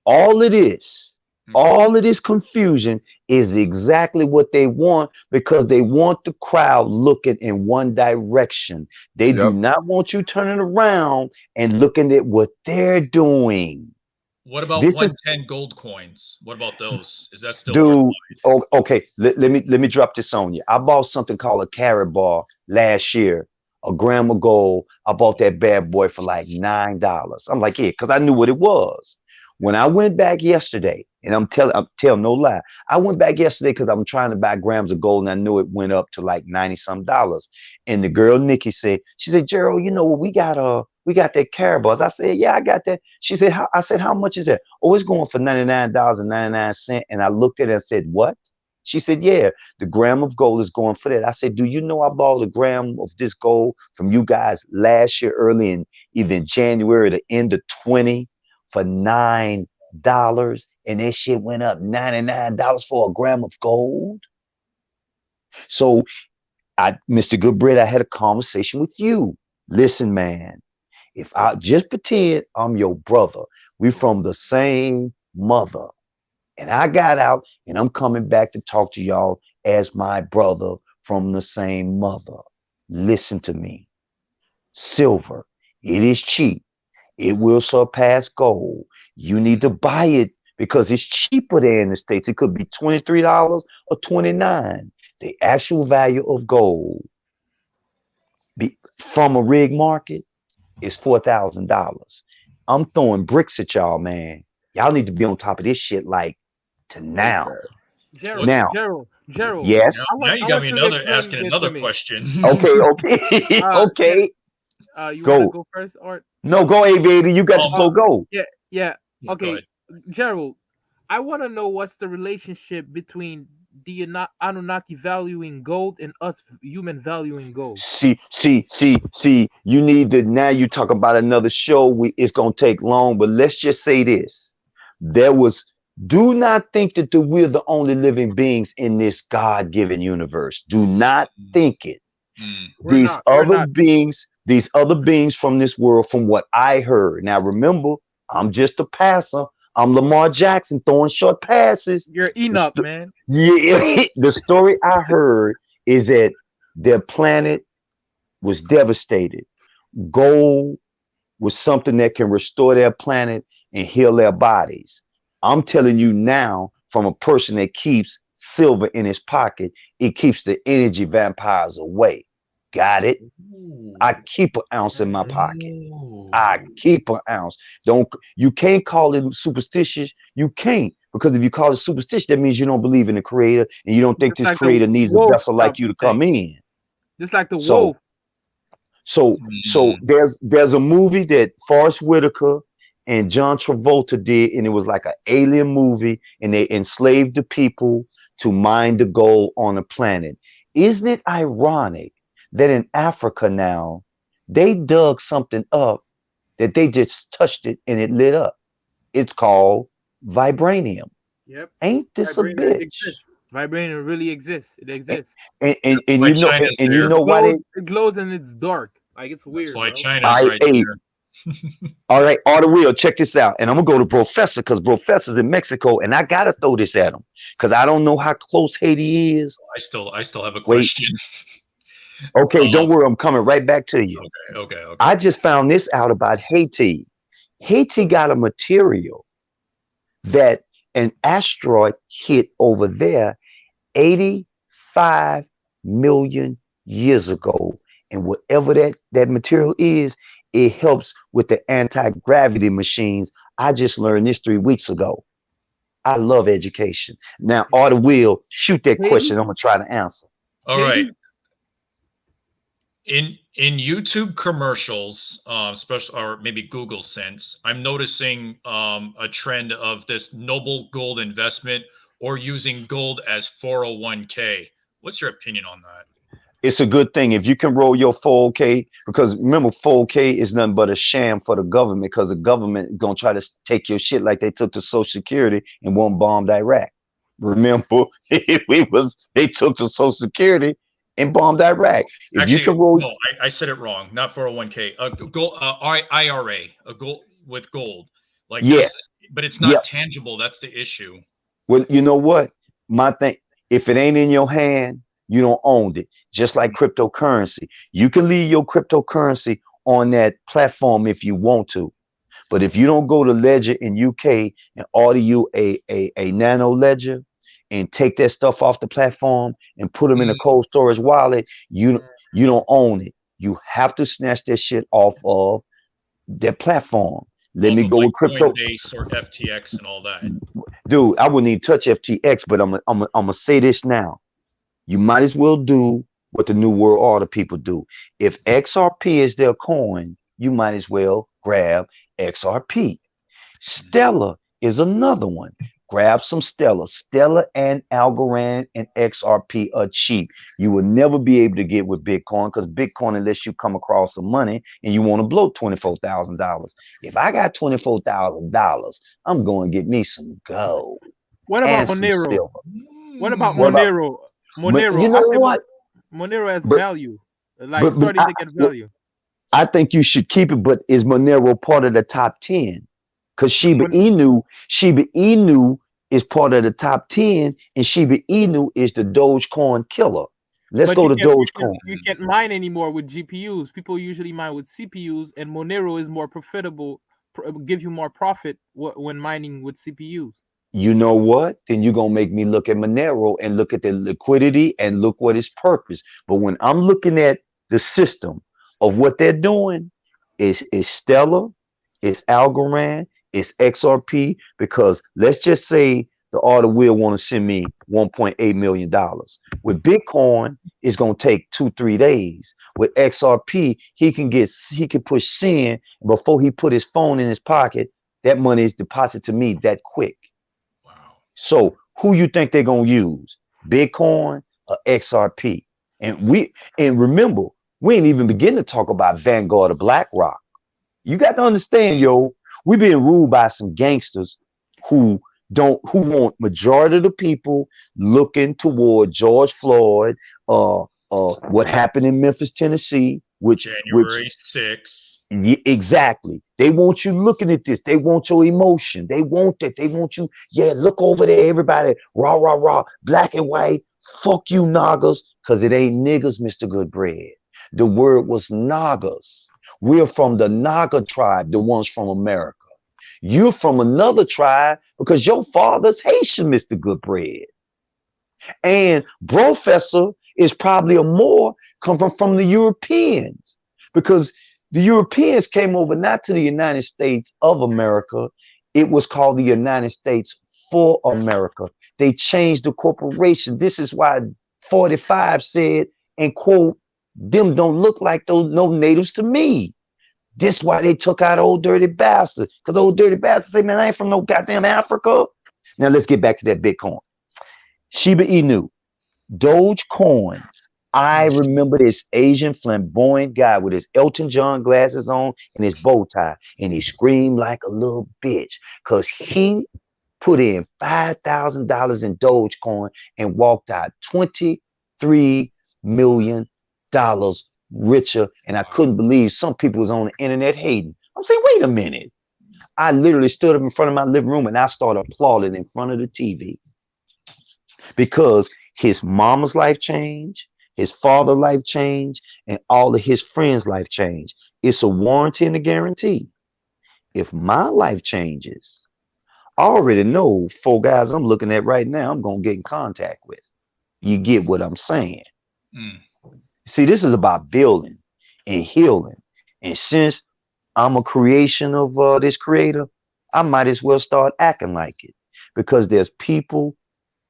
all it is, all of this confusion is exactly what they want, because they want the crowd looking in one direction. They do Yep. not want you turning around and looking at what they're doing. What about This is 110 gold coins? What about those? Is that still worth dude. Oh, okay. Let me drop this on you. I bought something called a carrot bar last year, a gram of gold. I bought that bad boy for like $9. I'm like, yeah, because I knew what it was. When I went back yesterday, and I'm telling no lie, I went back yesterday because I'm trying to buy grams of gold, and I knew it went up to like 90 some dollars. And the girl Nikki said, she said, Gerald, you know what, we got that carrot bars. I said, yeah, I got that. She said, I said, how much is that? Oh, it's going for $99.99. And I looked at it and said, what? She said, yeah, the gram of gold is going for that. I said, do you know I bought a gram of this gold from you guys last year, early in even January, the end of 20, for $9, and that shit went up $99 for a gram of gold? So Mr. Goodbread, I had a conversation with you. Listen, man, if I just pretend I'm your brother, we from the same mother, and I got out and I'm coming back to talk to y'all as my brother from the same mother. Listen to me. Silver, it is cheap. It will surpass gold. You need to buy it because it's cheaper there in the States. It could be $23 or $29. The actual value of gold from a rig market is $4,000. I'm throwing bricks at y'all, man. Y'all need to be on top of this shit like to now. Gerald, Now, Gerald. yes. Now you I got want me you to explain asking this another to me. question. Okay, okay, okay. You want to Go. go first, or No, go, Aviator. You got the flow. Go. yeah. Yeah, go Okay, ahead. Gerald, I want to know what's the relationship between the Anunnaki valuing gold and us human valuing gold. See. You need to, now you talk about another show. It's gonna take long, but let's just say this. Do not think that we're the only living beings in this God-given universe. Do not think it. We're not. these other beings from this world, from what I heard. Now, remember, I'm just a passer. I'm Lamar Jackson throwing short passes. You're Enoch, man. Yeah, the story I heard is that their planet was devastated. Gold was something that can restore their planet and heal their bodies. I'm telling you now, from a person that keeps silver in his pocket, it keeps the energy vampires away. Got it? I keep an ounce in my pocket. I keep an ounce. You can't call it superstitious. You can't, because if you call it superstitious, that means you don't believe in the creator and you don't think Just this like the creator needs a wolf vessel like you to come in. Just like the So- wolf. So there's a movie that Forrest Whitaker and John Travolta did, and it was like an alien movie, and they enslaved the people to mine the gold on the planet. Isn't it ironic that in Africa now they dug something up that they just touched it and it lit up? It's called vibranium. Yep. Ain't this a Vibranium bitch? exists. Vibranium really exists. It exists. And why you know China's and you there. know why they It glows and it's dark. Like it's weird. That's why bro. China's I right ate. there. All right, all the wheel, check this out. And I'm gonna go to Professor because Professor's in Mexico, and I gotta throw this at him because I don't know how close Haiti is. I still have a Wait. question. Okay, don't worry, I'm coming right back to you. Okay. I just found this out about Haiti. Haiti got a material that an asteroid hit over there 85 million years ago. And whatever that material is, it helps with the anti-gravity machines. I just learned this 3 weeks ago. I love education. Now, Artie Will, shoot that question. I'm gonna try to answer. All right. In YouTube commercials, especially or maybe Google Sense, I'm noticing a trend of this noble gold investment or using gold as 401k. What's your opinion on that? It's a good thing if you can roll your 401k, because remember 401k is nothing but a sham for the government, because the government is gonna try to take your shit like they took to Social Security and won't bomb Iraq. Remember, they took to Social Security and bombed Iraq. If Actually, you can roll, no, I said it wrong. Not 401k. Gold, IRA, a gold with gold. Like yes, this, but it's not Yep. tangible. That's the issue. Well, you know what? My thing, if it ain't in your hand, you don't own it. Just like cryptocurrency. You can leave your cryptocurrency on that platform if you want to. But if you don't go to Ledger in UK and order you a nano ledger and take that stuff off the platform and put them in a cold storage wallet, you don't own it. You have to snatch that shit off of that platform. Let me go like with crypto. Coinbase or FTX and all that. Dude, I wouldn't even touch FTX, but I'm gonna say this now. You might as well do what the New World Order people do. If XRP is their coin, you might as well grab XRP. Stellar is another one. Grab some Stellar. Stellar and Algorand and XRP are cheap. You will never be able to get with Bitcoin, because Bitcoin, unless you come across some money and you want to blow $24,000. If I got $24,000, I'm going to get me some gold. What about and some Monero? silver. What about What about- Monero? Monero. You know what? Monero has But- value. Like but starting to get value. I think you should keep it, but is Monero part of the top 10? Because Shiba Inu is part of the top 10, and Shiba Inu is the Dogecoin killer. Let's But go to you can't- Dogecoin. You can't mine anymore with GPUs. People usually mine with CPUs, and Monero is more profitable, give you more profit when mining with CPUs. You know what? Then you're going to make me look at Monero and look at the liquidity and look what its purpose. But when I'm looking at the system of what they're doing, is Stellar, it's Algorand, it's XRP, because let's just say the order will want to send me $1.8 million. With Bitcoin, it's going to take 2-3 days. With XRP, he can push send before he put his phone in his pocket. That money is deposited to me that quick. Wow. So who you think they're going to use? Bitcoin or XRP? And remember, we ain't even begin to talk about Vanguard or BlackRock. You got to understand, yo, we're being ruled by some gangsters who want majority of the people looking toward George Floyd, what happened in Memphis, Tennessee, January 6th. Exactly. They want you looking at this. They want your emotion. They want that. They want you. Yeah, look over there, everybody. Rah, rah, rah. Black and white. Fuck you, Nagas. Because it ain't niggas, Mr. Goodbread. The word was Nagas. We're from the Naga tribe, the ones from America. You're from another tribe because your father's Haitian, Mr. Goodbread. And Professor is probably a more coming from the Europeans because the Europeans came over not to the United States of America. It was called the United States for America. They changed the corporation. This is why 45 said, and quote, them don't look like those no natives to me. This why they took out Old Dirty Bastard. Because Old Dirty Bastard say, man, I ain't from no goddamn Africa. Now let's get back to that Bitcoin. Shiba Inu, Dogecoin. I remember this Asian flamboyant guy with his Elton John glasses on and his bow tie, and he screamed like a little bitch because he put in $5,000 in Dogecoin and walked out $23 million richer. And I couldn't believe some people was on the internet hating. I'm saying, wait a minute. I literally stood up in front of my living room and I started applauding in front of the TV because his mama's life changed. His father's life changed, and all of his friends' life changed. It's a warranty and a guarantee. If my life changes, I already know 4 guys I'm looking at right now I'm going to get in contact with. You get what I'm saying? See, this is about building and healing. And since I'm a creation of this creator, I might as well start acting like it because there's people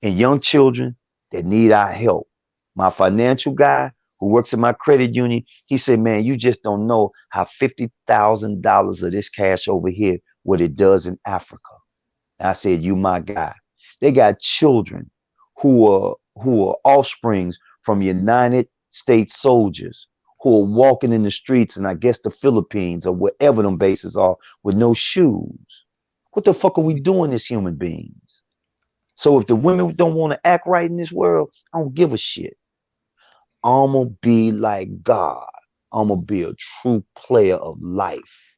and young children that need our help. My financial guy who works in my credit union, he said, man, you just don't know how $50,000 of this cash over here, what it does in Africa. And I said, you my guy. They got children who are offsprings from United States soldiers who are walking in the streets in, I guess, the Philippines or wherever them bases are with no shoes. What the fuck are we doing as human beings? So if the women don't want to act right in this world, I don't give a shit. I'm going to be like God. I'm going to be a true player of life.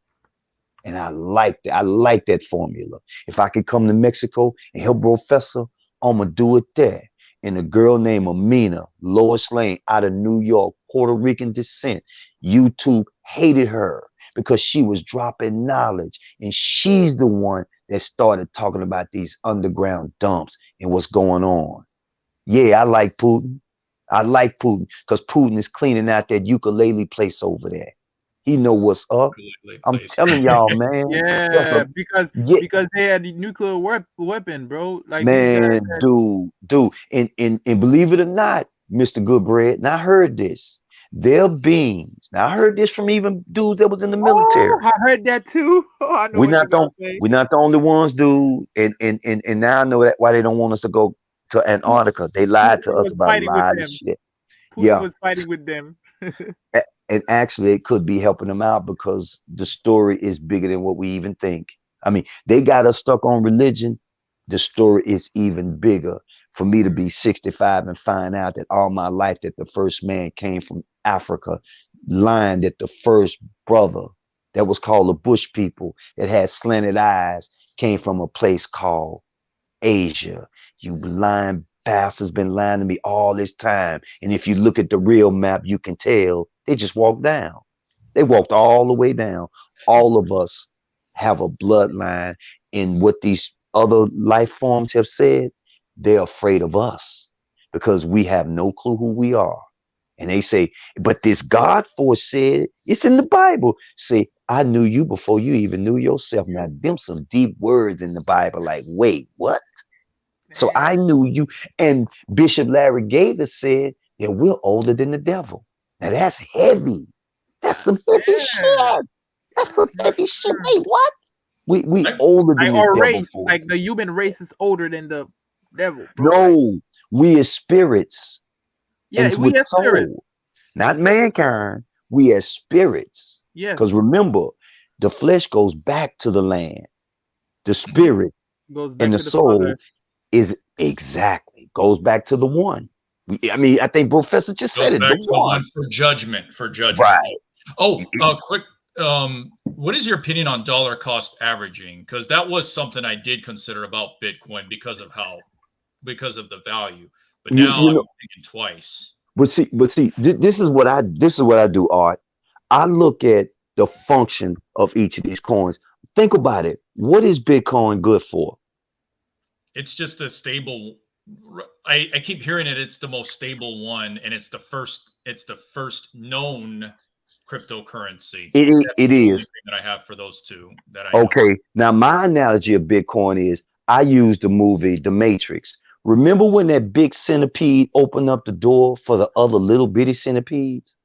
And I like that. I like that formula. If I could come to Mexico and help Professor, I'm going to do it there. And a girl named Amina, Lois Lane, out of New York, Puerto Rican descent, YouTube hated her because she was dropping knowledge. And she's the one that started talking about these underground dumps and what's going on. Yeah, I like Putin. I like Putin because Putin is cleaning out that ukulele place over there. He know what's up. I'm telling y'all, man. Yeah, because they had the nuclear weapon, bro. Like, man, dude, and believe it or not, Mr. Goodbread. Now I heard this. Their beings. Now I heard this from even dudes that was in the military. Oh, I heard that too. Oh, I know. We're not the only ones, dude. And now I know that why they don't want us to go to Antarctica. They lied to us about a lot of shit. Putin was fighting with them. And actually, it could be helping them out because the story is bigger than what we even think. I mean, they got us stuck on religion. The story is even bigger. For me to be 65 and find out that all my life that the first man came from Africa, lying that the first brother that was called the Bush people that had slanted eyes came from a place called Asia. You lying bastards been lying to me all this time. And if you look at the real map, you can tell they just walked down. They walked all the way down. All of us have a bloodline in what these other life forms have said. They're afraid of us because we have no clue who we are. And they say, but this God force said, it's in the Bible. Say, I knew you before you even knew yourself. Now, them some deep words in the Bible, like, wait, what? So I knew you. And Bishop Larry Gaither said that we're older than the devil. Now that's heavy. That's some heavy shit. That's some heavy shit. Wait, what? We older than the devil. Like the human race is older than the devil. Bro. No, we as spirits. Yeah, we as spirits. Not mankind. We as spirits. Yes. Because remember, the flesh goes back to the land. The spirit goes back and the to soul Father. is exactly goes back to the one. I mean, I think Professor just Goes said it. The back to one. one for judgment. For judgment. Right. Oh, quick. What is your opinion on dollar cost averaging? Because that was something I did consider about Bitcoin because of the value. But now You I'm know, thinking twice. but see, this is what I do, Art. I look at the function of each of these coins. Think about it. What is Bitcoin good for? It's just a stable. I keep hearing it. It's the most stable one, and it's the first known cryptocurrency. It The only is. thing that I have for those two that I know. Okay. Now my analogy of Bitcoin is I use the movie The Matrix. Remember when that big centipede opened up the door for the other little bitty centipedes?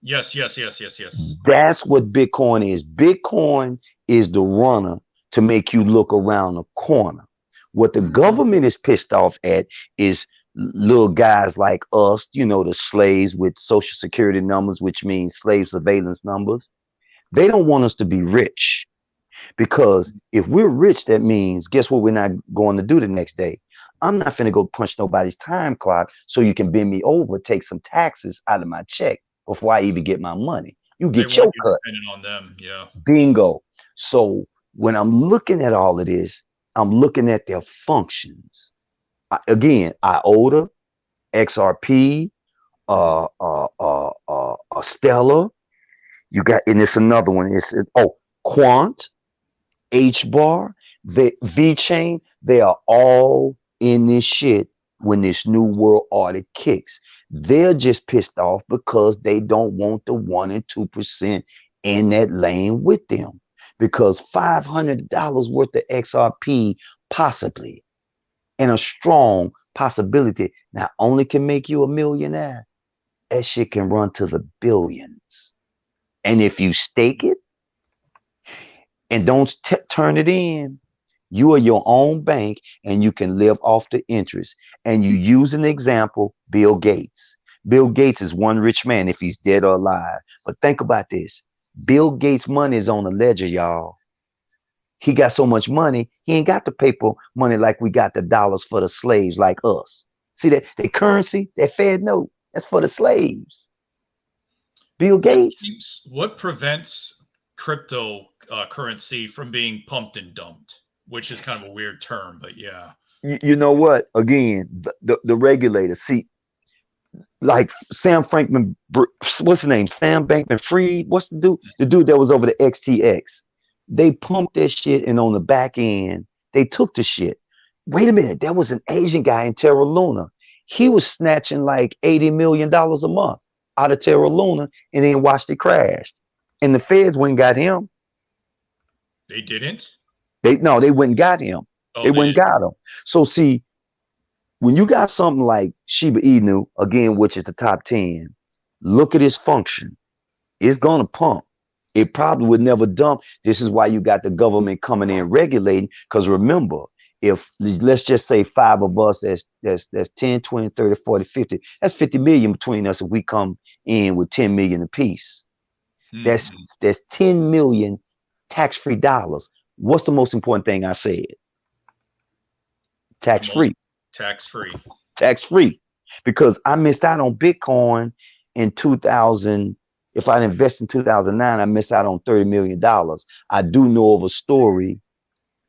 Yes. That's what Bitcoin is. Bitcoin is the runner to make you look around the corner. What the government is pissed off at is little guys like us, the slaves with social security numbers, which means slave surveillance numbers. They don't want us to be rich because if we're rich, that means guess what we're not going to do the next day? I'm not finna go punch nobody's time clock so you can bend me over, take some taxes out of my check before I even get my money. You They get your want you cut. dependent on them. Yeah. Bingo. So when I'm looking at all of this, I'm looking at their functions. Again, IOTA, XRP, Stellar. You got, and it's another one. Quant, HBAR, the VeChain. They are all in this shit when this new world order kicks. They're just pissed off because they don't want the 1% and 2% in that lane with them. Because $500 worth of XRP possibly, and a strong possibility, not only can make you a millionaire, that shit can run to the billions. And if you stake it and don't turn it in, you are your own bank and you can live off the interest. And you use an example, Bill Gates. Bill Gates is one rich man if he's dead or alive. But think about this. Bill Gates' money is on the ledger, y'all. He got so much money, he ain't got the paper money like we got the dollars for the slaves like us. See that the currency, that Fed note, that's for the slaves. Bill Gates. What prevents cryptocurrency from being pumped and dumped? Which is kind of a weird term, but yeah. You know what? Again, the regulator. See, like Sam Frankman, what's the name? Sam Bankman-Fried. What's the dude? The dude that was over the XTX. They pumped that shit, and on the back end, they took the shit. Wait a minute, there was an Asian guy in Terra Luna. He was snatching like $80 million a month out of Terra Luna, and then watched it crash. And the feds went and got him. They didn't? They went and got him. They went and got him. So see, when you got something like Shiba Inu, again, which is the top 10, look at its function. It's gonna pump. It probably would never dump. This is why you got the government coming in regulating. Because remember, if let's just say 5 of us, that's 10, 20, 30, 40, 50, that's 50 million between us if we come in with 10 million apiece. That's 10 million tax-free dollars. What's the most important thing I said? Tax-free. Tax-free. Tax-free. Because I missed out on Bitcoin in 2000. If I'd invest in 2009, I missed out on $30 million. I do know of a story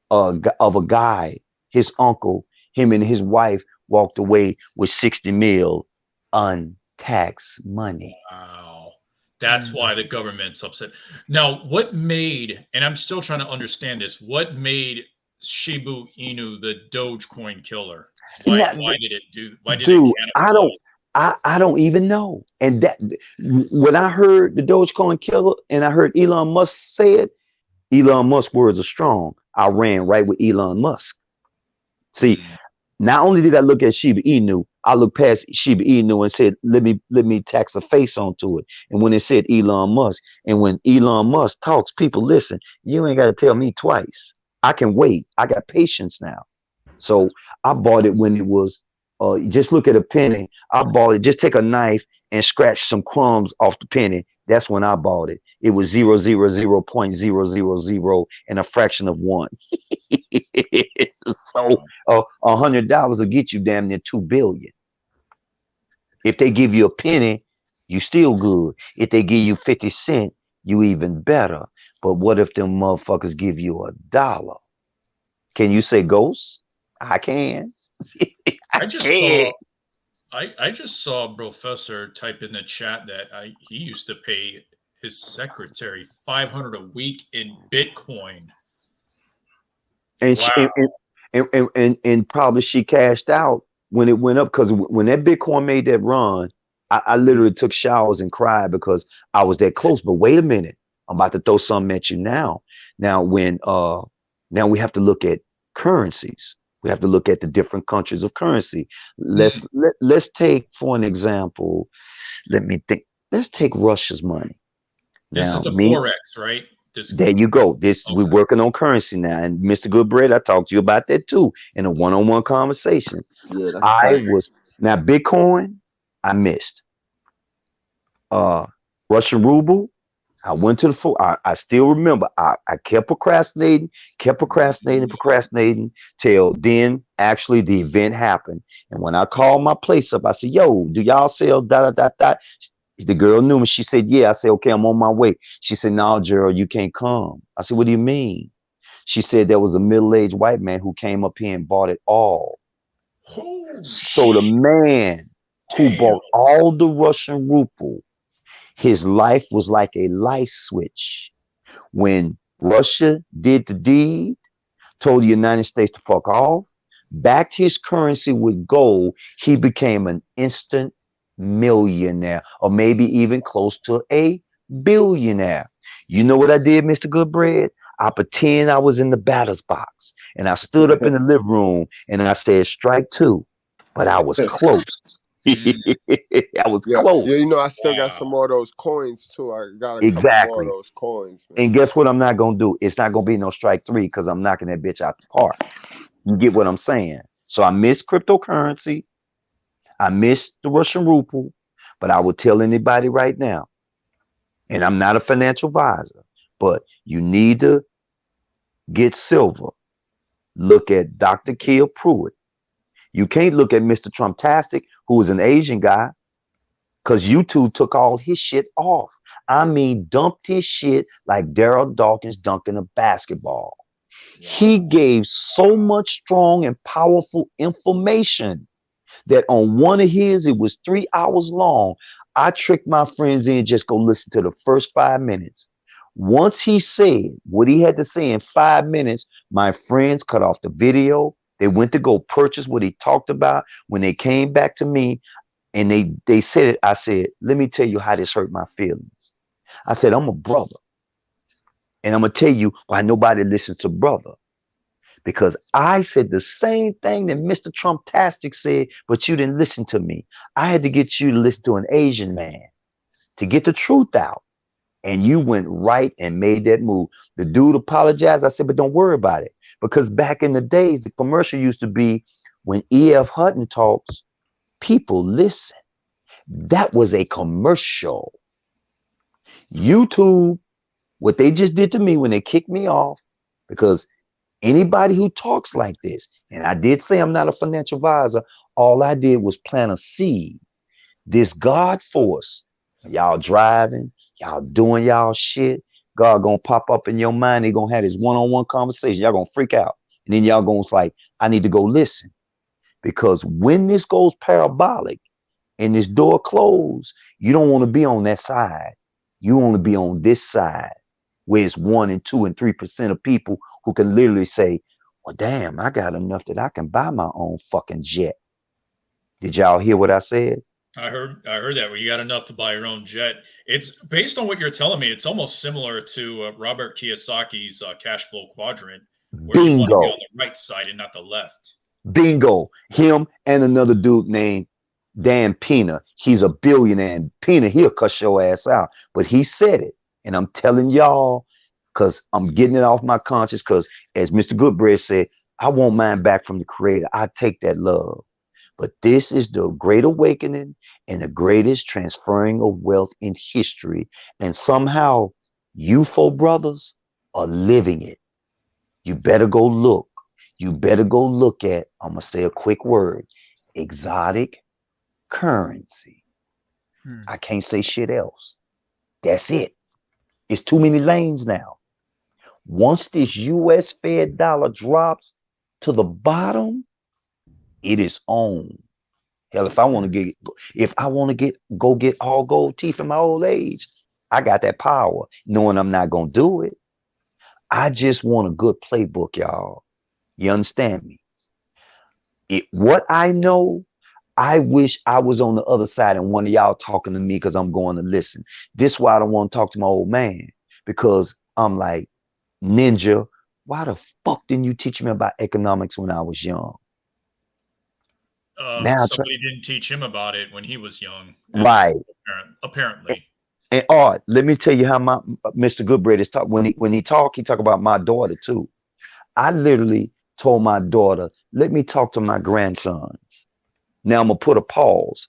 of a guy, his uncle, him and his wife walked away with 60 mil untaxed money. Wow. That's why the government's upset. Now, what made, and I'm still trying to understand this, what made Shiba Inu the Dogecoin killer? Why did it do? Why did it I don't even know. And that when I heard the Dogecoin killer and I heard Elon Musk say it, Elon Musk's words are strong. I ran right with Elon Musk. See, not only did I look at Shiba Inu, I looked past Shiba Inu and said, let me tax a face onto it. And when it said Elon Musk, and when Elon Musk talks, people listen. You ain't got to tell me twice. I can wait. I got patience now. So I bought it when it was, just look at a penny. I bought it. Just take a knife and scratch some crumbs off the penny. That's when I bought it. It was 0.000 and a fraction of one. So $100 will get you damn near 2 billion. If they give you a penny, you still good. If they give you 50 cents, you even better. But what if them motherfuckers give you $1? Can you say ghost? I can. I I just can. saw I just saw a professor type in the chat that he used to pay his secretary 500 a week in Bitcoin. And Wow. and probably she cashed out when it went up, because when that Bitcoin made that run, I literally took showers and cried because I was that close. But wait a minute, I'm about to throw something at you now. Now now we have to look at currencies. We have to look at the different countries of currency. Let's take, for an example, let me think. Let's take Russia's money. This is Now, the me, Forex, right? This there you go. We're okay. working on currency now, and Mr. Goodbread, I talked to you about that too in a one-on-one conversation. Yeah, that's I fact. was Now Bitcoin, I missed. Uh, Russian ruble, I went to the full. I still remember. I kept procrastinating till then. Actually, the event happened, and when I called my place up, I said, "Yo, do y'all sell da da da da?" The girl knew me. She said, "Yeah." I said, "Okay, I'm on my way." She said, "No, Gerald, you can't come." I said, "What do you mean?" She said there was a middle-aged white man who came up here and bought it all. Oh, So the man who damn. bought all the Russian ruble, his life was like a light switch. When Russia did the deed, told the United States to fuck off, backed his currency with gold, he became an instant millionaire, or maybe even close to a billionaire. You know what I did, Mr. Goodbread? I pretend I was in the batter's box, and I stood up in the living room and I said strike two, but I was close. Mm, I was Yeah, yeah. You close. know, I still got wow. some more of those coins too. I got a couple more of Exactly. those coins, man. And guess what I'm not gonna do? It's not gonna be no strike three, because I'm knocking that bitch out the park. You get what I'm saying? So I miss cryptocurrency. I miss the Russian ruble, but I would tell anybody right now, and I'm not a financial advisor, but you need to get silver. Look at Dr. Kill Pruitt. You can't look at Mr. Trumptastic, who is an Asian guy, because YouTube took all his shit off. I mean, dumped his shit like Daryl Dawkins dunking a basketball. He gave so much strong and powerful information that on one of his, it was 3 hours long. I tricked my friends in, just go listen to the first 5 minutes. Once he said what he had to say in 5 minutes, my friends cut off the video. They went to go purchase what he talked about. When they came back to me and they said it, I said, let me tell you how this hurt my feelings. I said, I'm a brother. And I'm going to tell you why nobody listens to brother. Because I said the same thing that Mr. Trumptastic said, but you didn't listen to me. I had to get you to listen to an Asian man to get the truth out. And you went right and made that move. The dude apologized. I said, but don't worry about it. Because back in the days, the commercial used to be, when E.F. Hutton talks, people listen. That was a commercial. YouTube, what they just did to me when they kicked me off, because anybody who talks like this, and I did say I'm not a financial advisor, all I did was plant a seed. This God force, y'all driving, y'all doing y'all shit, God gonna pop up in your mind. He gonna have this one-on-one conversation. Y'all gonna freak out. And then y'all gonna like, I need to go listen. Because when this goes parabolic and this door closed, you don't want to be on that side. You want to be on this side, where it's 1 and 2 and 3% of people who can literally say, well, damn, I got enough that I can buy my own fucking jet. Did y'all hear what I said? I heard that. Well, you got enough to buy your own jet. It's based on what you're telling me. It's almost similar to Robert Kiyosaki's cash flow quadrant, where you want to be Bingo. on the right side and not the left. Bingo. Him and another dude named Dan Pena. He's a billionaire. And Pena, he'll cuss your ass out. But he said it. And I'm telling y'all, because I'm getting it off my conscience, because as Mr. Goodbread said, I want mine back from the creator. I take that love. But this is the great awakening and the greatest transferring of wealth in history. And somehow you four brothers are living it. You better go look. You better go look at, I'm going to say a quick word, exotic currency. Hmm. I can't say shit else. That's it. It's too many lanes now. Once this US Fed dollar drops to the bottom, it is on. Hell, if I want to go get all gold teeth in my old age, I got that power, knowing I'm not gonna do it. I just want a good playbook, y'all. You understand me? What I know, I wish I was on the other side and one of y'all talking to me because I'm going to listen. This is why I don't want to talk to my old man, because I'm like, Ninja, why the fuck didn't you teach me about economics when I was young? Now, Somebody didn't teach him about it when he was young. right. Apparently. And Art, let me tell you how my Mr. Goodbread is talk. When he talk about my daughter too. I literally told my daughter, let me talk to my grandsons. Now I'm gonna put a pause.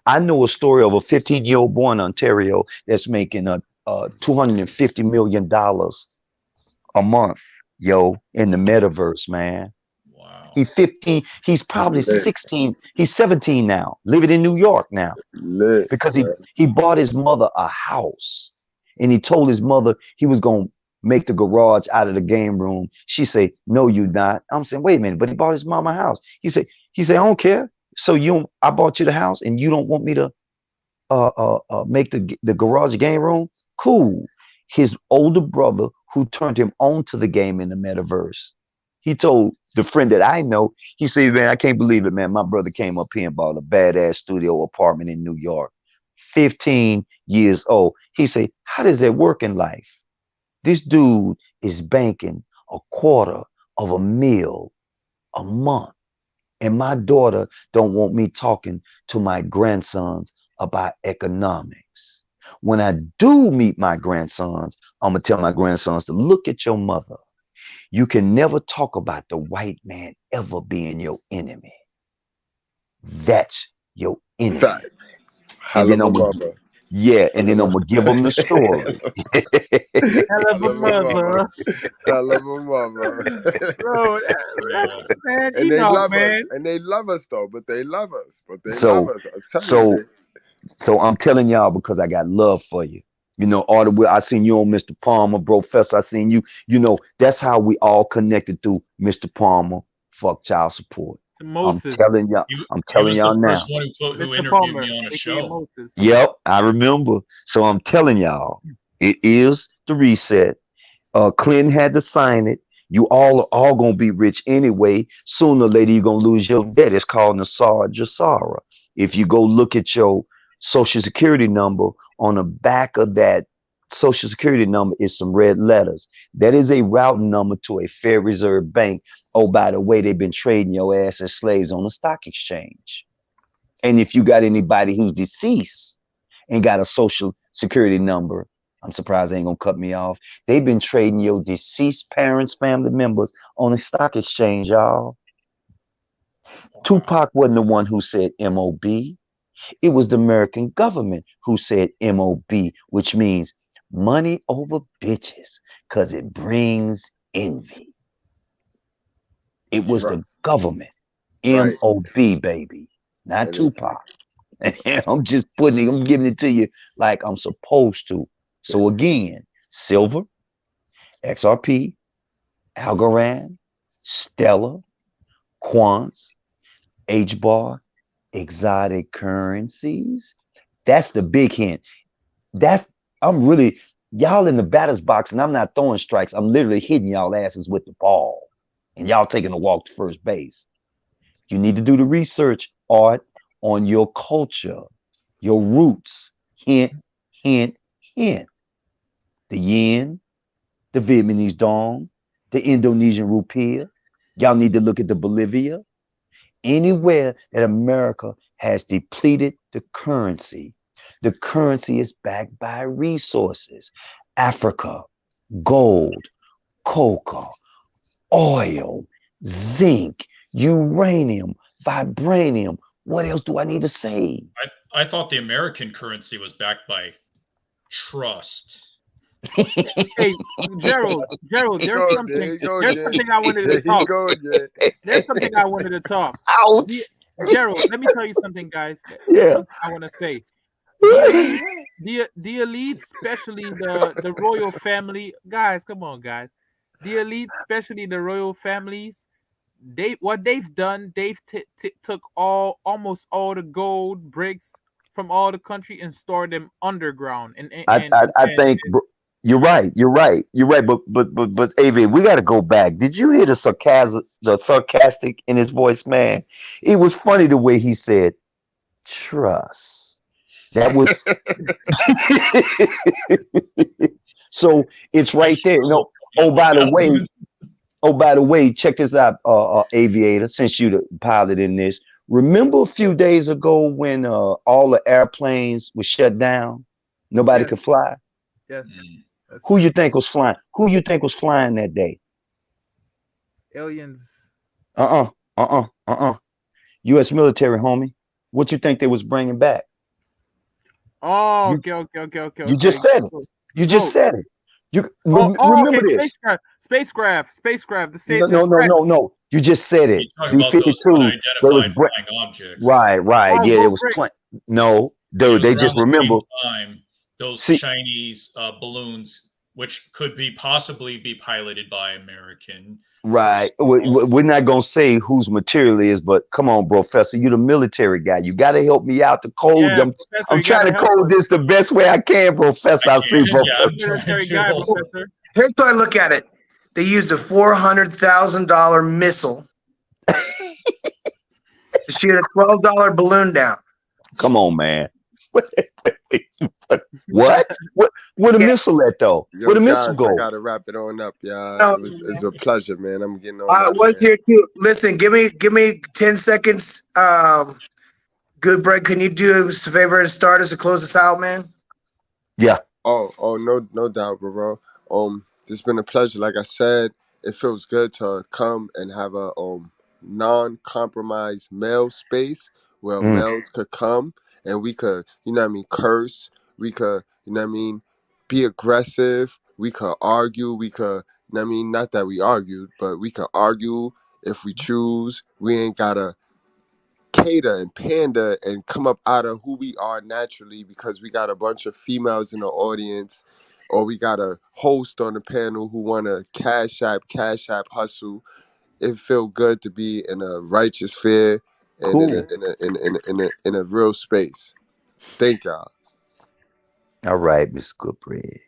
I know a story of a 15-year-old boy in Ontario that's making $250 million a month, in the metaverse, man. Wow. He's 15. He's probably 16. He's 17 now, living in New York now. Lit, Because he bought his mother a house, and he told his mother he was gonna make the garage out of the game room. She say, "No, you not." I'm saying, "Wait a minute," but he bought his mama a house. He said, "I don't care. So I bought you the house, and you don't want me to make the garage a game room? Cool." His older brother, who turned him on to the game in the metaverse, he told the friend that I know, he said, "Man, I can't believe it, man. My brother came up here and bought a badass studio apartment in New York. 15 years old." He said, "How does that work in life? This dude is banking $250,000 a month. And my daughter don't want me talking to my grandsons about economics. When I do meet my grandsons, I'm going to tell my grandsons to look at your mother. You can never talk about the white man ever being your enemy. That's your enemy." facts. I And love then my I'm gonna, mama. and then I'm gonna give them the story. Hell I of a love my mama. mother, I love my mama. bro. Yeah. Man, And they Enoch, love us. man. And they love us though. But they love us. But they love so, us. I'm telling you. so, so I'm telling y'all because I got love for you. All the way I seen you on Mr. Palmer, Professor. I seen you. That's how we all connected through Mr. Palmer. Fuck child support. I'm Moses, telling y'all. I'm He telling was y'all the now. first one who Mr. interviewed Palmer, me on a aka show. Moses. Yep, I remember. So I'm telling y'all, it is the reset. Clinton had to sign it. You all are all gonna be rich anyway. Sooner or later, you're gonna lose your debt. It's called Nasara Jasara. If you go look at your social security number, on the back of that social security number is some red letters. That is a routing number to a Federal Reserve Bank. Oh, by the way, they've been trading your ass as slaves on the stock exchange. And if you got anybody who's deceased and got a social security number, I'm surprised they ain't gonna cut me off. They've been trading your deceased parents, family members on the stock exchange, y'all. Wow. Tupac wasn't the one who said MOB. It was the American government who said MOB, which means money over bitches, because it brings envy. It was Right. the government. Right. MOB, baby, not And Tupac. And I'm giving it to you like I'm supposed to. So again, silver, XRP, Algorand, Stellar, Quants, HBAR, exotic currencies. That's the big hint. I'm really, y'all in the batter's box, and I'm not throwing strikes. I'm literally hitting y'all asses with the ball, and y'all taking a walk to first base. You need to do the research, Art, on your culture, your roots. Hint, hint, hint. The yen, the Vietnamese dong, the Indonesian rupiah. Y'all need to look at the Bolivia. Anywhere that America has depleted the currency is backed by resources. Africa, gold, cocoa, oil, zinc, uranium, vibranium. What else do I need to say? I thought the American currency was backed by trust. Hey, Gerald, there's something I wanted There to you talk. go again. There's something I wanted to talk. Ouch. Gerald, let me tell you something, guys. There's Yeah. something I want to say. The elite, the elite, especially the royal family, guys. Come on, guys. The elite, especially the royal families. What they've done, they've took almost all the gold bricks from all the country and stored them underground. I think you're right. You're right. You're right. But AV, we got to go back. Did you hear the sarcastic in his voice, man? It was funny the way he said trust. That was so. It's right there. No. Oh, by the way. Oh, by the way, check this out, Aviator. Since you the pilot in this, remember a few days ago when all the airplanes were shut down, nobody Yes. could fly. Yes, Who you think was flying? Who you think was flying that day? aliens. U.S. military, homie. What you think they was bringing back? Oh, You- okay. You just said it. You just No. said it. You Okay. remember this? Spacecraft. The same. No. You just said it. You're talking about those B-52. They was unidentified flying objects. right. Oh, Yeah, go it was break. no, It dude. was They around just the same remember. time, those See- Chinese balloons, which could possibly be piloted by American. Right. We're not gonna say whose material is, but come on, Professor. You're the military guy. You gotta help me out to code. Yeah, I'm Professor, I'm you trying to gotta help code us. this the best way I can, Professor. I see, Yeah, I'm Professor. trying Military to guy, also. Professor. Here's how I look at it. They used a $400,000 missile to shoot a $12 balloon down. Come on, man. What? Where the Yeah. missile at though? Yo, Where the missile guys, I go? gotta wrap it on up, y'all. No. It's a pleasure, man. I'm getting on. I up, was man. here too. Listen, give me 10 seconds. Good break. Can you do us a favor and start us to close us out, man? Yeah. Oh, no doubt, bro. It's been a pleasure. Like I said, it feels good to come and have a non-compromised male space where Mm. males could come and we could, curse. We could, be aggressive. We could argue. We could, not that we argued, but we could argue if we choose. We ain't gotta cater and pander and come up out of who we are naturally because we got a bunch of females in the audience or we got a host on the panel who want to cash app hustle. It feel good to be in a righteous fair and Cool. in a real space. Thank y'all. All right, Miss Goodbread.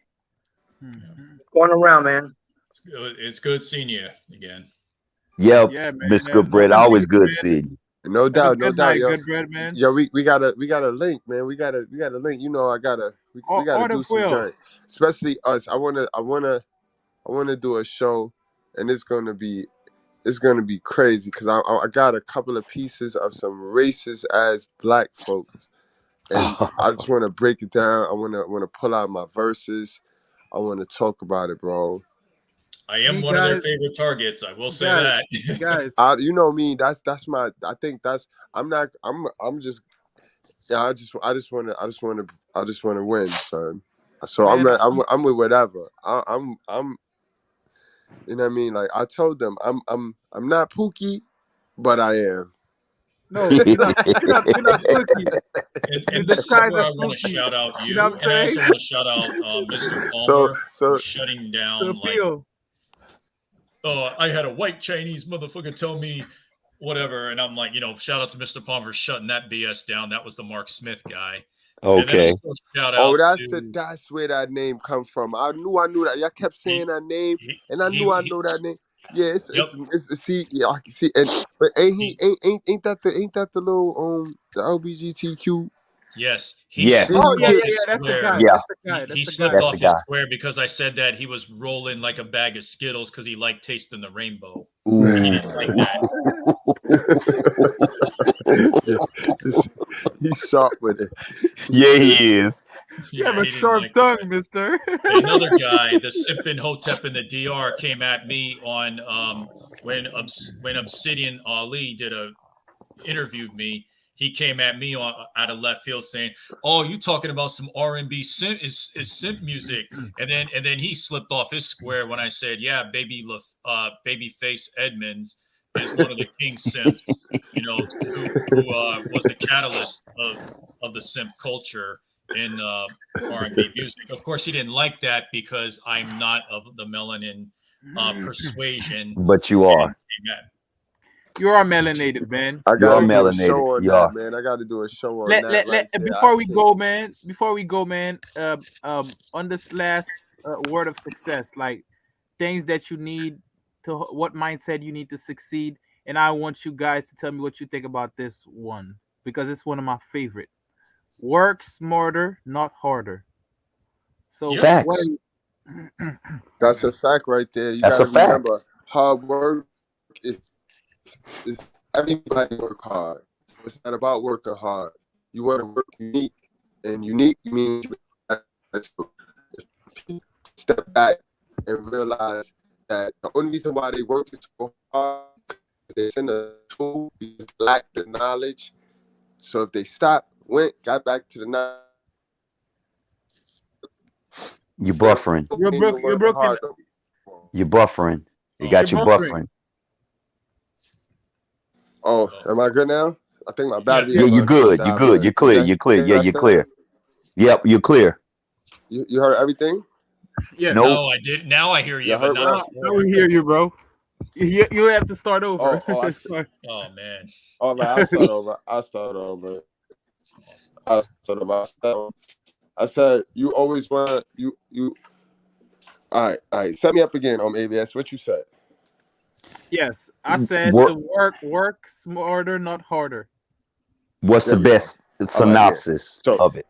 Mhm. Going around, man. It's good seeing you again. Yep, Yeah, man. Miss Nothing Goodbread. Always beats it, good man. seeing you. No Have a doubt, good night, yo. good bread, man. Yo, we gotta link, man. We gotta link. You know, we gotta Order do some Will. joint. Especially us. I wanna do a show, and it's gonna be crazy because I got a couple of pieces of some racist ass black folks, and I just want to break it down. I want to pull out my verses. I want to talk about it, bro. I am Hey, one of their guys. favorite targets. I will say Guys, that. guys. You know me. That's my. I think that's. I'm not. I'm just. Yeah. I just want to win, son. So Man, I'm with whatever. I'm. You know what I mean? Like I told them, I'm not Pookie, but I am. no, you're not Pookie. And The this is skies where are I want to spooky. shout out you, You know what and I I'm also saying? want to shout out Mr. So Palmer so for shutting The down. Like, appeal. I had a white Chinese motherfucker tell me whatever, and I'm like, shout out to Mr. Palmer for shutting that BS down. That was the Mark Smith guy. And then Okay. also shout out that's where that name come from. I knew that. Y'all kept saying that name, and I knew that name. Yeah, it's see, yeah, I can see, but ain't that the little the LGBTQ? Yes, he Yes. slipped Oh, off yeah. his That's the square. guy. Yeah. That's the guy. He That's the slipped guy. That's off the his guy. square because I said that he was rolling like a bag of Skittles because he liked tasting the rainbow. Ooh. And he didn't like that. He's sharp with it. Yeah, he is. You have a he didn't sharp like tongue, that. mister. And another guy, the Simpin Hotep in the DR, came at me on when Obsidian Ali interviewed me. He came at me out of left field saying, "Oh, you talking about some R&B synth is synth music?" And then he slipped off his square when I said, "Yeah, Babyface Edmonds is one of the king simps, you know, who was the catalyst of the simp culture in R&B music. Of course, he didn't like that because I'm not of the melanin persuasion. But you are. Amen. You are melanated, man. I You are gotta do a melanated. show on You that, are. man. I gotta do a show on Let that right there. before we go, man. Before we go, man. On this last word of success, like things that you need to, what mindset you need to succeed, and I want you guys to tell me what you think about this one because it's one of my favorite. Work smarter, not harder. So Yep. what Facts. That's a fact right there. You That's a gotta fact. remember, hard work is everybody work hard. It's not about working hard. You want to work unique, and unique means you gotta step back and realize that the only reason why they work is so hard is they send a tool because they lack the knowledge. So if they stopped, got back to the knowledge, You're buffering. you're broken. You're buffering. You Oh, got You're you buffering. buffering. Oh, am I good now? I think my battery. Yeah, is you're gonna good. die, You're good. but You're clear. did You're clear. hear Yeah, what I you're said? clear. Yep, you're clear. You heard everything? Yeah. Nope. No, I did. Now I hear you, You but heard not what? Now we hear you, bro. You have to start over. Oh, Sorry. Oh man. all right, I'll start over. I said you always want you. All right. Set me up again on ABS. What you said? Yes, I said Work- to work smarter, not harder. What's There the we go. best synopsis So- of it?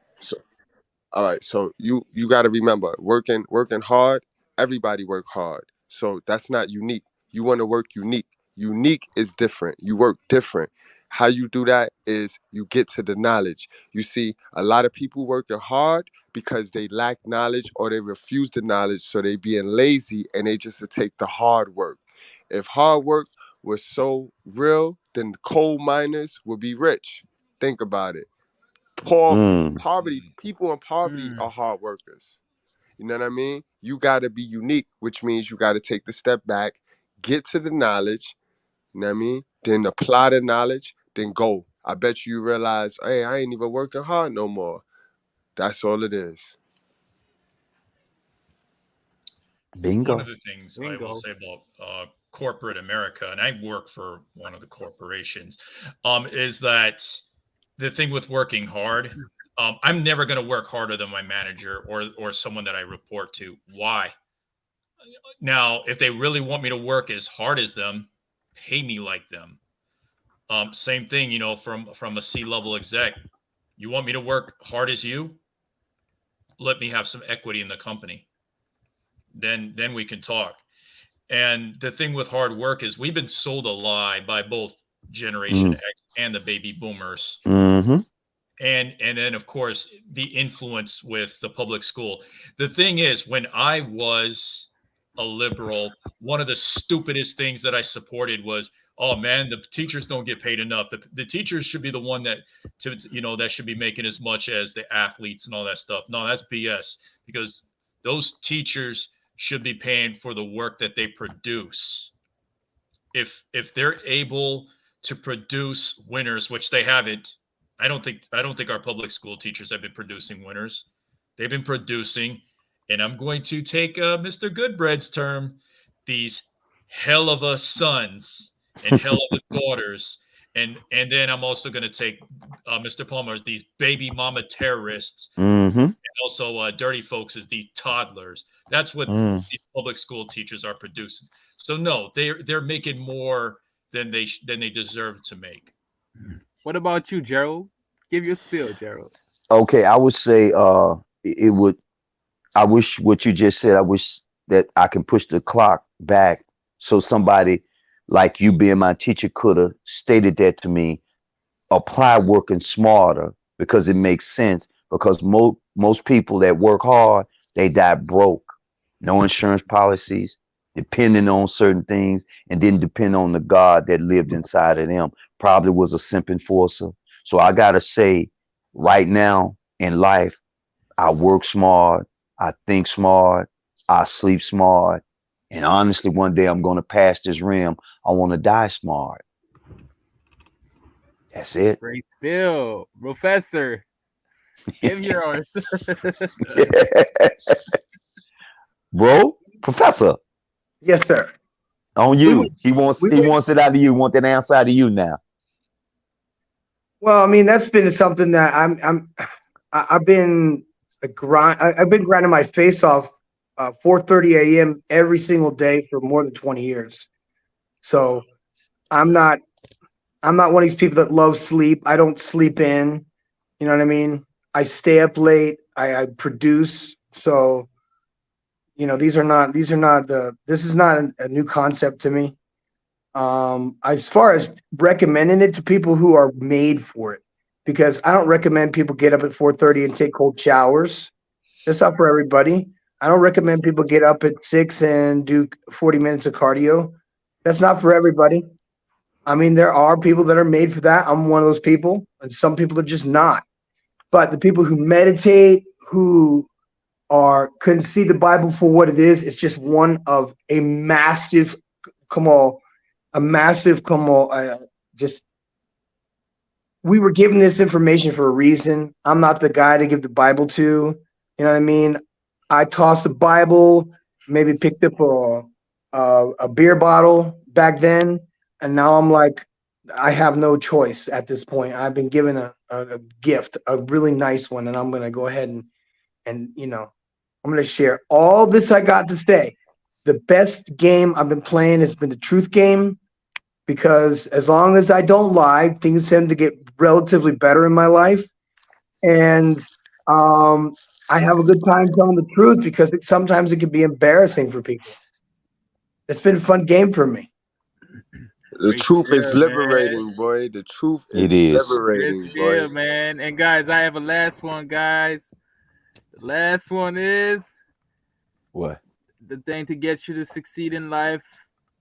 All right. So you got to remember, working hard. Everybody work hard. So that's not unique. You want to work unique. Unique is different. You work different. How you do that is you get to the knowledge. You see, a lot of people working hard because they lack knowledge or they refuse the knowledge, so they being lazy and they just to take the hard work. If hard work was so real, then coal miners would be rich. Think about it. Poverty, people in poverty are hard workers. You know what I mean? You got to be unique, which means you got to take the step back, get to the knowledge, you know what I mean? Then apply the knowledge, then go. I bet you realize, hey, I ain't even working hard no more. That's all it is. Bingo. One of the things I will say about corporate America, and I work for one of the corporations, is that the thing with working hard, I'm never going to work harder than my manager or someone that I report to. Why? Now, if they really want me to work as hard as them, pay me like them. Same thing, you know, from a C-level exec. You want me to work hard as you? Let me have some equity in the company. Then we can talk. And the thing with hard work is we've been sold a lie by both Generation X and the baby boomers. Mm-hmm. And then of course the influence with the public school. The thing is, when I was a liberal, one of the stupidest things that I supported was, oh man, the teachers don't get paid enough. The teachers should be the one that that should be making as much as the athletes and all that stuff. No, that's BS, because those teachers should be paying for the work that they produce. If they're able to produce winners, which they haven't, I don't think our public school teachers have been producing winners. They've been producing, and I'm going to take Mr. Goodbread's term, these hell of a sons and hell of a daughters. And then I'm also going to take Mr. Palmer's, these baby mama terrorists, and also dirty folks as these toddlers. That's what these public school teachers are producing. So no, they're making more than they deserve to make. What about you, Gerald? Give your spiel, Gerald. Okay, I would say it would. I wish what you just said. I wish that I can push the clock back so somebody like you being my teacher could have stated that to me. Apply working smarter, because it makes sense. Because most people that work hard, they die broke. No insurance policies, depending on certain things, and then depend on the God that lived inside of them. Probably was a simp enforcer. So I gotta say, right now in life, I work smart, I think smart, I sleep smart, And honestly, one day I'm going to pass this rim. I want to die smart. That's it. Great spill, Professor. Give yours. Bro, Professor, Yes, sir. on We were, you. He wants we he were, wants it out of you. Want that answer out of you now. well, I mean, that's been something that I've been I've been grinding my face off 4:30 a.m. every single day for more than 20 years. So I'm not I'm not one of these people that love sleep. I don't sleep in. You know what I mean? I stay up late. I produce. So this is not a new concept to me. As far as recommending it to people who are made for it, because I don't recommend people get up at 4:30 and take cold showers. That's not for everybody. I don't recommend people get up at 6 and do 40 minutes of cardio. That's not for everybody. I mean, there are people that are made for that. I'm one of those people, and some people are just not. But the people who meditate, who are couldn't see the Bible for what it is, it's just one of a massive, come on, come on, just we were given this information for a reason. I'm not the guy to give the Bible to. You know what I mean? I tossed the Bible, maybe picked up a beer bottle back then, and now I'm like, I have no choice at this point. I've been given a gift, a really nice one, and I'm gonna go ahead and I'm gonna share all this I got to say. The best game I've been playing has been the truth game because as long as I don't lie, things tend to get relatively better in my life. And I have a good time telling the truth because sometimes it can be embarrassing for people. It's been a fun game for me. The Great truth is spill, man. liberating, boy. The truth It is is. Great liberating, boy. spill, man. And guys, I have a last one, guys. The last one is What? the thing to get you to succeed in life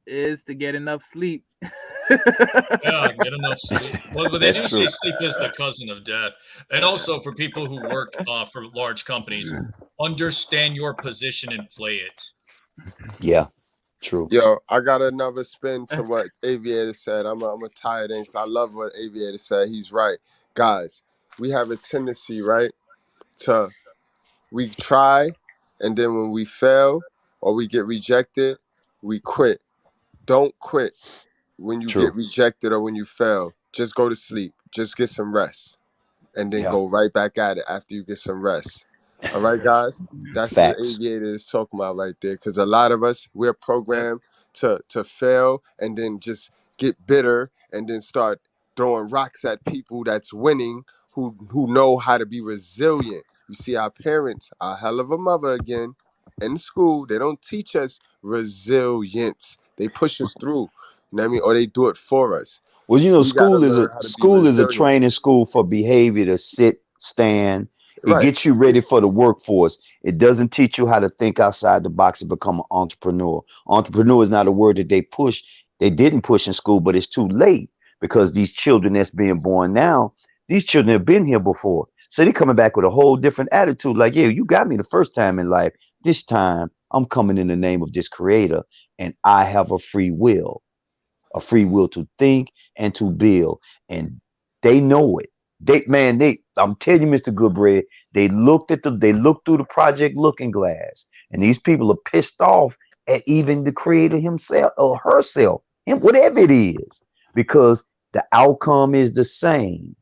is to get enough sleep. Yeah, get enough sleep. Well, they That's do true. say sleep is the cousin of death. And also for people who work for large companies, understand your position and play it. Yeah, true. Yo, I got another spin to what Aviator said. I'm gonna tie it in because I love what Aviator said. He's right. Guys, we have a tendency, right, to we try, and then when we fail or we get rejected, we quit. Don't quit when you get True. rejected or when you fail. Just go to sleep. Just get some rest. And then Yeah. go right back at it after you get some rest. All right, guys? That's what Facts. Aviator is talking about right there. Because a lot of us, we're programmed to fail and then just get bitter and then start throwing rocks at people that's winning who know how to be resilient. You see, our parents, our hell of a mother again, in school, they don't teach us resilience. They push us through. You know what I mean? Or they do it for us. Well, We got to school is learn how to be a resilient. training school for behavior to sit, stand. It Right. gets you ready for the workforce. It doesn't teach you how to think outside the box and become an entrepreneur. Entrepreneur is not a word that they push. They didn't push in school, but it's too late because these children that's being born now, these children have been here before. So they're coming back with a whole different attitude. Like, yeah, you got me the first time in life. This time I'm coming in the name of this creator and I have a free will to think and to build. And they know it. I'm telling you, Mr. Goodbread, they looked through the Project Looking Glass. And these people are pissed off at even the creator himself or herself, and whatever it is, because the outcome is the same.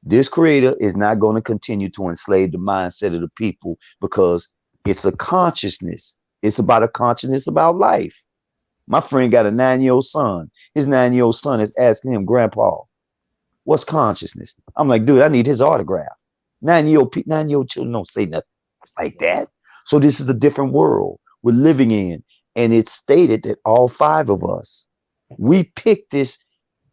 This creator is not going to continue to enslave the mindset of the people because it's a consciousness. It's about a consciousness about life. My friend got a 9-year-old son. His 9-year-old son is asking him, Grandpa, what's consciousness? I'm like, dude, I need his autograph. 9-year-old children don't say nothing like that. So this is a different world we're living in. And it's stated that all 5 of us, we picked this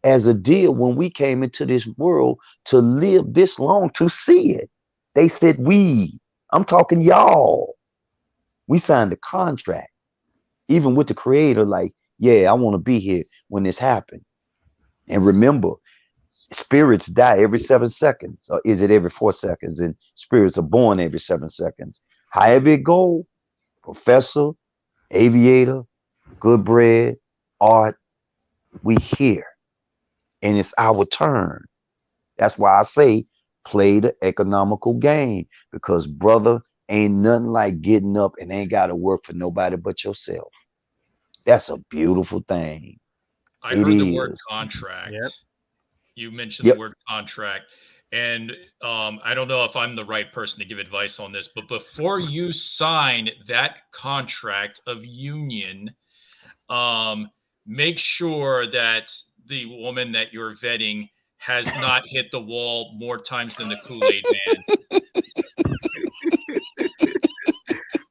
as a deal when we came into this world to live this long, to see it. They said I'm talking y'all. We signed a contract, even with the creator, like, yeah, I want to be here when this happened. And remember, spirits die every 7 seconds, or is it every 4 seconds? And spirits are born every 7 seconds. However it go, Professor, Aviator, good bread, art, we here. And it's our turn. That's why I say play the economical game. Because brother, ain't nothing like getting up and ain't gotta work for nobody but yourself. That's a beautiful thing. I It heard the word is. contract. Yep. You mentioned the Yep. word contract. And I don't know if I'm the right person to give advice on this, but before you sign that contract of union, make sure that the woman that you're vetting has not hit the wall more times than the Kool-Aid man.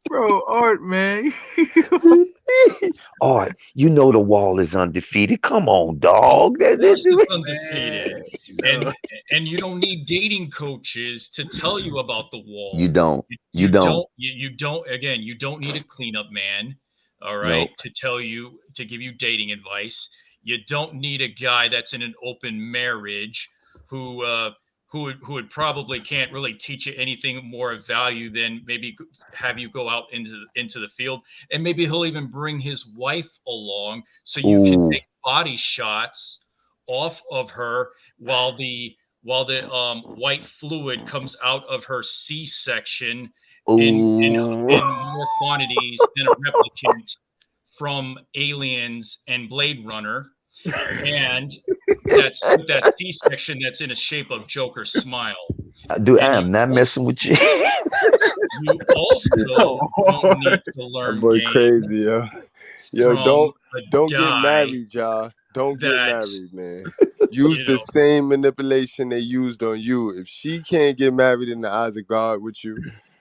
Bro, Art, man. Art, you know the wall is undefeated. Come on, Of dog. course it's undefeated. No. And you don't need dating coaches to tell you about the You wall. don't. You, You you don't. don't you don't again, you don't need a cleanup man, all right, Nope. to tell you to give you dating advice. You don't need a guy that's in an open marriage who would probably can't really teach you anything more of value than maybe have you go out into the field, and maybe he'll even bring his wife along so you can Ooh. take body shots off of her while the white fluid comes out of her C-section Ooh. in more quantities than a replicant from Aliens and Blade Runner, and that C-section that's in a shape of Joker's smile. Dude, I And am not messing with you. you also don't need to That learn boy game crazy, yo. Yo, from a don't get guy married, y'all. Don't get that married, man. Use you the know. same manipulation they used on you. If she can't get married in the eyes of God with you,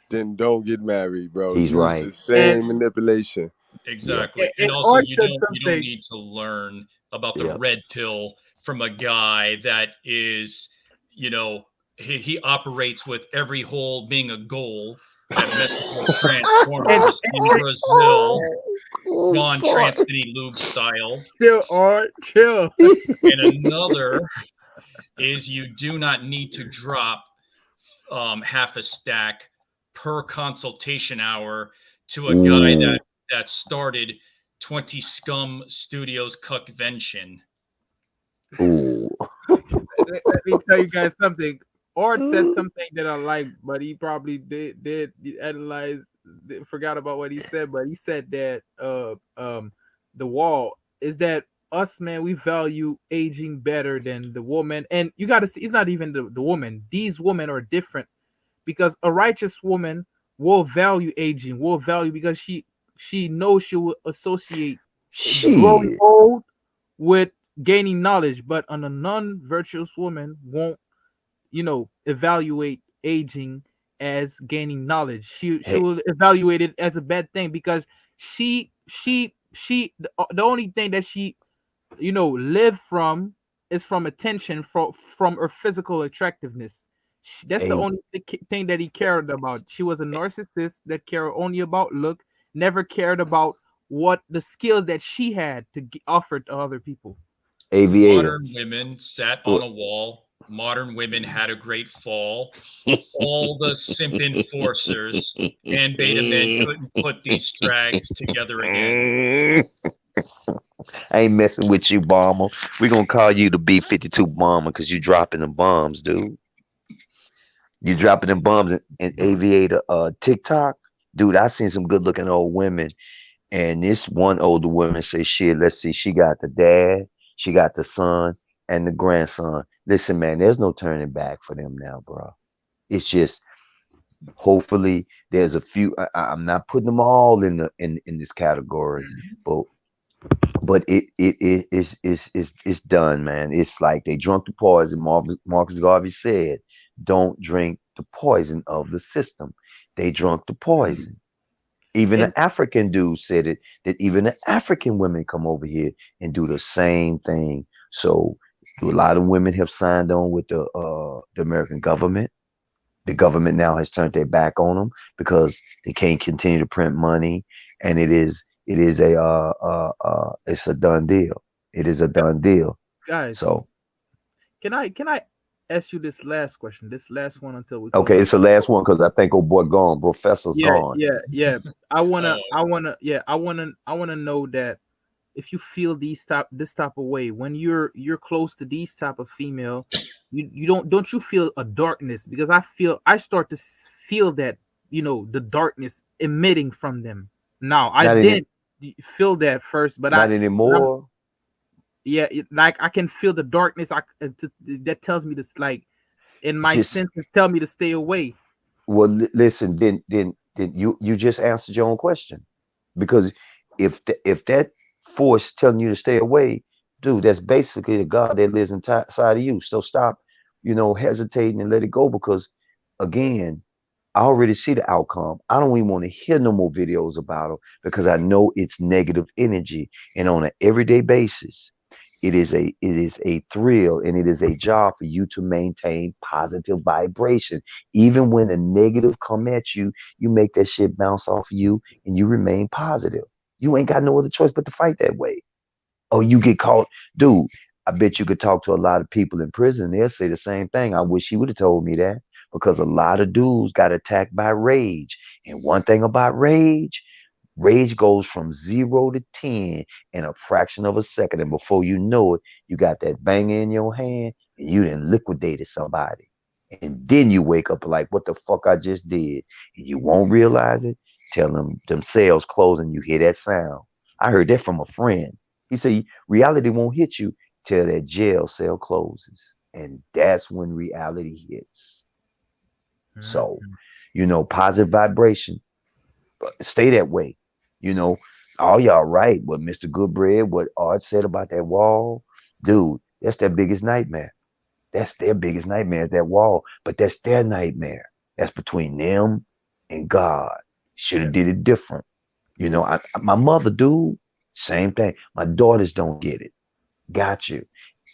then don't get married, bro. He's Use the right. same manipulation. Yep. Exactly. And And also Art said you don't something. need to learn about the Yep. red pill from a guy that is, he operates with every hole being a goal at Mexico Transformers in Brazil, Oh, Ron boy. Transtany Lube style. Chill, Art. Chill. And another is you do not need to drop half a stack per consultation hour to a guy Ooh. that started 20 Scum Studios convention. Ooh. Let me tell you guys something. Art said something that I like, but he probably did analyze, forgot about what he said. But he said that the wall is that us, man, we value aging better than the woman. And you got to see, it's not even the woman. These women are different because a righteous woman will value aging, will value because she knows she will associate the growing Shit. old with gaining knowledge, but a non-virtuous woman won't, evaluate aging as gaining knowledge. She Hey, will evaluate it as a bad thing because the only thing that she live from is from attention from her physical attractiveness. That's the hey, only thing that he cared about. She was a narcissist that cared only about look, never cared about what the skills that she had to offer to other people. aviator. Modern women sat on a wall. Modern women had a great fall. All the simp enforcers and beta men couldn't put these strags together again. I ain't messing with you, bomber. We gonna call you the B-52 bomber because you dropping the bombs, dude. You dropping them bombs in aviator TikTok. Dude, I seen some good looking old women. And this one older woman say, shit, let's see, she got the dad, she got the son, and the grandson. Listen, man, there's no turning back for them now, bro. It's just hopefully there's a few. I'm not putting them all in this category, but it's done, man. It's like they drunk the poison. Marcus Garvey said, "Don't drink the poison of the system." They drunk the poison. Even And the African dude said it, that even the African women come over here and do the same thing. So a lot of women have signed on with the American government. The government now has turned their back on them because they can't continue to print money, and it is it's a done deal. It is a done deal. guys, So can I ask you this last question? This last one until we close okay, out. it's the last one because I think old boy gone, professor's Yeah, gone. yeah, yeah. I Oh, wanna, yeah, I wanna know that. if you feel this type of way when you're close to these type of female, you don't you feel a darkness? Because I start to feel that, the darkness emitting from them. Now I Not any, didn't feel that first, but not I'm, anymore. yeah, like I can feel the darkness. That tells me this, like, in my Just senses tell me to stay away. well, listen. Then you just answered your own question, because if that force telling you to stay away, dude, that's basically the God that lives inside of you. So stop, hesitating and let it go, because again, I already see the outcome. I don't even want to hear no more videos about them, because I know it's negative energy. And on an everyday basis, it is a thrill, and it is a job for you to maintain positive vibration. Even when the negative come at you, you make that shit bounce off of you, and you remain positive. You ain't got no other choice but to fight that way. Oh, you get caught, dude. I bet you could talk to a lot of people in prison. They'll say the same thing. I wish he would have told me that, because a lot of dudes got attacked by rage. And one thing about rage goes from 0 to 10 in a fraction of a second. And before you know it, you got that banger in your hand and you done liquidated somebody. And then you wake up like, what the fuck I just did? And you won't realize it till them cells close and you hear that sound. I heard that from a friend. He said reality won't hit you till that jail cell closes. And that's when reality hits. So, Mhm. positive vibration, stay that way. You know, all y'all right. What Mr. Goodbread, what Art said about that wall, dude, that's their biggest nightmare. That's their biggest nightmare, is that wall. But that's their nightmare. That's between them and God. Should have did it different. My mother, dude, same thing. My daughters don't get it. Got you.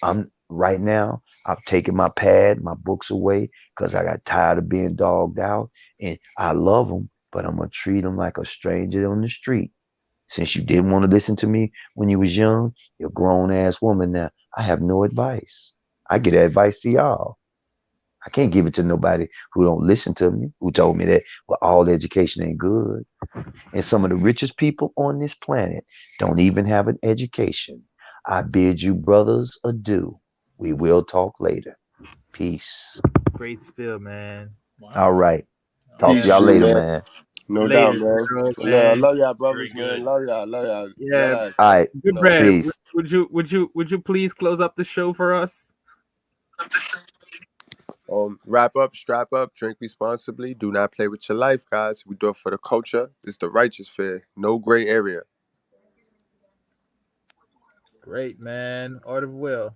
I'm right now. I've taken my pad, my books away, because I got tired of being dogged out. And I love them, but I'm gonna treat them like a stranger on the street. Since you didn't want to listen to me when you was young, you're a grown ass woman now. I have no advice. I get advice to y'all. I can't give it to nobody who don't listen to me, who told me that, well, all education ain't good. And some of the richest people on this planet don't even have an education. I bid you brothers adieu. We will talk later. Peace. Great spill, man. All Wow. right. Talk to Yeah, Peace, y'all G, man. later, man. man. No doubt, Later, man. bro, I man. love y'all, Very brothers, man. good. Love y'all. Love y'all. Yeah, Dead ass, All though. right. good, No. Brad. Peace. Would you please close up the show for us? Wrap up, strap up, drink responsibly. Do not play with your life, guys. We do it for the culture. It's the righteous fear. No gray area. Great, man. Art of Will.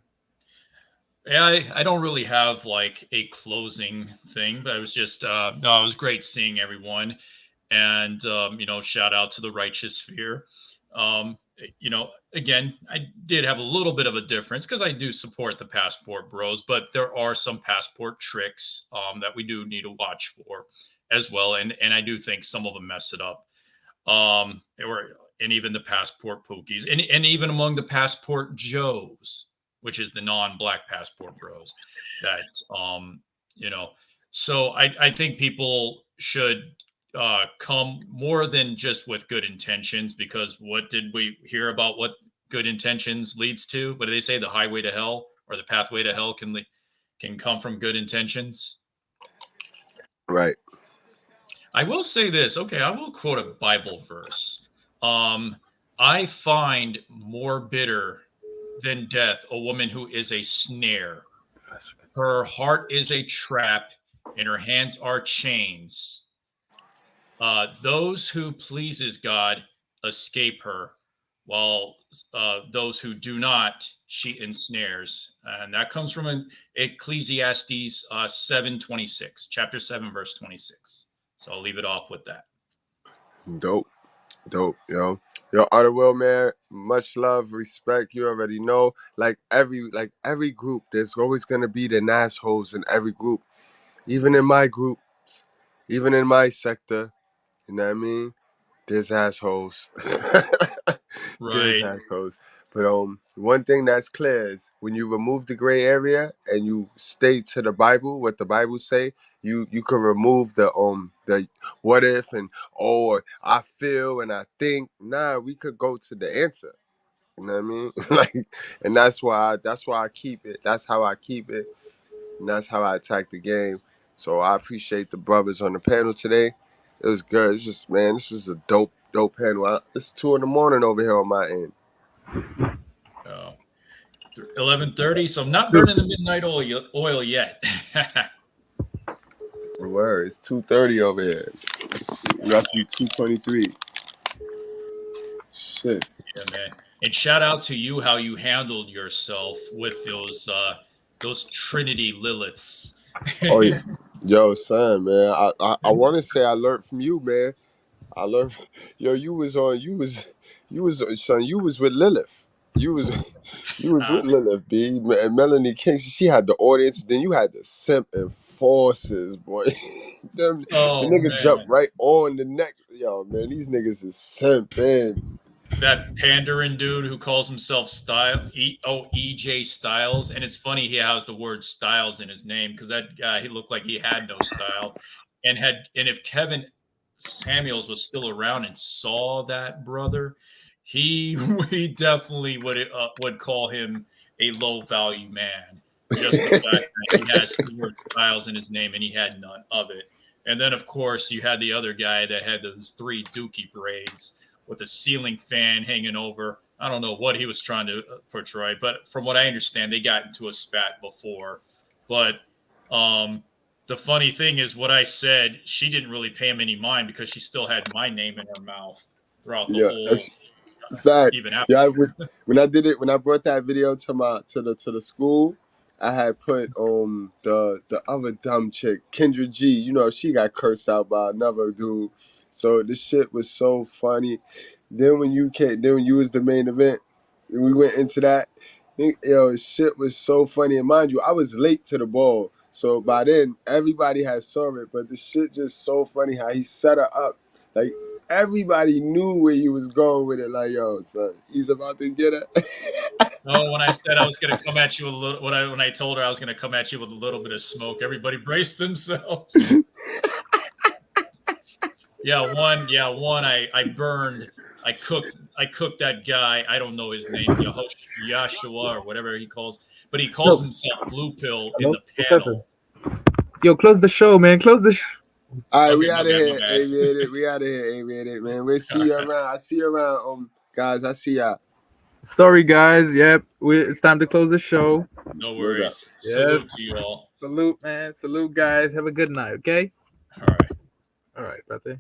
Yeah, I don't really have like a closing thing, but it was just no, it was great seeing everyone, and shout out to the righteous fear. Again, I did have a little bit of a difference because I do support the passport bros, but there are some passport tricks that we do need to watch for as well, and I do think some of them mess it up. And even the passport pookies, and even among the passport Joes, which is the non-black passport bros, that you know. So I think people should come more than just with good intentions, because what did we hear about what good intentions leads to? What do they say? The highway to hell, or the pathway to hell, can come from good intentions. Right. I will say this. Okay, I will quote a Bible verse. Um, I find more bitter than death a woman who is a snare. Her heart is a trap, and her hands are chains. Those who pleases God escape her, while those who do not, she ensnares. And that comes from an Ecclesiastes 7:26, chapter 7, verse 26. So I'll leave it off with that. Dope. Dope, yo. Yo, Otterwell, man, much love, respect. You already know. Like every group, there's always gonna be the assholes in every group. Even in my group, even in my sector, you know what I mean? There's assholes. There's Right. assholes. But one thing that's clear is when you remove the gray area and you stay to the Bible, what the Bible say, you can remove the what if and oh I feel and I think. Nah, we could go to the answer. You know what I mean? Like, and that's why I keep it. That's how I keep it, and that's how I attack the game. So I appreciate the brothers on the panel today. It was good. It's just, man, this was a dope panel. It's 2 in the morning over here on my end. 11:30. So I'm not burning the midnight oil yet. Word, it's 2:30 over here. Roughly 2:23. Shit. Yeah, man. And shout out to you how you handled yourself with those Trinity Liliths. Oh yeah. Yo, son, man. I want to say I learned from you, man. I learned. Yo, you was son. You was with Lilith. You was with Lilith, B. And Melanie King. She had the audience. Then you had the simp enforcers, boy. The nigga jumped right on the neck. Yo, man, these niggas is simping. That pandering dude who calls himself EJ Styles, and it's funny he has the word Styles in his name because that guy, he looked like he had no style, and if Kevin Samuels was still around and saw that brother, he definitely would call him a low value man. Just the fact that he has the word Styles in his name and he had none of it. And then of course you had the other guy that had those 3 dookie braids with a ceiling fan hanging over. I don't know what he was trying to portray, but from what I understand, they got into a spat before. But the funny thing is what I said, she didn't really pay him any mind because she still had my name in her mouth throughout the whole. Facts. Even after. Yeah, when I brought that video to the school, I had put the other dumb chick, Kendra G. You know, she got cursed out by another dude. So this shit was so funny. Then when you was the main event, and we went into that. Yo, shit was so funny. And mind you, I was late to the ball, so by then everybody had saw it. But the shit just so funny how he set her up. Like everybody knew where he was going with it. Like, yo, son, he's about to get her. Oh, when I said I was going to come at you with a little, when I told her I was going to come at you with a little bit of smoke, everybody braced themselves. One. I burned. I cooked that guy. I don't know his name, Yahshua or whatever he calls, but he calls himself Blue Pill in the panel. Yo, close the show, man. Close the show. All right, we out of here, Aviated. We out of here, Aviated, man. We'll see you around. I see you around, guys. I see y'all. Sorry, guys. Yep, it's time to close the show. No worries. Yes. Salute to you all. Salute, man. Salute, guys. Have a good night, okay? All right. All right, brother.